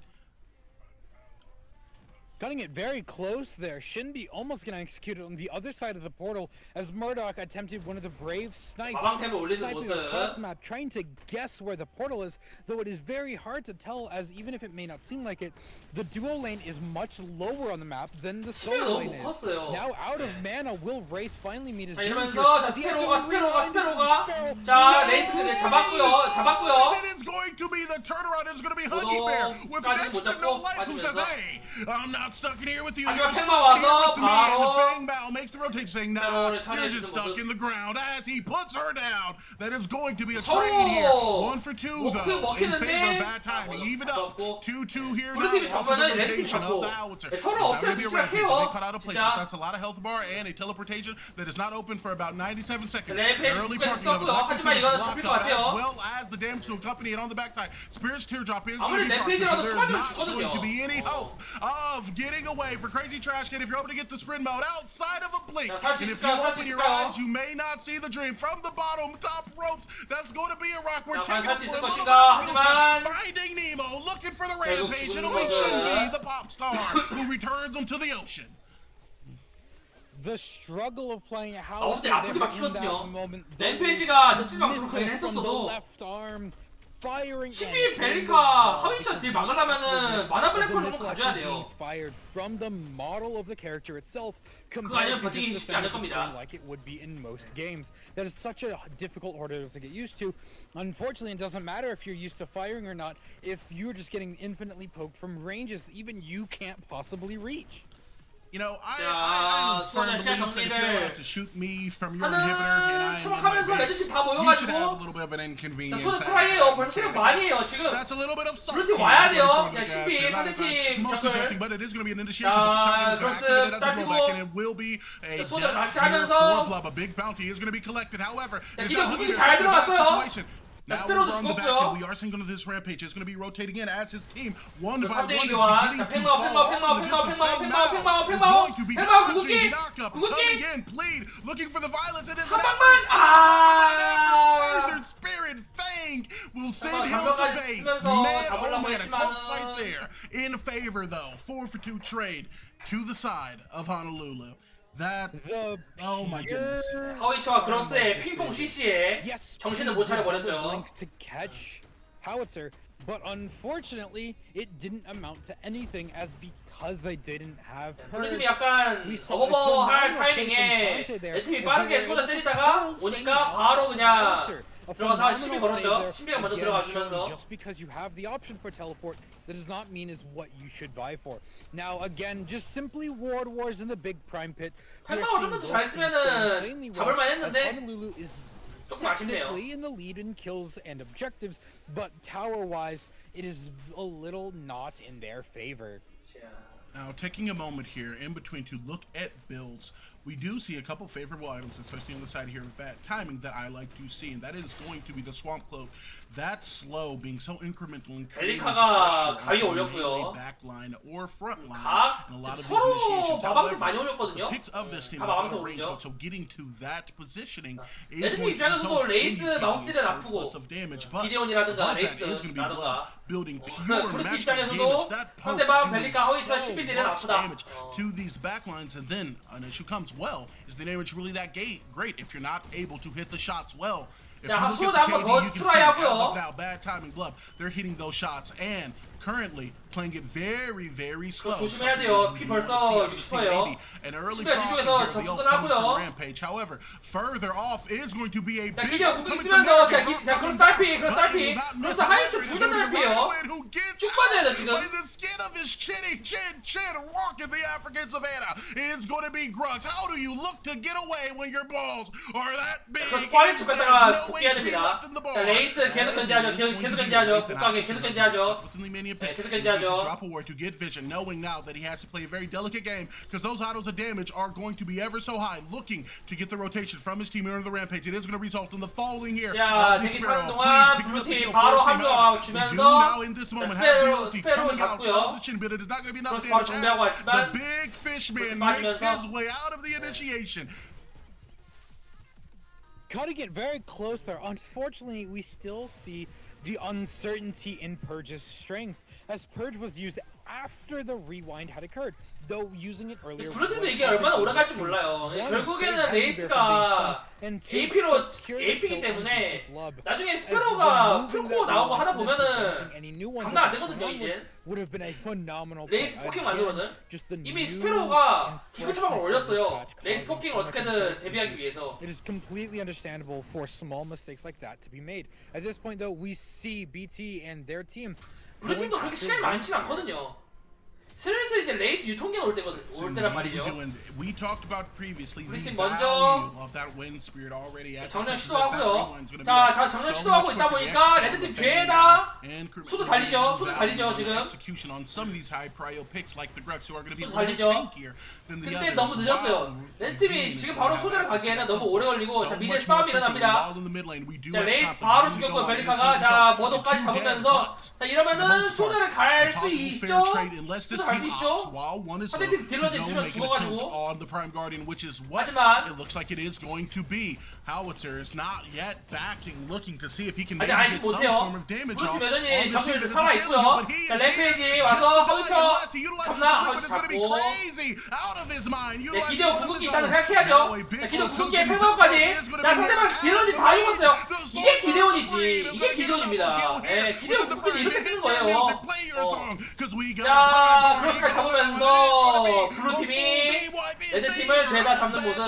Cutting it very close there. Shinbi almost getting executed on the other side of the portal as Murdoch attempted one of the brave snipes, 마방템을 올리는 sniping 모습. across the map, trying to guess where the portal is, though it is very hard to tell, as even if it may not seem like it, the duo lane is much lower on the map than the 치명이 solo 너무 lane is. 컸어요. Now out of mana, will Wraith finally meet his 자, doom 이러면서 here, 자, as he has 스페로가 a rewind 스페로가 Sparrow. 자, 레이스 잡았고요. It is going to be the turnaround. It's going to be Huggy Bear with 까지는 next 못 to no 잡고 life who says, 빠지면서. hey, I'm not stuck in here with you. 하지만 You're 팽마 stuck here 와서 with me. And the 바로 Fang Bao makes the rotation saying, nah, 팽마를 you're just 처리해주는 stuck 모습. in the ground as he puts her down. That is going to be a 서로 trade here. 1 for 2 먹- though in 먹히는데 favor of bad timing. 아, Even up 잡았고. 2-2 here 블루팀이 now off of the 잡으면은 레드팀이 rotation 잡고. of the howitzer. 네, 서로 That 어떻게 may be a rampage. 집중해요. They cut out of place, 진짜. but that's a lot of health bar and a teleportation that is not open for about 97 seconds. 레이페이지 Early 국가에서 parking of 썼고요. the Lexus 하지만 is 이거는 locked 잡힐 것 up 같아요. as well as the damage to accompany it on the backside. Spirit's teardrop is 아무리 going to be dropped, 레이페이지라도 so there's 쳐맞으면 not 죽거든요. going to be any hope of getting away for Crazy Trash Kid if you're able to get the sprint mode outside of a blink. 자, 살수 And if 있을까요? you 살수 open your 있을까요? eyes, you may not see the dream from the bottom top ropes. That's going to be a rock. We're 자, taking 과연 it 살수 for a 있을 little bit 것인가? of a skill set. 하지만 Finding Nemo, looking for the 결국 rampage. 죽은 It'll be 거죠. Shinbi, the pop star, who returns him to the ocean. The struggle of playing 아, how 근데 아프게 막히거든요. 램페이지가 늪지방 그렇게 했었어도 left arm firing 12 벨리카 하위차 딜 막으려면은 마나 블랙홀을 꼭 가져야 돼요. fired from the model of the character itself 그거 아니면 compared to 버티기 just 쉽지 않을 defending the 겁니다. screen like it would be in most games. That is such a difficult order to get used to. Unfortunately, it doesn't matter if you're used to firing or not. If you're just getting infinitely poked from ranges even you can't possibly reach. You know, I'm 자, a firm 수원의 시야 believer that if you're 정리를 allowed to shoot me from your 하는 inhibitor and I'm in my 추락하면서 base, 레드팀 다 you should have a 모여가지고 little bit of an 자, inconvenience. 소드 트라이에요. 벌써 체력 많이 해요. 지금 That's a little bit of 블루팀 something. 와야 돼요. Going 야, to 신비 the 상대팀 most 정글. adjusting, but it is going to be an initiation. But the shotgun is going to activate it as a 그렇습니다. blowback, and it will be a 자, 소드 death 다시 here 하면서. for Blub. A big bounty is going to be collected. However, there's 기가 no 구멍이 Huggy 잘 Bear in a bad 들어갔어요. situation. 자, Now 스페로도 over on the back 죽었고요. end, we are seeing going to this rampage. It's going to be rotating in as his team one 자, by one 3대2 is 교환. beginning 자, to 팽마오, fall 팽마오, off 팽마오, in the 팽마오, distance. 팽마오, Fang 팽마오, Mao 팽마오, is 팽마오, going to be 팽마오, dodging. 궁극기, Knock-up 궁극기. coming in. Plead looking for the violence. It is 한 an 방만. effort. 아. Further spirit Fang will send him to 장벽까지 base. 쓰면서 Man, oh 잡으려고 man, a close 했지만은. fight there. In favor though, 4 for 2 trade to the side of Honolulu. That The oh my goodness. 하위처와 그로스의 핑퐁 CC에 Yes, 정신을 못 Blink 차려버렸죠. to catch Howitzer, but unfortunately, it didn't amount to anything as because they didn't have her. 블루팀이 약간 We saw 어버버 a 할 phenomenal 타이밍에 play from Conte there, 레팀이 as 빠르게 they were 쏘다 able to 때리다가 pull 오니까 Fang 바로 out 그냥 Howitzer. A 들어가서 phenomenal 10이 save 걸었죠. there. 10비가 먼저 Again, 들어가주면서 showing just because you have the option for teleport, that does not mean is what you should vie for. Now again, just simply ward wars in the big prime pit. We are 팽마가 seeing 좀더 both 잘 teams 쓰면은 playing insanely well, 잡을만 as 했는데 Honolulu is 조금 아쉽네요. technically in the lead in kills and objectives, but tower-wise, it is a little not in their favor. Now, taking a moment here in between to look at builds, we do see a couple favorable items, especially on the side here of bad timing, that I like to see, and that is going to be the Swamp Cloak. That slow being so incremental and creating 벨리카가 pressure 가위 on the 올렸고요. melee backline or front line 각 in a lot of these 서로 initiations. 마방도 많이 However, 올렸거든요. the picks of this team 다 have got 마방도 a range, 올리죠. but so getting to that positioning is 레드팀 going to 입장에서도 result in 레이스 you taking 마운틴은 a 아프고, surplus of damage, but 기데온이라든가 above that is going to be 레이스라든가 Blood building pure 블루팀 magical 입장에서도 damage. That poke 상대방 doing 벨리카 하위차 so 11딜은 much 아프다. damage to these backlines, and then an issue comes. Well, is the damage really that great if you're not able to hit the shots well? If 자, you look 수호도 at the 한번 KD, 더 you can see 트라이 as 하고요. of now, bad timing Blood, they're hitting those shots and currently playing it very, very slow. 조심해야 돼요. 피 벌써 60%예요. An early 신비가 proc 뒤쪽에서 here, the ult 접근을 coming from 하고요. Rampage. However, further off is going to be a 자, big 기디오 ult 궁극 coming from 쓰면서 Rampage. 자, 크로스 딸피, 크로스 But he 딸피. will not miss 그래서 하이츠 however, 둘 it's 다 going to be 딸피예요. Who gets 쭉 빠져야 돼, out 지금. by the skin of his chinny chin walking the African savannah is going to be Grunts. How do you look to get away when your balls are that big? 그래서 꽈리 쳤다가 복귀해야 됩니다. 자, 레이스 계속 견제하죠. 계속 견제하죠. 국방에 계속 견제하죠. 네, 계속 견제하죠. Drop a ward to get vision, knowing now that he has to play a very delicate game because those autos of damage are going to be ever so high. Looking to get the rotation from his team here on the rampage. It is going to result in the falling here. 자, 대기 타는 동안 블루팀 바로 합류하고 주면서 스페로 잡고요. 그래서 바로 정비하고 왔지만 The big fishman makes his way out of the initiation. Cutting it very close there. Unfortunately, we still see the uncertainty in Purge's strength, as Purge was used after the rewind had occurred, though using it earlier. 블루팀도 이게 얼마나 오래 갈지 몰라요. 결국에는 레이스가 AP이기 때문에 나중에 스페로가 풀코 나오고 하다 보면은 감당 안 되거든요, 이제. 레이스 포킹 만들거든. 이미 스페로가 기그 처방을 올렸어요. 레이스 포킹을 어떻게든 대비하기 위해서. It is completely understandable for small mistakes like that to be made. At this point, though, we see BT and their team. 블루팀도 그렇게 시간이 많지는 않거든요. 슬슬 이제 레이스 유통기한 올 때란 말이죠. We talked about previously the 먼저 value of that wind spirit already. 정전 시도하고요. 자, 정전 시도하고 있다 보니까 레드팀 죄다 수도 달리죠. 지금. 수도 달리죠. 근데 너무 늦었어요. 레드팀이 지금 바로 수도를 가기에는 너무 오래 걸리고 자, 미드에 싸움이 일어납니다. 자, 레이스 바로 죽였고요. 벨리카가 자, 머도까지 잡으면서 자, 이러면은 수도를 갈 수 있죠? 수도 갈 수 있죠? 상대팀 딜러들 치면 죽어가지고. 하지만 it looks like it is going to be. Howitzer is not yet backing, looking to see if he can 아직 maybe get some 못해요. form of damage off. 블루팀 여전히 정글 살아있고요. 자, 램페이지 와서 덩쳐 잡나? 덩쳐 잡고. 네, 기대오 궁극기 있다는 생각해야죠. 자, 기대오 궁극기에 팽방까지. 자, 상대방 딜러들 다 입었어요. 이게 기대온이지. 이게 기대온입니다. 네, 기대온 궁극기는 이렇게 쓰는 거예요. 자, 크로스까지 잡으면서 블루팀이 레드팀을 죄다 잡는 모습.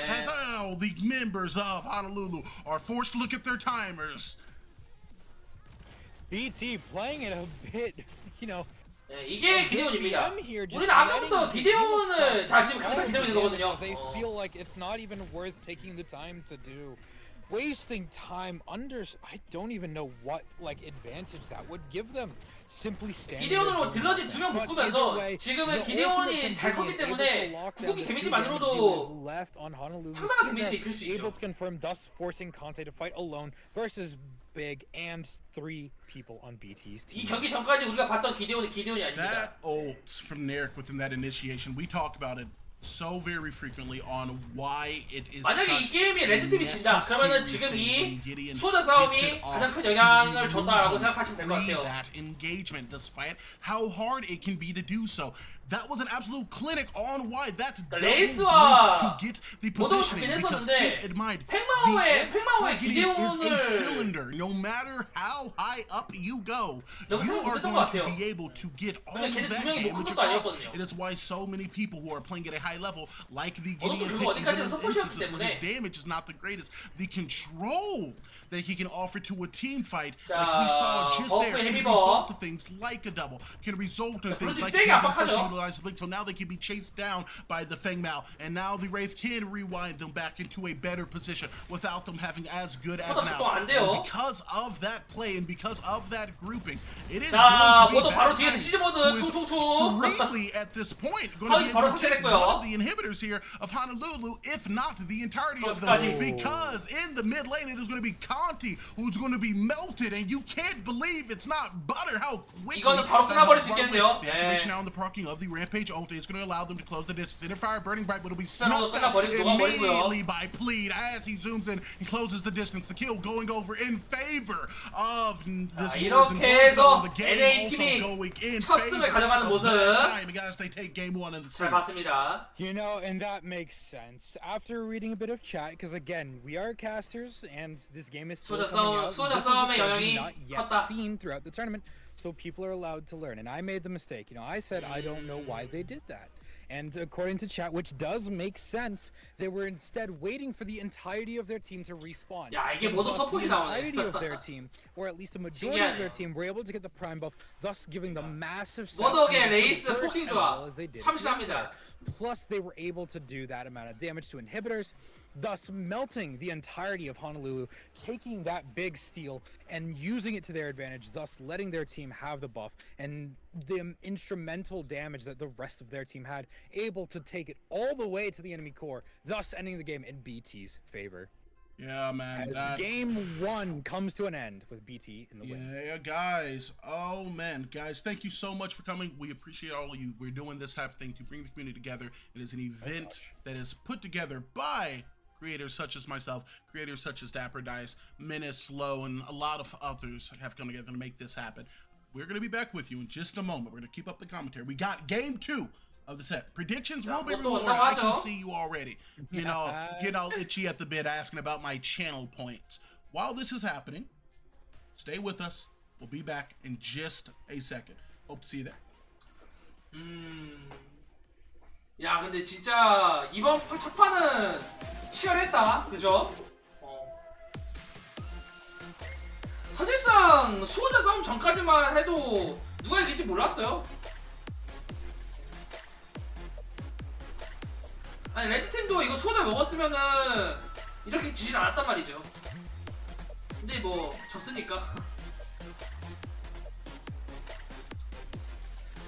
As all the members of Honolulu are forced to look at their timers. BT playing it a bit, you know. 네, 이게 기대온입니다. 우리는 아까부터 기대온을 자 지금 강타 기대온인 거거든요. They feel like it's not even worth taking the time to do. Wasting time under, I don't even know what like advantage that would give them. Simply standing. 기대온으로 딜러진 2명 묶으면서 지금은 기대온이 잘 컸기 때문에 궁극기 데미지만으로도 상당한 데미지를 입힐 수 있죠. Able to confirm, thus forcing Conte to fight alone versus Big and 3 people on BT's team. 이 경기 전까지 우리가 봤던 기대온이 아닙니다. That ult from Nerk within that initiation, we talk about it so very frequently on why it is. 만약에 이 게임이 레드팀이 진다, 그러면은 지금 이 소자 싸움이 가장 큰 영향을 줬다라고 생각하시면 될 것 같아요. That engagement, despite how hard it can be to do so. That was an absolute clinic on why that 레이스와 to get the 모두 positioning 잡긴 because 했었는데 keep in mind 팽마오의 is a 기대온을 cylinder. No matter how high up you go, you are going to be able to get all of that damage across. It is why so many people who are playing at a high level, like the Gideon pick in instances where his damage is not the greatest, the control that he can offer to a team fight, like we saw just there, can result to things like a double, can result in things like so now they can be chased down by the Feng Mao, and now the Wraith can rewind them back into a better position without them having as good as now. And because of that play and because of that grouping, it is going to be really at this point going to be able to take one of the inhibitors here of Honolulu, if not the entirety of them, because in the mid lane it is going to be Conti who's going to be melted, and you can't believe it's not butter how quickly 이거는 바로 끝나버릴 수 있겠네요. the activation now in the proccing of the Rampage ult is going to allow them to close the distance. Inner fire burning bright, but it'll be snuffed out immediately by Plead as he zooms in and closes the distance. The kill going over in favor of this 이렇게 해서 NA 팀이 going in 첫 승을 favor 가져가는 of 모습 that time as they take game 1 in the 잘 series. 봤습니다. You know, and that makes sense. After reading a bit of chat, because again, we are casters, and this game is still coming out. 수호자 This is 싸움의 a 영향이 strategy not yet 컸다. seen throughout the tournament, so people are allowed to learn. And I made the mistake. You know, I said I don't know why they did that. And according to chat, which does make sense, they were instead waiting for the entirety of their team to respawn. 야, 이게 And 모두 thus 서폿이 the 나오네. entirety of their team, or at least a majority of their 신기하네요. team, were able to get the prime buff, thus giving them massive 모독의 self-damage 레이스 to the burst 포킹 as 조합 well as they did 참신합니다. Plus, they were able to do that amount of damage to inhibitors, thus melting the entirety of Honolulu, taking that big steal and using it to their advantage, thus letting their team have the buff and the instrumental damage that the rest of their team had, able to take it all the way to the enemy core, thus ending the game in BT's favor. Yeah, man. As game 1 comes to an end with BT in the win. Yeah, guys. Oh, man. Guys, thank you so much for coming. We appreciate all of you. We're doing this type of thing to bring the community together. It is an event that is put together by creators such as myself, creators such as Dapper Dice, Menace, Slow, and a lot of others have come together to make this happen. We're going to be back with you in just a moment. We're going to keep up the commentary. We got game 2 of the set. Predictions will be rewarded. I can see you already. You know, get all itchy at the bit asking about my channel points. While this is happening, stay with us. We'll be back in just a second. Hope to see you there. 야, 근데 진짜 이번 첫 판은 치열했다. 그죠? 사실상 수호자 싸움 전까지만 해도 누가 이길지 몰랐어요. 아니, 레드팀도 이거 수호자 먹었으면은 이렇게 지진 않았단 말이죠. 근데 뭐 졌으니까.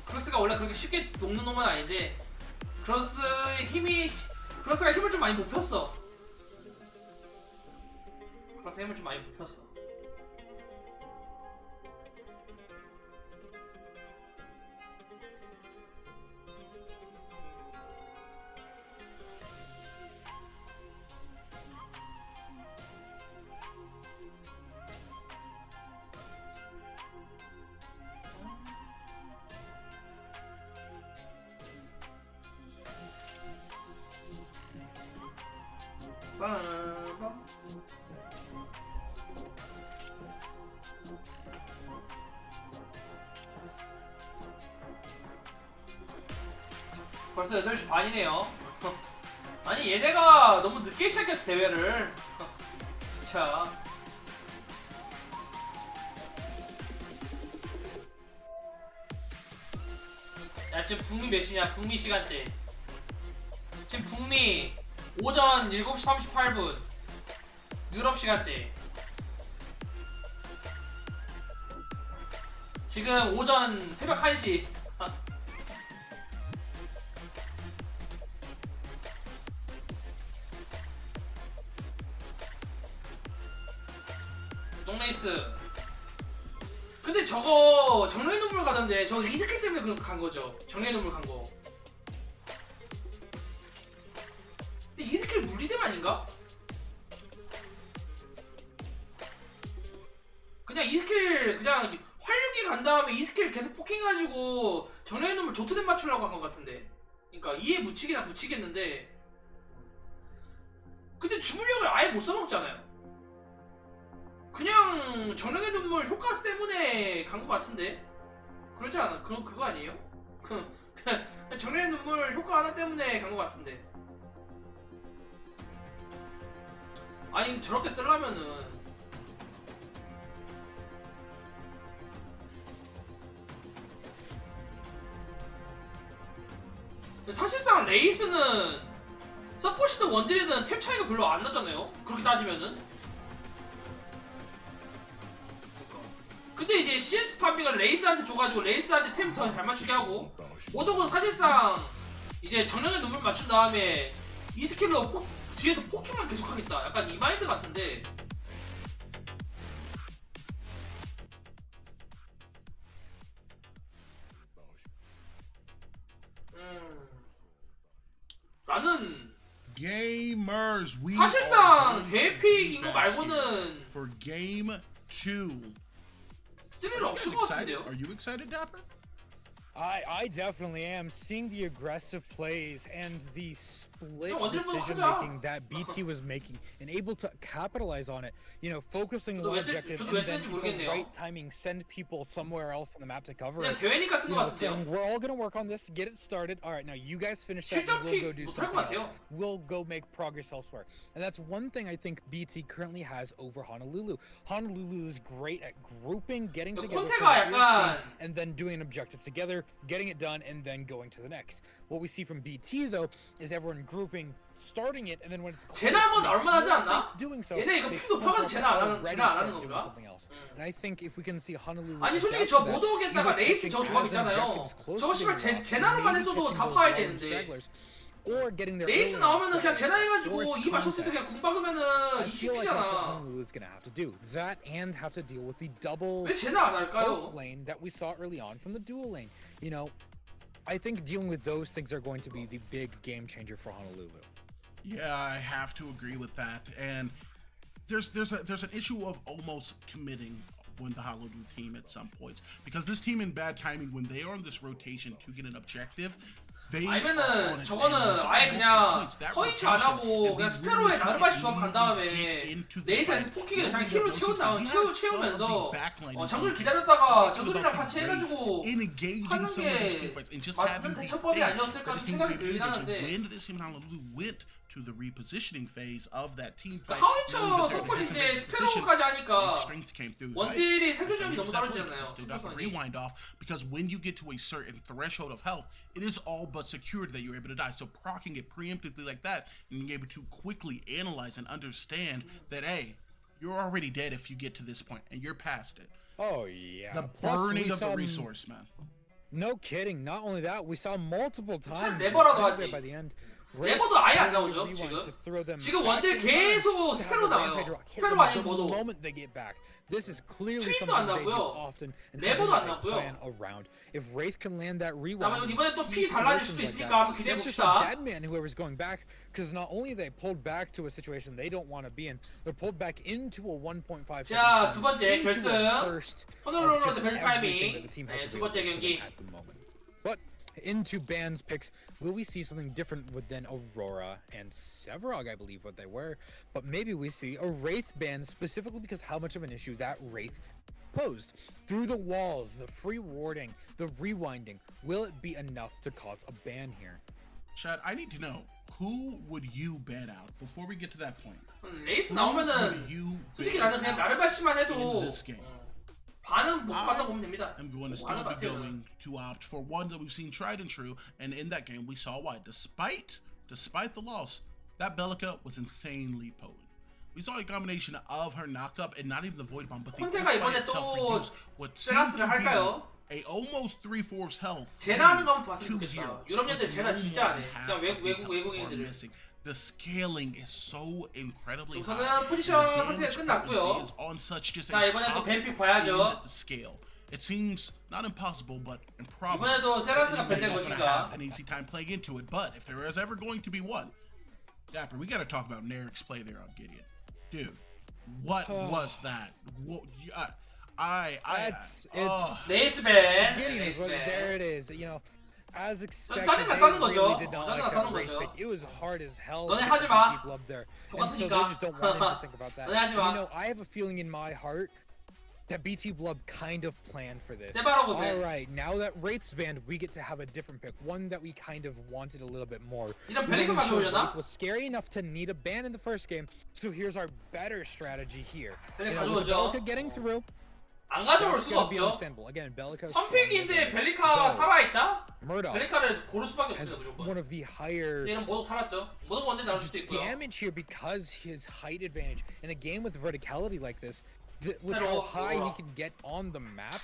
크로스가 원래 그렇게 쉽게 녹는 놈은 아닌데 크로스가 힘을 좀 많이 못 폈어. 크로스가 힘을 좀 많이 못 폈어. 벌써 8시 반이네요. 아니, 얘네가 너무 늦게 시작했어, 대회를. 진짜. 야, 지금 북미 몇 시냐? 북미 시간대. 지금 북미 오전 7시 38분. 유럽 시간대. 지금 오전 새벽 1시. 똥레이스. 근데 저거 정례의 눈물 가던데 저거 이스킬 때문에 그렇게 간 거죠. 정례의 눈물 간 거. 근데 이스킬 물리뎀 아닌가? 그냥 이스킬 그냥 활력이 간 다음에 이스킬 계속 포킹해가지고 정례의 눈물 도트뎀 맞추려고 한 것 같은데. 그러니까 이에 묻히기나 묻히겠는데. 근데 주물력을 아예 못 써먹잖아요. 그냥 정령의 눈물 효과 때문에 간 것 같은데? 그러지 않아? 그거 아니에요? 그냥 정령의 눈물 효과 하나 때문에 간 것 같은데. 아니, 저렇게 쓰려면은 사실상 레이스는 서포시든 원딜이든 템 차이가 별로 안 나잖아요? 그렇게 따지면은. 근데 이제 CS 파밍을 레이스한테 줘가지고 레이스한테 템 더 잘 맞추게 하고, 오독은 사실상 이제 정령의 눈물 맞춘 다음에 이 스킬로 뒤에서 포킹만 계속 하겠다. 약간 이 마인드 같은데. 나는 Gamers, we 사실상 대회픽인 거 말고는 for game 2. 쓸 일 없을 것 같은데요. Are you excited, Dapper? I definitely am seeing the aggressive plays and the split 어딜 보고 decision 하자. making that BT was making and able to capitalize on it. You know, focusing 저도 one 왜 쓸- objective 저도 and 왜 then 쓰는지 at the 모르겠네요. right timing send people somewhere else on the map to cover 그냥 it. 대회니까 쓴 You 것 know, saying 같은데요. we're all gonna work on this to get it started. All right, now you guys finish that. 실전 And we'll go 픽 do 못할 것 something 같아요. else. We'll go make progress elsewhere. And that's one thing I think BT currently has over Honolulu. Honolulu is great at grouping, getting 그 together, for 콘테가 what we're 약간- seeing, and then doing an objective together, getting it done, and then going to the next. What we see from BT though is everyone grouping, starting it, and then when it's close, 제나은 they 얼마나 하지 feel 않나? safe doing so. 얘네 이거 they 픽도 splinter 파면 up 제나 안 하는- already 제나 안 start 하는 doing 건가? something else. And I think if we can see Honolulu 아니 솔직히 adapt 저 to that, 못 오겠다가 either 레이스 catching 저 조합 as 있잖아요. objectives close 저거 to 씨발 getting lost, 제나로만 maybe 했어도 catching 다 those 파야 lone 되는데. stragglers, or getting there 레이스 early on 나오면은 그냥 fast. 제나 해가지고 Forced 이 맞췄을 때 그냥 context. 궁 박으면은 I feel like that's what ECP잖아. Honolulu is gonna have to do. That and have to deal with the double 왜 제나 안 poke 할까요? lane that we saw early on from the dual lane. You know, I think dealing with those things are going to be the big game changer for Honolulu. Yeah, I have to agree with that. And there's an issue of almost committing when the Honolulu team at some points, because this team in bad timing, when they are on this rotation to get an objective, they 아니면은 are on it. 저거는 And we saw 아예 multiple 그냥 points, that 허위치 안 rotation, 하고 and 그냥 they 스페로에 really 나르바시 get 조합 간 다음에 into the 레이스에서 fight. 포킹을 자기 Nobody 킬로 knows 채운 다음 we had 채우면서 some of the backline in 정글 some 기다렸다가 cases. 저글이랑 About 같이 the 해가지고 Wraith in engaging 하는 some of these 게 team fights and just 맞는 having the 대처법이 faith 아니었을까 that this team 생각이 would be 들긴 able to 하는데 when this team in Honolulu went to the repositioning phase of that team fight, 하위처 knowing that they're in a 서폿인데 disadvantaged position, 스페로까지 하니까 strength came through. 원딜이 right? 생존점이 So 너무 use that point. 떨어지잖아요. Still got the 생존성이. rewind off, because when you get to a certain threshold of health, it is all but secured that you're able to die. So proccing it preemptively like that and being able to quickly analyze and understand that, hey, you're already dead if you get to this point and you're past it. Oh yeah. The Plus, burning we of the saw resource, man. No kidding. Not only that, we saw multiple times 레버라도 right 하지. there by the end. 레버도 아예 안 나오죠, Rewind 지금. to throw them 지금 back 원딜 in time 계속 to have 스페로 the 나와요. rampage rock hit 스페로 them 아니면 the 뭐도. moment they get back. This is clearly 트윈도 something 안 they do 나고요. often and 레버도 something 안 they 나고요. plan around. If Wraith can land that 다음에 rewind, 이번에 또 피 key 달라질 situations 수도 like 있으니까 that, 한번 기대해 that's just a 봅시다. dead man whoever's going back, because not only they pulled back to a situation they don't want to be in, they're pulled back into a 1.5 자, 두 second 번째 into a 결승. burst of 호놀룰루 just 벤 everything 타이밍. that the team 네, has 두 available 번째 to them 경기. at the moment. But into Ban's picks, will we see something different than Aurora and Severog, I believe what they were, but maybe we see a Wraith ban specifically because how much of an issue that Wraith posed. Through the walls, the free warding, the rewinding, will it be enough to cause a ban here? Chad, I need to know, who would you ban out before we get to that point? 레이스 Who 나오면은 would you 솔직히 ban 나는 그냥 out 나르바시만 in 해도 this game? 반은 못 받아 보면 됩니다. I'm going to 뭐 하는 still 것 be 같아요. going to opt for one that we've seen tried and true, and in that game we saw why. Despite the loss, that Bellica was insanely potent. We saw a combination of her knockup and not even the void bomb, but the 콘테가 ult by 이번에 itself 또 reduced what seemed 세라스를 to 할까요? be a almost 3/4 health. 제나 하는 거 한번 봤으면 2-0, 좋겠다. 유럽 년들 with 제나 no 진짜 more 안 than 해. half 그냥 of the health are 외국인들을. missing. The scaling is so incredibly 우선은 high. 포지션 The 선택이 damage 끝났고요. potency is on such just 자, a 이번엔 또 top 뱀픽 봐야죠. end scale. It seems not impossible, but improbable. 이번에도 세라스가 that 밴될 anybody's gonna 것인가? have an easy time playing into it. But if there is ever going to be one, Dapper, we got to talk about Narek's play there on Gideon, dude. What was that? What, It's 레이스 밴. Gideon is 레이스 what, there 밴. it is. You know, as expected, 짜증 they 났다는 거죠. really did not 짜증 like that 났다는 Wraith 거죠. pick. It was hard as hell. 너네 to 하지 get 마. the up there. And so they 똑같으니까. just don't want him to think about that. 너네 하지 And, 마. you know, I have a feeling in my heart that BT Blood kind of planned for this. 세바라고 밴. Alright, now that Wraith's banned, we get to have a different pick. One that we kind of wanted a little bit more. 이런 We 벨리카 weren't sure 가져오려나? Wraith was scary enough to need a ban in the first game, so here's our better strategy here. 벨리카 You know, with 가져오죠. Bellica getting through, 안 가져올 that's 수가 gonna be 없죠. understandable. Again, Bellica is 선픽인데 strong, 벨리카가 though 살아있다? Murdoch 벨리카를 고를 수밖에 has 없습니다, one 무조건. of the higher 얘는 모두 살았죠. 모든 원딜 나올 수도 있고요. damage here because his height advantage in a game with verticality like this, with Pero, how high he oh. can get on the map,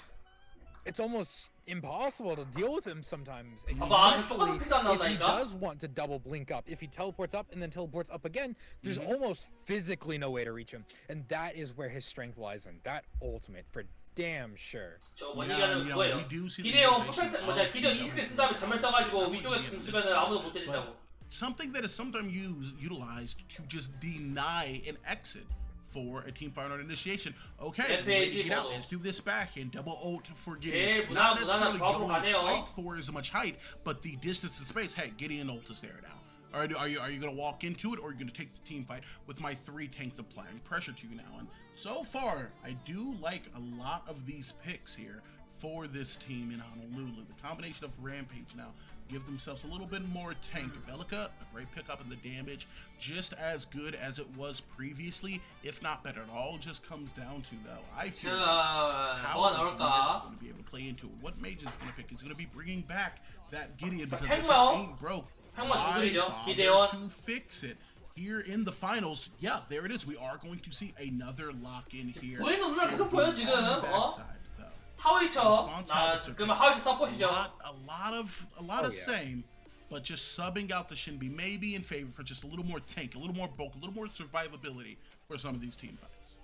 it's almost impossible to deal with him sometimes. 봐봐, 똑같은 Especially 핀도 안 if he 나온다니까? does want to double blink up. If he teleports up and then teleports up again, there's almost physically no way to reach him. And that is where his strength lies in. That ultimate for damn sure. 저 Yeah, 원딜하는 yeah, 그거예요. we do see the 기대용 utilization 퍼센트 뭐냐 of 기대용 the 이스킬 쓴 다음에 전멸 써가지고 위쪽에서 공 쓰면은 아무도 못 But 때린다고. something that is sometimes utilized to just deny an exit for a team fight on initiation. Okay, Rampage ready to get out. model. Let's do this back and double ult for 제일 Gideon. Not 무난한 necessarily 조합으로 going 가네요. quite for as much height, but the distance and space. Hey, Gideon ult is there now. Are you gonna walk into it, or are you gonna take the team fight with my 3 tanks applying pressure to you now? And so far, I do like a lot of these picks here for this team in Honolulu. The combination of Rampage now give themselves a little bit more tank. Bellica, a great pickup in the damage, just as good as it was previously, if not better. It all just comes down to, though, I feel 자, how 뭐가 is Riot 나올까? going to be able to play into it. What mage is going to pick? He's going to be bringing back that Gideon, because if it 팽마오. ain't broke, 팽마 why 정글이죠. bother 기대원. to fix it? Here in the finals, yeah, there it is. We are going to see another lock-in here. 보이는 눈을 계속 보여 지금. On the 어? backside, though. 하위쳐. 나 그러면 하위쳐 서포시죠. A lot of Oh, yeah. same, but just subbing out the Shinbi may be in favor for just a little more tank, a little more bulk, a little more survivability for some of these team fights.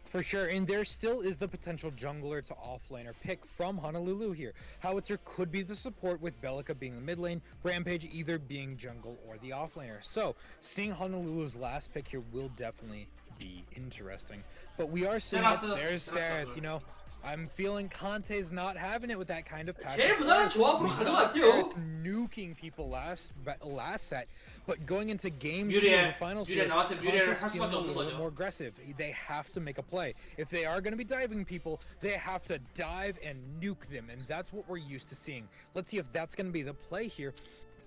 For sure, and there still is the potential jungler to offlaner pick from Honolulu here. Howitzer could be the support, with Bellica being the mid lane, Rampage either being jungle or the offlaner. So, seeing Honolulu's last pick here will definitely be interesting. But we are seeing that Seraph, there's Seraph. Seraph, you know. I'm feeling Conte's not having it with that kind of passive 제일 무난한 play. 조합으로 We 가는 것 saw 같아요. Seraph nuking people last set, but going into game 2 뮤리엘, of the finals 뮤리엘 here, 나왔으면 뮤리엘을 Conte's 할 feeling 수밖에 a 없는 little bit 거죠. more aggressive. They have to make a play. If they are going to be diving people, they have to dive and nuke them, and that's what we're used to seeing. Let's see if that's going to be the play here,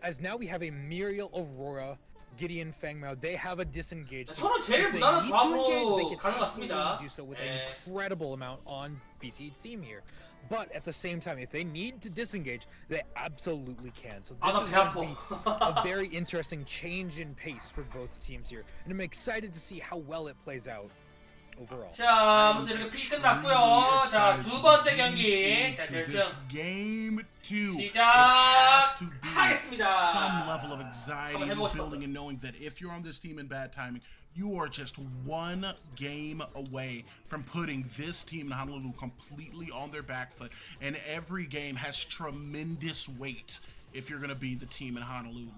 as now we have a Muriel, Aurora, Gideon, Fangmao. They have a disengage. 서로 제일 If they 무난한 need to 조합으로 engage, they can 가는 것 absolutely 같습니다. do so with 예. an incredible amount on BT team here. But at the same time, if they need to disengage, they absolutely can. So 아, this 나 is 배 going to be 아파. a very interesting change in pace for both teams here, and I'm excited to see how well it plays out overall. 자, 아무튼 이렇게 피 끝났고요. 자, 두 번째 경기. 자, Into 결승 this game 2. It 시작 has to be 하겠습니다. some level of anxiety 한번 and 해보고 building 싶었어. and knowing that if you're on this team in bad timing, you are just one game away from putting this team in Honolulu completely on their back foot. And every game has tremendous weight if you're going to be the team in Honolulu.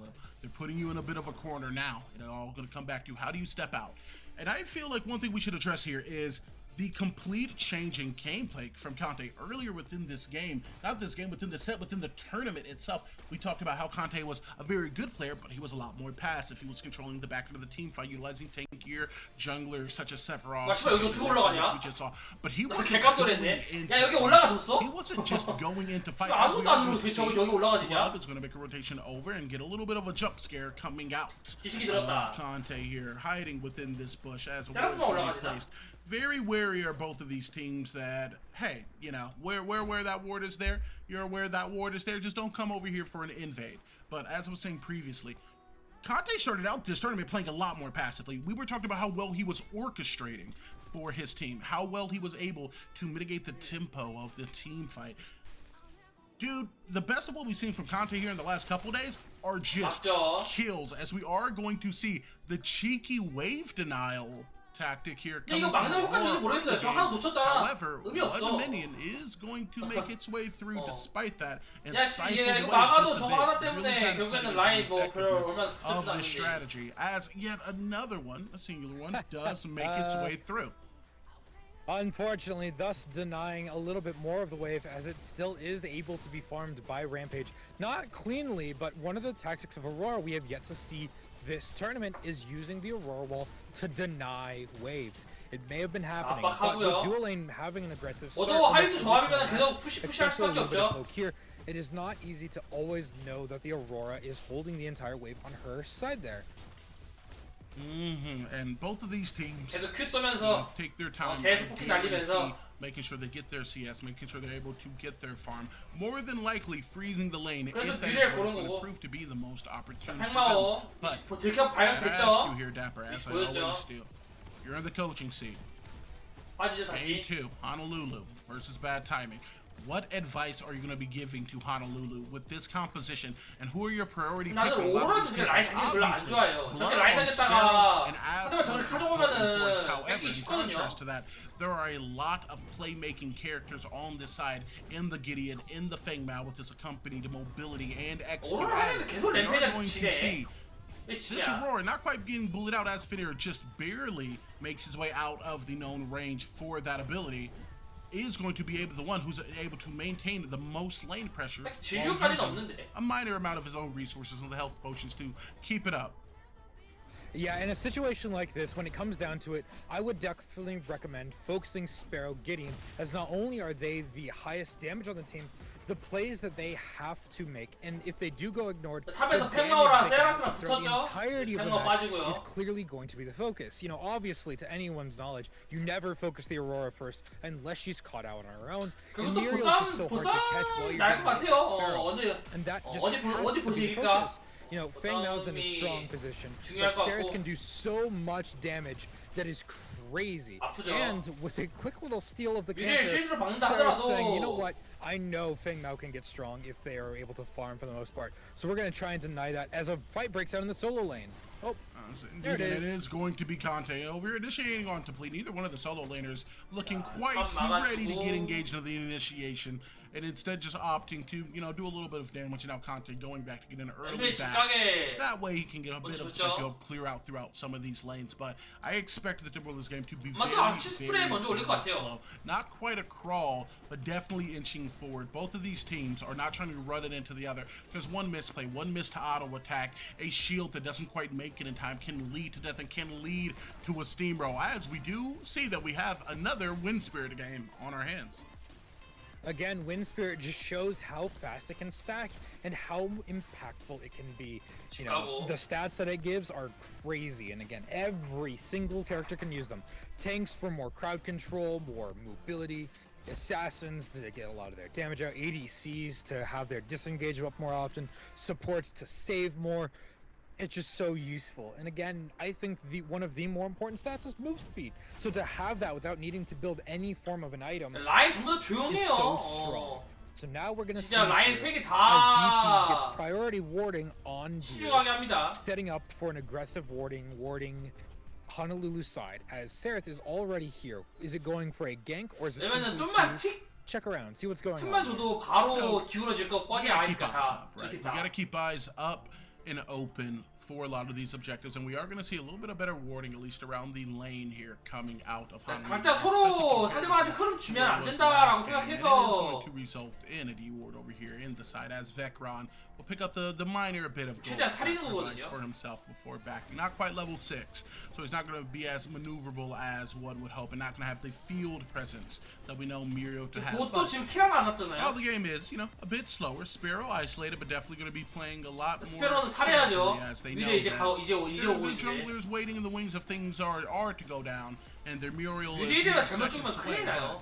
They're putting you in a bit of a corner now. It's all going to come back to how do you step out? And I feel like one thing we should address here is the complete change in gameplay from Conte earlier within this game, not this game, within the set, within the tournament itself. We talked about how Conte was a very good player, but he was a lot more passive. He was controlling the back end of the team fight, utilizing tank gear, junglers such as Sephiroth, 야, 씨발, 여기 어떻게 올라가냐? we just saw. But he 나 wasn't 개깜 going 놀랐네. into 야, 여기 올라가셨어? he wasn't just going into fight. 야, As we 아무것도 are 안 going 누르고 to 대체 see, 여기 올라가지냐? Club is going to make a rotation over and get a little bit of a jump scare coming out 지식이 들었다. of Conte here, hiding within this bush as a 세라스만 ward is being 올라가지나? placed. Very wary are both of these teams that, hey, you know, where that ward is there, you're aware that ward is there, just don't come over here for an invade. But as I was saying previously, Conte started out this tournament playing a lot more passively. We were talking about how well he was orchestrating for his team, how well he was able to mitigate the tempo of the team fight. Dude, the best of what we've seen from Conte here in the last couple days are just 맞죠? kills, as we are going to see the cheeky wave denial tactic here. 근데 이거 coming 막는 from 효과인지 Aurora 모르겠어요. with 저 the 하나 game. 놓쳤잖아. However, 의미 one 없어. minion is going to make its way through despite that and 야, 씨, stifle 얘 the 이거 wave 막아도 just a 저거 bit. 하나 Really 때문에 kind of 결국에는 playing 라인 into 뭐 the 별로 얼마나 effectiveness 붙잡지도 of the 않는데. strategy, as yet another one, a singular one, does make its way through. Unfortunately, thus denying a little bit more of the wave, as it still is able to be farmed by Rampage. Not cleanly, but one of the tactics of Aurora we have yet to see this tournament is using the Aurora wall to deny waves. It may have been happening, but with 압박하고요. dual lane having an aggressive 저도 start, 하이트 조합이면 계속 푸시할 especially a 수밖에 little bit of 없죠. poke here, it is not easy to always know that the Aurora is holding the entire wave on her side there. And both of these teams 계속 큐 쏘면서 take their time, 계속 포킹 날리면서 making sure they get their CS, making sure they're able to get their farm. More than likely, freezing the lane 그래서 if that 뮤리엘 is what's 고른 going to 거고. prove to be the most opportune for them. 팽마오 But 들켜 I ask you 발각됐죠? here, Dapper, as I 보였죠? always do. You're in the coaching seat. 빠지죠 Game 다시. 2, Honolulu versus bad timing. What advice are you going to be giving to Honolulu with this composition, and who are your priority picks? 나는 on a lot of 오로라 these 지금 라인 teams? 당기는 별로 안 Obviously, 좋아해요. 저렇게 Blur 라인 on 당겼다가 Sparrow and 하지만 저를 absolutely 가져오면은 potent force. However, 뺏기 in 쉽거든요. contrast to that, there are a lot of playmaking characters on this side in the Gideon, in the Feng Mao, with this accompanied mobility and execute. 오로라 하면서 계속 We are 램페이지한테 going to 지네. see This Yeah. Aurora not quite getting bullied out as Finir just barely makes his way out of the known range for that ability, is going to be the one who's able to maintain the most lane pressure while 질교까지는 using 없는데. a minor amount of his own resources and the health potions to keep it up. Yeah, in a situation like this, when it comes down to it, I would definitely recommend focusing Sparrow, Gideon, as not only are they the highest damage on the team, the plays that they have to make, and if they do go ignored, the 탑에서 damage 팽마오랑 they can 세라스랑 throughout the 붙었죠? entirety of the 팽마 match 빠지고요. is clearly going to be the focus. You know, obviously, to anyone's knowledge, you never focus the Aurora first unless she's caught out on her own. 그리고 And 또 Muriel's just so hard to catch while 부산 you're 날것 getting 같아요. Sparrow. 어디 And that just 어디 has 어디 to be the 보시니까 focus. You know, Feng Mao's in a strong position, 중요할 but 것 Seraph 같고. can do so much damage that is crazy. 아프죠. And with a quick little steal of the 미래를 camper, 실수로 박는다 Seraph saying, you know 하더라도 what, I know Feng Mao can get strong if they are able to farm for the most part. So we're going to try and deny that as a fight breaks out in the solo lane. Oh, there it is. It is going to be Conte over here initiating on to play. Neither one of the solo laners looking quite 탑 ready to 막아주고. get engaged in the initiation, and instead just opting to, you know, do a little bit of damage. Now Conte going back to get an early 근데 back. 직각에 That way he can get a bit of 좋죠. spectacle clear out throughout some of these lanes. But I expect the Timberwolves game to be 아마 또 very, 아치 스프레이 very, 먼저 올릴 very 것 같아요. slow. Not quite a crawl, but definitely inching forward. Both of these teams are not trying to run it into the other, because one misplay, one missed auto attack, a shield that doesn't quite make it in time can lead to death and can lead to a steamroll. As we do see that we have another Wind Spirit game on our hands. Again, Wind Spirit just shows how fast it can stack and how impactful it can be. You know, the stats that it gives are crazy, and again, every single character can use them. Tanks for more crowd control, more mobility, assassins to get a lot of their damage out, ADCs to have their disengage up more often, supports to save more. It's just so useful. And again, I think one of the more important stats is move speed. So to have that without needing to build any form of an item 라인 전부 다 is 조용해요. so strong. So now we're gonna see 진짜 라인 here, 세 개 as BT 다 gets priority warding on Deer, 치료하게 합니다. setting up for an aggressive warding Honolulu side, as Seraph is already here. Is it going for a gank or is it 왜냐면은 simply 좀만 to 틱 check around, see what's going 틈만 on? 줘도 바로 기울어질 거 We 뻔히 gotta keep 아니까 eyes 다 up, right? We 지킨다. gotta keep eyes up and open for a lot of these objectives, and we are going to see a little bit of better warding, at least around the lane here, coming out of Honolulu. 각자 서로 상대방한테 흐름 주면 안 된다라고 It is 생각해서 going to result in a D-ward over here in the side, as Vecron will pick up the minor bit of gold 최대한 살리는 that provides 거거든요. for himself before backing. Not quite level 6, so he's not going to be as maneuverable as one would hope, and not going to have the field presence that we know Muriel to have. 그것도 But 지금 킬 하나 안 while 났잖아요. the game is, you know, a bit slower, Sparrow isolated, but definitely going to be playing a lot more 스페로는 살해야죠. carefully, as they know 미래 이제 that 이제 the 오고 있는데. junglers waiting in the wings if things are to go down, and their Muriel is 미래가 mere 잘못 seconds 죽으면 away. 큰일 나요.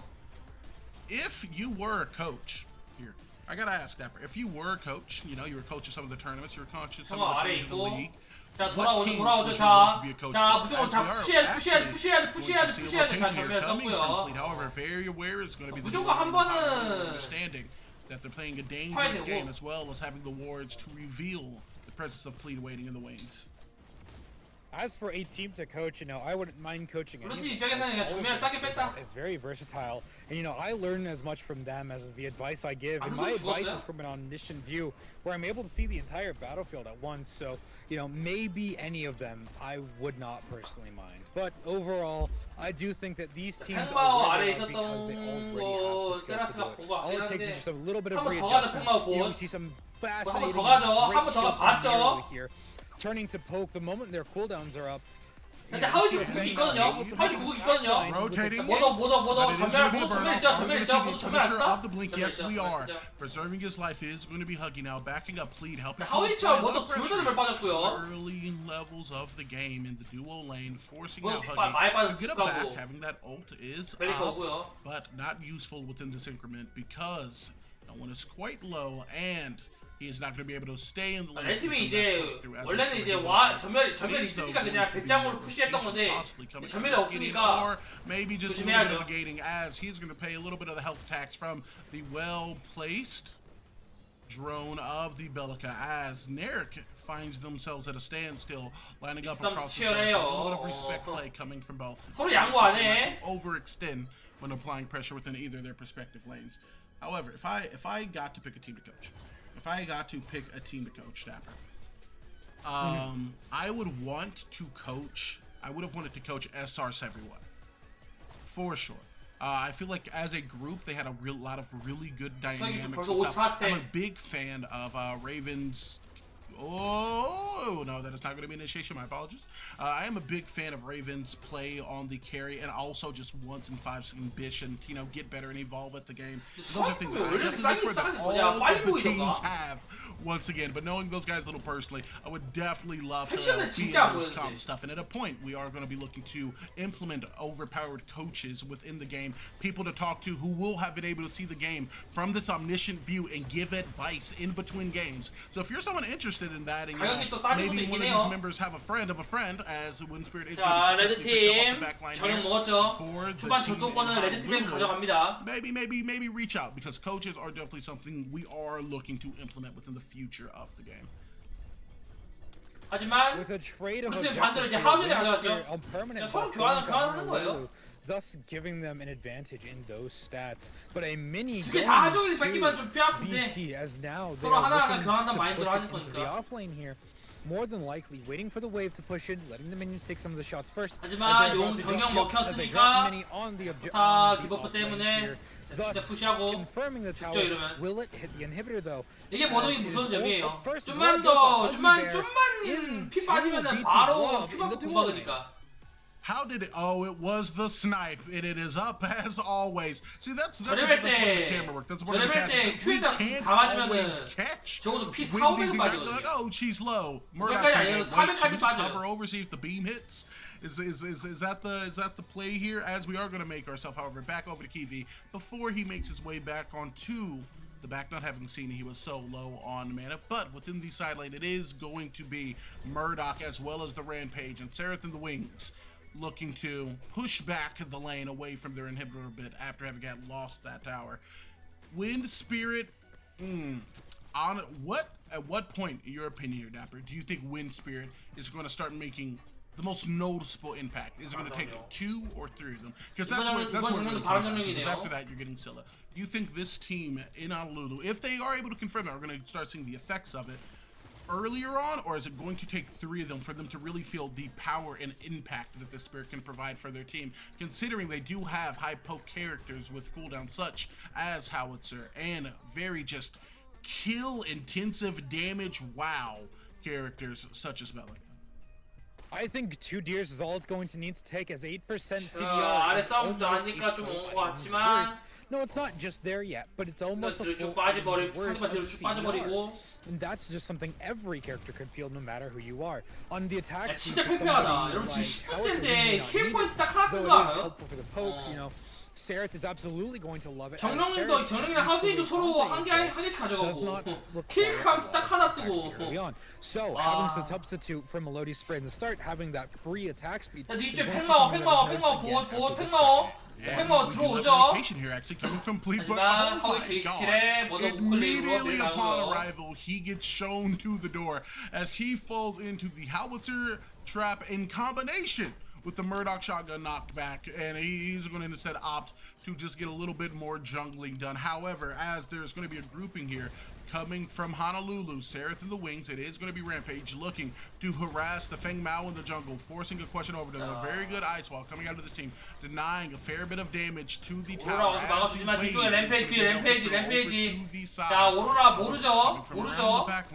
If you were a coach here, I gotta ask Dapper, if you were a coach, you know, you were coaching some of the tournaments, you were coaching some of 형아 the 아래 things in the 있고. league, 자 what 돌아오죠 team 돌아오죠. would you 자, want to be a coach 자 for? 무조건 As 자 we are 푸시해야지 actually 푸시해야지 going 푸시해야지 to see a 푸시해야지. 자 rotation here 전면 coming from 썼고요. Fleet. However, very aware it's going to be the 무조건 duel 한 and 번은 understanding that they're playing a dangerous 파야 되고. game, as well as having the wards to reveal the presence of Fleet waiting in the wings. As for a team to coach, you know, I wouldn't mind coaching 블루팀 anyone. 입장에서는 그냥 All of 정면을 싸게 this 뺐다. is very versatile, and you know, I learn as much from them as the advice I give. And 아, my 스스로 advice 죽었어요? is from an omniscient view, where I'm able to see the entire battlefield at once. So, you know, maybe any of them I would not personally mind. But overall, I do think that these teams 팽마오 are 아래에 where they are because they 있었던 already 거 have the skills to 세라스가 do it. 본 거 All 같긴 it takes 한데 is just a little bit of 한번 더 가죠, readjustment. 팽마오 You know, 본. we see some 한번 fascinating 더 가죠. great 한번 더 shield from 봤죠. Muriel here, turning to poke the moment their cooldowns are up. 근데 하우지 궁극기 있거든요. 하우지 궁극기 있거든요. Rotating. 모두 But it is going to be a 전멸 burn 있죠. off. 전멸 We're 있죠. going to 모두 see the 전멸 안 signature 써? of the blink. 전멸 Yes, 있죠. we 전멸 are. 있죠. Preserving his life is going to be Huggy now, backing up Fleet, helping 하우이처 모두 둘 다 전멸 빠졌고요. early levels of the game in the duo lane, forcing 뭐 out 많이 Huggy 빠져 to get a 죽가고. back. Having that ult is 벨리커 up, 오고요. but not useful within this increment because no one is quite low and he is not going to be able to stay in the lane. 레팀이 until 이제 that breakthrough, as 원래는 we 이제 saw 와 before. 전멸 It is so 있으니까 going 그냥 to be 배짱으로 more 푸시했던 건데 possibly coming 전멸이 from Gideon, 없으니까 or maybe just a little bit 조심해야죠. of gating, as he's going to pay a little bit of the health tax from the well-placed drone of the Bellica, as Narek finds themselves at a standstill, lining up 믹스 across the 치열해요. side. A little bit of respect play coming from both. 서로 양보 안 해. Overextend when applying pressure within either their respective lanes. However, if I got to pick a team to coach, if I got to pick a team to coach, Dapper, I would want to coach. I would have wanted to coach SR71 for sure. I feel like as a group they had a lot of really good dynamics and stuff. I'm a big fan of Ravens. Oh no, that is not going to be initiation. My apologies. I am a big fan of Ravens play on the carry and also just once in 5 ambition. You know, get better and evolve at the game. Those are things that I definitely look for that all of the teams have. Once again, but knowing those guys a little personally, I would definitely love to be in this calm stuff. And at a point, we are going to be looking to implement overpowered coaches within the game, people to talk to who will have been able to see the game from this omniscient view and give advice in between games. So if you're someone interested in that, and maybe one of these members have a friend of a friend, as Windspirit is going to successfully pick up off the backline here for the team, maybe reach out, because coaches are definitely something we are looking to implement within the future of the game. 하지만 With a trade of 문제는 반대로 이제 하우젠에 가져갔죠. permanent 서로 교환하는 거예요. thus giving them an advantage in those stats. But a mini 두 개 다 한쪽에서 뺏기면 좀 피 아픈데 BT as now they 서로 are 하나하나 looking 교환한다는 to 마인드로 push 하는 it into the 거니까. offlane here. More than likely waiting for the wave to push in, letting the minions take some of the shots first. 하지만 용 정령 먹혔으니까 다 디버프 때문에 진짜 푸시하고 confirming the tower. 죽죠 이러면. Will it hit the inhibitor though? 이게 모독이 무서운 점이에요. 좀만 피 빠지면은 바로 큐가 공박으니까. How did it? Oh, it was the snipe, and it is up as always. See, that's 저렴할 what the 때 camera work. That's what the camera. We can't 다 맞으면은 always catch. 적어도 피 when 4, these 500은 guys are 빠지거든요. like, oh, she's low. 500까지 Murdoch's 아니라 like, wait, should we 400까지 just 빠져요. cover over, see if the beam hits? Is that the play here? As we are going to make ourselves, however, back over to Kiwi before he makes his way back onto the back, not having seen he was so low on mana. But within the side lane, it is going to be Murdoch as well as the Rampage and Seraph in the Wings, looking to push back the lane away from their inhibitor a bit after having got lost that tower. Wind Spirit, at what point, in your opinion here, Dapper, do you think Wind Spirit is going to start making the most noticeable impact? Is it going to take 2 or 3 of them? Because that's where it really comes down to. Because after that, you're getting Scylla. Do you think this team in Honolulu, if they are able to confirm that, are going to start seeing the effects of it earlier on, or is it going to take 3 of them for them to really feel the power and impact that the Spirit can provide for their team, considering they do have high poke characters with cooldown such as Howitzer and very just kill intensive damage wow characters such as Bellic? I think 2 deers is all it's going to need to take, as 8% CDR. 아래 is 싸움도 almost 하니까 a 좀 full 온 것 item's 같지만 worth. No, it's not just there yet, but it's almost a 뒤로 full 쭉 빠져버리고 item's worth 상대방 뒤로 of 쭉 CDR. 빠져버리고. And that's just something every character could feel, no matter who you are. On the attack 야 speed 진짜 for 팽팽하다. somebody 여러분 지금 like Howitzer, 10분째인데 킬 maybe 포인트 not 딱 하나 needed, 뜬 though 거 it is 알아요? helpful for the poke, you know. Seraph is absolutely going to love it. 정령이랑 하수인도 서로 한 개씩 가져가고 킬 카운트 딱 하나 뜨고. So having the substitute from Melodi's spray in the start, having that free attack speed. 자 뒤쪽에 팽마워 보호 팽마워 들어오죠. Here actually coming from Fleet, but 하지만 oh 하우이 my 제이 god! 스킬에 머더 우클릭으로 Immediately 밀어가는 upon 거. arrival, he gets shown to the door as he falls into the Howitzer trap in combination with the Murdoch shotgun knocked back, and he's going to instead opt to just get a little bit more jungling done. However, as there's going to be a grouping here coming from Honolulu, Seraph in the Wings, it is going to be Rampage looking to harass the Feng Mao in the jungle, forcing a question over to them. A very good ice wall coming out of this team, denying a fair bit of damage to the tower. 막아주지만 뒤쪽에 램페이지. 자 오로라 모르죠.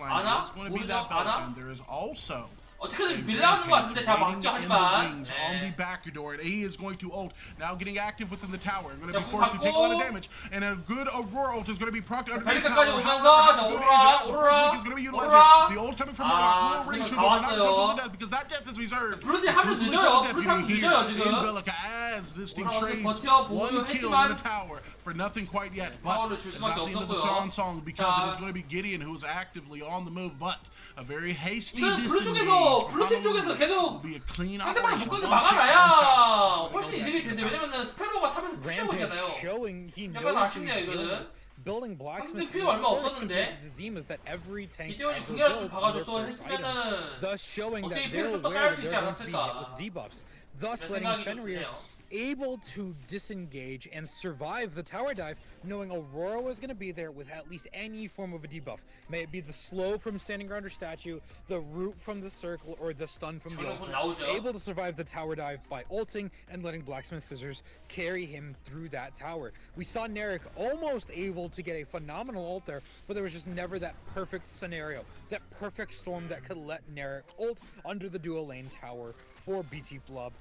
아나? 모르죠. 아나? There is also 어떻게든 밀려나는 것 같은데 자 막죠 하지만. on the back door, and he is going to ult. Now getting active within the tower. Going to 자, be forced to take a lot of 받고. damage, and a good Aurora ult is going to be procced under the 벨리카까지 tower. 오면서 However, 자 how good is it? The first link is going to be utilized here. The ult coming from Murdoch will ring true, but not jump to the death because that death is reserved. 브루디 한번 늦어요. 브루디 한번 늦어요 지금. In Bellica, as this team 오로라 trades 버텨 one 보고요 kill 했지만 in the tower for nothing quite yet. But 파워를 줄 it's 수밖에 not the end of the 없었고요. song because it is going to be Gideon who's actively on the move, but a very hasty 이거는 브루 disengage 쪽에서 from 브루팀 쪽에서 Honolulu 계속 will be a clean 상대방을 operation. 묶어서 One pick, 막아놔야 one tap. 훨씬 이득일 텐데 왜냐면은 스페로가 탑에서 푸시하고 Rampage 있잖아요. showing he 약간 knows what 아쉽네요, he's doing. 이거는. Building blacksmith 상대 필요 얼마 없었는데. the Zimas that every tank 기대원이 ever 궁이라도 좀 builds on their 박아줬어 first item, 했으면은 thus showing 어떻게 that they're 피를 좀더 aware 깔 that 수 they're 있지 going to be hit 않았을까. with debuffs, thus 그런 letting 생각이 좀 Fenrir 드네요. able to disengage and survive the tower dive, knowing Aurora was going to be there with at least any form of a debuff. May it be the slow from standing guard or statue, the root from the circle, or the stun from the ultimate. Able to survive the tower dive by ulting and letting Blacksmith Scissors carry him through that tower. We saw Narek almost able to get a phenomenal ult there, but there was just never that perfect scenario, that perfect storm that could let Narek ult under the dual lane tower for BT Blub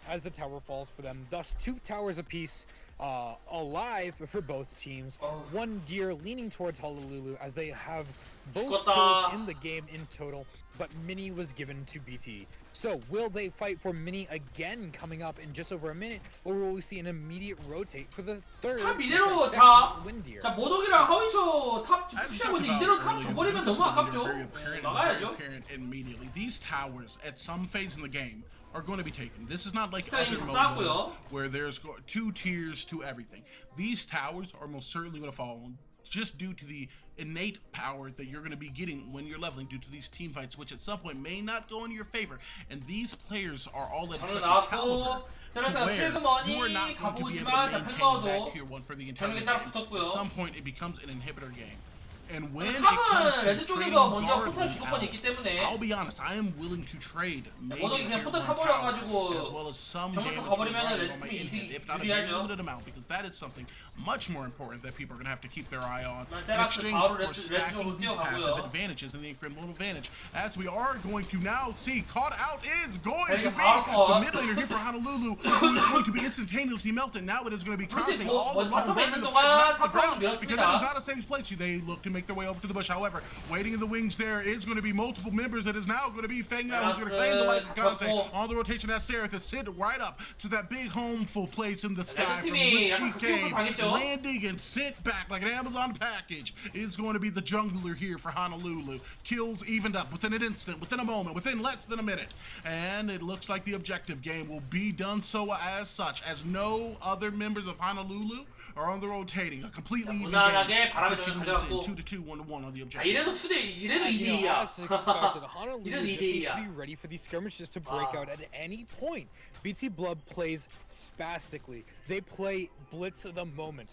as the tower falls for them. Thus, 2 towers apiece alive for both teams. One gear leaning towards Honolulu as they have both kills in the game in total, but Mini was given to BT. So will they fight for Mini again coming up in just over a minute, or will we see an immediate rotate for the third? 탑 이대로 자 모독이랑 하위초 탑 푸시하고 있는데 이대로 탑 줘버리면 너무 아깝죠. 나가야죠. Immediately, these towers at some phase in the game are going to be taken. This is not like 스타일이 other 다 MOBAs 쌓았고요. where there's 2 tiers to everything. These towers are most certainly going to fall just due to the innate power that you're going to be getting when you're leveling due to these team fights, which at some point may not go in your favor. And these players are all at such a caliber to where you are not going to be able to maintain that tier 1 for the entire game. At some point, it becomes an inhibitor game. And when it comes 탑은 to 레드 trading 쪽에서 먼저 포탈 guard 주도권이 있기 때문에 I'll be honest, I am willing to trade maybe 모독이 a 그냥 tier 포탈 1 타버려가지고 tower as well as some 정글 쪽 damage 가버리면은 on 레드 my 팀이 inhib, if not a very 유리하죠. limited amount, because that is something much more important that people are going to have to keep their eye on in 세라스 exchange 바로 for 레드 stacking 쪽으로 these passive 뛰어가고요. advantages and the incremental advantage. As we are going to now see, caught out is going to be 바로 the mid laner here for Honolulu, who is going to be instantaneously melted. Now it is going to be counting all the 바텀에 way 있는 to the 동안 not the ground, 탑 because that is not a safe place. They look to make their way over to the bush. However, waiting in the wings there is going to be multiple members. It is now going to be Feng now who's going to claim the life of Conte on the rotation as Seraph is sit right up to that big homeful place in the sky from which she came, landing and sit back like an Amazon package. Is going to be the jungler here for Honolulu. Kills evened up within an instant, within a moment, within less than a minute. And it looks like the objective game will be done so as such, as no other members of Honolulu are on the rotating. A completely even game. 15 minutes in, 2-2, 1-1 on the objective. 이래도 2대2야. As expected, Honolulu 이래도 just needs 2대2야. to be ready for these skirmishes to break out at any point. BT Blood plays spastically. They play blitz the moment.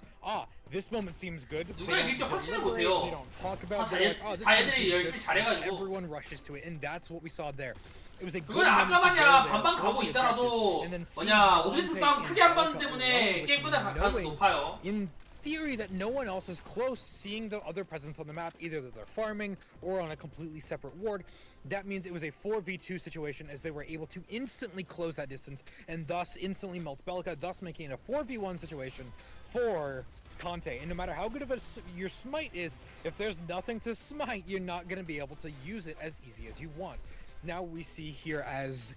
This moment seems good. 누구랑 일정 확신을 They 못해요. don't talk about 다 it. Like, this 다 moment 애들이 seems 열심히 good. 잘해가지고. Everyone rushes to it, and that's what we saw there. It was a good 그건 moment to 아까 go 마냥 there 반반 for 가고 the 있더라도 objective, and then see 뭐냐 오브젝트 Conte 싸움 and 크게 한 번 America 때문에 along with 게임 끝날 가능성이 knowing 높아요. in theory that no one else is close, seeing the other presence on the map, either that they're farming or on a completely separate ward. That means it was a 4v2 situation as they were able to instantly close that distance and thus instantly melt Belka, thus making it a 4v1 situation for Conte. And no matter how good of your smite is, if there's nothing to smite, you're not going to be able to use it as easy as you want. Now we see here as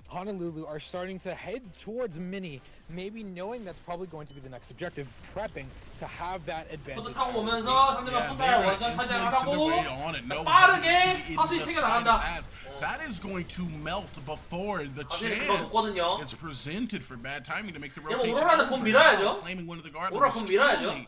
Honolulu are starting to head towards Mini, maybe knowing that's probably going to be the next objective, prepping to have that advantage. 포트 타고 오면서 상대방 포탈 원전 차지하고 빠르게 하수인 챙겨 나간다. That is going to melt before the 사실 그거 높거든요. chance is presented for bad timing to make the 그럼 rotation. 오로라는 본 밀어야죠. Claiming one of the guard 오로라 본 밀어야죠.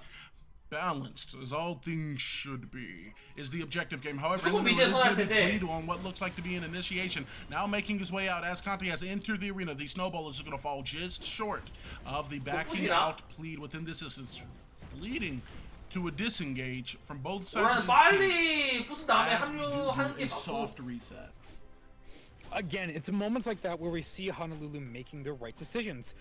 balanced as all things should be is the objective game. However, 조금 Illinois 미드에 is going to 서날 be 텐데. played on what looks like to be an initiation. Now making his way out as Conte has entered the arena. The snowball is going to fall just short of the backing out plead within this instance, leading to a disengage from both sides of 오로라는 the 빨리 부순 다음에 as we do 합류하는 게 a 맞고. soft reset. Again, it's moments like that where we see Honolulu making the right decisions.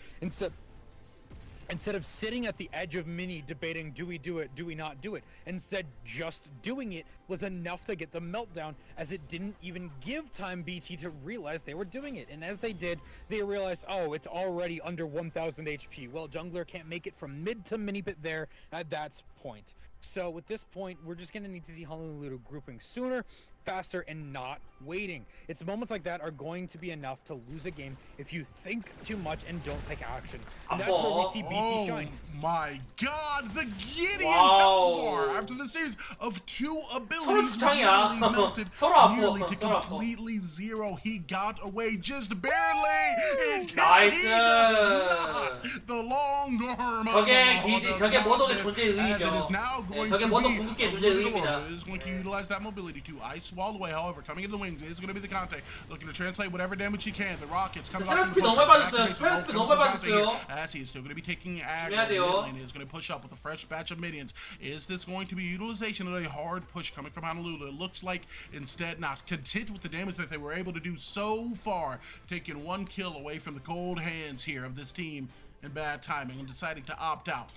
Instead of sitting at the edge of Mini debating, do we do it, do we not do it? Instead, just doing it was enough to get the meltdown, as it didn't even give time BT to realize they were doing it. And as they did, they realized, oh, it's already under 1000 HP. Well, jungler can't make it from mid to mini bit there at that point. So at this point, we're just going to need to see Honolulu grouping sooner, faster, and not waiting. It's moments like that are going to be enough to lose a game if you think too much and don't take action. And that's where we see BT shine. My God, the Gideon's Wow. health bar after the series of 2 abilities was 주창이야. literally melted 서로 아파, nearly to 서로 아파. completely zero. He got away just barely. And 나이스. he does not. The long arm of 저게 모독의 존재의 as it 의미죠. is now going 저게 to 모독 be 궁극기의 존재의 Aurora 의미입니다. is going to utilize that mobility to ice walled away. However, coming in the wings is going to be the Conte, looking to translate whatever damage he can. The Rockets coming off 스페 너무 많이 빠졌어요. 스페 너무 많이 빠졌어요. as he is still going to be taking 조심해야 aggro. 돼요. Mid lane is going to push up with a fresh batch of minions. Is this going to be utilization of a hard push coming from Honolulu? It looks like instead not content with the damage that they were able to do so far, taking one kill away from the cold hands here of this team in bad timing and deciding to opt out.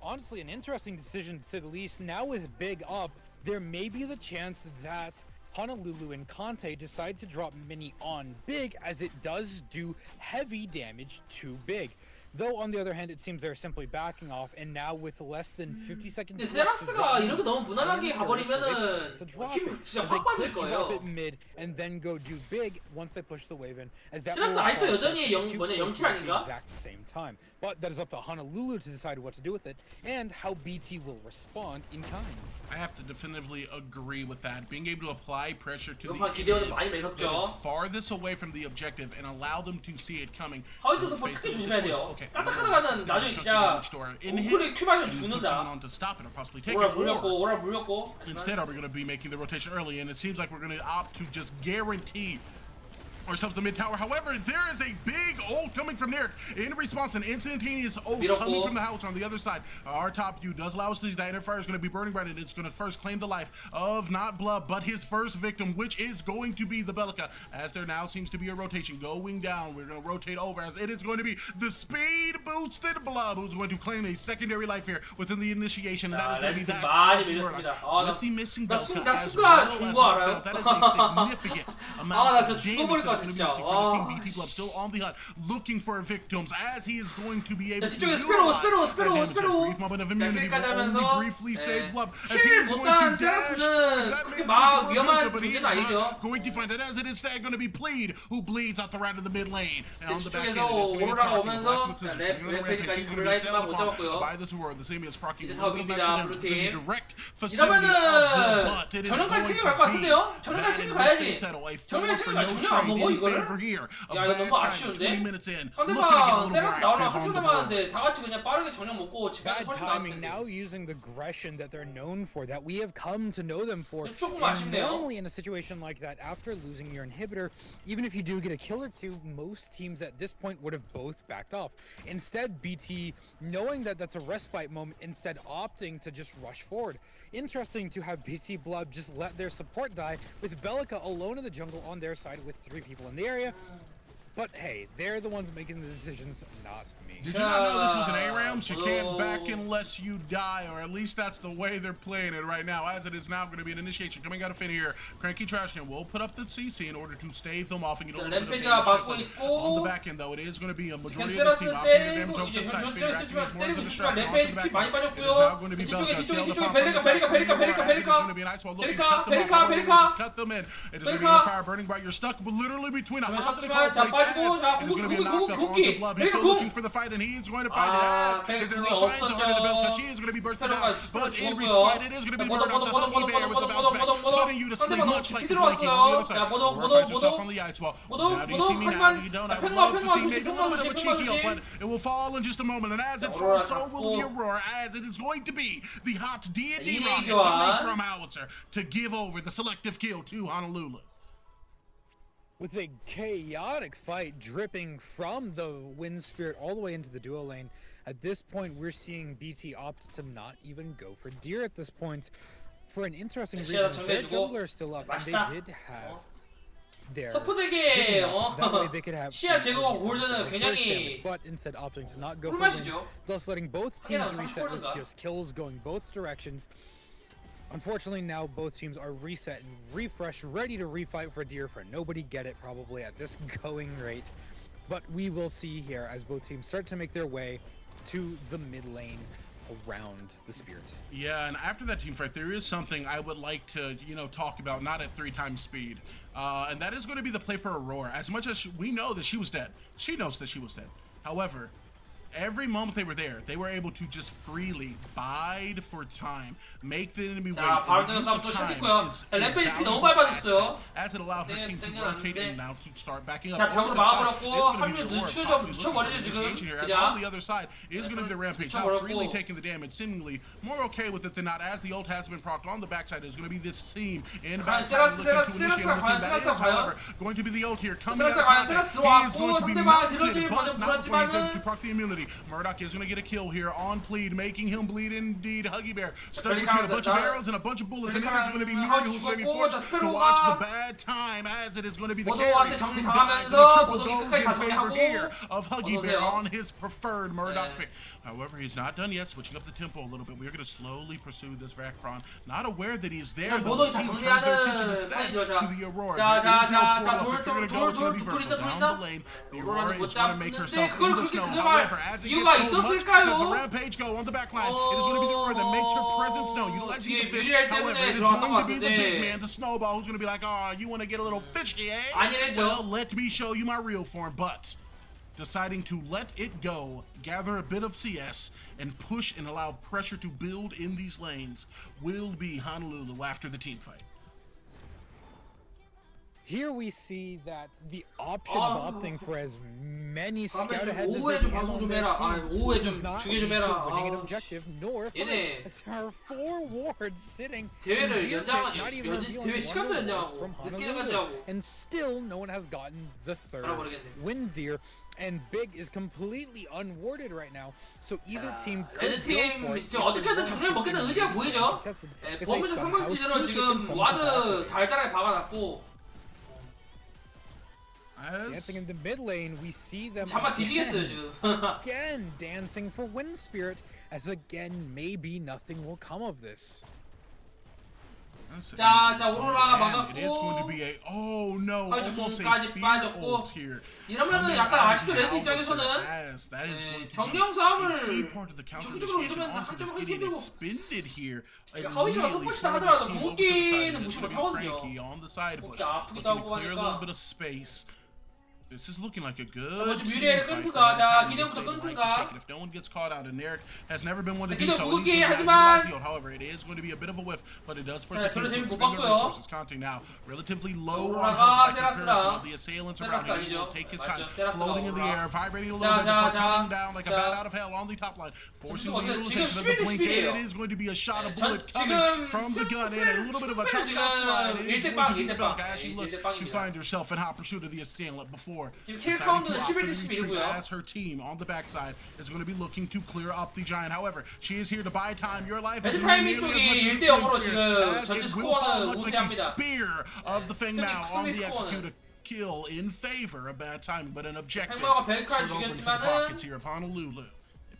Honestly, an interesting decision to say the least. Now with Big up, there may be the chance that Honolulu and Conte decide to drop Mini on Big, as it does do heavy damage to Big. Though on the other hand, it seems they're simply backing off, and now with less than 50 seconds 근데 left, 세라스가 이렇게 너무 무난하게 가버리면은 to drop 힘 it, 진짜 as they 확 빠질 could drop 거예요. it mid and then go do big once they push the wave in. As that 세라스 will 아직도 cause 여전히 영 two 뭐냐 places 영킬 at the 아닌가? exact same time. But that is up to Honolulu to decide what to do with it and how BT will respond in kind. I have to definitively agree with that. Being able to apply pressure to 이번 판 the 기대어는 enemy 많이 that is 매섭죠. farthest away from the objective and allow them to see it coming. 하위트 is 서포 faced 특히 with the 조심해야 choice. 돼요. Okay, 까딱하다가는 나중에 진짜 우클릭 큐 맞으면 and put 죽는다. someone on to stop it or possibly take 오라 it. 물렸고 Or 오라 물렸고. instead, are we going to be making the rotation early? And it seems like we're going to opt to just guarantee ourselves the mid tower. However, there is a big ult coming from Nick in response, an instantaneous ult coming from the house on the other side. Our top view does allow us to see that Interfire is going to be burning bright, and it's going to first claim the life of not Blood, but his first victim, which is going to be the Bellica. As there now seems to be a rotation going down, we're going to rotate over as it is going to be the speed boosted Blood who's going to claim a secondary life here within the initiation. And that is going to be that 많이 of the Murdoch. 밀렸습니다. With the missing 나 Bellica 나 as 순간 well 죽은 as 거 the 알아요? belt. That is a significant 나 amount of 진짜 damage 죽어버릴 것 같아, that's going to be 진짜. missing for this team. 와. BT Club still on the hunt, looking for victims as he is going to be able 야, to 뒤쪽에 utilize 스페로. that brief moment of immunity, 킬까지 will only 하면서, briefly save 네. Blood as he 킬을 is going 못한 to dash. 세라스는 That 그렇게 may 막 be 위험한 but he is 존재는 아니죠. not going to find it as it is instead going to be Plead who bleeds out the right of the mid lane. And on the back end, 뒤쪽에서 it's going to be 오로라가 Procky, 오면서 Blacks with scissors, 랩- bringing on the 랩페이지까지 rampage. He's 잡을 going to be 라이트만 sailed 못 upon 잡았고요. by this Aurora. The same as Procky. 이제 will go back 더블입니다, to the 블루팀. direct vicinity of the 이러면은 butt. It is 전용까지 going 챙겨갈 to 것 같은데요? be 전용까지 that in which 챙겨가야지. they settle a 전용까지 4 for 챙겨가. no 전용 안 trade 먹어, in 이거를? favor here of 야, 이거 bad 너무 time. 아쉬운데? 20 minutes in. Looking to get a 상대방 little 세라스 more 나오려면 active 한참 on the 남았는데 board. 다 같이 그냥 빠르게 전용 먹고 집 가서 Bad 훨씬 나았을 timing 텐데. now using the aggression that they're known for, that we have come to know them for. 조금 And 아쉽네요. normally in a situation like that, after losing your inhibitor, even if you do get a kill or two, most teams at this point would have both backed off. Instead, BT, knowing that that's a respite moment, instead opting to just rush forward. Interesting to have BT Blood just let their support die, with Bellica alone in the jungle on their side with 3 people in the area. But hey, they're the ones making the decisions, not me. Did you not know this was an ARAM? You can't back unless you die, or at least that's the way they're playing it right now, as it is now going to be an initiation coming out of Finn here. Cranky Trashcan will put up the CC in order to stave them off and get a little bit of 램페이지가 막고 damage. 있고 On the back end, though, it is going to be a 지금 majority of this team 세라스 opting to damage 때리고 over 이제 the side. 전용 Finn acting as more of 때리고 a 있지만 distraction onto 램페이지 the 피 back 많이 end. It is 빠졌고요. now going to be 뒤쪽에 Belka sailed 뒤쪽에 upon from the side. 베리카 As it is going to be an ice wall looking to cut them off. However, just cut them in. It is going to be a fire burning bright. You're stuck literally between a hot and a cold 자, place. 빠지고, 자, It is going to be a 궁, knockup 궁, onto 궁, Blood. He's still 궁. looking for the fight, and he is going to fight it 아, as is 궁이 it finds the heart of the Belka. 없었죠. She is going to be birthed 스페로가 out, but in 죽었고요. respite, it is going to be burned out the Honey Bear with the bounce back, putting you to sleep much like the blanket on the other side. 야, Aurora finds herself on the ice wall. Now do you see me now? You don't. I would love to see maybe a little bit of a cheeky up, but it will fall in just a moment. And as it falls, so will the Aurora, as it is going to be the hot D&D rocket coming from Howitzer to give over the selective kill to Honolulu. With a chaotic fight dripping from the Wind Spirit all the way into the duo lane, at this point we're seeing BT opt to not even go for Deer at this point. For an interesting reason, their jungler is still up, and they did have their 서포트에게 that way they could have 시야 제거가 some 골드는 first 굉장히 damage, but instead opting to not go for win, 꿀맛이죠. thus letting both teams 하긴 reset with 30골드인가? just kills going both directions. Unfortunately, now both teams are reset and refreshed, ready to refight for Deer for nobody get it probably at this going rate. But we will see here as both teams start to make their way to the mid lane around the Spirit. Yeah, and after that team fight, there is something I would like to, talk about, not at 3 times speed. And that is going to be the play for Aurora. As much as we know that she was dead, she knows that she was dead. However, every moment they were there, they were able to just freely bide for time, make the enemy wait. 자, 바로 And the 뛰어서 use 또 of time 시작했고요. is a 램페이지 피 너무 valuable 밟아줬어요. asset, as it allowed her team to rotate in now to start backing up. 자, On 벽으로 the other side, 막아버렸고, it's gonna be 한명 the Aurora 늦추죠, possibly looking for 붙여버리죠, 지금. initiation here, as 그냥. on the other side is going to be the Rampage, now 붙여버렸고. freely taking the damage, seemingly more okay with it than not, as the ult has been procced. On the backside is going to be this team in backside looking to initiate on the team. That is, however, going to be the ult here coming out of 세라스가 he is going to be 상대방의 melted, 딜러진을 but not before he's able to 물었지만은 proc the immunity. Murdoch is going to get a kill here on Plead, making him bleed indeed. Huggy Bear stuck between a bunch of arrows and a bunch of bullets, and it is going to be Muriel who's going to be forced to watch the bad time, as it is going to be the carry 모도한테 who dies, and 정리당하면서 the triple 모도기 goes 끝까지 다 in favor 정리하고 here of Huggy Bear 어서오세요. on his preferred Murdoch 네. pick. However, he's not done yet, switching up the tempo a little bit. We're going to slowly pursue this Vacron, not aware that he's there. though. 모도기 The 다 team turns their attention 정리하는 instead 판이죠. to the Aurora. 자, There is no 자, portal up. 돌, If you're going to go, it's going to be 돌, vertical 돌, down the lane. The Aurora 못 is going to make 잡는데 herself 그걸 in the 그렇게 snow. 들어갈 However, as it 이유가 gets so much, 있었을까요? does the Rampage go on the back line? It is going to be the Aurora that makes her presence known, utilizing 이게 the fish. 뮤리엘 However, 때문에 it is 들어갔던 going 것 to be the 같은데. big man, the Snowball, who's going to be like, oh, you want to get a little fishy, eh? 아니랬죠. Well, let me show you my real form, but deciding to let it go, gather a bit of CS, and push and allow pressure to build in these lanes will be Honolulu after the team fight. Here we see that the option of opting for as many scout aheads as 오후에 they 좀 can 방송 on 좀 their 해라. 아, team 오후에 does 좀 not 중계 좀 lead to 해라. winning an 아, objective, nor for 얘네. there are 4 wards sitting 대회를 in deer 연장하지. pit, not even revealing 대회 one 시간도 of the wards 연장하고 from 늦게 Honolulu. 가자고. And still no one has gotten the third 알아버리겠네. wind deer. And Big is completely unwarded right now, so either team could 레드 go for 팀 it. 지금 어떻게든 정리를 먹겠다는 의지가 보이죠. 예, 범위도 상관지대로 지금 와드 달달하게 박아놨고 Dancing in the mid lane, we see them 잠만 뒤지겠어요 지금. again dancing for Wind Spirit, as again maybe nothing will come of this. 자, 오로라가 And it is going to 막았고 be a almost a 중까지 fear 빠졌고. ult here. 이러면은 약간 아쉽죠 레드 입장에서는. That is going to 정령 be 싸움을 a key part of the counter 적극적으로 initiation 이러면 onto this 한점 getting 힘들고. expended here. 하위치가 서포시다 하더라도 궁극기는 무시 못하거든요. On the side push, 궁극기 아프기도 looking to 하고 clear a 하니까. little bit of space. This is looking like a good 먼저 team 뮤리엘을 fight for 끊트가. 자, Mankind if 기념부터 they would like to 끊트가. take it. If no one gets caught out, and Eric has never been one to do 기념 so. 궁극기 He's gonna 하지만. utilize the ult. However, it is going to be a bit of a whiff, but it does force 자, the team 별로 to 재미 못 expend their 봤고요. resources. Counting now relatively low on 오로라가 health by comparison 세라스랑. of the assailants around him. He will 세라스 take his 아니죠. time, 맞죠. floating in the 세라스가 air, vibrating a 자, little bit 자, before 자. coming down like a 자. bat out of hell on the top line, forcing the 지금 utilization of the 11대 blink. And 11이에요. it is going to be a shot of 전 bullet coming 지금 from the gun, and a little bit of a 스펠은 chop slide 지금 is 1대 going to 빵, be the 1대 빵. belt as she looks to 1대 빵입니다. find herself in hot pursuit of the assailant before 지금 킬 deciding 카운트는 to opt for 11대 the retreat 11이고요. as her team on the backside is going to be looking to clear up the giant. However, she is here to buy time. Your life is 베스트 타이밍 nearly as 쪽이 much as 1대 the 0으로 spear, 지금 as 전체 it will fall 스코어는 much like the 우세합니다. spear of the Feng 승리- Mao on 승리 the 스코어는. execute a kill in favor of bad timing, but an objective 팽마가 벨카를 sort of over into the 죽였지만은. pockets here of Honolulu.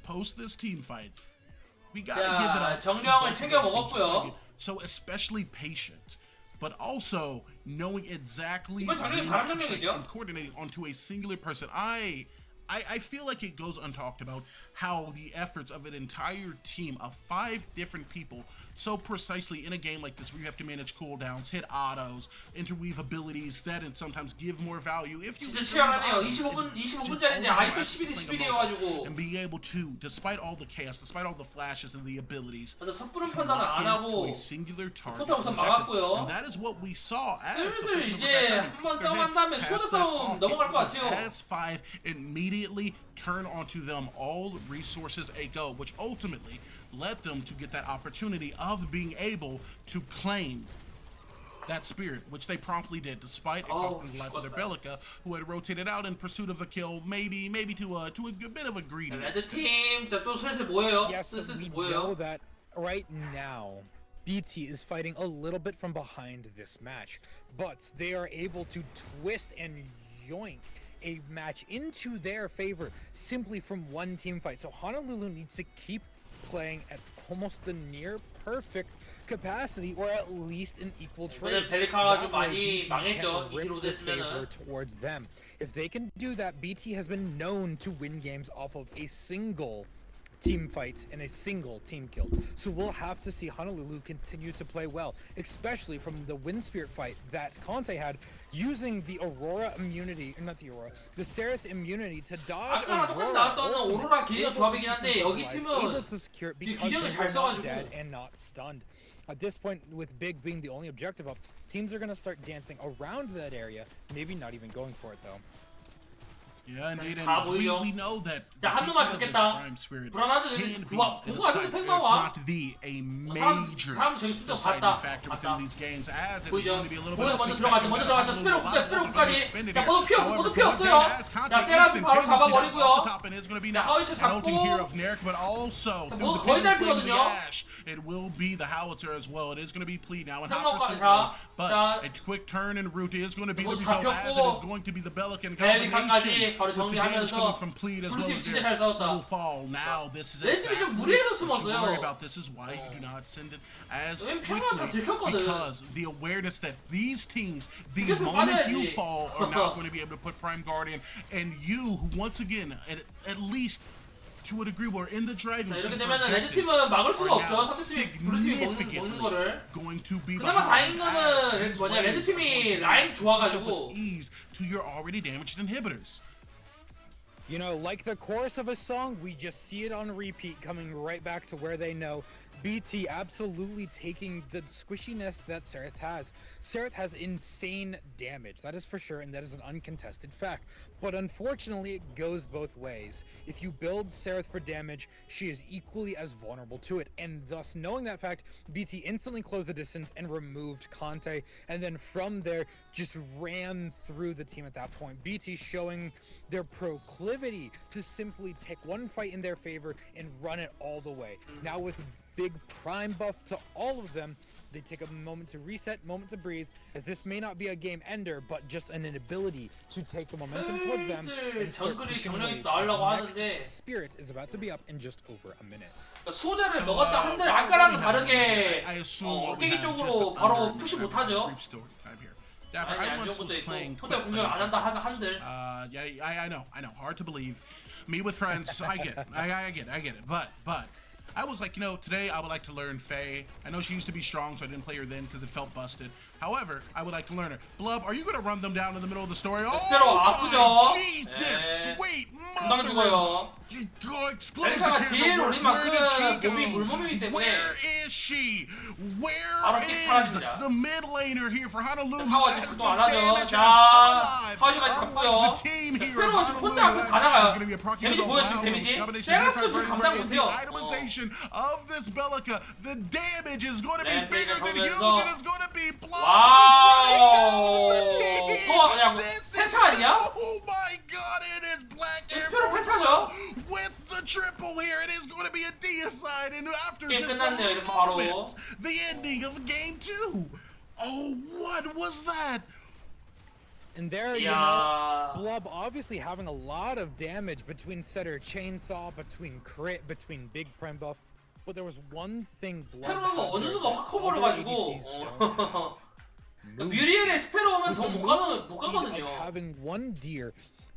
Post this team fight, we gotta 자, give it up. to 정령을 both of 챙겨 those teams for 먹었고요. being so especially patient, but also knowing exactly 이번 정령이 when 다른 to strike 정령이죠. and coordinating onto a singular person. I feel like it goes untalked about how the efforts of an entire team of 5 different people so precisely in a game like this where you have to manage cooldowns, hit autos, interweave abilities that and sometimes give more value if you 진짜 치열하네요. 25분짜리인데 아이도 11대 11이어가지고 and be able to, despite all the chaos, despite all the flashes and the abilities, 먼저 섣부른 to 판단을 lock 안 into 하고 a singular target 포탑 우선 objective. 막았고요. And that is what we saw as the 슬슬 first 이제 number back 한번 then. 싸움 한 다음에 Past 슈터 that 싸움 fall, 넘어갈 것 it was 같아요. past 5 immediately turn onto them all resources a go, which ultimately led them to get that opportunity of being able to claim that spirit, which they promptly did, despite it costing the life of their Bellica, who had rotated out in pursuit of a kill, maybe to a bit of a greedy 레드 extent. 팀, 자 또 슬슬 모여요. Yes, 슬슬 we know 모여요. that right now BT is fighting a little bit from behind this match, but they are able to twist and yoink a match into their favor simply from one team fight. So Honolulu needs to keep playing at almost the near perfect capacity, or at least an equal trade. 벨리카가 좀 That way 많이 BT 망했죠. can 2킬 rip the favor 5됐으면은. towards them. If they can do that, BT has been known to win games off of a single team fight and a single team kill. So we'll have to see Honolulu continue to play well, especially from the Wind Spirit fight that Conte had, using the Aurora immunity, not the Aurora, the Seraph immunity to dodge 아까랑 똑같이 나왔던 오로라 기리가 조합이긴 한데 여기 팀은 기리를 잘 써가지고 dead and not stunned. At this point, with Big being the only objective up, teams are going to start dancing around that area, maybe not even going for it though. Yeah, indeed. 다 And 보이죠? we know that 자, 한 놈만 because of this 잡겠다. Prime Spirit 불안한데 can be 보고 a 왔는데 decisive, 팽 if 나와. not a 사람 major 저기 수도 deciding 봤다. factor 봤다. within these games, as it is 보이죠? going to be a little bit 보여 of a 먼저 sneak 들어가죠. peek. 먼저 We've 들어가죠. got a 스페로 little 끝까지, 스페로 bit 끝까지. expended 자, here. 모두 피해 없어, However, 모두 피해 for 없어요. Montana, as 자, Conte 세라스 바로 instantaneously 잡아버리고요. off the top, and it's going to be 자, now 하위치 an ulting 잡고. here of Nerk, but also 자, through 모두 the 거의 pit and flame of the 달피거든요. ash, it will be the Howitzer as well. It is going to be Plead now, and 자, Hopper 자, but 자, a quick turn and route is going to be the 모두 result, as it 잡혔고. is going to be the Belican 벨리칸까지 combination 바로 with the damage 정리하면서 coming from Plead as well 블루팀 as 진짜 their 잘 싸웠다. will fall. Now this is 레드팀이 좀 exactly 무리해서 what you 숨었어요. worry about. This is why you do not send it as 왜냐면 평균은 다 quickly, 들켰거든. because the awareness that these teams, the 들켰으면 moment you 빠져야지. fall, are not going to be able to put Prime Guardian, and you, who once again, at least to a degree, were in the driving 자, seat 이렇게 for 되면은 objectives, 레드팀은 막을 수가 are 없죠. now 상대팀이 블루팀이 먹는 significantly 거를. going to be 그나마 다행인 behind as 거는 these 뭐냐, waves 레드팀이 are going to 라인 push up 좋아가지고. with ease to your already damaged inhibitors. You know, like the chorus of a song, we just see it on repeat, coming right back to where they know. BT absolutely taking the squishiness that Seraph has. Seraph has insane damage, that is for sure, and that is an uncontested fact. But unfortunately, it goes both ways. If you build Seraph for damage, she is equally as vulnerable to it, and thus knowing that fact, BT instantly closed the distance and removed Conte, and then from there, just ran through the team at that point. BT showing their proclivity to simply take one fight in their favor and run it all the way. Now with big prime buff to all of them, they take a moment to reset, moment to breathe, as this may not be a game ender, but just an inability to take the momentum towards them and start 정글이 pushing 정령이 waves, 나오려고 as 하는데 next Spirit is about to be up in just over a minute. 수호자를 먹었다 한들 아까랑은 다르게 I assume what we 어깨기 have just 쪽으로 바로 under 푸시 a 못하죠. brief story time here. Yeah, 아니 I 안 once 좋은 was 것도 playing 있고 포탈 공격 안 한다 한들. yeah, I know. Hard to believe. Me with friends, I get it. I get it. But I was like, today I would like to learn Faye. I know she used to be strong, so I didn't play her then because it felt busted. However, I would like to learn her. Blub, are you going to run them down in the middle of the story? 스페로 아프죠? my Jesus, 네. sweet 금방 mother. 죽어요. 벨리카가 딜을 올린 만큼 몸이 물몸이기 때문에 Where is she? Where 바로 픽 is 사라집니다. the mid laner here for Honolulu? 타워 As 지금 the 구동 안 하죠. damage 자, has come alive 타워지가 of 잡고요. the team here 스페로 of 지금 Honolulu. 혼자 앞으로 다 There's 나가요. gonna be a proc 데미지 with 보여 a 지금 loud 데미지. combination 세라스도 of 지금 감당 the 못해요. itemization of this Bellica. The damage is going to be 네, bigger than 들어가면서. huge, and it's going to be blown 와우. right down the team. 또 그냥 This is 펜타 아니야? oh my God! It is Black Air 스페로 Force 펜타죠? with the triple here. It is going to be a deicide, and after 게임 just 끝났네요, a 이렇게 바로. moment, the ending of game 2. Oh, what was that? And there, you know, 이야. Blub obviously having a lot of damage between Setter Chainsaw, between Crit, between Big Prime Buff. But there was one thing Blub 스페로가 had 어느 that 순간 확 other 커버려가지고 ADCs don't have. 뮤리엘의 스페로 오면 With 더 the 못 movement speed of 가거든요. having one deer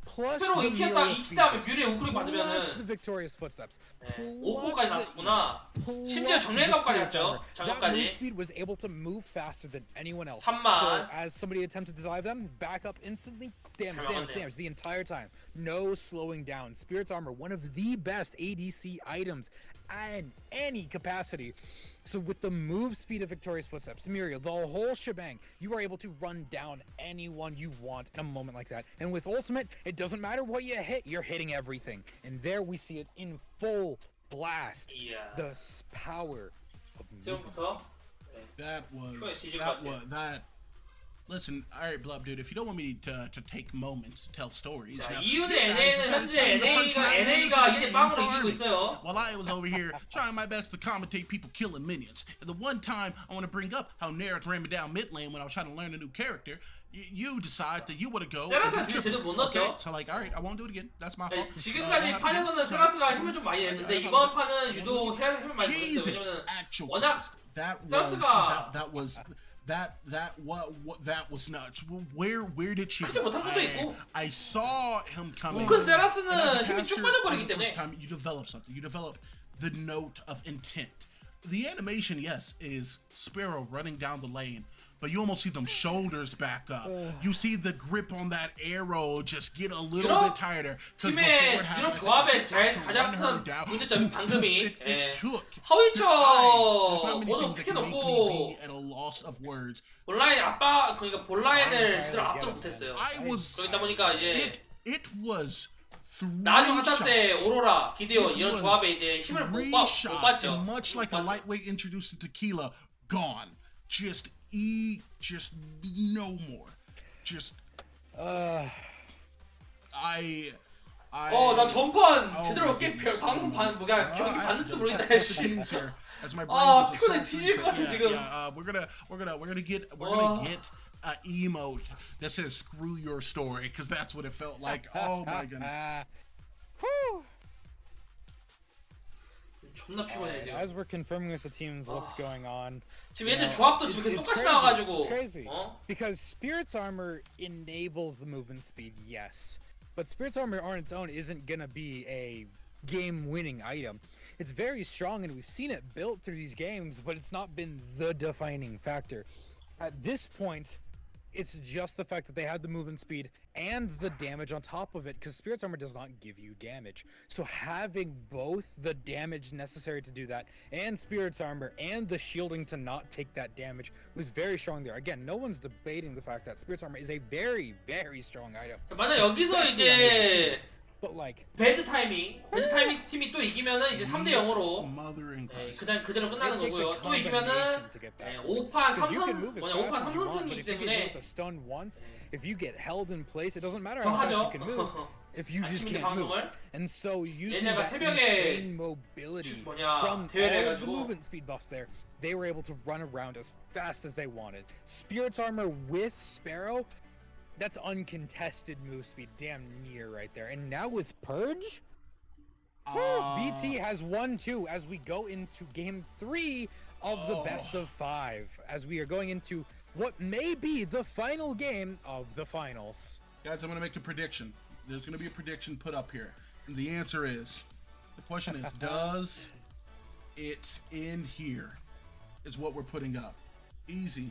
plus 스페로 the 익혔다 Muriel 익힌 speed, 다음에 뮤리엘 우크릭 plus the 받으면은 victorious footsteps, 네, plus 5코까지 나왔구나. plus 심지어 the 정례값까지 spirit 갔죠. armor. That move 정례까지. speed was able to move faster than anyone else. 3만. So as somebody attempted to dive them, back up instantly, damage the entire time. No slowing down. Spirit's armor, one of the best ADC items in any capacity. So with the move speed of Victorious Footsteps, Muriel, the whole shebang, you are able to run down anyone you want in a moment like that. And with Ultimate, it doesn't matter what you hit, you're hitting everything. And there we see it in full blast. 이야. The power of movement. 지금부터 That. Listen, all right, Blub, dude. If you don't want me to take moments to tell stories, 자, now, 이유 대 you guys NA는 decided to 현재 spend the first round NA가 of the 2대 game 0으로 for 이기고 Army. 있어요. While I was over here trying my best to commentate people killing minions. And the one time I want to bring up how Nerith ran me down mid lane when I was trying to learn a new character, you decide that you want to go. 세라스가 and 딜 제대로 못 okay, 넣었죠. so like, all right, I won't do it again. That's my 네, fault. 지금까지 I'll have to 판에서는 do it. 세라스가 힘을 좀 많이 냈는데 이번 판은 유독 힘을 많이 줬어요. Jesus, 왜냐면 actual 워낙 that 세라스가 was That was nuts. Where did she 크지 go? 못한 것도 있고. I saw him coming. 웅큰 And as a 세라스는 힘이 쭉 caster, 빠져버리기 for the first 때문에. time, you develop something. You develop the note of intent. The animation, yes, is Sparrow running down the lane, but you almost see them shoulders back up. You see the grip on that arrow just get a little bit tighter. 팀의 주력 조합의 가장 큰 문제점이 방금이 There's not 하위쳐 many 모두 things that 피해 can make me 넣고 be at a loss of words. 본라인 압박 그러니까 본라인을 제대로 압도를 못했어요. I was. 그러다 보니까 이제 It was three 나중 한타 때 shots. 오로라, 기데온 It 이런 was 조합에 이제 힘을 못 three shots, 봤죠. and much like a lightweight introduced to tequila, gone. Just no more. Just 나 전판 Oh 제대로 my 꽤 goodness. 방송 뭐야 경기 봤는지 모르겠다. the 씨. teams here, as my brain 아, was 피곤해 assaulted, 뒤질 것 같아, yeah, 지금. yeah, we're gonna get an emote that says "screw your story" because that's what it felt like. Oh my goodness. Whew. 존나 피곤해 지금. As we're confirming with the teams what's going on, 지금 you 얘들 know, 조합도 지금 계속 똑같이 나와가지고. It's crazy. 어? Because Spirit's armor enables the movement speed, yes. But Spirit's armor on its own isn't gonna be a game-winning item. It's very strong, and we've seen it built through these games, but it's not been the defining factor. At this point, it's just the fact that they had the movement speed and the damage on top of it, because Spirit's armor does not give you damage. So having both the damage necessary to do that, and Spirit's armor, and the shielding to not take that damage was very strong there. Again, no one's debating the fact that Spirit's armor is a very, very strong item. 만약 여기서 especially on 이제 ADCs. But like, 배드 타이밍 팀이 또 이기면은 이제 3대 0으로 Mother in Christ. 그대로 끝나는 it takes a 거고요. 또 이기면은 combination to get that. 5판 Because you can 3선 move as 뭐냐 fast 5판 as you want, but 3선승이기 if you get hit 때문에 with a stun once, if you get held in place, it doesn't matter 더 how fast you 하죠. can move. If you just 아침에 can't move. 방송을 And so using 얘네가 that 새벽에 insane mobility 뭐냐, from 대회를 all the 해가지고. movement speed buffs there, they were able to run around as fast as they wanted. Spirit's armor with Sparrow, that's uncontested move speed, damn near right there. And now with Purge, BT has won too as we go into game 3 of the best of 5. As we are going into what may be the final game of the finals. Guys, I'm gonna make a prediction. There's gonna be a prediction put up here, and the answer is, the question is, does it end here? Is what we're putting up. Easy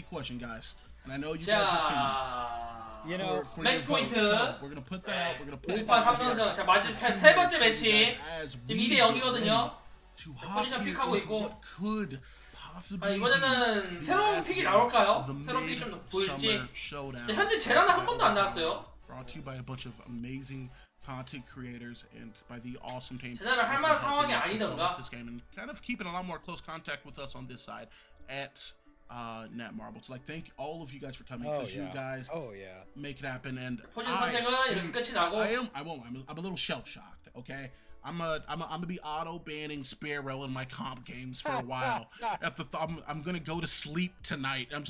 question, guys. And I know you guys are fans. 자 You know, for 매치 your vote. 포인트. So we're gonna put that out. We're gonna put it 5판 out 3선승 here. 자 마지막 세 번째 매치 As 지금 we 2대 get 0이거든요. to 포지션 hop here 픽하고 into 있고. what could possibly 이번에는 be 새로운 the 픽이 last 나올까요? of the 새로운 픽이 좀 보일지. mid-summer showdown. 현재 제라는 한 번도 안 나왔어요. Brought to you by a bunch of amazing content creators and by the awesome team. 제나를 할 that's 만한 been helping 상황이 us 아니던가. develop this game and kind of keeping a lot more close contact with us on this side at Netmarble. So like, thank all of you guys for coming because you guys make it happen. And 포지션 선택은 이렇게 끝이 나고. I'm a little shell shocked. Okay. I'm gonna be auto banning Sparrow in my comp games for a while. I'm gonna go to sleep tonight. I'm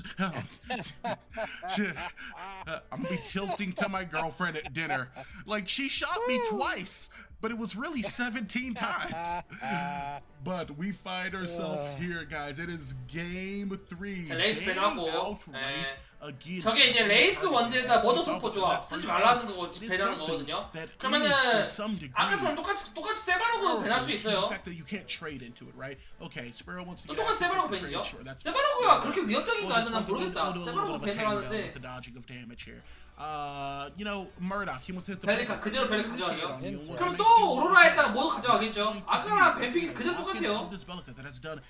gonna be tilting to my girlfriend at dinner. Like, she shot me twice, but it was really 17 times. But we find ourselves here, guys. It is game 3. 레이스 배나고. Again. 저게 이제 레이스 원딜에다 머더 소포 조합 쓰지 말라는 거고 배나는 거거든요. 그러면은 아까처럼 똑같이 세바로그 배날 수 있어요. 또 똑같이 세바로그 배이죠. 세바로그가 그렇게 위협적인가 하는 난 모르겠다. 세바로그 배를 하는데. 벨리카 그대로 벨리 가져가죠. 그럼 또 오로라에다가 모두 가져가겠죠. 아까랑 뱀픽이 그대로 똑같아요.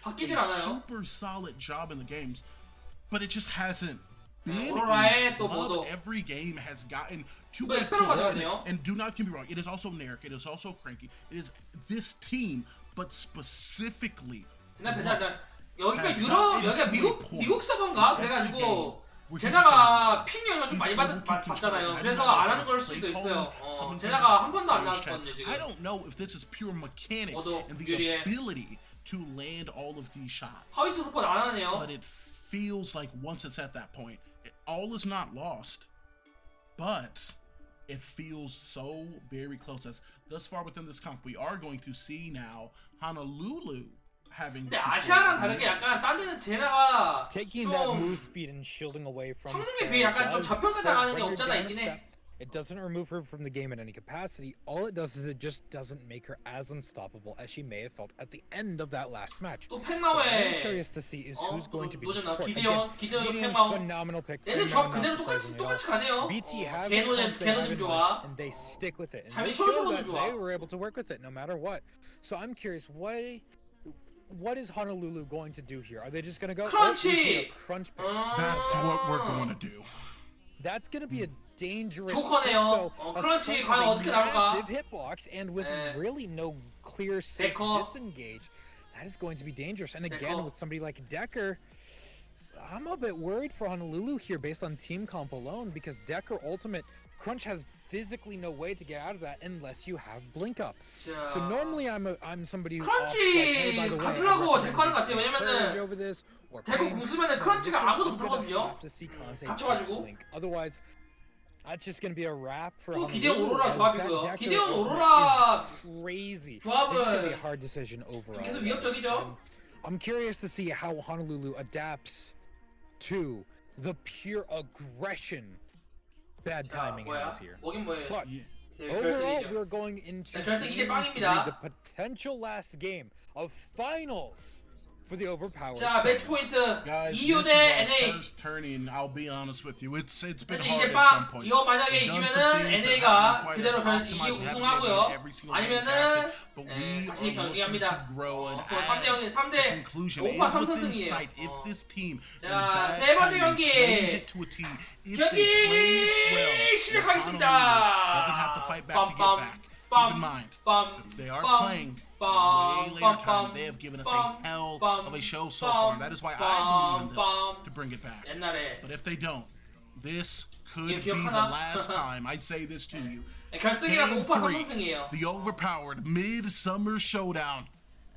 바뀌질 않아요. Super solid job in the games, but it just hasn't. 오로라에 또 모두. Every game has gotten to 또 에스페로 가져가네요. and do not get me wrong, it is also Narek, it is also Cranky, it is this team, but specifically 여기가 여기가 미국 서버인가 그래가지고 제나가 핑 영향 좀 많이 받잖아요. 그래서 안 하는 걸 수도 있어요. 제나가 한 번도 안 나왔거든요 지금. I don't know if this is pure mechanics and the ability to land all of these shots. 하위치 서포트 안 하네요. But it feels like once it's at that point, all is not lost. But it feels so very close. As thus far within this comp, we are going to see now Honolulu having. 근데 아시아랑 다르게 약간 딴 데는 제나가 Taking that move 좀 speed and shielding away from 성능에 비해 약간 좀 잡평가 당하는 게 when you're 없잖아 down a 있긴 step, 해. it doesn't remove her from the game in any capacity. All it does is it just doesn't make her as unstoppable as she may have felt at the end of that last match. 또 What I'm 펜마오에 curious to see is who's going to be the 노잼 support. 기대온 Gideon, 펜마오. phenomenal pick. 얘는 phenomenal 조합 그대로 surprisingly 똑같이 well. 가네요. BT has a 개노잼 comp they have in 좋아. mind, and they stick with it. And 잠이 they show 솔솔로도 that 좋아. they were able to work with it no matter what. So I'm curious, what is Honolulu going to do here? Are they just going to go 크런치! crunch pick? That's what we're going to do. That's going to be a dangerous 조커네요. 크런치 과연 어떻게 나올까? massive hitbox and with 네. really no clear safe 데커. disengage. That is going to be dangerous. And 데커. again, with somebody like Decker, I'm a bit worried for Honolulu here based on team comp alone because Decker ultimate Crunch has physically no way to get out of that unless you have blink up. So normally I'm somebody who opts like, hey, by the way, 가플라고 I 데코 하는 것 같아요. recommend 왜냐면은 over this or 데코 Pain. 공 쓰면은 But 크런치가 this one, 아무도 I'm gonna 못하거든요. have to see Conte 갇혀가지고. blink. Otherwise, that's just gonna be a wrap for 또 Honolulu. 기대온 오로라 as 조합이고요. that Decker 기대온 ultimate 오로라 is crazy. 조합은 This is gonna be a hard decision overall. 계속 위협적이죠. I'm curious to see how Honolulu adapts to the pure aggression bad 자, timing 뭐야? has here. 뭐긴 뭐예요. But 제 overall, 결승이죠. we're going into 자, 결승 이대 game 빵입니다. 3, the potential last game of finals for the overpowered. 자, 매치 tournament. 포인트 Guys, EU this is 대 our NA. first tourney. I'll be honest with you. It's been 현재 hard 이대 at some 빵. points. 이거 만약에 We've done some 이기면은 things that NA가 haven't been 그대로 quite as 이기 optimized. We haven't 우승하고요. been every single game 아니면은 facet, but we 다시 are looking 경기합니다. to grow and 그거 3대 0, as 3대 the conclusion 5파 is 3선 within 승이에요. sight. If this team in 자, bad 세 번째 timing 경기. plays it to a T, if they play it well, 시작하겠습니다. Honolulu doesn't have to fight back to get back. Keep in mind, they are playing way later time. They have given us a hell of a show so far. That is why I believe in them to bring it back. 옛날에 But if they don't, this could be 기억하나? the last time I say this to you. 결승이라서 Game 5파 3, 3승이에요. the overpowered Midsummer Showdown.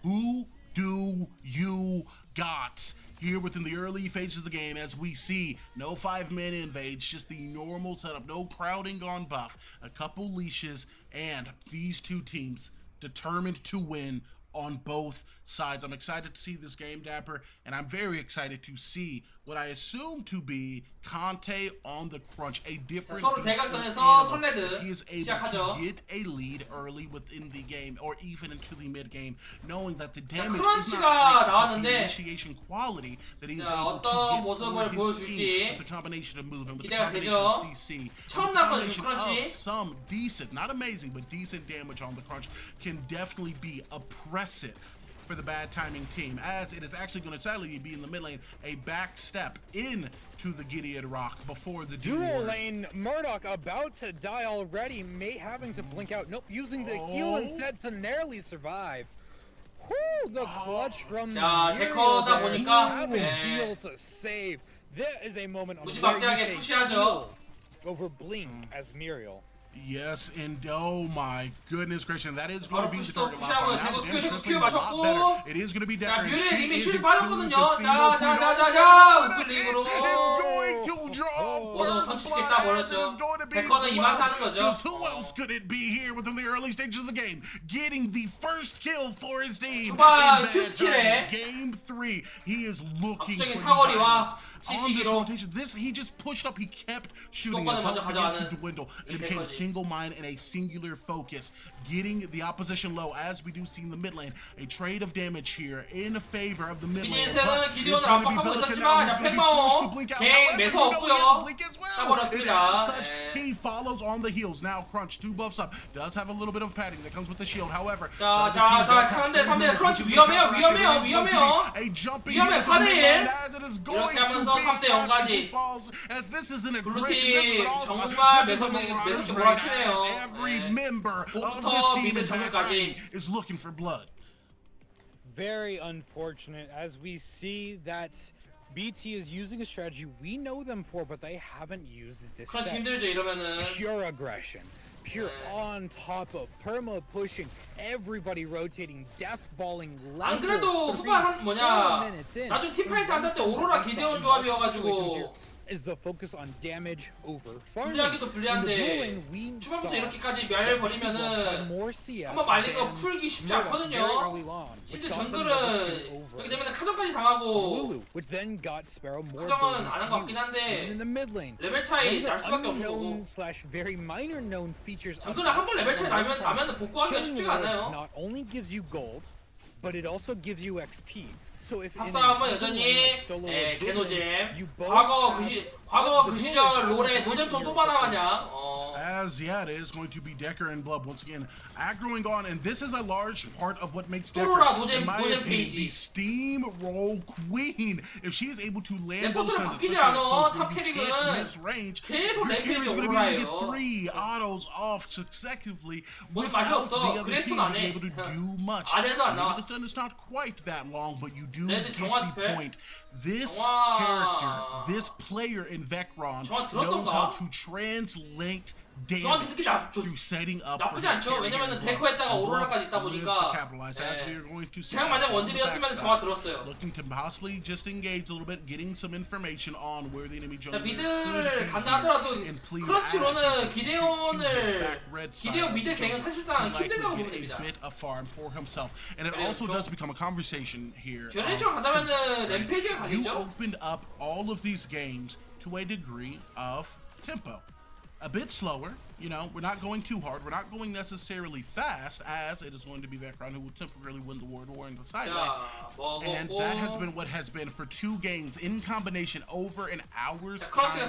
Who do you got? Here within the early phases of the game, as we see no 5-man invades, just the normal setup, no crowding on buff, a couple leashes, and these two teams determined to win on both sides. I'm excited to see this game, Dapper, and I'm very excited to see what I assume to be Conte on the crunch, a different 서로 beast of 대각선에서 animal. 설레드 If he is able 시작하죠. to get a lead early within the game, or even into the mid game, knowing that the 자, damage is 크런치가 not great, but the 나왔는데 initiation quality that he is 자, able to 어떤 get 모습을 for his 보여줄지 team with the combination of movement, with the 기대가 combination 되죠. of CC, 처음 with the 나왔거든요, combination 크런치. of some decent, not amazing, but decent damage on the crunch can definitely be oppressive for the bad timing team, as it is actually going to sadly be in the mid lane, a back step in to the Gideon Rock before the Dual lane, Murdoch about to die already, May having to blink out. Nope, using the heal instead to narrowly survive. Whoo, the clutch from 자, Muriel 데커다 there. 보니까, Have a 네. heal to save. There is a moment on 무지막지하게 where you take 푸시하죠. heal over blink as Muriel. Yes, and oh my goodness gracious, that is going to be the 바로 target 푸시하고요. lock. Now 계속 the damage 큐 translating a lot 맞췄고. better. It is going to be 자, Decker. 뮤리의 She 리믹 is 실 improved. 빠졌거든요. It's the 자, point 자, also 자, that 우클릭으로. is going to draw 모두 first 선취 blood, 깼다 as it is 버렸죠. going to be 데커는 이만 하는 거죠. because who else could it be here within the early stages of the game, getting the first kill for his team 초반 in 큐 스킬에 game 3. He is looking for 앞쪽에 the 사거리와 violence on this CC기로 rotation. He just pushed up. He kept shooting. 수도권을 His 먼저 health began 가져가는 to dwindle, and it became a 이때까지. single mind and a singular focus, getting the opposition low, as we do see in the mid lane. A trade of damage here in favor of the mid lane. 비니엔스는 기디온을 압박하고 있었지만 자, 팽마오 갱 매서 없고요. 따버렸습니다. Such, he follows on the heels. Now Crunch, 2 buffs up, does have a little bit of padding that comes with the shield. However, 자, the team 자, does have 3대 3대 moves, 크런치 which is 위험해요, the 위험해요, fact that it is going to 위험해요. be a jumping 위험해, hit from the 4대 1. mid lane as it is going 이렇게 하면서 to be 3대 0 까지. who falls, as this is an aggression. 블루팀 This is an awesome. 정말 This is a 매섭게 Marauders raid, 몰아치네요. as every 네. member of this 복부터 team 미드 in bad 정글까지. timing is looking for blood. Very unfortunate as we see that BT is using a strategy we know them for, but they haven't used it this 크런치 set. 힘들죠 이러면은. Pure aggression, pure on top of perma pushing, everybody rotating, death balling. 안 그래도 후반 한 뭐냐 나중 팀파이트 안 할 때 오로라 기대온 조합이어가지고 is the focus on damage over farming. 불리하기도 불리한데 초반부터 이렇게까지 멸 버리면은 한번 말린 거 풀기 쉽지 않거든요. 심지어 정글은 그렇게 되면 카정까지 당하고 카정은 안 한 것 같긴 한데 레벨 차이 날 수밖에 없는 거고 정글은 한 번 레벨 차이 나면 복구하기가 쉽지가 않아요. 탑싸움은 여전히 개노잼. 과거 그 시절 롤에 노잼 또 바라마냥. As yeah, it is going to be Decker and Blood once again aggroing on, and this is a large part of what makes Decker, in my opinion, the steamroll queen. If she is able to land those stunts, especially close where you can't miss range, your carry's going to be able to get 3 autos off successively without the other team being able to do much. Maybe the stun is not quite that long, but you do get the point. This character, this player in Vecron knows how to translate damage through setting up for 나쁘지 않죠. 왜냐면은 데코에다가 오로라까지 있다 보니까 제가 만약 원딜이었으면 정화 들었어요. Looking to possibly just engage a little bit, getting some information on where the enemy 자, jungle 미드를 간다 하더라도 크런치로는 기데온 미드 갱은 사실상 힘들다고 보면 됩니다. And it also does become a conversation here. 견인처럼 간다면은 램페이지가 You 가겠죠? opened up all of these games to a degree of tempo. A bit slower, you know, we're not going too hard, we're not going necessarily fast, as it is going to be Vecron who will temporarily win the war in the side lane. And that has been what has been for 2 games in combination over an hour's time spent,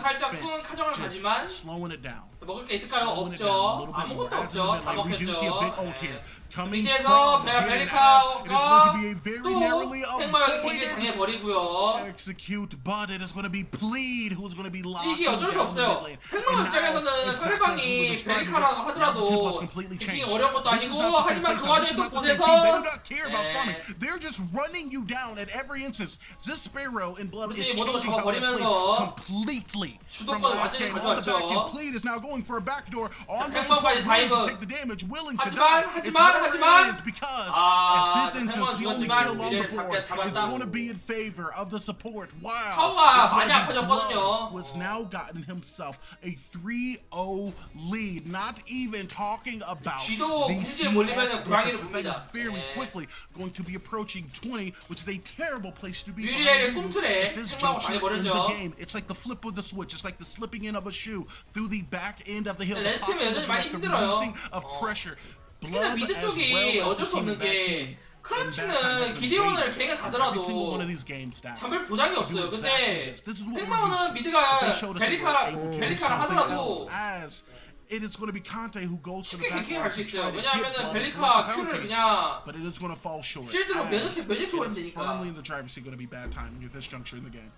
just slowing it down. 먹을 게 있을까요? 없죠. 아무것도 없죠. 다 We do see a big 먹혔죠. ult here. Coming 밑에서 from 베리카가 and it's going to be a very narrowly 또 팽마가 길게 avoided 당해버리고요. execute, but it is going to be Plead who's going to be locked 이게 어쩔 수 down 없어요. mid lane. 팽마 And 입장에서는 now, 상대방이 exactly as we were 베리카라고 describing, 하더라도 now the tempo has completely 이게 changed. 어려운 것도 This is 아니고 not the same 하지만 place 그 now. 와중에 This is 또 not the same 곳에서 team. They do not care about farming. They're just running you down at every instance. This Sparrow in Blood is 그렇지, 모든 거 changing how they play 잡아버리면서 completely from 주도권 last 완전히 game. On the back end, 가져왔죠. Plead is now going for a backdoor on the 팽마까지 support, willing to 다이브. take the damage, willing to 하지만, die. It's 하지만, whatever 하지만. it is because 아, at this instance, 팽마는 the only 죽었지만 kill on the 미래를 board is 잡았다. going to be in favor of the support. Wow. 타워가 It's gonna 많이 be 아파졌거든요. Blood was now gotten himself a 3-0 lead. Not even talking about 쥐도 the 궁지에 몰리면은 CS 고양이를 difference. That is 봅니다. very 네. quickly going to be approaching 20, which is a terrible place to be. 유리엘의 for 꿈틀에 at this 생방을 juncture in 당해버리죠. the game. It's like the flip of the switch. It's like the slipping in of a shoe through the back end of the hill. 레드 The 팀은 popping 여전히 of 많이 the 힘들어요. releasing of pressure. 특히나 Blood 미드 as 쪽이 well as 어쩔 the 수 team 없는 in that team. 게 크런치는 기데온을 갱을 Every single one 가더라도 of these games now. 잡을 보장이 to do 없어요. exactly 근데 this. This is what we're 팽마는 used to. 미드가 But they showed us that they were able to do 베리카를 something else 하더라도 as it is going to be Conte who goes to the 쉽게 back 갱킹을 line 할 수 to try 있어요. to get 왜냐하면은 Blood and 베리카 collect the 큐를 penalty. 그냥 But it is going to fall short. 실드로 as 면역해 it 버리면 is 되니까. firmly in the driver's seat going to be bad timing at this juncture in the game.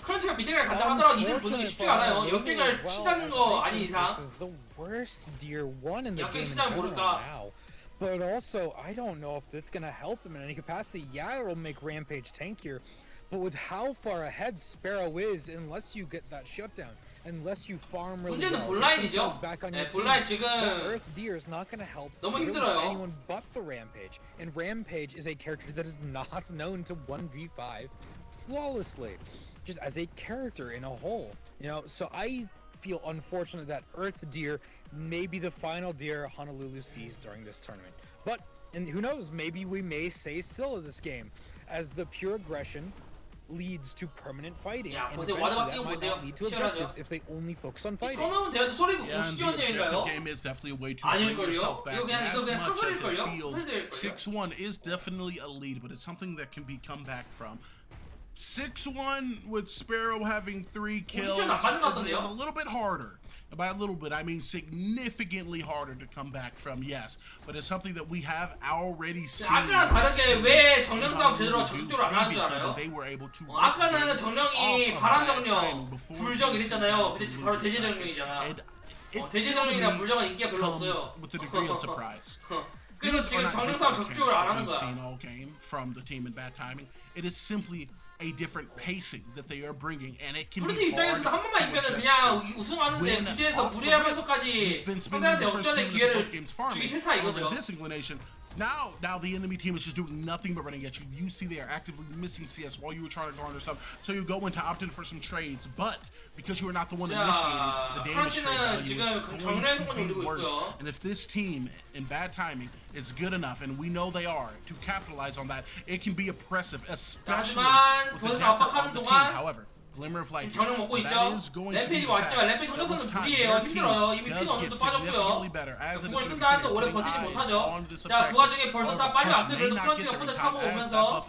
크런치가 미드를 간다 하더라도 이들 보는 게 쉽지가 않아요. 역갱을 친다는 거 아닌 이상 This is the worst tier 1 in the 역갱 game in 치다면 general 모를까. now. But also, I don't know if that's gonna help them in any capacity. Yeah, it'll make Rampage tankier, but with how far ahead Sparrow is, unless you get that shutdown, unless you farm really 문제는 well, 본라인이죠. back on 네, your team, 본라인 that 지금 Earth Deer is not gonna help 너무 really 힘들어요. anyone but the Rampage. And Rampage is a character that is not known to 1v5 flawlessly, just as a character in a whole. You know, so I feel unfortunate that Earth Deer may be the final deer Honolulu sees during this tournament. But, and who knows, maybe we may say Scylla this game, as the pure aggression leads to permanent fighting, 야, and 보세요. eventually 와드 that 바뀌는 거 might 보세요. not lead to 치열하죠. objectives if they only focus on fighting. 처음은 제가 소리고 Yeah, and 공식지원 the 대회인가요? objective game is definitely a way to 아닐걸요? bring yourself back. 이거 그냥 And 이거 as 그냥 much as 사설일걸요? it feels 사설대회일걸요? 6-1 is definitely a lead, but it's something that can be come back from. 6-1 with Sparrow having 3 kills 공식전 안 받는 것 is 같던데요? a little bit harder. By a little bit, I mean significantly harder to come back from, yes. But it's something that we have already seen. 아까랑 다르게 왜 정령 싸움 제대로 적극적으로 안 하는 줄 알아요? They were able to 아까는 정령이 바람 정령, time before 불정 this 이랬잖아요. game 근데 바로 대제 to 정령이잖아. And it 대제 still to 정령이나 me 불정은 인기가 별로 comes 없어요. with a degree of surprise. 그래서 These are 지금 not 정령 싸움 different 적극적으로 안 하는 characters that we've seen 거야. all game from the team in bad timing. It is simply a different pacing that they are bringing, and it can 프로팀 be hard 입장에서는 한 번만 to 이기면 adjust 그냥 to. 우승하는데 When 구제에서 off the rip, 무리하면서까지 you've been spending 상대한테 the first 역전의 game of the 기회를 support games 주기 farming. 싫다 However, 이거죠. in this inclination, Now the enemy team is just doing nothing but running at you. You see they are actively missing CS while you were trying to garner stuff. So you go into opt in for some trades, but because you are not the one initiating, the damage trade value is going to be worse. And if this team in bad timing is good enough, and we know they are, to capitalize on that, it can be oppressive, especially with the depth of the team. However, glimmer of light. 정령 먹고 있죠. 램페이지 왔지만 램페이지 혼자서는 무리예요. 힘들어요. 이미 피는 어느 정도 빠졌고요. 그걸 쓴다 한데 오래 버티지 못하죠. 자, 그 와중에 벌써 다 빨리 왔어요. 그래도 크런치가 포트 타고 오면서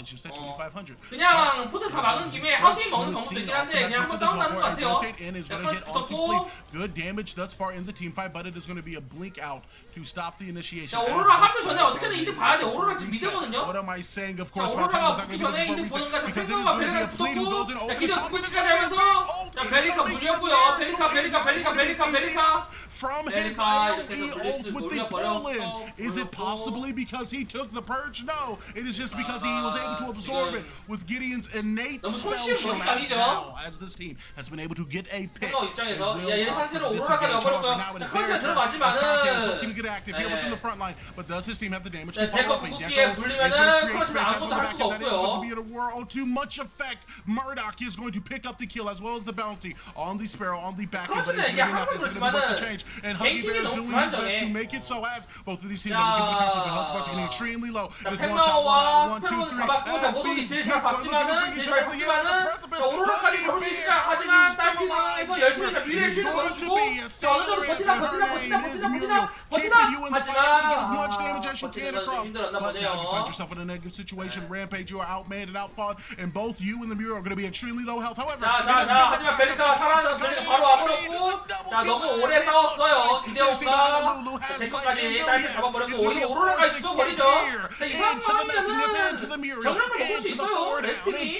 그냥 포트 다 막은 김에 하수인 먹는 방법도 있긴 한데 그냥 한번 싸운다는 것 같아요. 자, 크런치 붙었고 good damage thus far in the team fight, but it is going to be a blink out to stop the initiation. 자, 오로라 합류 전에 어떻게든 이득 봐야 돼. 오로라 지금 미드거든요. What am I saying? Of 자, course, 오로라가 붙기 전에 이득 보는 거야. 자, 펜더가 베리가 붙었고 자, 기대가 붙기까지 하면서 자, 베리카 물렸고요. 베리카 from his AOE ult with the pull-in. Is it possibly because he took the purge? No, it is just because he was able to absorb it with Gideon's innate spell shield as this team has been able to get a pick. 입장에서 야, 얘는 한세로 오로라까지 와버렸고요. 자, 크런치가 들어가지만은 looking to get active here within the front line, but does his team have the damage? 네, 데커 궁극기에 물리면은 크런치는 아무것도 할 수가 없고요. To much effect, Murdoch is going to pick up the kill as well as the bounty on the Sparrow on the back. 크런치는 이게 항상 그렇지만은 개인킹이 너무 불안정해. to make it so as both of these teams are looking for the conflict. The health bars are getting extremely low. 자, 펜더와 스페로는 잡았고 자, 모독이 제일 잘 박지만은 자, 오로라까지 잡을 수 있을까? 하지만 딸피 상황에서 열심히 미래의 쉴드 걸어주고 자, 어느 정도 버티나 하지만 버티는 좀 힘들었나 보네요. You find yourself in a negative situation. Rampage, you are outmanned and outfought, and both you and the Mirror are going to be extremely low health. However, 하지만 베리카가 살아나서 베리카 바로 와버렸고 자, 너무 오래 싸웠어요. 기대온가 데커까지 딸피 잡아버렸고 오히려 오로라까지 죽어버리죠. 자, 이 상황이면은 정면을 먹을 수 있어요. 레드팀이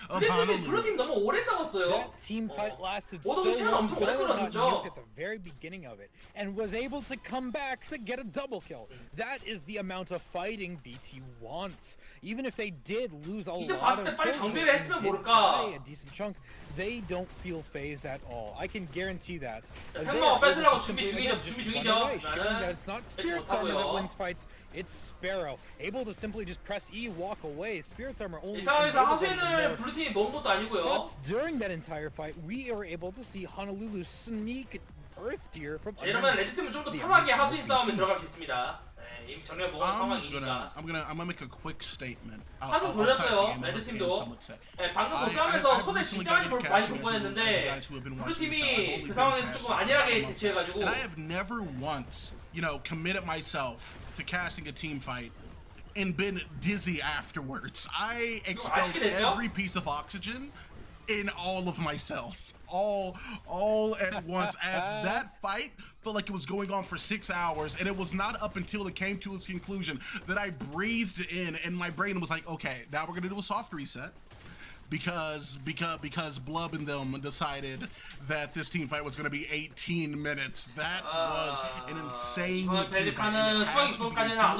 근데 블루팀 너무 오래 싸웠어요. 모독이 시간 엄청 오래 끌어줬죠. At the very beginning of it, and was able to come back to get a double kill. That is the amount of fighting BT wants. Even if they did lose a lot of 봤을 때 빨리 정비를 했으면 모를까. a decent chunk, they don't feel phased at all. I can guarantee that. 팽마가 뺏으려고 준비 중이죠. Showing that it's not Spirit's armor that wins fights. It's Sparrow, able to simply just press E, walk away. Spirit's armor only. 이 상황에서 하수인을 블루팀이 먹은 것도 아니고요. But during that entire fight, we are able to see Honolulu sneak Earth Deer from. 이러면 레드팀은 좀 더 편하게 하수인 싸움에 들어갈 수 있습니다. 이미 정리해 먹은 상황이니까. I'm gonna make a quick statement. 하수 돌렸어요. 레드팀도. 방금 그 싸움에서 손에 진짜 많이 볼 뻔했는데 블루팀이 그 상황에서 조금 안일하게 대처해가지고. And I have never once, committed myself to casting a team fight and been dizzy afterwards. I expelled every piece of oxygen in all of my cells, all at once, as that fight felt like it was going on for 6 hours, and it was not up until it came to its conclusion that I breathed in, and my brain was like, okay, now we're gonna do a soft reset. Because Blub and them decided that this team fight was going to be 18 minutes. That was an insane team fight. And it has to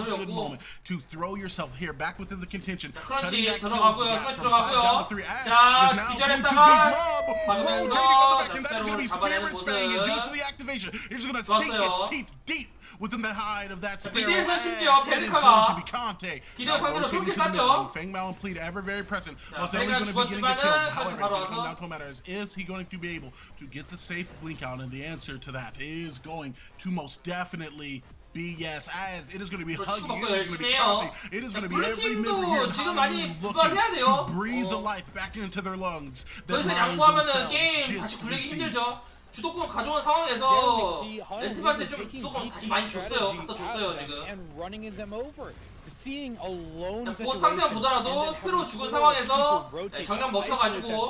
be a good moment to throw yourself here back within the contention. Cutting that kill gap from 5 down to 3 is now going to be Blub rotating on the back, and that is going to be Spirit's Fang. And due to the activation, it's going to sink its teeth deep within the hide of that Sparrow. 미드에서 And 심지어 it is going to be Conte. 기대어 상대로 솔깃 땄죠. Fang Mal and Pleat ever very present. Most definitely going to be getting a kill. However, now to matter is he going to be able to get the safe blink out? And the answer to that is going to most definitely be yes, as it is going to be Huggy, it is going to be Conte, it is going to be every member here looking to breathe the life back into their lungs. 더 이상 양보하면은 게임 다시 굴리기 힘들죠. 주도권 가져온 상황에서 렌트한테 좀 주도권 다시 많이 줬어요. 갖다 줬어요 지금. 보스 상대가 보더라도 스페로 죽은 상황에서 정면 먹혀가지고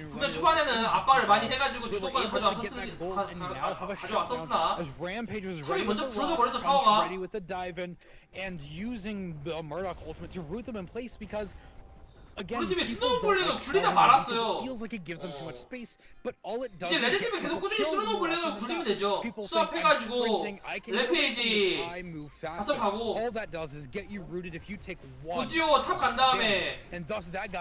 분명 초반에는 압박을 많이 해가지고 주도권을 가져왔었으나 털이 먼저 부서져 버렸죠 타워가. 블루팀이 스노우볼링을 굴리다 말았어요. 이제 레드팀이 계속 꾸준히 스노우볼링을 굴리면 되죠. 수업해가지고 램페이지 가서 가고 고디오 탑 간 다음에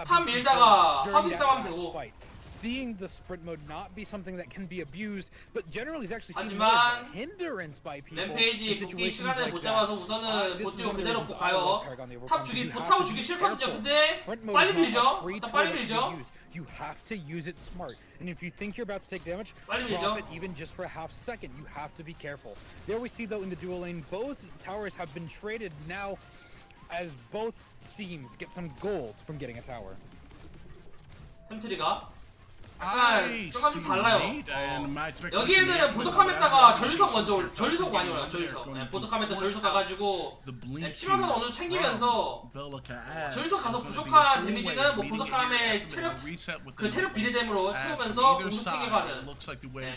탑 밀다가 하수인 싸움 하면 되고 seeing the sprint mode not be something that can be abused, but generally is actually seen 하지만 more as a hindrance by people in 램페이지 복귀 situations 시간을 like 못 that. 잡아서 우선은 This is 보티오 one of the 그대로 reasons I 가요. love Paragon the 탑 Overcome, 주기, because you 타워 have to 주기 be 싫거든요. careful. 근데 Sprint mode 빨리 is not 밀죠. a free 일단 tool 빨리 that 밀죠. you use. You have to use it smart. And if you think you're about to take damage, 빨리 밀죠. drop it even just for a half second. You have to be careful. There we see though in the dual lane, both towers have been traded now as both teams get some gold from getting a tower. 템트리가 I 조금 see 달라요. Nate, and my 여기 expectation 애들은 is 보석함에다가 that 전류석 먼저 they're 전류석 많이 going 올려요. to 전류석. force 보석함에다 전류석 out 가가지고 the blink 치명상 어느 정도 챙기면서 전류석 가서 부족한 데미지는 뭐 보석함의 그 체력 비례됨으로 채우면서 공속 챙겨가는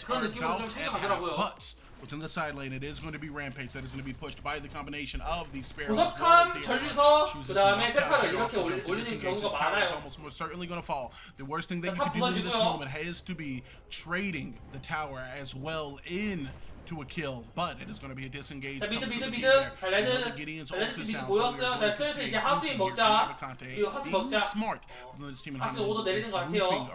그런 느낌으로 좀 챙겨가더라고요. Within the side lane, it is going to be Rampage that is going to be pushed by the combination of these Sparrows. 보석함, 전류석, 그 다음에 세타를 이렇게 올리는 경우가 많아요. Almost certainly going to fall. The worst thing that you can do in this moment has to be trading the tower as well in to a kill, but it is going to be a disengage. 자, 미드. 자, 레드 팀이 모였어요. 자, 슬슬 이제 하수인 먹자. 그 하수 먹자. 하수 오도 내리는 것 같아요.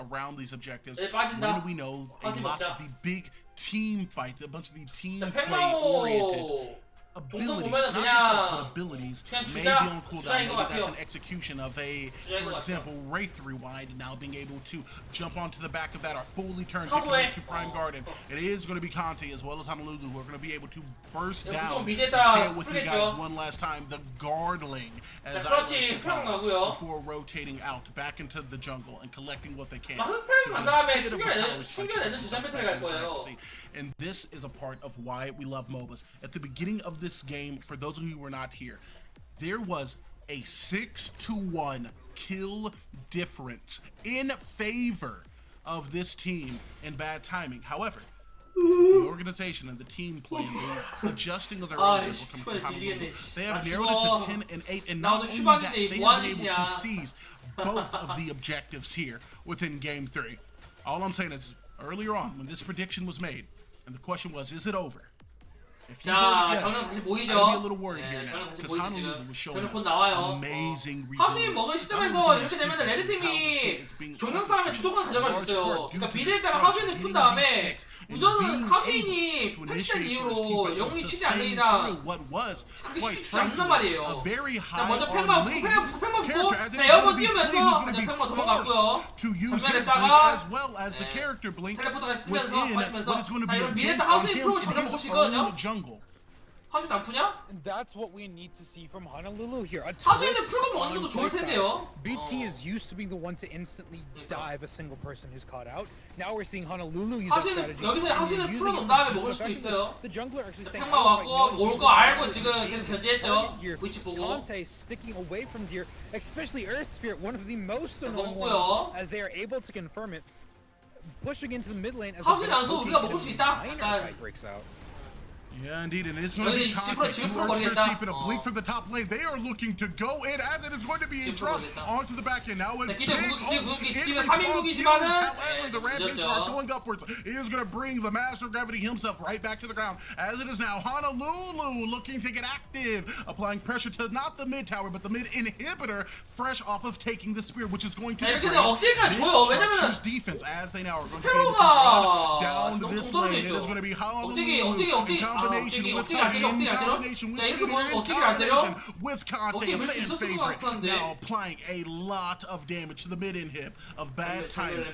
여기 빠진다. When we know a 하수 lot 먹자. of the big team fight, a bunch of the team 자, play oriented 펜마오 동선 abilities, 보면은 not just that, but 그냥 abilities 그냥 may be on 주자인 cooldown. 것 Maybe that's 같아요. an execution of a, 주자인 for 것 같아요. example, Wraith Rewind, now being able to jump onto the back of that or fully turn 사도에. to Prime Garden. It is going to be Conte as well as Honolulu who are going to be able to burst 야, down. 무조건 미드에다 Say it with you guys 풀겠죠. one last time. The Guardling, as 자, I 그렇지. like to call 흑평 it, 가고요. before rotating out back into the jungle and collecting what they can. 막 흑평 간 다음에 숨겨내는 주전 배틀에 갈 거예요. And this is a part of why we love MOBAs. At the beginning of this game, for those of you who were not here, there was a 6-1 kill difference in favor of this team in bad timing. However, the organization and the team play and adjusting of their own tempo coming from Honolulu, they have narrowed it to 10 and 8, and not only that, they have been able to seize both of the objectives here within Game 3. All I'm saying is, earlier on, when this prediction was made, and the question was, is it over? If you 자, voted 정면 yes, 다시 I'd 보이죠? be a little worried 네, here now, 정면 다시 because 보이죠 Honolulu 지금. was showing 저는 곧 us 나와요. amazing 하수인 먹은 resilience. 시점에서 Honolulu 이렇게 is 되면 being 레드팀이 종영 orchestrated 싸움에 주도권 가져갈 수 있어요. 그러니까 미드에다가 하수인을 푼 다음에 우선은 하수인이 패치된 이후로 영웅이 치지 않는 이상 그게 쉽지 않단 말이에요. 자, 먼저 팽마 붙고 자, 에어본 띄우면서 그냥 팽마 도망갔고요. 전면에다가 텔레포트가 쓰면서 빠지면서 자, 이런 미드에다 하수인 풀고 전면 먹을 수 있거든요. 하수인 안 푸냐? And that's what we need to see from Honolulu here. A 하수인을 twist 풀고 먹는 on 것도 좋을 playstyles. 텐데요. BT is used to being the one to instantly dive a single person who's caught out. Now we're seeing Honolulu use that 하수인은 strategy. 여기서 and 하수인을 using 풀어놓은 it 다음에 to 먹을 boost 수도 effectiveness. 있어요. The jungler actually staying 팽마 out of 왔고 올 거 알고 지금 계속 견제했죠. here. 위치 보고. Conte sticking away from Deer, especially Earth Spirit, one of the most annoying 먹고요. ones, as they are able to confirm it, pushing into the mid lane as 하수인 안 a 써도 우리가 먹을 수 있다? minor 약간 fight breaks out. Yeah, indeed, and it's going to be 여기 Conte. 지금 Two Earth Spirits 풀어버리겠다. deep in a blink from the top lane. They are looking to go in as it is going to be in 지금 drop 풀어버리겠다. onto the back end. Now, a big 기대 구급기, ult 구급기, in 지금 response 3인국이지만은 used. However, the Rampage 늦었죠. are going upwards. He is going to bring the Master of Gravity himself right back to the ground. As it is now, Honolulu looking to get active, applying pressure to not the mid tower, but the mid inhibitor, fresh off of taking the spear, which is going to 자, 이렇게 bring 억제가 줘요. 왜냐면 Sharpshooter's defense as they now are going to be able to run down 스페로가 this 너무 lane. It 동떨어져 is going to be Honolulu 억제기. in combination with 억제기 안 때려, 억제기 안 때려. 자, 이렇게 보면 억제기를 안 때려? with Conte, 억제기 a 밀수 fan 있었을 것 favorite, 같았는데. now applying a lot of damage to the mid inhib of bad timing.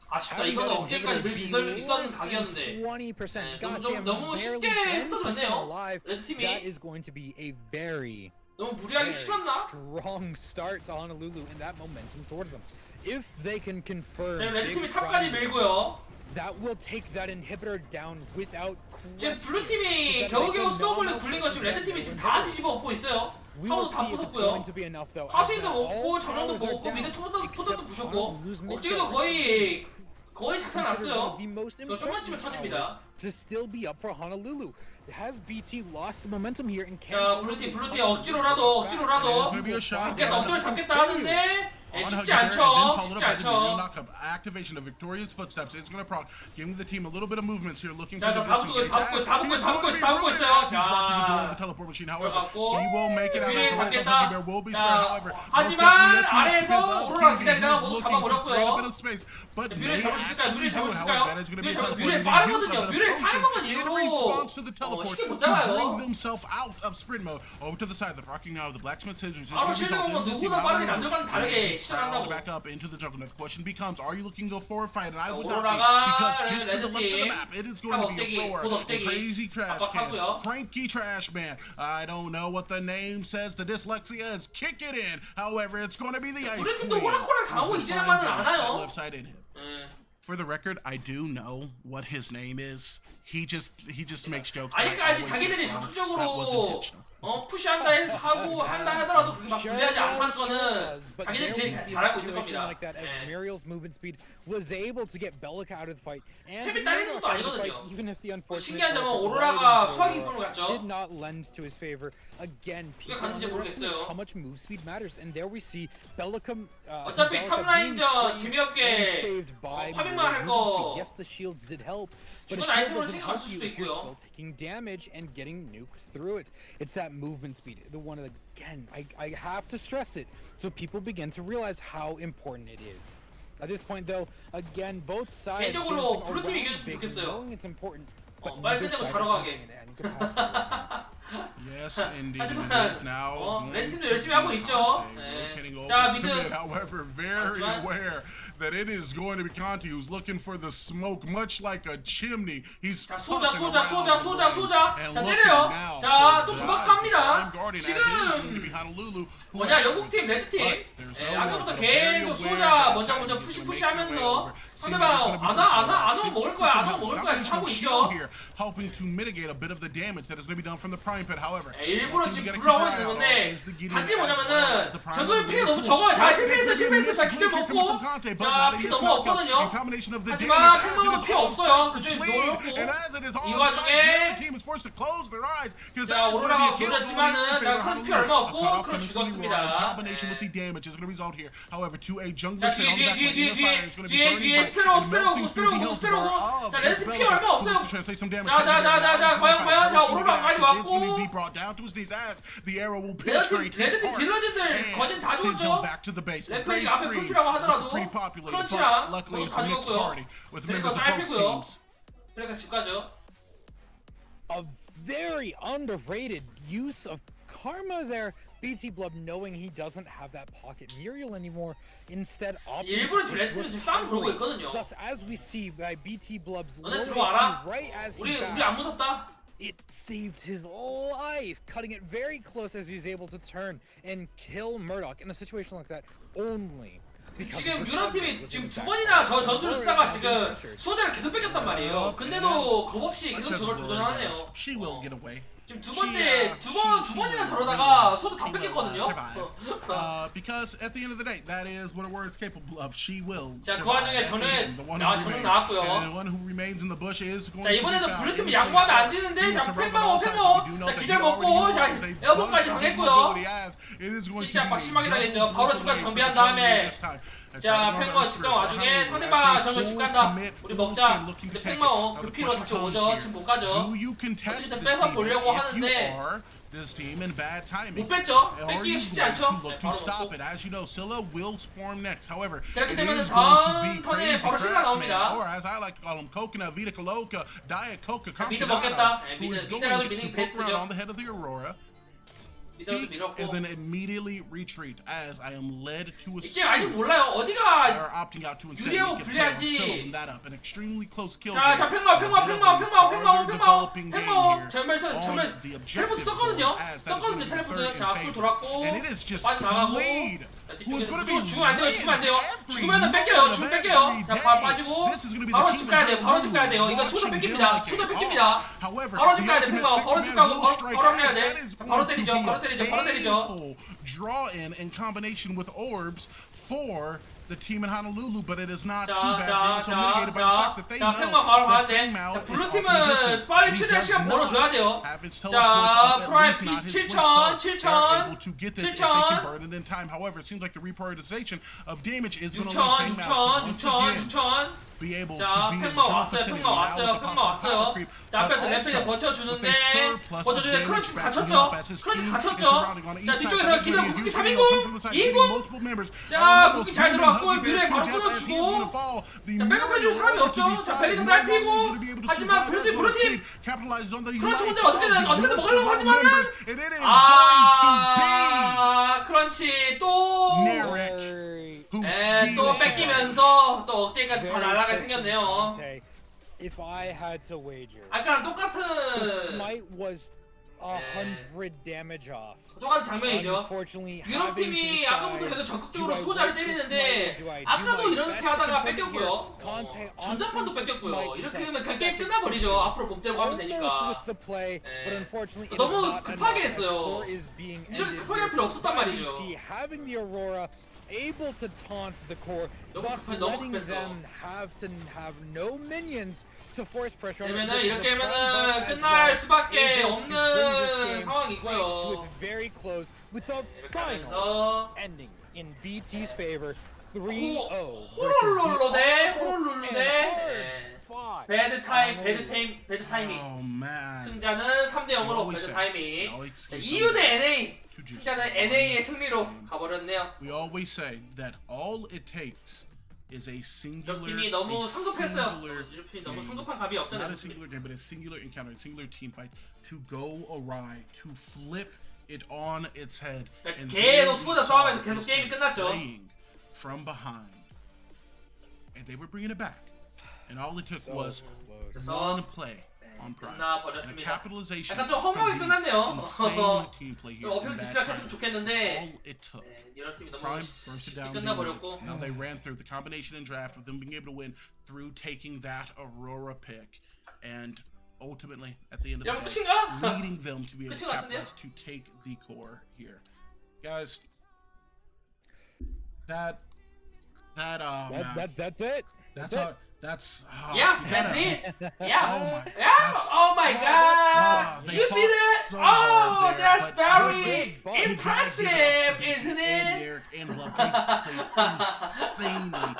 아쉽다. 이거는 억제까지 밀 수 있었는 각이었는데. 20%. 좀 Goddamn, 너무 barely 쉽게 10% 흩어졌네요. alive. 레드팀이. That is going to be a very 너무 무리하기 싫었나? strong start to Honolulu in that momentum towards them. If they can confirm 자, 레드팀이 big 탑까지 prime, 밀고요. that will take that inhibitor down without 지금 question. 블루팀이 That 겨우겨우 they can 스톱을 now 굴린 건 지금 prevent 레드팀이 their 지금 다 inhibitor. 뒤집어 엎고 있어요. We will 타워도 다 see if it's 부쉈고요. going to be enough though. as 하수인도 now 먹고 all 전원도 towers are 먹고 down, 미드 토도 except 부셨고 Honolulu's mid 억제기도 tower. 거의 작살 Considered one 났어요. of the most 저 좀만 치면 important 터집니다. towers to still be up for Honolulu. Has BT lost the momentum here and can 자, 블루팀 억지로라도 잡겠다, 억지로 잡겠다 하는데 쉽지 않죠. 쉽지 않죠. Activation of Victoria's footsteps. It's going to proc, giving the team a little bit of movements here, looking 자, for the 다 붙고 있어요. 다 붙고 있어요. He's brought to the door of the 자, teleport machine. However, 들어갔고 he will make it out. 위에 The 잡겠다. there will be 자, spared. However, 하지만 아래에서 오로라 thinking 기다리다가 he's 모두 looking to create a 잡아버렸고요. bit of space, but 뮤렐 may 잡을 수 있을까요? actually 뮤렐 do 잡을 it. 수 However, 있을까요? that is going to be 뮤렐 tough 뮤렐 when the use 빠르거든요. of the 뮤렐 potion 살먹은 in 이후로 response to the teleport 쉽게 못 to bring 잡아요. themselves out of sprint mode over to the side. The rocking now of the blacksmith scissors is 바로 going to result 실력은 in this 누구나 team 빠르게 out 남들과는 다르게 crowd 시작한다고. back up into the jungle. Now the question becomes, are you looking to go for a fight? And I would not 오로라가 be, because just to the left of the 레드팀 map, it is going to be a 곧 roar, a 업데기 crazy trash can, 압박하고요. cranky trash man. I don't know what the name says. The dyslexia is kick it in. However, it's going to be the ice 우리 queen. 팀도 호락호락 당하고 Who's the 이제는 flying 만은 damage 않아요. that left side in him. 예. For the record, I do know what his name is. He just makes jokes. that I 아직까지 always 자기들이 get wrong. That was 적극적으로 intentional. 푸시한다 하더라도 그렇게 막 분리하지 않는 거는 but 자기들이 there 제일 we see a 잘하고 있을 situation 겁니다. like that as 예. Muriel's movement speed was able to get Bellica out of the fight and 탭이 to 딸리는 Murdoch 것도 out of the fight, 아니거든요. even if the unfortunate 신기한 점은 teleport 오로라가 right into 수학이 Aurora 입금을 갔죠. did not lend to his favor. Again, people 갔는지 underestimate 모르겠어요. how much move speed matters, and there we see Bellica. 어차피 Bellica 탑라인전 being 재미없게 and saved by 파밍만 Muriel's 할 movement 거 speed. Yes, the shields did help, but 죽은 a shield 아이템으로 doesn't 생각할 help 수도 you if you're 있고요. still taking damage and getting nuked through it. It's that movement speed. The one that, again, I have to stress it so people begin to realize how important it is. At this point, though, again, both sides 개인적으로 dancing 블루팀이 around 이겼으면 big, 좋겠어요. knowing it's important, but 빨리 neither 끝내고 side 자러 is 가게. taking it and capacity. Yes, indeed. 하지만 It is now going 레드팀도 to 열심히 하고 be 있죠. Conte 예. rotating over 자, to 미드. mid. However, very 하지만 aware that it is going to be Conte who's looking for the smoke, much like a chimney. He's 자, 쏘자, puffing 쏘자, around 쏘자, the 쏘자, ring 쏘자. and 자, looking 때려요. now 자, for 또 the 도박합니다. Prime Guardian, as it is going to 지금 be Honolulu, who 뭐냐, has- 영국팀, 레드팀. But there's 예, no 아까부터 one. Very 계속 aware 쏘자, that 먼저 Conte is 푸시 gonna 푸시 make their way 하면서 over. 상대방 Seeing that it's gonna be 안 오면 먹을 거야, 안 오면 먹을 거야. Combination 하고 of 있죠. shield here, helping to mitigate a bit of the damage that is going to be done from the Prime Pit. However, 일부러 one thing you 지금 gotta keep 불러하고 your eye out on 있는데 is the Gideon 단지 as well as 뭐냐면은 the Prime 저들 Pit. 피가 너무 적어요. 자, 실패했어. 자, 기절 먹고. 자, 피 너무 없거든요. 하지만 팽마도 피가 없어요. 그쪽에 놓였고. 이 와중에 자, 오로라가 노렸지만은 자, 크로스 피 얼마 없고 그럼 죽었습니다. Combination with the damage is going to result here. However, to a 자, jungler 뒤에 스페로고. 자, 레드 피 얼마 없어요. 자, 과연. 자, 오로라까지 왔고. 레드팀 딜러진들 거진 다 죽었죠. 레프리 앞에 풀피라고 하더라도 크런치랑 그것도 다 죽었고요. 그리고 딸피고요. 그러니까 집 가죠. A very underrated use of karma there. BT Blub knowing he doesn't have that pocket Muriel anymore, instead opting 일부러 to 지금 take 레드팀은 지금 싸움 걸고 있거든요. Thus, as we see by BT Blub's 너네 low 들어와라. HP right as 우리 he 안 backed, 무섭다. it saved his life, cutting it very close as he's able to turn and kill Murdoch in a situation like that only. because 지금 of the 유럽팀이 coverage 지금 within 두 the 번이나 저 background. 전술을 쓰다가 지금 수호자를 계속 뺏겼단 말이에요. 근데도 겁없이 계속 저걸 도전하네요. She will get away. 지금 두 번이나 저러다가 수호자 다 She will, 뺏겼거든요. survive. Because at the end of the day, that is what a word is capable of. She will. 자, 그 survive. 와중에 At the end, the one who 저는 remains. 나왔고요. And the one who remains in the bush is going 자, to be 이번에도 found. 블루팀이 Anything 양보하면 안 else, 되는데 he is 자, surrounded 팽마고 on all sides. We do know 자, that 기절 he 먹고 already 자, knows a 에어본까지 bunch of 당했고요. capability as it is going to 시작 막 be 심하게 당했죠. double 바로 the 집까지 way 정비한 for the 다음에 jungle this time. 자, 팽마 집간 와중에 상대방 전설 집 간다. 우리 먹자. 근데 팽마 그 피로 다시 오죠. 지금 못 가죠. Do you contest 어쨌든 this 뺏어 season 보려고 if you 하는데 are this team in bad timing? 못 뺐죠. Or are 뺏기기 you 쉽지 going 않죠. to 네, look to 바로 stop 먹고. it? As you know, Scylla will form next. However, 자, 이렇게 it 되면은 is going to 다음 be 턴에 crazy 바로 신라 crap, man. 나옵니다. Or as I like to call him, Coconut, Vita Coloca, Diet Coca, 미드 Conquistador, 먹겠다. who is 미드, going 미드라도 to 미드는 poke around 베스트죠. on the head of the Aurora. 미드라도 밀었고. And then immediately retreat as I am led to 이게 아직 assume 몰라요. they 어디가 are opting out to instead 유리하고 get play on 불리한지. Scylla that up. An extremely close kill. 자, game. 팽마 A bit of a farther developing game here 전멸 on the 텔레포트 objective 썼거든요. board as that is going 썼거든요. to be 텔레포트. third 자, 앞으로 in favor. 돌았고 And it is just 빠져나가고. Blade 자, who is 뒤쪽에 going to be 죽으면 안 돼요. 죽으면 안 돼요. every 죽으면은 뺏겨요. moment 죽으면 of 뺏겨요. every 자, day. 빠지고 This is going to be 바로 the 집 team 가야 that 돼요. 바로 집 가야 돼요. 이거 watching 수도 him 뺏깁니다. like 수도 it 뺏깁니다. all. However, 바로 집 the 가야 돼. ultimate 팽마 바로 집 six-man 가고 will strike 바로 합류해야 as that 돼. is 바로 going to 때리죠. be 바로 a 때리죠. 바로 때리죠. painful draw in combination with orbs for the team in Honolulu, but it is not 자, too bad for them. So mitigated by the 자, fact that they 자, know 팽마 바로 that 가는데, Fengmao 자, is 블루 off in the 팀은 distance. 빨리 He 최대한 does 시간 벌어줘야 not 돼요. have his 자, teleports up, at 프라임 least not his 7,000, blitz, so they are 7,000, able to get this if they can 7,000. burn it in time. However, it seems like the reprioritization of damage is going to 6,000, lead Fengmao to 6,000, once again 6,000. be able 자, to be in the 팽마 general 왔어요, vicinity 팽마 now 왔어요, with the 팽마 possible power 왔어요. creep, 자, but 앞에서 램페이지 also 버텨주는데, with a surplus of 버텨주는데 damage 크런치 backing 갇혔죠? up as his 크런치 team is 갇혔죠? surrounding on each 자, side. 뒤쪽에서 That is 기둥 gonna be a 국기 huge 3인공, deal from the side, getting 2인공. multiple members. 자, Almost 국기 잘 hugging 들어갔고, their 뮤레 바로 team death as he is gonna 끊어주고. fall. The 자, 백업 해줄 사람이 Muriel 없죠? to the 자, side. 벨리건 Not 날피고. only is gonna be able to 하지만 survive 블루팀, as well as 블루팀. creep, capitalizes on the 크런치 life 혼자 of 어떻게든 the 어떻게든 먹으려고 multiple 하지만은 members, and it is going 아, 크런치 또 to be Narek, who 또 steals 뺏기면서 또 억제가 다 날아가게 생겼네요. If I had to wager, 아까랑 the 똑같은 smite was 100 damage off. 똑같은 장면이죠. Unfortunately, 유럽 having to 팀이 decide, 아까부터 계속 적극적으로 do I 수호자를 wait to 때리는데 smite or do I do 아까도 my 이렇게 best to 하다가 confront 뺏겼고요. here? Conte 전자판도 opting to 뺏겼고요. smite 이렇게 is 되면 그냥 게임 second 끝나버리죠. to 앞으로 봄대고 하면 almost 되니까. with the play, but unfortunately it 너무 is not 급하게 enough as 했어요. score is being 이렇게 ended 급하게 할 here. 필요 없었단 말이죠. BT having the Aurora able to taunt the core, 너무 thus 급해, 너무 letting 급했어. them have no minions to force pressure on 그러면은 the 이렇게 front 하면은 buff as 끝날 well, 수밖에 able to bring this 없는 game 상황이고요. right to its very close with the 이렇게 finals 하면서 ending in BT's favor 3-0 호롤롤로 대 호롤룰루 대 fought 배드 타이밍. Oh man. 승자는 3대 0으로 배드 타이밍. 자, EU 대 NA. 승자는 NA의 승리로 가버렸네요. We always say that all it takes is a singular, 유럽 팀이 너무 성급했어요. singular 유럽 팀이 너무 game. 성급한 감이 없잖아요. Not a singular game, but a singular encounter, a singular team fight to go awry, to flip it on its head. And 계속 there we 수호자 saw 싸움에서 계속 this 게임이 team 끝났죠. playing from behind, and they were bringing it back. And all it took So was close. one play on Prime. And a 끝나버렸습니다. capitalization 약간 좀 from 허무하게 the 끝났네요. insane team play here. 어필 in bad 지출했으면 timing. 좋겠는데 That's all it took. 유럽 팀이 너무 Prime bursted 쉽게 down the 끝나버렸고. Now they ran through the combination and draft with them being able to win through taking that Aurora pick, and ultimately at the end of the 여러분 day, 끝인가? leading them to be able to 끝인 것 같은데요? capitalize to take the core here, guys. That's it. That's Yeah, you that's gotta- it. Yeah. Oh my, Yeah. that's- Oh my God. they You see fought that? so hard Oh, there, that's but here's very the thing. You gotta impressive, give it up to isn't BT and it? Eric and Bluff. They played insanely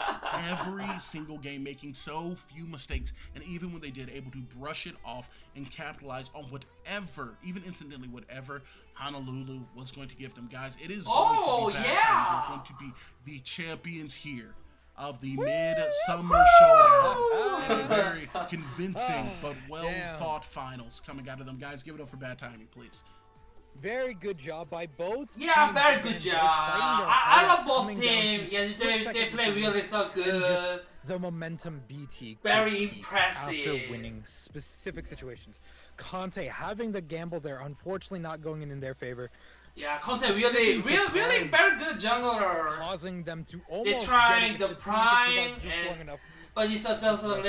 every single game, making so few mistakes, and even when they did, able to brush it off and capitalize on whatever, even incidentally, whatever Honolulu was going to give them. Guys, it is going Oh, to be bad yeah. time. We're going to be the champions here of the Mid-Summer Showdown, and a very convincing but well-fought finals coming out of them. Guys, give it up for bad timing, please. Very good job by both Yeah, teams. very Again, good both job. fighting their I heart love out, both coming down to teams. Yeah, they split-second play decisions, really so and good. just the momentum BT could Very keep impressive. after winning specific situations. Conte having the gamble there, unfortunately not going in their favor, Yeah, Conte really very good jungler. causing them to They're almost trying get the it if the team could survive prime, just long and, enough. but it's just a little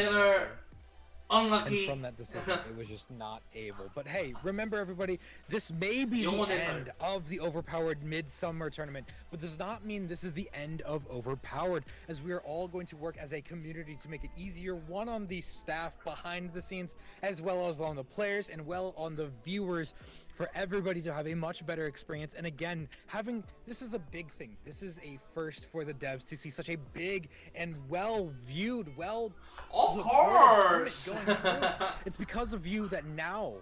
And unlucky. from that decision, it was just not able. But hey, remember everybody, this may be the 영혼의 end of the overpowered midsummer tournament, but does not mean this is the end of overpowered, as we are all going to work as a community to make it easier, one on the staff behind the scenes, as well as on the players and well on the viewers, for everybody to have a much better experience. And again, this is the big thing. This is a first for the devs to see such a big and well-viewed, Of course. going through. It's because of you that now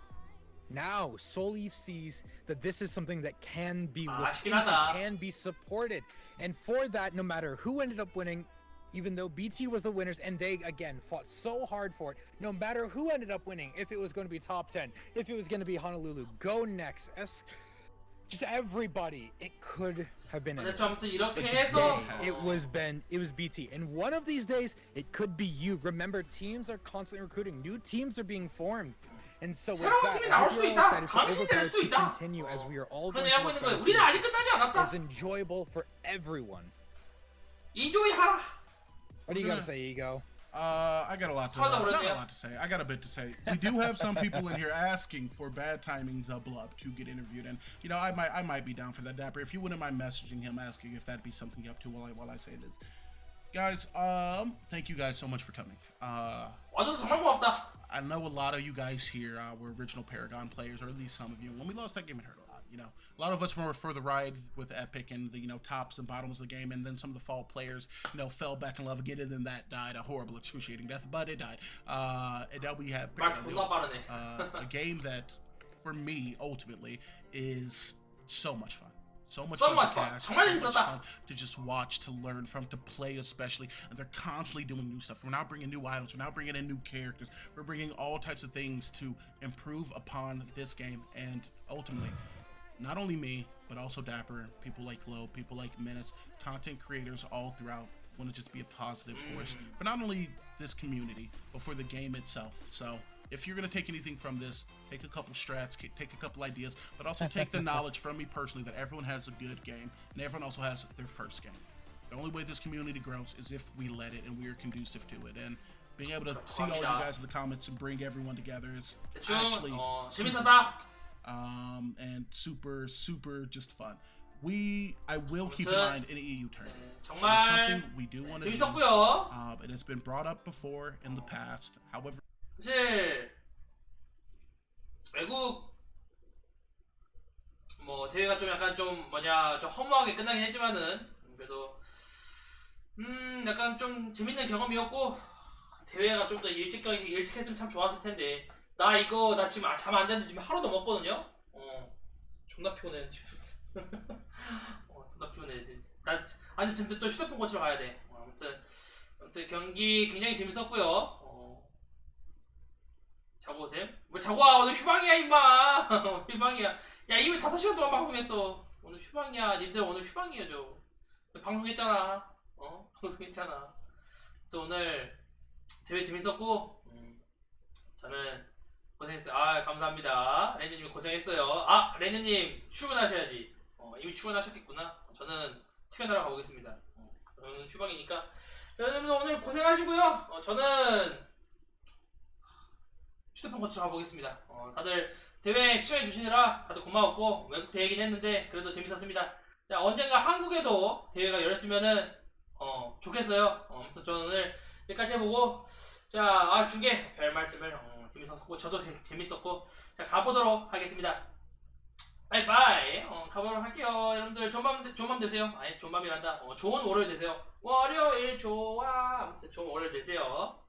Soul Eve sees that this is something that can be looked 아쉽긴 into, 하다. can be supported. And for that, no matter who ended up winning, even though BT was the winners and they again fought so hard for it, no matter who ended up winning, if it was going to be top 10, if it was going to be Honolulu, Go Next, just everybody, it could have been 근데 anyone. 좀 아무튼 이렇게 Today, 해서 it was BT, and one of these days it could be you. Remember, teams are constantly recruiting, new teams are being formed, and so with 새로운 that, 팀이 I 나올 hope 수도 you're all 있다. excited for 당신이 될 Overpowered 수도 to 있다. continue as we are all 그런 going to 얘기하고 work 있는 거예요. on 우리는 아직 끝나지 않았다. as enjoyable for everyone. 인조이 하라. What do you gotta say, Ego? I got a lot to Saw that not already, a yeah. lot to say. I got a bit to say. We do have some people in here asking for Bad Timing's Blub to get interviewed, and you know I might be down for that. Dapper, if you wouldn't mind messaging him asking if that'd be something you're up to while I say this. Guys, thank you guys so much for coming. 와줘서 정말 고맙다. I know a lot of you guys here were original Paragon players, or at least some of you. When we lost that game, it hurt a lot. You know, a lot of us were for the ride with Epic and the tops and bottoms of the game, and then some of the fall players fell back in love again, and then that died a horrible, excruciating death. But it died. And now we have 말 존나 빠르네. a game that, for me, ultimately, is so much fun. So much So fun much to fun. cast, 정말 so much 재밌었다. fun to just watch, to learn from, to play especially, and they're constantly doing new stuff. We're now bringing new items, we're now bringing in new characters, we're bringing all types of things to improve upon this game, and ultimately, not only me, but also Dapper, people like Glow, people like Menace, content creators all throughout want to just be a positive force for not only this community, but for the game itself. So if you're going to take anything from this, take a couple strats, take a couple ideas, but also take the knowledge from me personally that everyone has a good game and everyone also has their first game. The only way this community grows is if we let it and we are conducive to it. And being able to see all you guys in the comments and bring everyone together is actually 재밌었다. and super just fun. I will keep in mind an EU tournament. It's 정말 something we do want to do. 재밌었고요. It has been brought up before in the past. However, 사실 외국 뭐 대회가 좀 약간 좀 좀 허무하게 끝나긴 했지만은 그래도 약간 좀 재밌는 경험이었고 대회가 좀 더 일찍 했으면 참 좋았을 텐데 나 지금 잠 안 잤는데 지금 하루 넘었거든요. 존나 피곤해 지금. 존나 피곤해 지금. 아니 진짜 저 휴대폰 고치러 가야 돼. 아무튼 경기 굉장히 재밌었고요. 자고 오셈? 뭐 자고 와 오늘 휴방이야 임마. 오늘 휴방이야. 야 이미 5시간 동안 방송했어. 오늘 휴방이야. 님들 오늘 휴방이야 저. 방송했잖아. 방송했잖아. 또 오늘 대회 재밌었고 저는 고생했어요. 감사합니다. 렌즈님 고생했어요. 렌즈님 출근하셔야지. 이미 출근하셨겠구나. 저는 퇴근하러 가보겠습니다. 저는 휴방이니까. 자, 여러분들 오늘 고생하시고요. 저는 휴대폰 고치러 가보겠습니다. 다들 대회 시청해주시느라 다들 고마웠고 외국 대회긴 했는데 그래도 재밌었습니다. 자, 언젠가 한국에도 대회가 열렸으면은 좋겠어요. 아무튼 저는 오늘 여기까지 해보고 자, 중계 별 말씀을 재밌었고 저도 재밌었고 자, 가보도록 하겠습니다. 바이바이. 가보도록 할게요. 여러분들 좋은 밤 되세요. 아니 좋은 밤이란다. 좋은 월요일 되세요. 월요일 좋아. 아무튼 좋은 월요일 되세요.